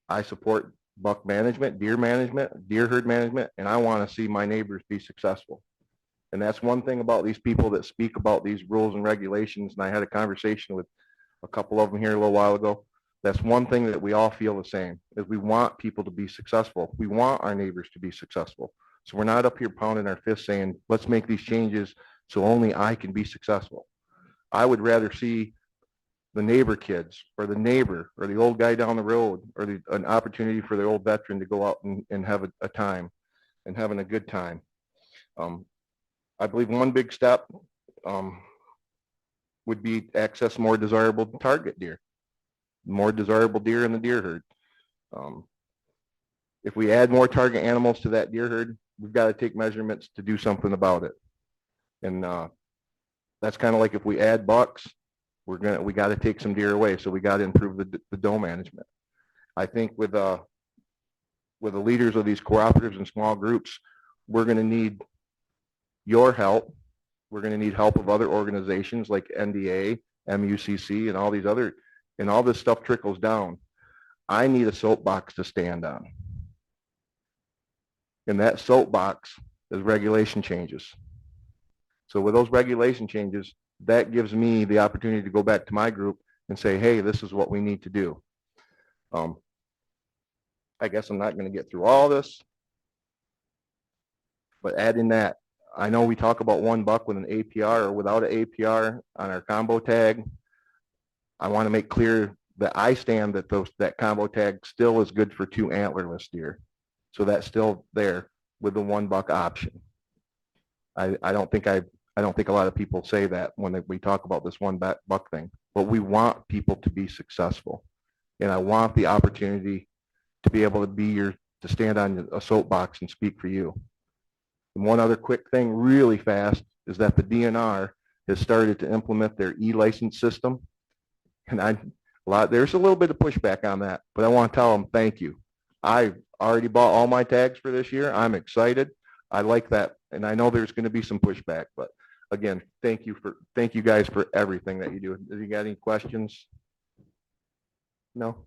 I support buck management, deer herd management, and I want to see my neighbors be successful. And that's one thing about these people that speak about these rules and regulations. And I had a conversation with a couple of them here a little while ago. That's one thing that we all feel the same, is we want people to be successful. We want our neighbors to be successful. So we're not up here pounding our fists saying, let's make these changes so only I can be successful. I would rather see the neighbor kids or the neighbor or the old guy down the road or an opportunity for the old veteran to go out and have a time and having a good time. I believe one big step would be to access more desirable target deer, more desirable deer in the deer herd. If we add more target animals to that deer herd, we've got to take measurements to do something about it. And that's kind of like if we add bucks, we got to take some deer away. So we got to improve the doe management. I think with the leaders of these cooperatives and small groups, we're going to need your help. We're going to need help of other organizations like NDA, MUCC, and all these other, and all this stuff trickles down. I need a soapbox to stand on. And that soapbox is regulation changes. So with those regulation changes, that gives me the opportunity to go back to my group and say, hey, this is what we need to do. I guess I'm not going to get through all this, but adding that, I know we talk about one buck with an APR or without an APR on our combo tag. I want to make clear that I stand that combo tag still is good for 2 antlerless deer. So that's still there with the 1 buck option. I don't think a lot of people say that when we talk about this 1 buck thing, but we want people to be successful. And I want the opportunity to be able to stand on a soapbox and speak for you. And one other quick thing really fast is that the DNR has started to implement their e-license system. And there's a little bit of pushback on that, but I want to tell them thank you. I've already bought all my tags for this year. I'm excited. I like that. And I know there's going to be some pushback, but again, thank you guys for everything that you do. Have you got any questions? No?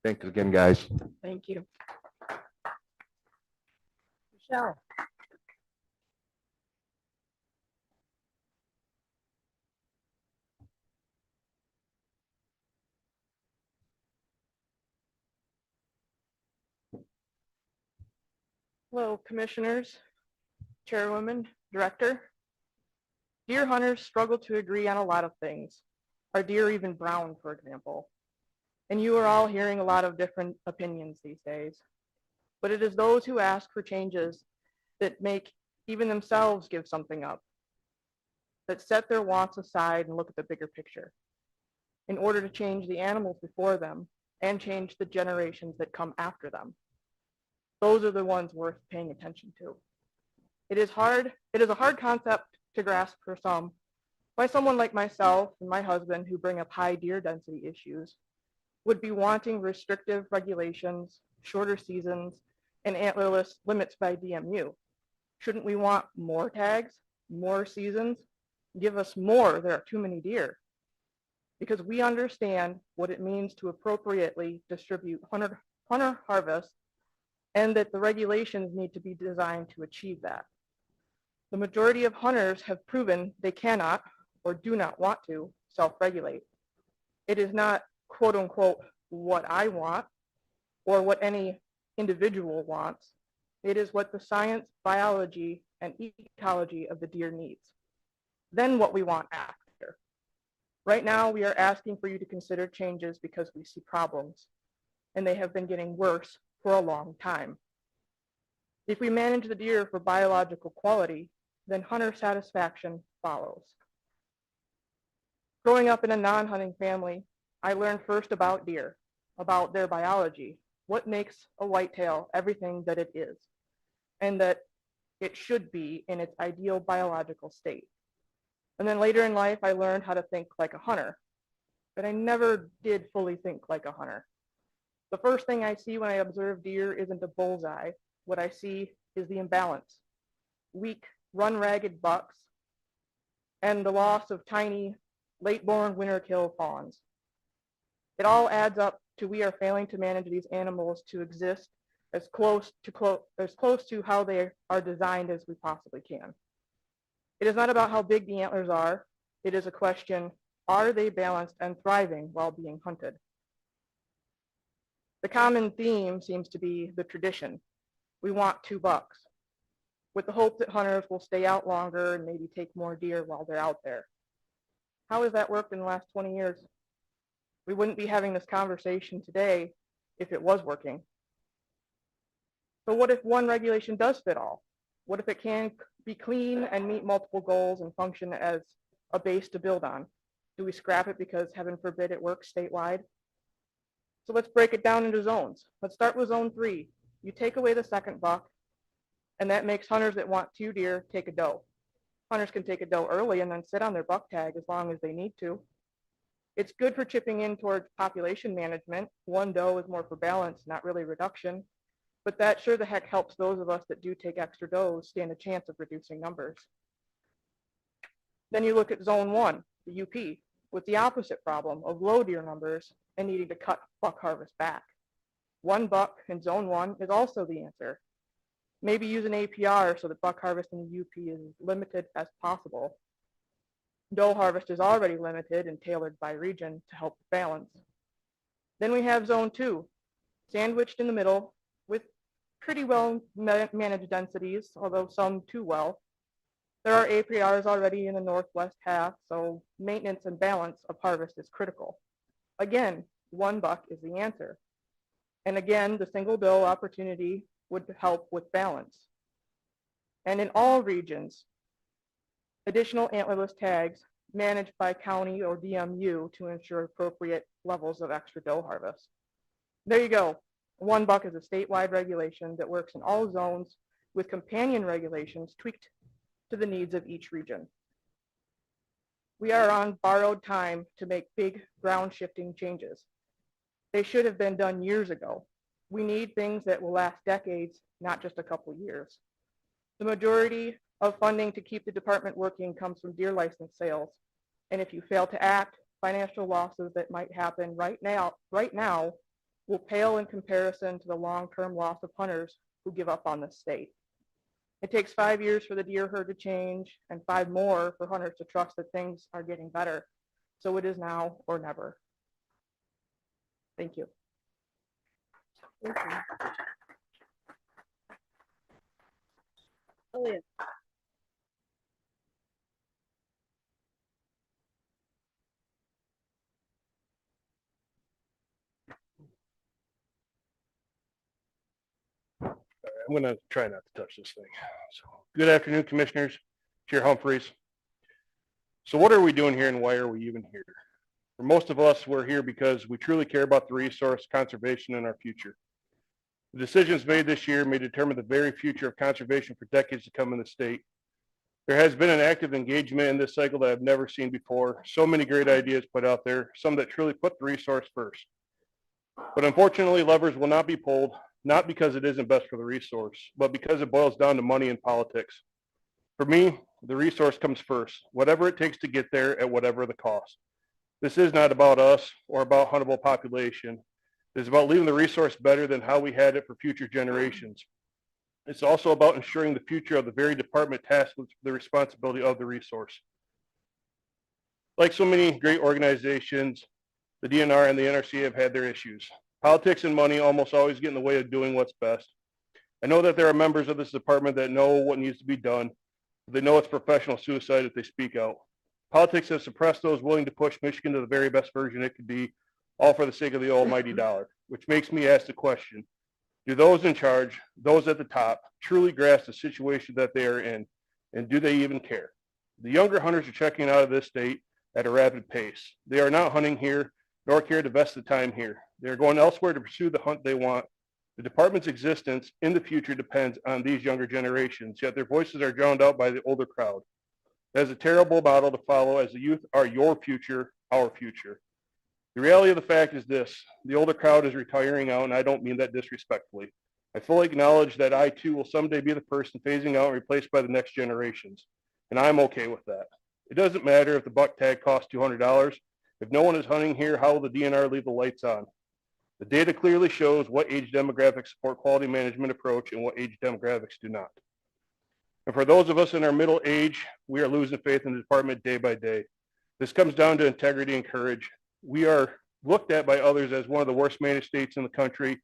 Thanks again, guys. Thank you. Michelle. Hello, commissioners, chairwoman, director. Deer hunters struggle to agree on a lot of things. Are deer even brown, for example? And you are all hearing a lot of different opinions these days. But it is those who ask for changes that make even themselves give something up. that set their wants aside and look at the bigger picture in order to change the animals before them and change the generations that come after them. Those are the ones worth paying attention to. It is a hard concept to grasp for some, why someone like myself and my husband, who bring up high deer density issues, would be wanting restrictive regulations, shorter seasons, and antlerless limits by DMU. Shouldn't we want more tags, more seasons? Give us more. There are too many deer. Because we understand what it means to appropriately distribute hunter harvest, and that the regulations need to be designed to achieve that. The majority of hunters have proven they cannot or do not want to self-regulate. It is not, quote unquote, what I want or what any individual wants. It is what the science, biology, and ecology of the deer needs. Then what we want after. Right now, we are asking for you to consider changes because we see problems, and they have been getting worse for a long time. If we manage the deer for biological quality, then hunter satisfaction follows. Growing up in a non-hunting family, I learned first about deer, about their biology, what makes a whitetail everything that it is, and that it should be in its ideal biological state. And then later in life, I learned how to think like a hunter, but I never did fully think like a hunter. The first thing I see when I observe deer isn't a bullseye. What I see is the imbalance, weak, run-ragged bucks, and the loss of tiny, late-born winter-kill fawns. It all adds up to we are failing to manage these animals to exist as close to how they are designed as we possibly can. It is not about how big the antlers are. It is a question, are they balanced and thriving while being hunted? The common theme seems to be the tradition. We want 2 bucks, with the hope that hunters will stay out longer and maybe take more deer while they're out there. How has that worked in the last 20 years? We wouldn't be having this conversation today if it was working. So what if one regulation does fit all? What if it can be clean and meet multiple goals and function as a base to build on? Do we scrap it because heaven forbid it works statewide? So let's break it down into zones. Let's start with zone 3. You take away the second buck, and that makes hunters that want 2 deer take a doe. Hunters can take a doe early and then sit on their buck tag as long as they need to. It's good for chipping in towards population management. 1 doe is more for balance, not really reduction. But that sure the heck helps those of us that do take extra does stand a chance of reducing numbers. Then you look at zone 1, the UP, with the opposite problem of low deer numbers and needing to cut buck harvest back. 1 buck in zone 1 is also the answer. Maybe use an APR so that buck harvest in the UP is as limited as possible. Doe harvest is already limited and tailored by region to help balance. Then we have zone 2, sandwiched in the middle with pretty well managed densities, although some too well. There are APRs already in the northwest half, so maintenance and balance of harvest is critical. Again, 1 buck is the answer. And again, the single doe opportunity would help with balance. And in all regions, additional antlerless tags managed by county or DMU to ensure appropriate levels of extra doe harvest. There you go. 1 buck is a statewide regulation that works in all zones with companion regulations tweaked to the needs of each region. We are on borrowed time to make big ground shifting changes. They should have been done years ago. We need things that will last decades, not just a couple years. The majority of funding to keep the department working comes from deer license sales. And if you fail to act, financial losses that might happen right now will pale in comparison to the long-term loss of hunters who give up on the state. It takes 5 years for the deer herd to change and 5 more for hunters to trust that things are getting better. So it is now or never. Thank you. Thank you. Oh, yeah. I'm going to try not to touch this thing. So, good afternoon, Commissioners. Chair Humphreys. So what are we doing here and why are we even here? For most of us, we're here because we truly care about the resource, conservation, and our future. The decisions made this year may determine the very future of conservation for decades to come in the state. There has been an active engagement in this cycle that I've never seen before. So many great ideas put out there, some that truly put the resource first. But unfortunately, levers will not be pulled, not because it isn't best for the resource, but because it boils down to money and politics. For me, the resource comes first, whatever it takes to get there at whatever the cost. This is not about us or about huntable population. It's about leaving the resource better than how we had it for future generations. It's also about ensuring the future of the very department tasked with the responsibility of the resource. Like so many great organizations, the DNR and the NRC have had their issues. Politics and money almost always get in the way of doing what's best. I know that there are members of this department that know what needs to be done. They know it's professional suicide if they speak out. Politics has suppressed those willing to push Michigan to the very best version it could be, all for the sake of the almighty dollar, which makes me ask the question, do those in charge, those at the top, truly grasp the situation that they are in, and do they even care? The younger hunters are checking out of this state at a rapid pace. They are not hunting here, nor care to invest the time here. They are going elsewhere to pursue the hunt they want. The department's existence in the future depends on these younger generations, yet their voices are drowned out by the older crowd. That is a terrible model to follow, as the youth are your future, our future. The reality of the fact is this: the older crowd is retiring out, and I don't mean that disrespectfully. I fully acknowledge that I too will someday be the person phasing out and replaced by the next generations, and I'm okay with that. It doesn't matter if the buck tag costs $200. If no one is hunting here, how will the DNR leave the lights on? The data clearly shows what age demographics support quality management approach and what age demographics do not. And for those of us in our middle age, we are losing faith in the department day by day. This comes down to integrity and courage. We are looked at by others as one of the worst managed states in the country.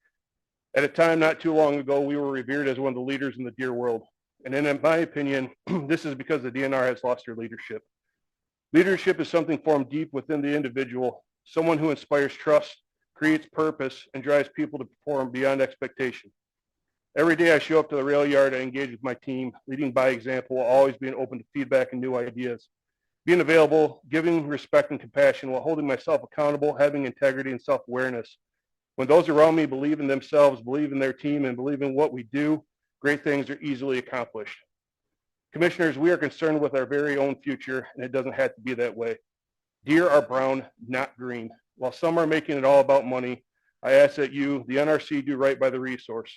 At a time not too long ago, we were revered as one of the leaders in the deer world. And in my opinion, this is because the DNR has lost their leadership. Leadership is something formed deep within the individual, someone who inspires trust, creates purpose, and drives people to perform beyond expectation. Every day I show up to the rail yard, I engage with my team, leading by example, while always being open to feedback and new ideas. Being available, giving respect and compassion while holding myself accountable, having integrity and self-awareness. When those around me believe in themselves, believe in their team, and believe in what we do, great things are easily accomplished. Commissioners, we are concerned with our very own future, and it doesn't have to be that way. Deer are brown, not green. While some are making it all about money, I ask that you, the NRC, do right by the resource.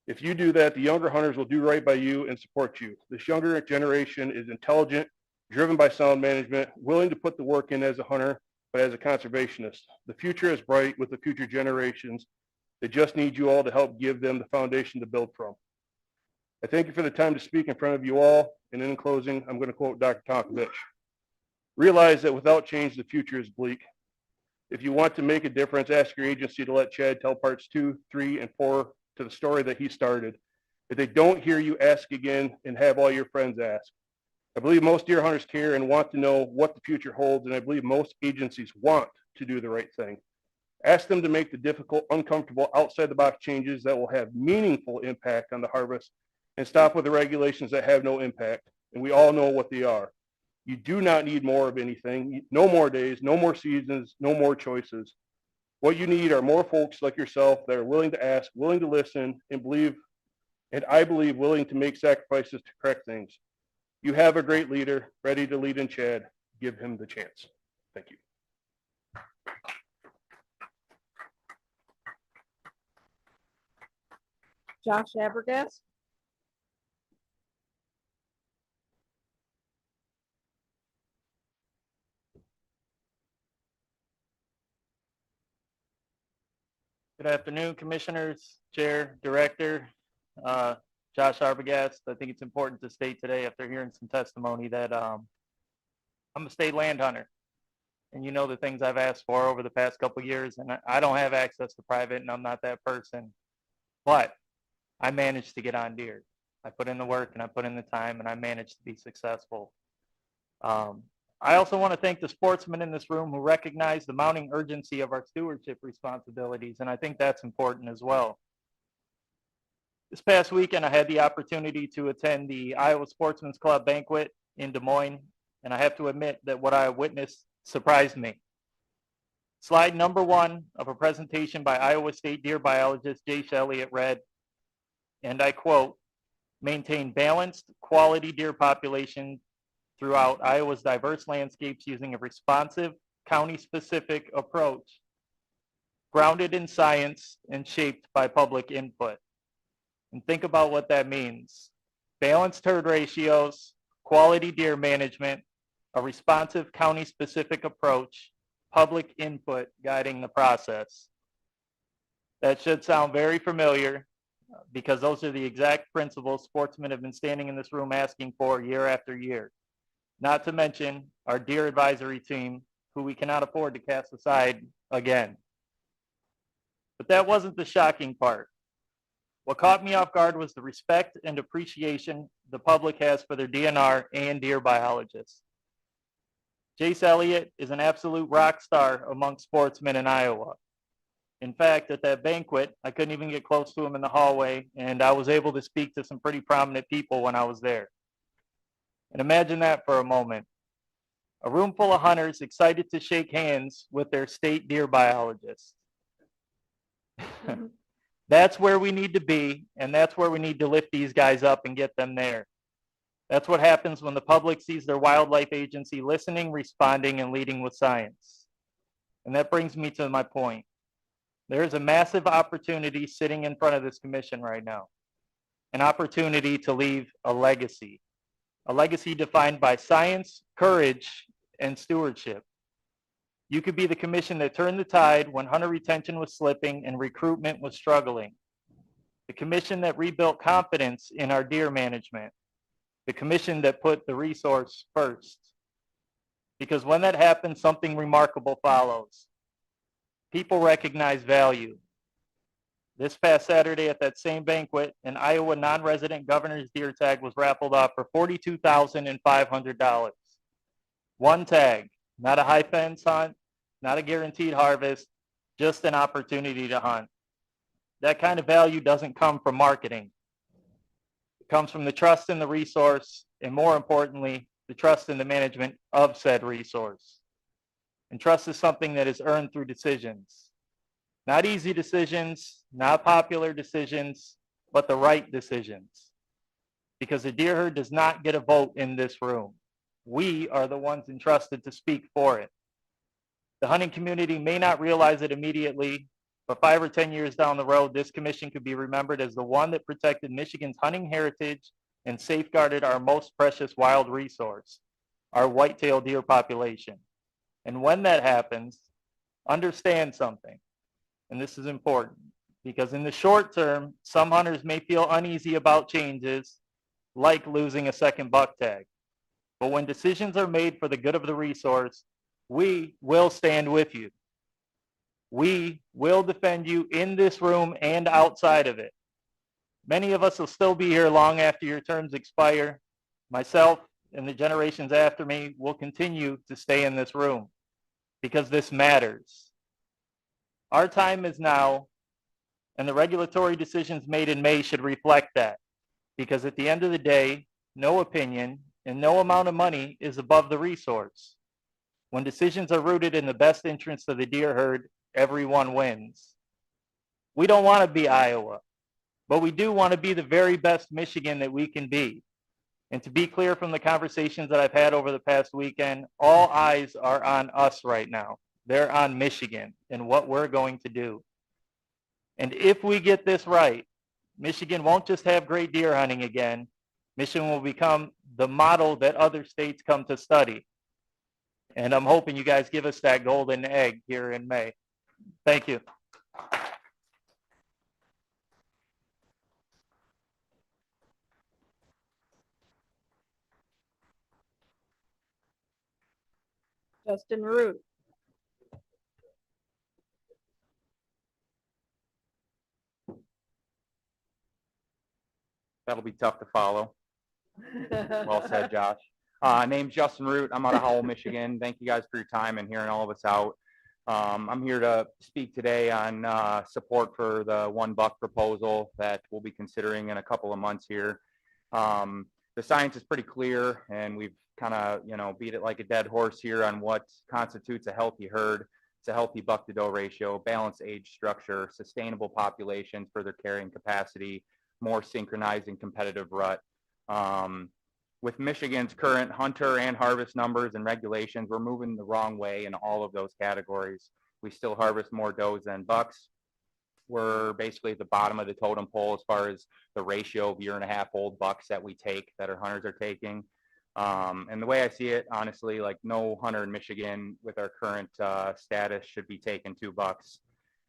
If you do that, the younger hunters will do right by you and support you. This younger generation is intelligent, driven by sound management, willing to put the work in as a hunter, but as a conservationist. The future is bright with the future generations. They just need you all to help give them the foundation to build from. I thank you for the time to speak in front of you all. And in closing, I'm going to quote Dr. Tonkovich. Realize that without change, the future is bleak. If you want to make a difference, ask your agency to let Chad tell parts 2, 3, and 4 to the story that he started. If they don't hear you, ask again and have all your friends ask. I believe most deer hunters care and want to know what the future holds, and I believe most agencies want to do the right thing. Ask them to make the difficult, uncomfortable, outside-the-box changes that will have meaningful impact on the harvest, and stop with the regulations that have no impact, and we all know what they are. You do not need more of anything. No more days, no more seasons, no more choices. What you need are more folks like yourself that are willing to ask, willing to listen, and I believe willing to make sacrifices to correct things. You have a great leader ready to lead in Chad. Give him the chance. Thank you. Josh Abergast. Good afternoon, Commissioners, Chair, Director, Josh Arbogast. I think it's important to state today, after hearing some testimony, that I'm a state land hunter. And you know the things I've asked for over the past couple of years, and I don't have access to private, and I'm not that person. But I managed to get on deer. I put in the work, and I put in the time, and I managed to be successful. I also want to thank the sportsmen in this room who recognize the mounting urgency of our stewardship responsibilities, and I think that's important as well. This past weekend, I had the opportunity to attend the Iowa Sportsman's Club banquet in Des Moines, and I have to admit that what I witnessed surprised me. Slide number 1 of a presentation by Iowa State deer biologist Jace Elliott read, and I quote, "Maintain balanced, quality deer population throughout Iowa's diverse landscapes using a responsive, county-specific approach, grounded in science and shaped by public input." And think about what that means. Balanced herd ratios, quality deer management, a responsive county-specific approach, public input guiding the process. That should sound very familiar because those are the exact principles sportsmen have been standing in this room asking for year after year. Not to mention our deer advisory team, who we cannot afford to cast aside again. But that wasn't the shocking part. What caught me off guard was the respect and appreciation the public has for their DNR and deer biologists. Jace Elliott is an absolute rock star among sportsmen in Iowa. In fact, at that banquet, I couldn't even get close to him in the hallway, and I was able to speak to some pretty prominent people when I was there. And imagine that for a moment. A room full of hunters excited to shake hands with their state deer biologist. That's where we need to be, and that's where we need to lift these guys up and get them there. That's what happens when the public sees their wildlife agency listening, responding, and leading with science. And that brings me to my point. There is a massive opportunity sitting in front of this commission right now. An opportunity to leave a legacy defined by science, courage, and stewardship. You could be the commission that turned the tide when hunter retention was slipping and recruitment was struggling. The commission that rebuilt confidence in our deer management. The commission that put the resource first. Because when that happens, something remarkable follows. People recognize value. This past Saturday at that same banquet, an Iowa non-resident governor's deer tag was raffled off for $42,500. One tag, not a high fence hunt, not a guaranteed harvest, just an opportunity to hunt. That kind of value doesn't come from marketing. It comes from the trust in the resource, and more importantly, the trust in the management of said resource. And trust is something that is earned through decisions. Not easy decisions, not popular decisions, but the right decisions. Because the deer herd does not get a vote in this room. We are the ones entrusted to speak for it. The hunting community may not realize it immediately, but 5 or 10 years down the road, this commission could be remembered as the one that protected Michigan's hunting heritage and safeguarded our most precious wild resource, our whitetail deer population. And when that happens, understand something. And this is important because in the short term, some hunters may feel uneasy about changes like losing a second buck tag. But when decisions are made for the good of the resource, we will stand with you. We will defend you in this room and outside of it. Many of us will still be here long after your terms expire. Myself and the generations after me will continue to stay in this room because this matters. Our time is now, and the regulatory decisions made in May should reflect that. Because at the end of the day, no opinion and no amount of money is above the resource. When decisions are rooted in the best interests of the deer herd, everyone wins. We don't want to be Iowa, but we do want to be the very best Michigan that we can be. And to be clear from the conversations that I've had over the past weekend, all eyes are on us right now. They're on Michigan and what we're going to do. And if we get this right, Michigan won't just have great deer hunting again. Michigan will become the model that other states come to study. And I'm hoping you guys give us that golden egg here in May. Thank you. Justin Root. That'll be tough to follow. Well said, Josh. Name's Justin Root. I'm out of Howell, Michigan. Thank you guys for your time and hearing all of us out. I'm here to speak today on support for the $1 proposal that we'll be considering in a couple of months here. The science is pretty clear, and we've kind of, beat it like a dead horse here on what constitutes a healthy herd. It's a healthy buck to doe ratio, balanced age structure, sustainable populations for their carrying capacity, more synchronized and competitive rut. With Michigan's current hunter and harvest numbers and regulations, we're moving the wrong way in all of those categories. We still harvest more does than bucks. We're basically at the bottom of the totem pole as far as the ratio of 1.5-year-old bucks that we take, that our hunters are taking. And the way I see it, honestly, like no hunter in Michigan with our current status should be taking 2 bucks.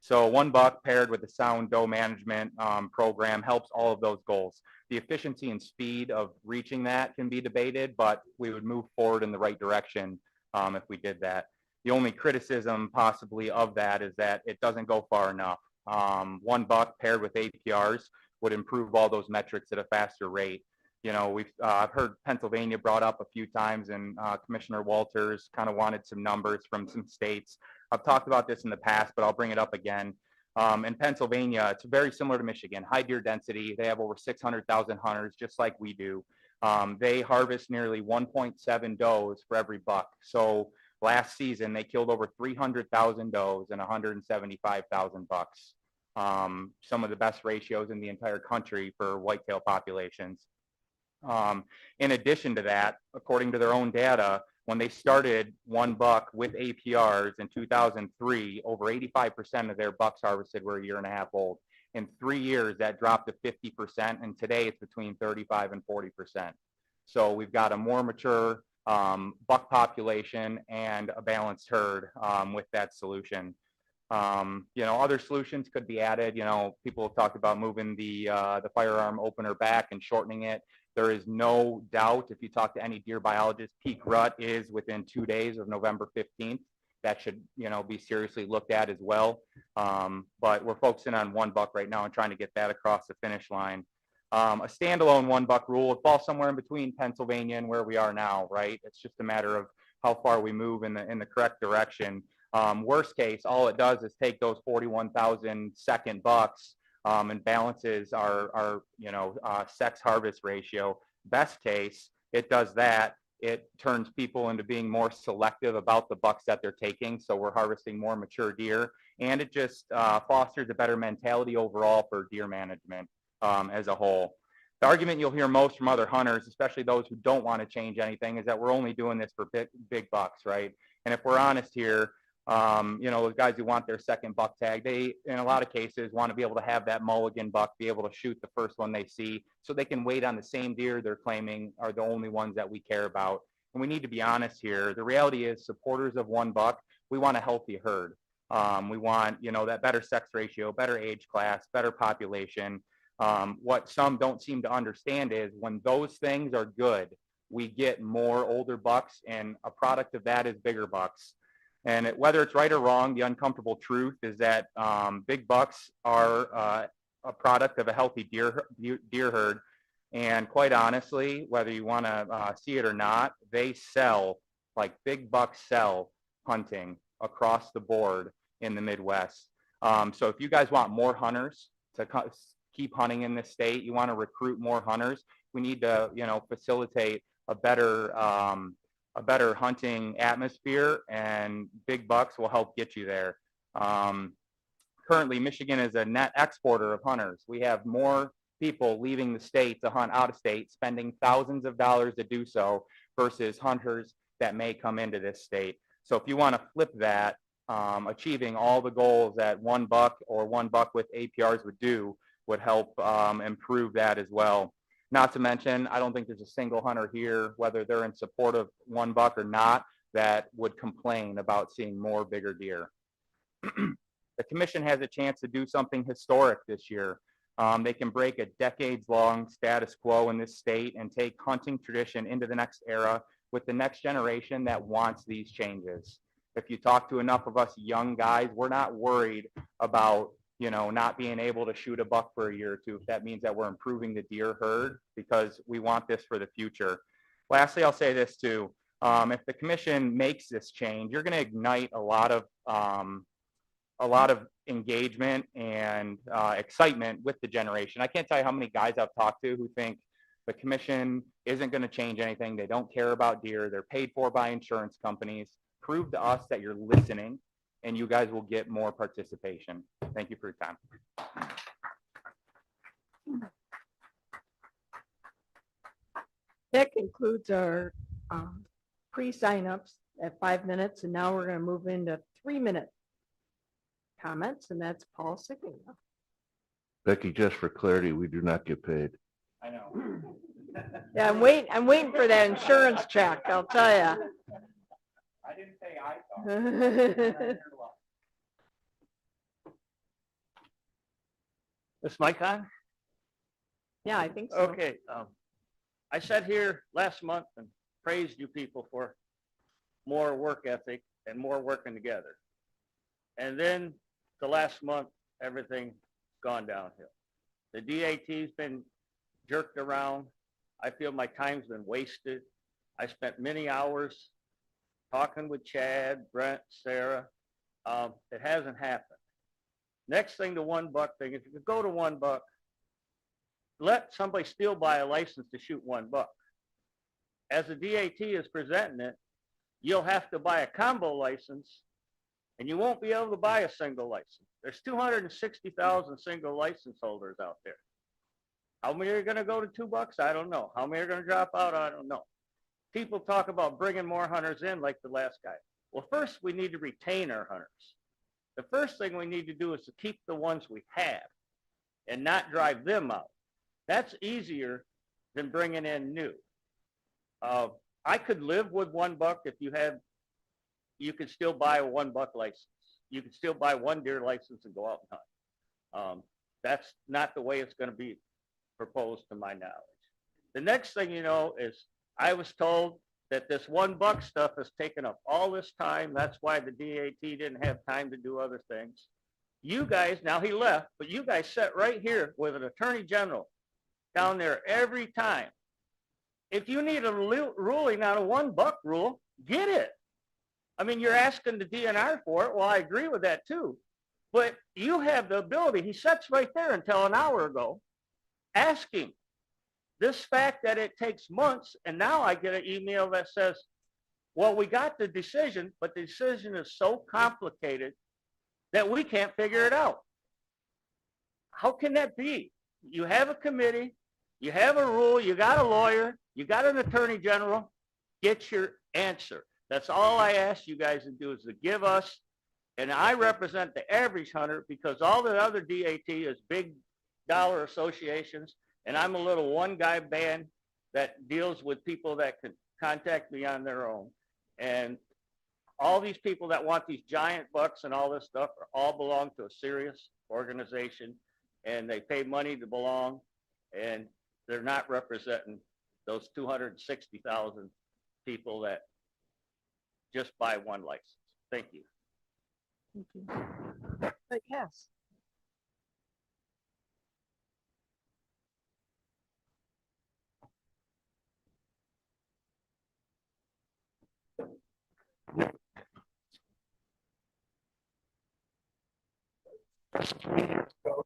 So 1 buck paired with a sound doe management program helps all of those goals. The efficiency and speed of reaching that can be debated, but we would move forward in the right direction if we did that. The only criticism possibly of that is that it doesn't go far enough. 1 buck paired with APRs would improve all those metrics at a faster rate. I've heard Pennsylvania brought up a few times, and Commissioner Walters kind of wanted some numbers from some states. I've talked about this in the past, but I'll bring it up again. In Pennsylvania, it's very similar to Michigan, high deer density. They have over 600,000 hunters, just like we do. They harvest nearly 1.7 does for every buck. So last season, they killed over 300,000 does and 175,000 bucks. Some of the best ratios in the entire country for whitetail populations. In addition to that, according to their own data, when they started 1 buck with APRs in 2003, over 85% of their bucks harvested were 1.5 years old. In 3 years, that dropped to 50%, and today it's between 35 and 40%. So we've got a more mature buck population and a balanced herd with that solution. Other solutions could be added. People have talked about moving the firearm opener back and shortening it. There is no doubt, if you talk to any deer biologist, peak rut is within 2 days of November 15th. That should, be seriously looked at as well. But we're focusing on 1 buck right now and trying to get that across the finish line. A standalone 1 buck rule would fall somewhere in between Pennsylvania and where we are now, right? It's just a matter of how far we move in the correct direction. Worst case, all it does is take those 41,000 second bucks and balances our sex harvest ratio. Best case, it does that. It turns people into being more selective about the bucks that they're taking. So we're harvesting more mature deer, and it just fosters a better mentality overall for deer management as a whole. The argument you'll hear most from other hunters, especially those who don't want to change anything, is that we're only doing this for big bucks, right? And if we're honest here, those guys who want their second buck tag, they, in a lot of cases, want to be able to have that mulligan buck, be able to shoot the first one they see, so they can wait on the same deer they're claiming are the only ones that we care about. And we need to be honest here. The reality is, supporters of 1 buck, we want a healthy herd. We want, that better sex ratio, better age class, better population. What some don't seem to understand is when those things are good, we get more older bucks, and a product of that is bigger bucks. And whether it's right or wrong, the uncomfortable truth is that big bucks are a product of a healthy deer herd. And quite honestly, whether you want to see it or not, they sell, like big bucks sell hunting across the board in the Midwest. So if you guys want more hunters to keep hunting in this state, you want to recruit more hunters, we need to, facilitate a better hunting atmosphere, and big bucks will help get you there. Currently, Michigan is a net exporter of hunters. We have more people leaving the state to hunt out of state, spending thousands of dollars to do so, versus hunters that may come into this state. So if you want to flip that, achieving all the goals that 1 buck or 1 buck with APRs would help improve that as well. Not to mention, I don't think there's a single hunter here, whether they're in support of 1 buck or not, that would complain about seeing more bigger deer. The commission has a chance to do something historic this year. They can break a decades-long status quo in this state and take hunting tradition into the next era with the next generation that wants these changes. If you talk to enough of us young guys, we're not worried about not being able to shoot a buck for a year or two, if that means that we're improving the deer herd, because we want this for the future. Lastly, I'll say this too. If the commission makes this change, you're going to ignite a lot of engagement and excitement with the generation. I can't tell you how many guys I've talked to who think, The commission isn't going to change anything. They don't care about deer. They're paid for by insurance companies. Prove to us that you're listening, and you guys will get more participation. Thank you for your time. That concludes our pre-signups at 5 minutes, and now we're going to move into 3-minute comments, and that's Paul Sickling. Becky, just for clarity, we do not get paid. I know. Yeah, I'm waiting for that insurance check, I'll tell you. I didn't say I thought. Is mic on? Yeah, I think so. Okay. I sat here last month and praised you people for more work ethic and more working together. And then the last month, everything gone downhill. The DAT's been jerked around. I feel my time's been wasted. I spent many hours talking with Chad, Brent, Sarah. It hasn't happened. Next thing, the $1 thing. If you could go to $1, let somebody still buy a license to shoot $1. As the DAT is presenting it, you'll have to buy a combo license, and you won't be able to buy a single license. There's 260,000 single license holders out there. How many are going to go to $2? I don't know. How many are going to drop out? I don't know. People talk about bringing more hunters in like the last guy. Well, first, we need to retain our hunters. The first thing we need to do is to keep the ones we have and not drive them out. That's easier than bringing in new. I could live with $1 if you could still buy a $1 license. You could still buy one deer license and go out and hunt. That's not the way it's going to be proposed to my knowledge. The next thing you know is I was told that this $1 stuff has taken up all this time. That's why the DAT didn't have time to do other things. You guys, now he left, but you guys sat right here with an attorney general down there every time. If you need a ruling on a $1 rule, get it. I mean, you're asking the DNR for it. Well, I agree with that too. But you have the ability. He sits right there until an hour ago asking. This fact that it takes months, and now I get an email that says, well, we got the decision, but the decision is so complicated that we can't figure it out. How can that be? You have a committee, you have a rule, you got a lawyer, you got an attorney general, get your answer. That's all I ask you guys to do is to give us, and I represent the average hunter because all the other DAT is big dollar associations, and I'm a little one-guy band that deals with people that can contact me on their own. And all these people that want these giant bucks and all this stuff all belong to a serious organization, and they pay money to belong, and they're not representing those 260,000 people that just buy one license. Thank you. Thank you. But yes.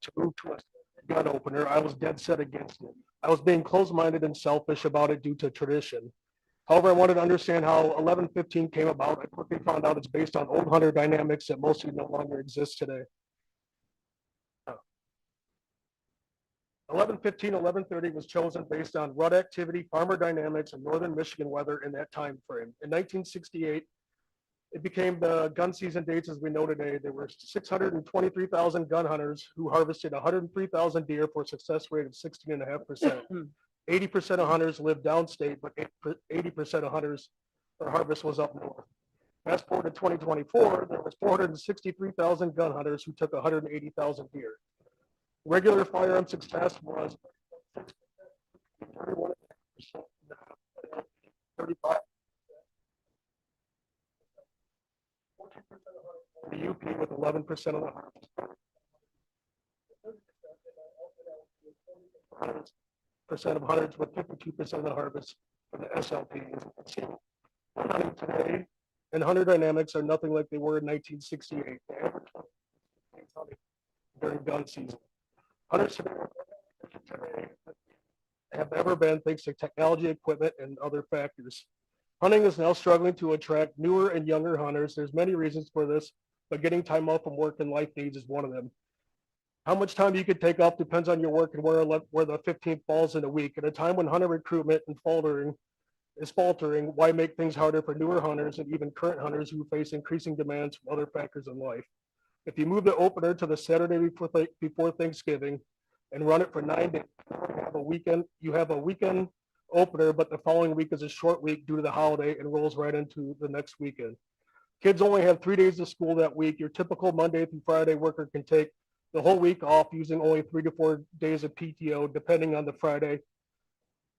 To move to a gun opener, I was dead set against it. I was being closed-minded and selfish about it due to tradition. However, I wanted to understand how 1115 came about. I quickly found out it's based on old hunter dynamics that mostly no longer exist today. 1115, 1130 was chosen based on rut activity, farmer dynamics, and northern Michigan weather in that time frame. In 1968, it became the gun season dates as we know today. There were 623,000 gun hunters who harvested 103,000 deer for a success rate of 16.5%. 80% of hunters lived downstate, but 80% of hunters or harvest was up north. Fast forward to 2024, there was 463,000 gun hunters who took 180,000 deer. Regular firearm success was 31%, 35%. The UP with 11% of the harvest. Percent of hunters with 52% of the harvest for the SLP. Hunting today and hunter dynamics are nothing like they were in 1968. The average during gun season. Hunters today have ever been thanks to technology, equipment, and other factors. Hunting is now struggling to attract newer and younger hunters. There's many reasons for this, but getting time off from work and life needs is one of them. How much time you could take off depends on your work and where the 15th falls in a week. At a time when hunter recruitment is faltering, why make things harder for newer hunters and even current hunters who face increasing demands from other factors in life? If you move the opener to the Saturday before Thanksgiving and run it for 9 days, you have a weekend opener, but the following week is a short week due to the holiday and rolls right into the next weekend. Kids only have 3 days of school that week. Your typical Monday through Friday worker can take the whole week off using only 3 to 4 days of PTO, depending on the Friday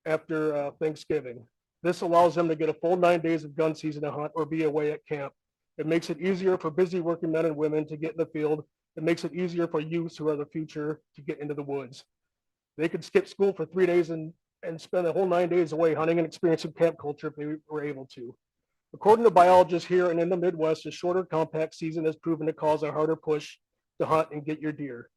after Thanksgiving. This allows them to get a full 9 days of gun season to hunt or be away at camp. It makes it easier for busy working men and women to get in the field. It makes it easier for youths who are the future to get into the woods. They could skip school for 3 days and spend the whole 9 days away hunting and experiencing camp culture if they were able to. According to biologists here and in the Midwest, a shorter compact season has proven to cause a harder push to hunt and get your deer.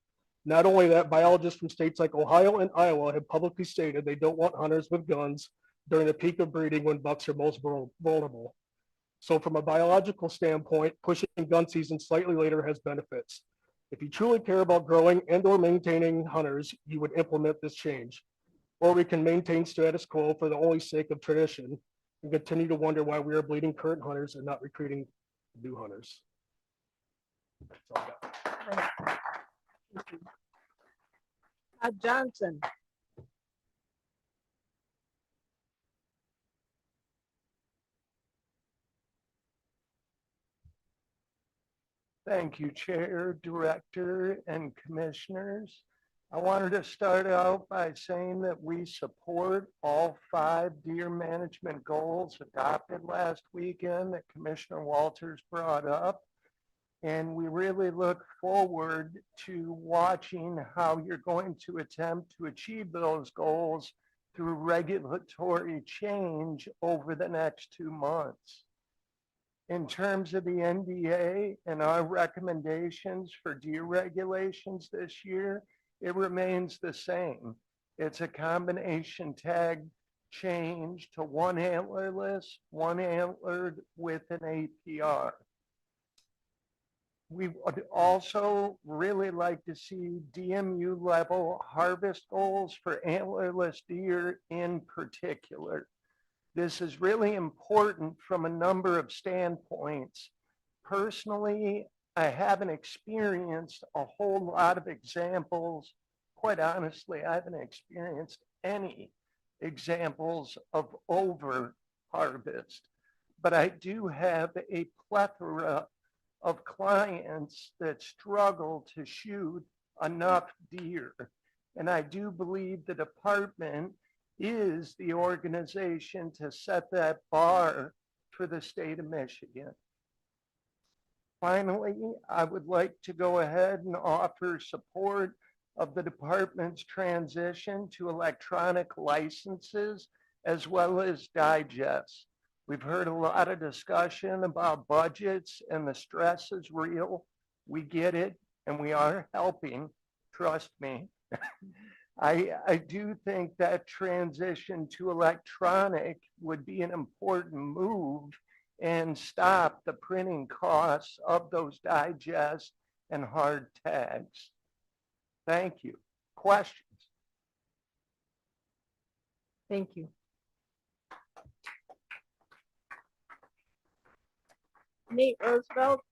Not only that, biologists from states like Ohio and Iowa have publicly stated they don't want hunters with guns during the peak of breeding when bucks are most vulnerable. So from a biological standpoint, pushing gun season slightly later has benefits. If you truly care about growing and or maintaining hunters, you would implement this change. Or we can maintain status quo for the only sake of tradition and continue to wonder why we are bleeding current hunters and not recruiting new hunters. That's all I got. Todd Johnson. Thank you, Chair, Director, and Commissioners. I wanted to start out by saying that we support all 5 deer management goals adopted last weekend that Commissioner Walters brought up. And we really look forward to watching how you're going to attempt to achieve those goals through regulatory change over the next 2 months. In terms of the NDA and our recommendations for deer regulations this year, it remains the same. It's a combination tag change to 1 antlerless, 1 antlered with an APR. We would also really like to see DMU level harvest goals for antlerless deer in particular. This is really important from a number of standpoints. Personally, I haven't experienced a whole lot of examples. Quite honestly, I haven't experienced any examples of over harvest, but I do have a plethora of clients that struggle to shoot enough deer. And I do believe the department is the organization to set that bar for the state of Michigan. Finally, I would like to go ahead and offer support of the department's transition to electronic licenses as well as digests. We've heard a lot of discussion about budgets and the stress is real. We get it and we are helping, trust me. I do think that transition to electronic would be an important move and stop the printing costs of those digests and hard tags. Thank you. Questions? Thank you. Nate Roosevelt.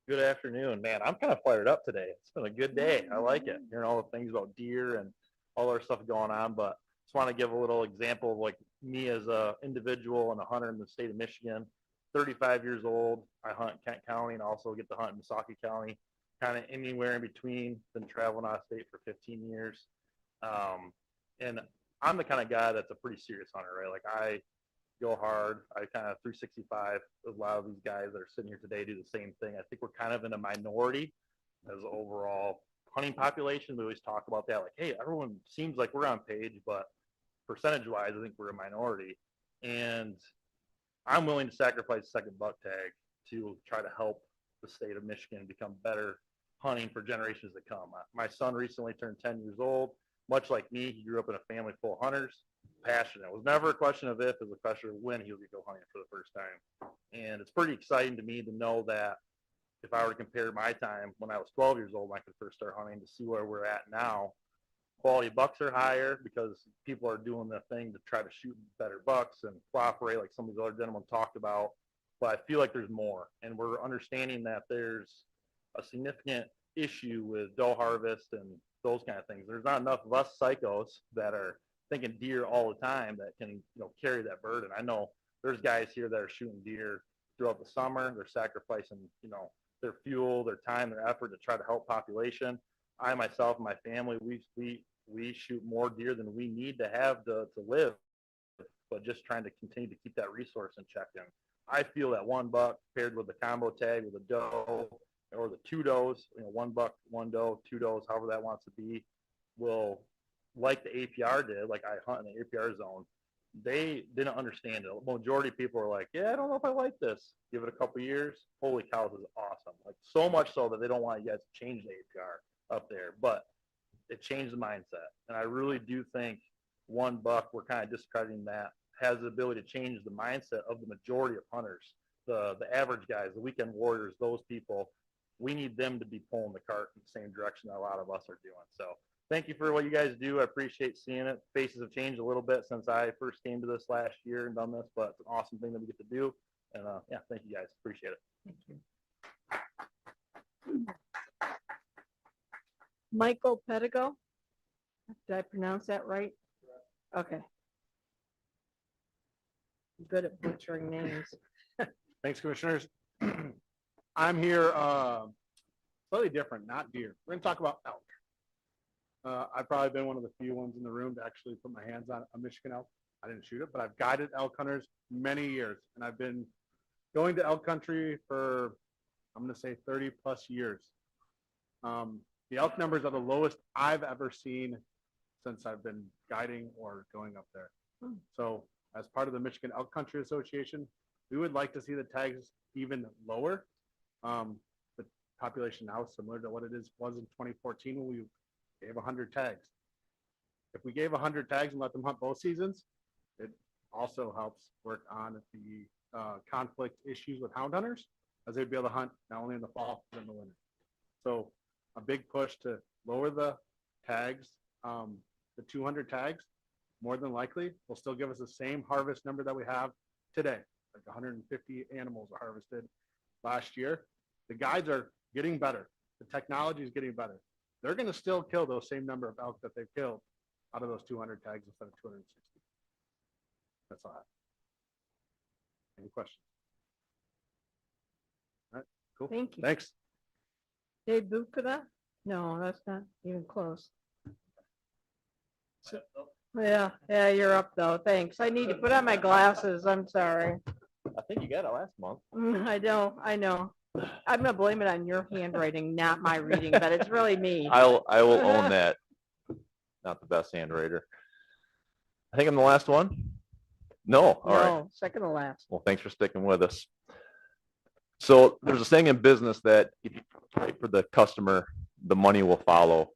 Good afternoon, man. I'm kind of fired up today. It's been a good day. I like it. Hearing all the things about deer and all our stuff going on, but just want to give a little example of like me as a individual and a hunter in the state of Michigan. 35 years old. I hunt Kent County and also get to hunt in Missaukee County, kind of anywhere in between. Been traveling out of state for 15 years. And I'm the kind of guy that's a pretty serious hunter, right? Like I go hard. I kind of 365. A lot of these guys that are sitting here today do the same thing. I think we're kind of in a minority as overall hunting population. We always talk about that, like, hey, everyone seems like we're on page, but percentage-wise, I think we're a minority. And I'm willing to sacrifice second buck tag to try to help the state of Michigan become better hunting for generations to come. My son recently turned 10 years old. Much like me, he grew up in a family full of hunters, passionate. It was never a question of if, it was a question of when he was going to go hunting for the first time. And it's pretty exciting to me to know that if I were to compare my time when I was 12 years old, when I could first start hunting, to see where we're at now, quality bucks are higher because people are doing the thing to try to shoot better bucks and cooperate like some of these other gentlemen talked about. But I feel like there's more, and we're understanding that there's a significant issue with doe harvest and those kind of things. There's not enough of us psychos that are thinking deer all the time that can, carry that burden. I know there's guys here that are shooting deer throughout the summer. They're sacrificing, their fuel, their time, their effort to try to help population. I myself and my family, we shoot more deer than we need to have to live, but just trying to continue to keep that resource in check. And I feel that one buck paired with the combo tag with a doe or the two does, one buck, one doe, two does, however that wants to be, will, like the APR did, like I hunt in the APR zone, they didn't understand it. The majority of people are like, yeah, I don't know if I like this. Give it a couple years. Holy cow, this is awesome. Like so much so that they don't want you guys to change the APR up there, but it changed the mindset. And I really do think one buck, we're kind of discrediting that, has the ability to change the mindset of the majority of hunters, the average guys, the weekend warriors, those people. We need them to be pulling the cart in the same direction that a lot of us are doing. So thank you for what you guys do. I appreciate seeing it. Faces have changed a little bit since I first came to this last year and done this, but it's an awesome thing that we get to do. And yeah, thank you guys. Appreciate it. Thank you. Michael Pedigo. Did I pronounce that right? Okay. I'm good at butchering names. Thanks, commissioners. I'm here slightly different, not deer. We're going to talk about elk. I've probably been one of the few ones in the room to actually put my hands on a Michigan elk. I didn't shoot it, but I've guided elk hunters many years, and I've been going to elk country for, I'm going to say 30 plus years. The elk numbers are the lowest I've ever seen since I've been guiding or going up there. So as part of the Michigan Elk Country Association, we would like to see the tags even lower. The population now is similar to what it was in 2014 when we gave 100 tags. If we gave 100 tags and let them hunt both seasons, it also helps work on the conflict issues with hound hunters, as they'd be able to hunt not only in the fall but in the winter. So a big push to lower the tags, the 200 tags, more than likely will still give us the same harvest number that we have today. Like 150 animals are harvested last year. The guides are getting better. The technology is getting better. They're going to still kill those same number of elk that they've killed out of those 200 tags instead of 260. That's all I have. Any questions? All right, cool. Thank you. Thanks. Dave Bucada? No, that's not even close. Yeah, you're up though. Thanks. I need to put on my glasses. I'm sorry. I think you got it last month. I know. I'm gonna blame it on your handwriting, not my reading, but it's really me. I will own that. Not the best handwriter. I think I'm the last one. No, all right. No, second to last. Well, thanks for sticking with us. So there's a saying in business that if you wait for the customer, the money will follow.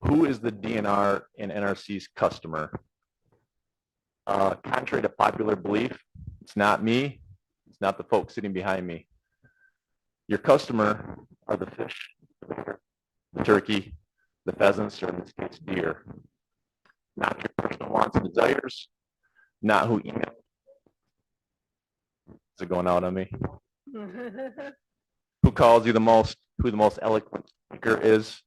Who is the DNR and NRC's customer? Contrary to popular belief, it's not me. It's not the folks sitting behind me. Your customer are the fish, the turkey, the pheasants, or in this case, deer. Not your personal wants and desires, not who emailed. Is it going out on me? Who calls you the most, who the most eloquent speaker is.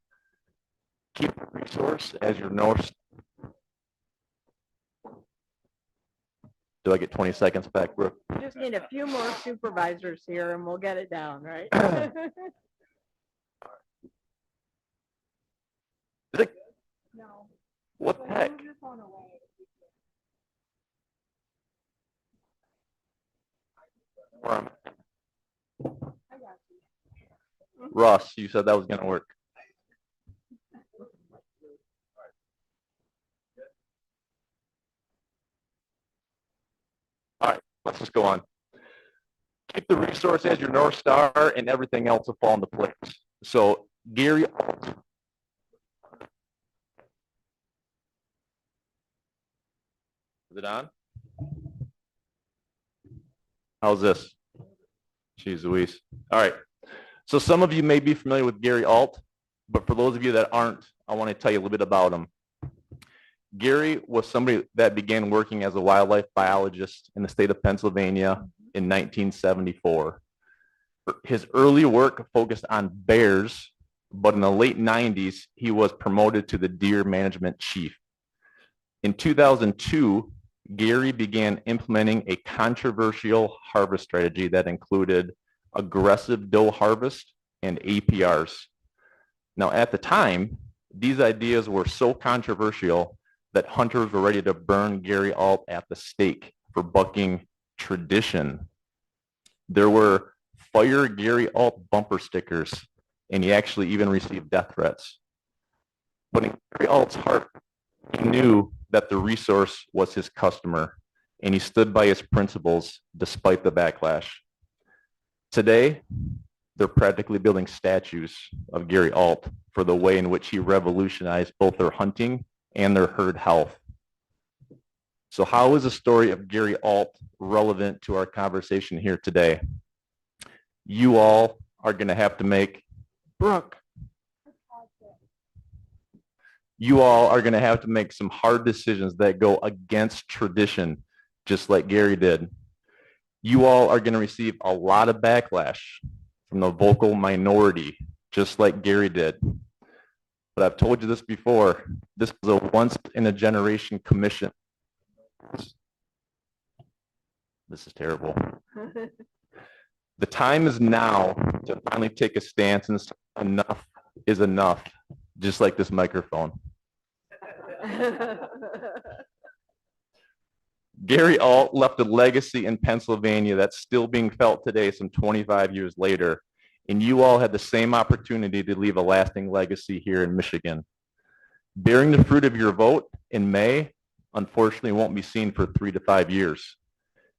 Keep the resource as your North. Do I get 20 seconds back, Brooke? We just need a few more supervisors here and we'll get it down, right? No. What the heck? Move your phone away. I got you. Russ, you said that was going to work. All right, let's just go on. Keep the resource as your North Star and everything else will fall into place. So Gary. Is it on? How's this? Jeez Louise. All right. So some of you may be familiar with Gary Alt, but for those of you that aren't, I want to tell you a little bit about him. Gary was somebody that began working as a wildlife biologist in the state of Pennsylvania in 1974. His early work focused on bears, but in the late 90s, he was promoted to the deer management chief. In 2002, Gary began implementing a controversial harvest strategy that included aggressive doe harvest and APRs. Now, at the time, these ideas were so controversial that hunters were ready to burn Gary Alt at the stake for bucking tradition. There were "Fire Gary Alt" bumper stickers, and he actually even received death threats. But in Gary Alt's heart, he knew that the resource was his customer, and he stood by his principles despite the backlash. Today, they're practically building statues of Gary Alt for the way in which he revolutionized both their hunting and their herd health. So how is the story of Gary Alt relevant to our conversation here today? You all are going to have to make, Brooke, you all are going to have to make some hard decisions that go against tradition, just like Gary did. You all are going to receive a lot of backlash from the vocal minority, just like Gary did. But I've told you this before, this was a once-in-a-generation commission. This is terrible. The time is now to finally take a stance and say enough is enough, just like this microphone. Gary Alt left a legacy in Pennsylvania that's still being felt today, some 25 years later. And you all had the same opportunity to leave a lasting legacy here in Michigan. Bearing the fruit of your vote in May, unfortunately, won't be seen for 3 to 5 years.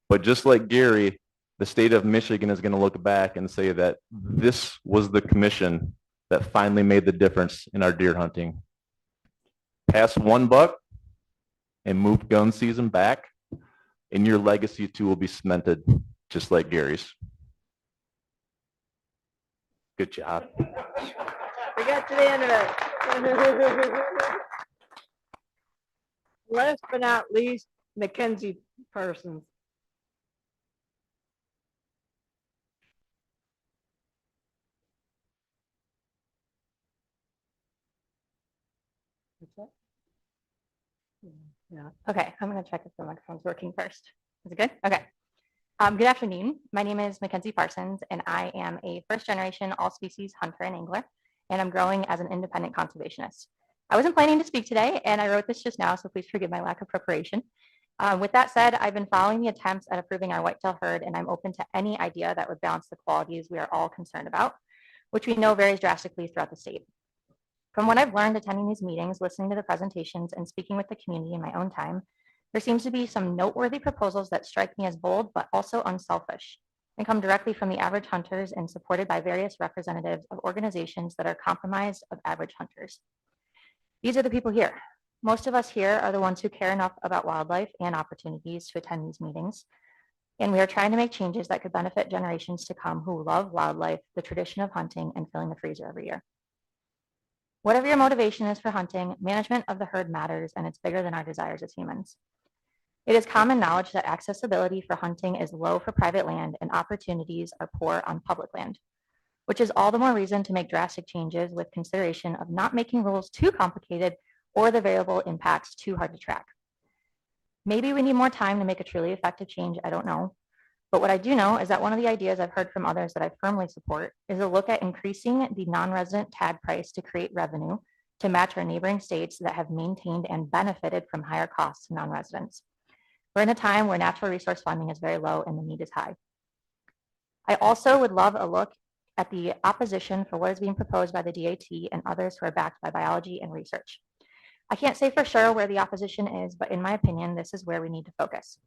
But just like Gary, the state of Michigan is going to look back and say that this was the commission that finally made the difference in our deer hunting. Pass one buck and move gun season back, and your legacy too will be cemented, just like Gary's. Good job. We got to the end of it. Last but not least, Mackenzie Parsons. Yeah. Okay, I'm going to check if the microphone's working first. Is it good? Okay. Good afternoon. My name is Mackenzie Parsons, and I am a first-generation all-species hunter and angler, and I'm growing as an independent conservationist. I wasn't planning to speak today, and I wrote this just now, so please forgive my lack of preparation. With that said, I've been following the attempts at improving our whitetail herd, and I'm open to any idea that would balance the qualities we are all concerned about, which we know varies drastically throughout the state. From what I've learned attending these meetings, listening to the presentations, and speaking with the community in my own time, there seems to be some noteworthy proposals that strike me as bold, but also unselfish, and come directly from the average hunters and supported by various representatives of organizations that are comprised of average hunters. These are the people here. Most of us here are the ones who care enough about wildlife and opportunities to attend these meetings, and we are trying to make changes that could benefit generations to come who love wildlife, the tradition of hunting, and filling the freezer every year. Whatever your motivation is for hunting, management of the herd matters, and it's bigger than our desires as humans. It is common knowledge that accessibility for hunting is low for private land and opportunities are poor on public land, which is all the more reason to make drastic changes with consideration of not making rules too complicated or the variable impacts too hard to track. Maybe we need more time to make a truly effective change, I don't know. But what I do know is that one of the ideas I've heard from others that I firmly support is a look at increasing the non-resident tag price to create revenue to match our neighboring states that have maintained and benefited from higher costs to non-residents. We're in a time where natural resource funding is very low and the need is high. I also would love a look at the opposition for what is being proposed by the DAT and others who are backed by biology and research. I can't say for sure where the opposition is, but in my opinion, this is where we need to focus.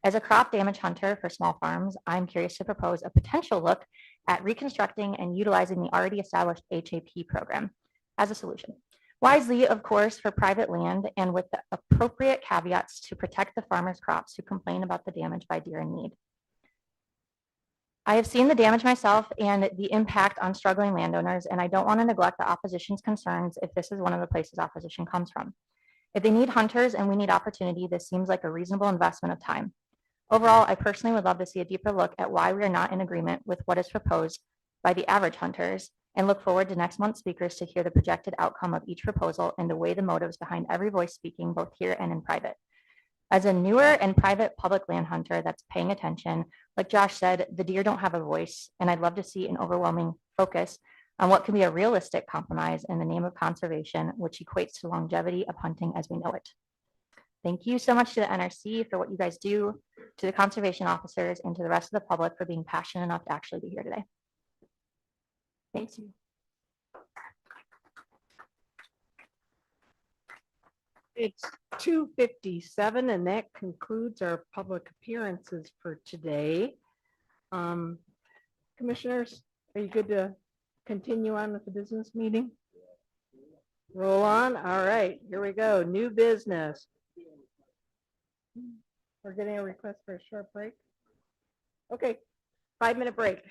As a crop damage hunter for small farms, I'm curious to propose a potential look at reconstructing and utilizing the already established HAP program as a solution. Wisely, of course, for private land and with the appropriate caveats to protect the farmers' crops who complain about the damage by deer in need. I have seen the damage myself and the impact on struggling landowners, and I don't want to neglect the opposition's concerns if this is one of the places opposition comes from. If they need hunters and we need opportunity, this seems like a reasonable investment of time. Overall, I personally would love to see a deeper look at why we are not in agreement with what is proposed by the average hunters, and look forward to next month's speakers to hear the projected outcome of each proposal and to weigh the motives behind every voice speaking both here and in private. As a newer and private public land hunter that's paying attention, like Josh said, the deer don't have a voice, and I'd love to see an overwhelming focus on what can be a realistic compromise in the name of conservation, which equates to longevity of hunting as we know it. Thank you so much to the NRC for what you guys do, to the conservation officers, and to the rest of the public for being passionate enough to actually be here today. Thanks. It's 2:57 and that concludes our public appearances for today. Commissioners, are you good to continue on with the business meeting? Roll on. All right, here we go. New business. We're getting a request for a short break. Okay, 5-minute break.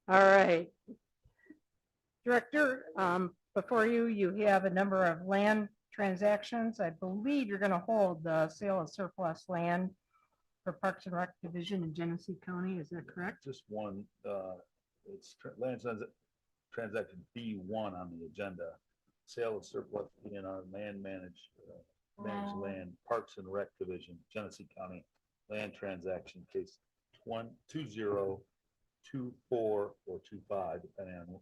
All right. Director, before you, you have a number of land transactions. I believe you're going to hold the sale of surplus land for Parks and Rec Division in Genesee County. Is that correct? Just one, it's transaction B1 on the agenda. Sale of surplus PNR managed land, Parks and Rec Division, Genesee County, land transaction case 12024 or 25, depending on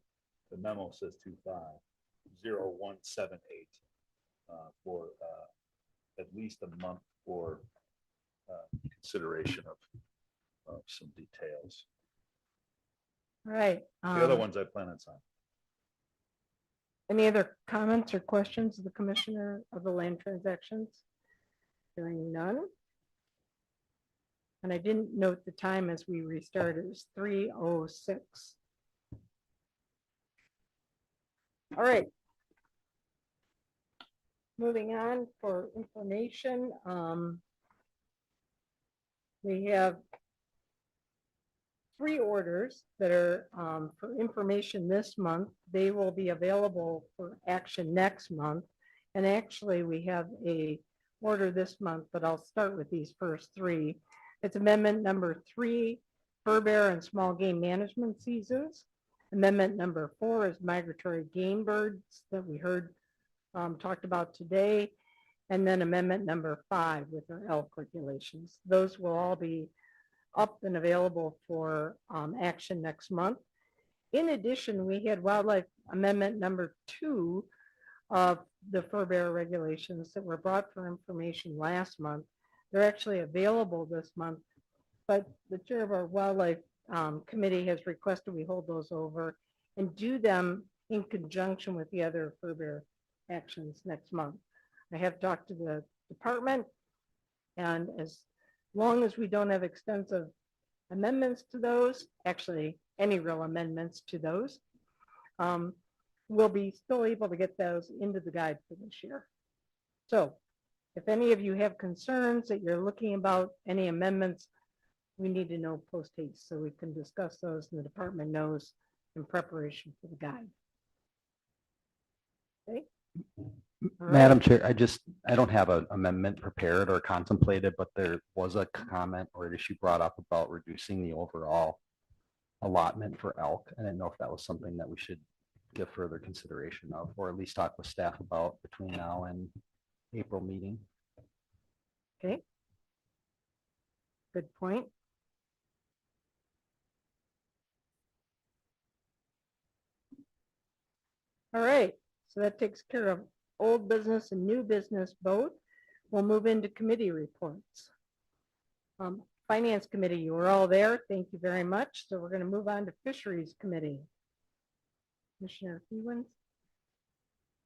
the memo says 250178 for at least a month for consideration of some details. All right. The other ones I plan on signing. Any other comments or questions of the Commissioner of the land transactions? Hearing none. And I didn't note the time as we restarted. It was 3:06. All right. Moving on for information. We have 3 orders that are for information this month. They will be available for action next month. And actually, we have a order this month, but I'll start with these first 3. It's amendment number 3, fur bear and small game management seasons. Amendment number 4 is migratory game birds that we heard talked about today. And then amendment number 5 with our elk regulations. Those will all be up and available for action next month. In addition, we had wildlife amendment number 2 of the fur bear regulations that were brought for information last month. They're actually available this month, but the chair of our wildlife committee has requested we hold those over and do them in conjunction with the other fur bear actions next month. I have talked to the department, and as long as we don't have extensive amendments to those, actually any real amendments to those, we'll be still able to get those into the guide for this year. So if any of you have concerns that you're looking about any amendments, we need to know post haste so we can discuss those and the department knows in preparation for the guide. Okay. Madam Chair, I don't have an amendment prepared or contemplated, but there was a comment or an issue brought up about reducing the overall allotment for elk. I didn't know if that was something that we should give further consideration of, or at least talk with staff about between now and April meeting. Okay. Good point. All right, so that takes care of old business and new business both. We'll move into committee reports. Finance Committee, you were all there. Thank you very much. So we're going to move on to Fisheries Committee. Commissioner Hewens.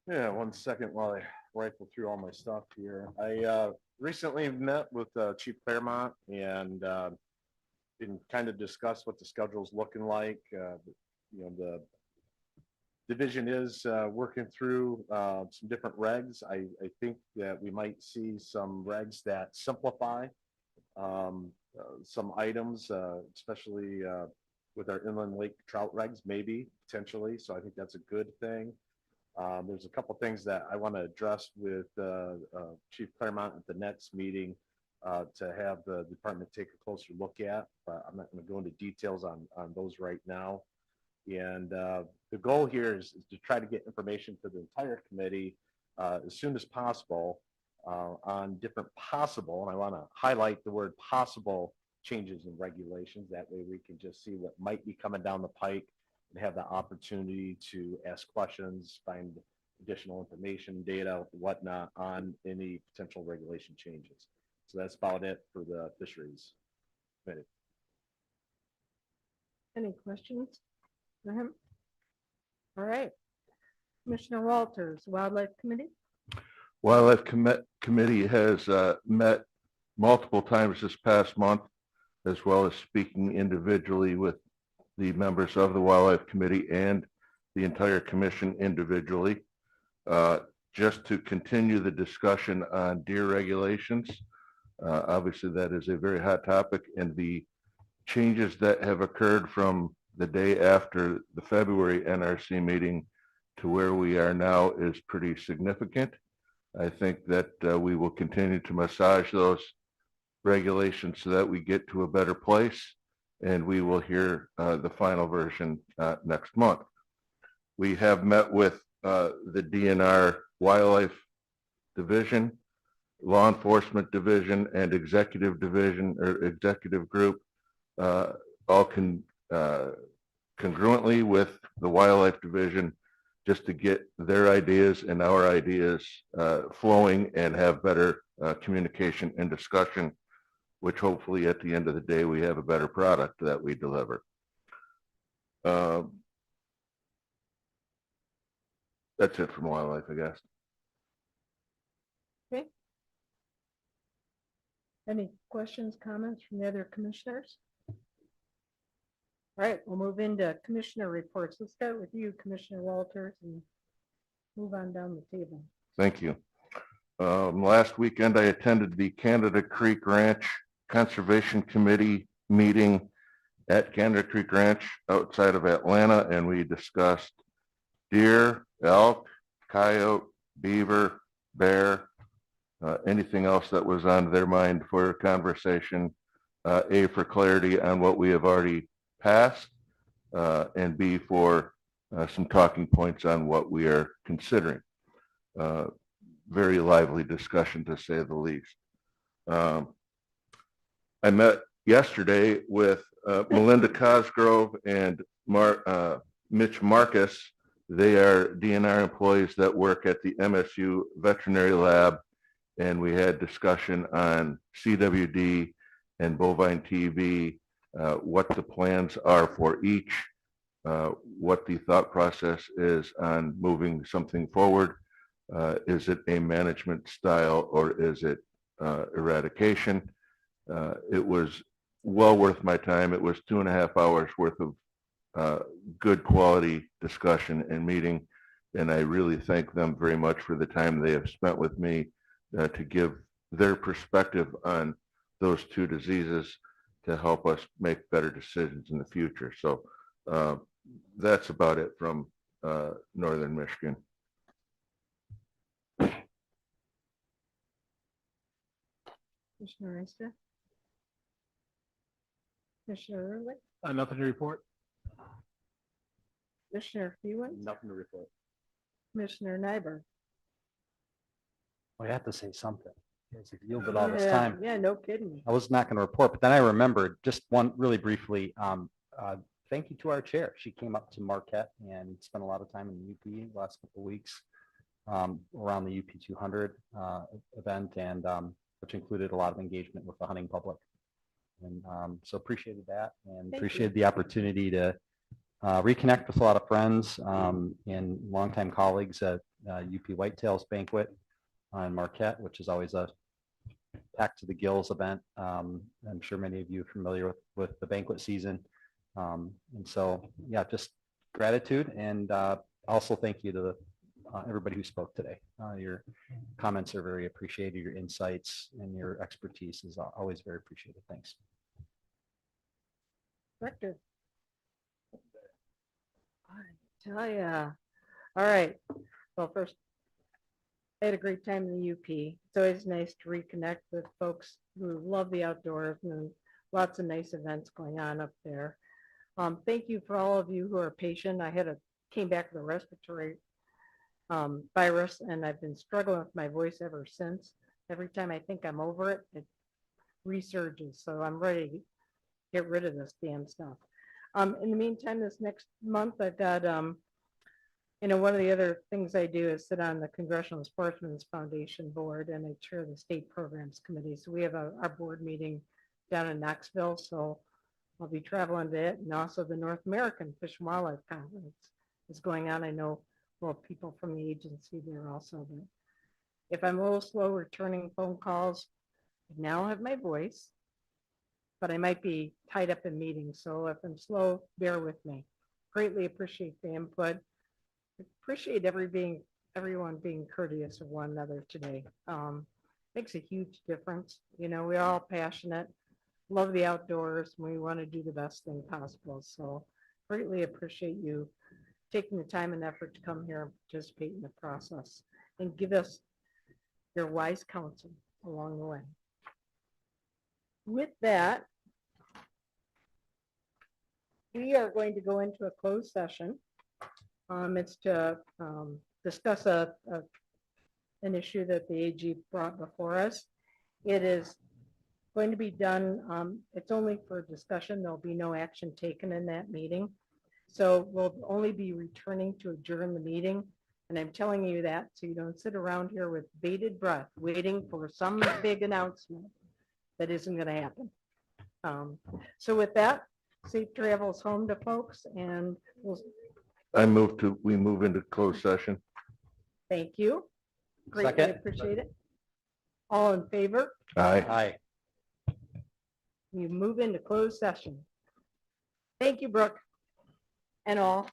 Yeah, 1 second while I rifle through all my stuff here. I recently met with Chief Claremont and been kind of discuss what the schedule's looking like. The division is working through some different regs. I think that we might see some regs that simplify some items, especially with our inland lake trout regs, maybe potentially. So I think that's a good thing. There's a couple things that I want to address with Chief Claremont at the next meeting to have the department take a closer look at, but I'm not going to go into details on those right now. And the goal here is to try to get information to the entire committee as soon as possible on different possible, and I want to highlight the word possible, changes in regulations. That way we can just see what might be coming down the pike and have the opportunity to ask questions, find additional information, data, whatnot on any potential regulation changes. So that's about it for the fisheries committee. Any questions for him? All right. Commissioner Walters, Wildlife Committee? Wildlife Committee has met multiple times this past month, as well as speaking individually with the members of the Wildlife Committee and the entire commission individually, just to continue the discussion on deer regulations. Obviously, that is a very hot topic, and the changes that have occurred from the day after the February NRC meeting to where we are now is pretty significant. I think that we will continue to massage those regulations so that we get to a better place, and we will hear the final version next month. We have met with the DNR Wildlife Division, Law Enforcement Division, and Executive Division or Executive Group, all congruently with the Wildlife Division, just to get their ideas and our ideas flowing and have better communication and discussion, which hopefully at the end of the day, we have a better product that we deliver. That's it from Wildlife, I guess. Okay. Any questions, comments from the other commissioners? All right, we'll move into commissioner reports. Let's start with you, Commissioner Walters, and move on down the table. Thank you. Last weekend, I attended the Canada Creek Ranch Conservation Committee meeting at Canada Creek Ranch outside of Atlanta, and we discussed deer, elk, coyote, beaver, bear, anything else that was on their mind for conversation, A, for clarity on what we have already passed, and B, for some talking points on what we are considering. Very lively discussion, to say the least. I met yesterday with Melinda Cosgrove and Mitch Marcus. They are DNR employees that work at the MSU Veterinary Lab, and we had discussion on CWD and bovine TB, what the plans are for each, what the thought process is on moving something forward. Is it a management style or is it eradication? It was well worth my time. It was 2.5 hours worth of good quality discussion and meeting, and I really thank them very much for the time they have spent with me to give their perspective on those two diseases to help us make better decisions in the future. So that's about it from Northern Michigan. Commissioner Reister? Commissioner Ehrlich? Nothing to report. Commissioner Fewens? Nothing to report. Commissioner Nyberg? I have to say something. You guys have yielded all this time. Yeah, no kidding. I was not going to report, but then I remembered just one really briefly. Thank you to our chair. She came up to Marquette and spent a lot of time in the UP the last couple of weeks around the UP 200 event, and which included a lot of engagement with the hunting public. And so appreciated that, and appreciated the opportunity to reconnect with a lot of friends and longtime colleagues at UP Whitetails Banquet on Marquette, which is always a packed to the gills event. I'm sure many of you are familiar with the banquet season. And so, yeah, just gratitude, and also thank you to everybody who spoke today. Your comments are very appreciated. Your insights and your expertise is always very appreciated. Thanks. Director. I tell ya. All right. Well, first, I had a great time in the UP. It's always nice to reconnect with folks who love the outdoors, and lots of nice events going on up there. Thank you for all of you who are patient. I came back with a respiratory virus, and I've been struggling with my voice ever since. Every time I think I'm over it, it resurges. So I'm ready get rid of this damn stuff. In the meantime, this next month, I've got, one of the other things I do is sit on the Congressional Sportsmen's Foundation Board, and I chair the State Programs Committee. So we have our board meeting down in Knoxville, so I'll be traveling to it, and also the North American Fish and Wildlife Conference is going on. I know, well, people from the agency there also, but if I'm a little slow returning phone calls, I now have my voice, but I might be tied up in meetings. So if I'm slow, bear with me. Greatly appreciate the input. Appreciate everyone being courteous of one another today. Makes a huge difference. We're all passionate, love the outdoors, and we want to do the best thing possible. So greatly appreciate you taking the time and effort to come here and participate in the process and give us your wise counsel along the way. With that, we are going to go into a closed session. It's to discuss an issue that the AG brought before us. It is going to be done, it's only for discussion. There'll be no action taken in that meeting. So we'll only be returning to adjourn the meeting. And I'm telling you that so you don't sit around here with bated breath waiting for some big announcement that isn't going to happen. So with that, safe travels home to folks, and we move into closed session. Thank you. Greatly Second. appreciate it. All in favor? Aye. You move into closed session. Thank you, Brooke, and all.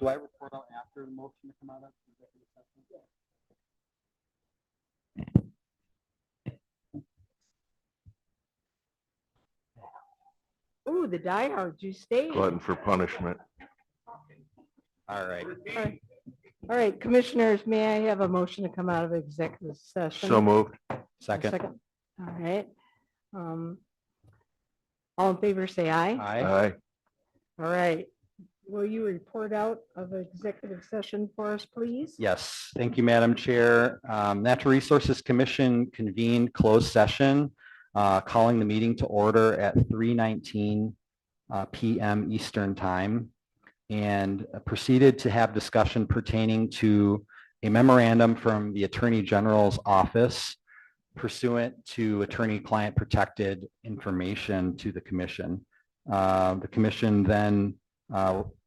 Do I report out after the motion to come out of executive session? Ooh, the diehard, you stayed. Glutton for punishment. All right. All right, commissioners, may I have a motion to come out of executive session? So moved. Second. All right. All in favor, say aye. Aye. All right. Will you report out of executive session for us, please? Yes, thank you, Madam Chair. Natural Resources Commission convened closed session, calling the meeting to order at 3:19 PM Eastern Time, and proceeded to have discussion pertaining to a memorandum from the Attorney General's office pursuant to attorney-client protected information to the commission. The commission then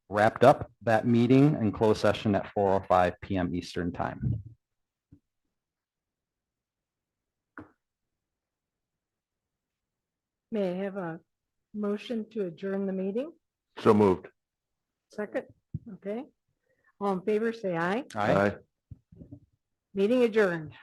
wrapped up that meeting in closed session at 4:05 PM Eastern Time. May I have a motion to adjourn the meeting? So moved. Second, okay. All in favor, say aye. Aye. Meeting adjourned.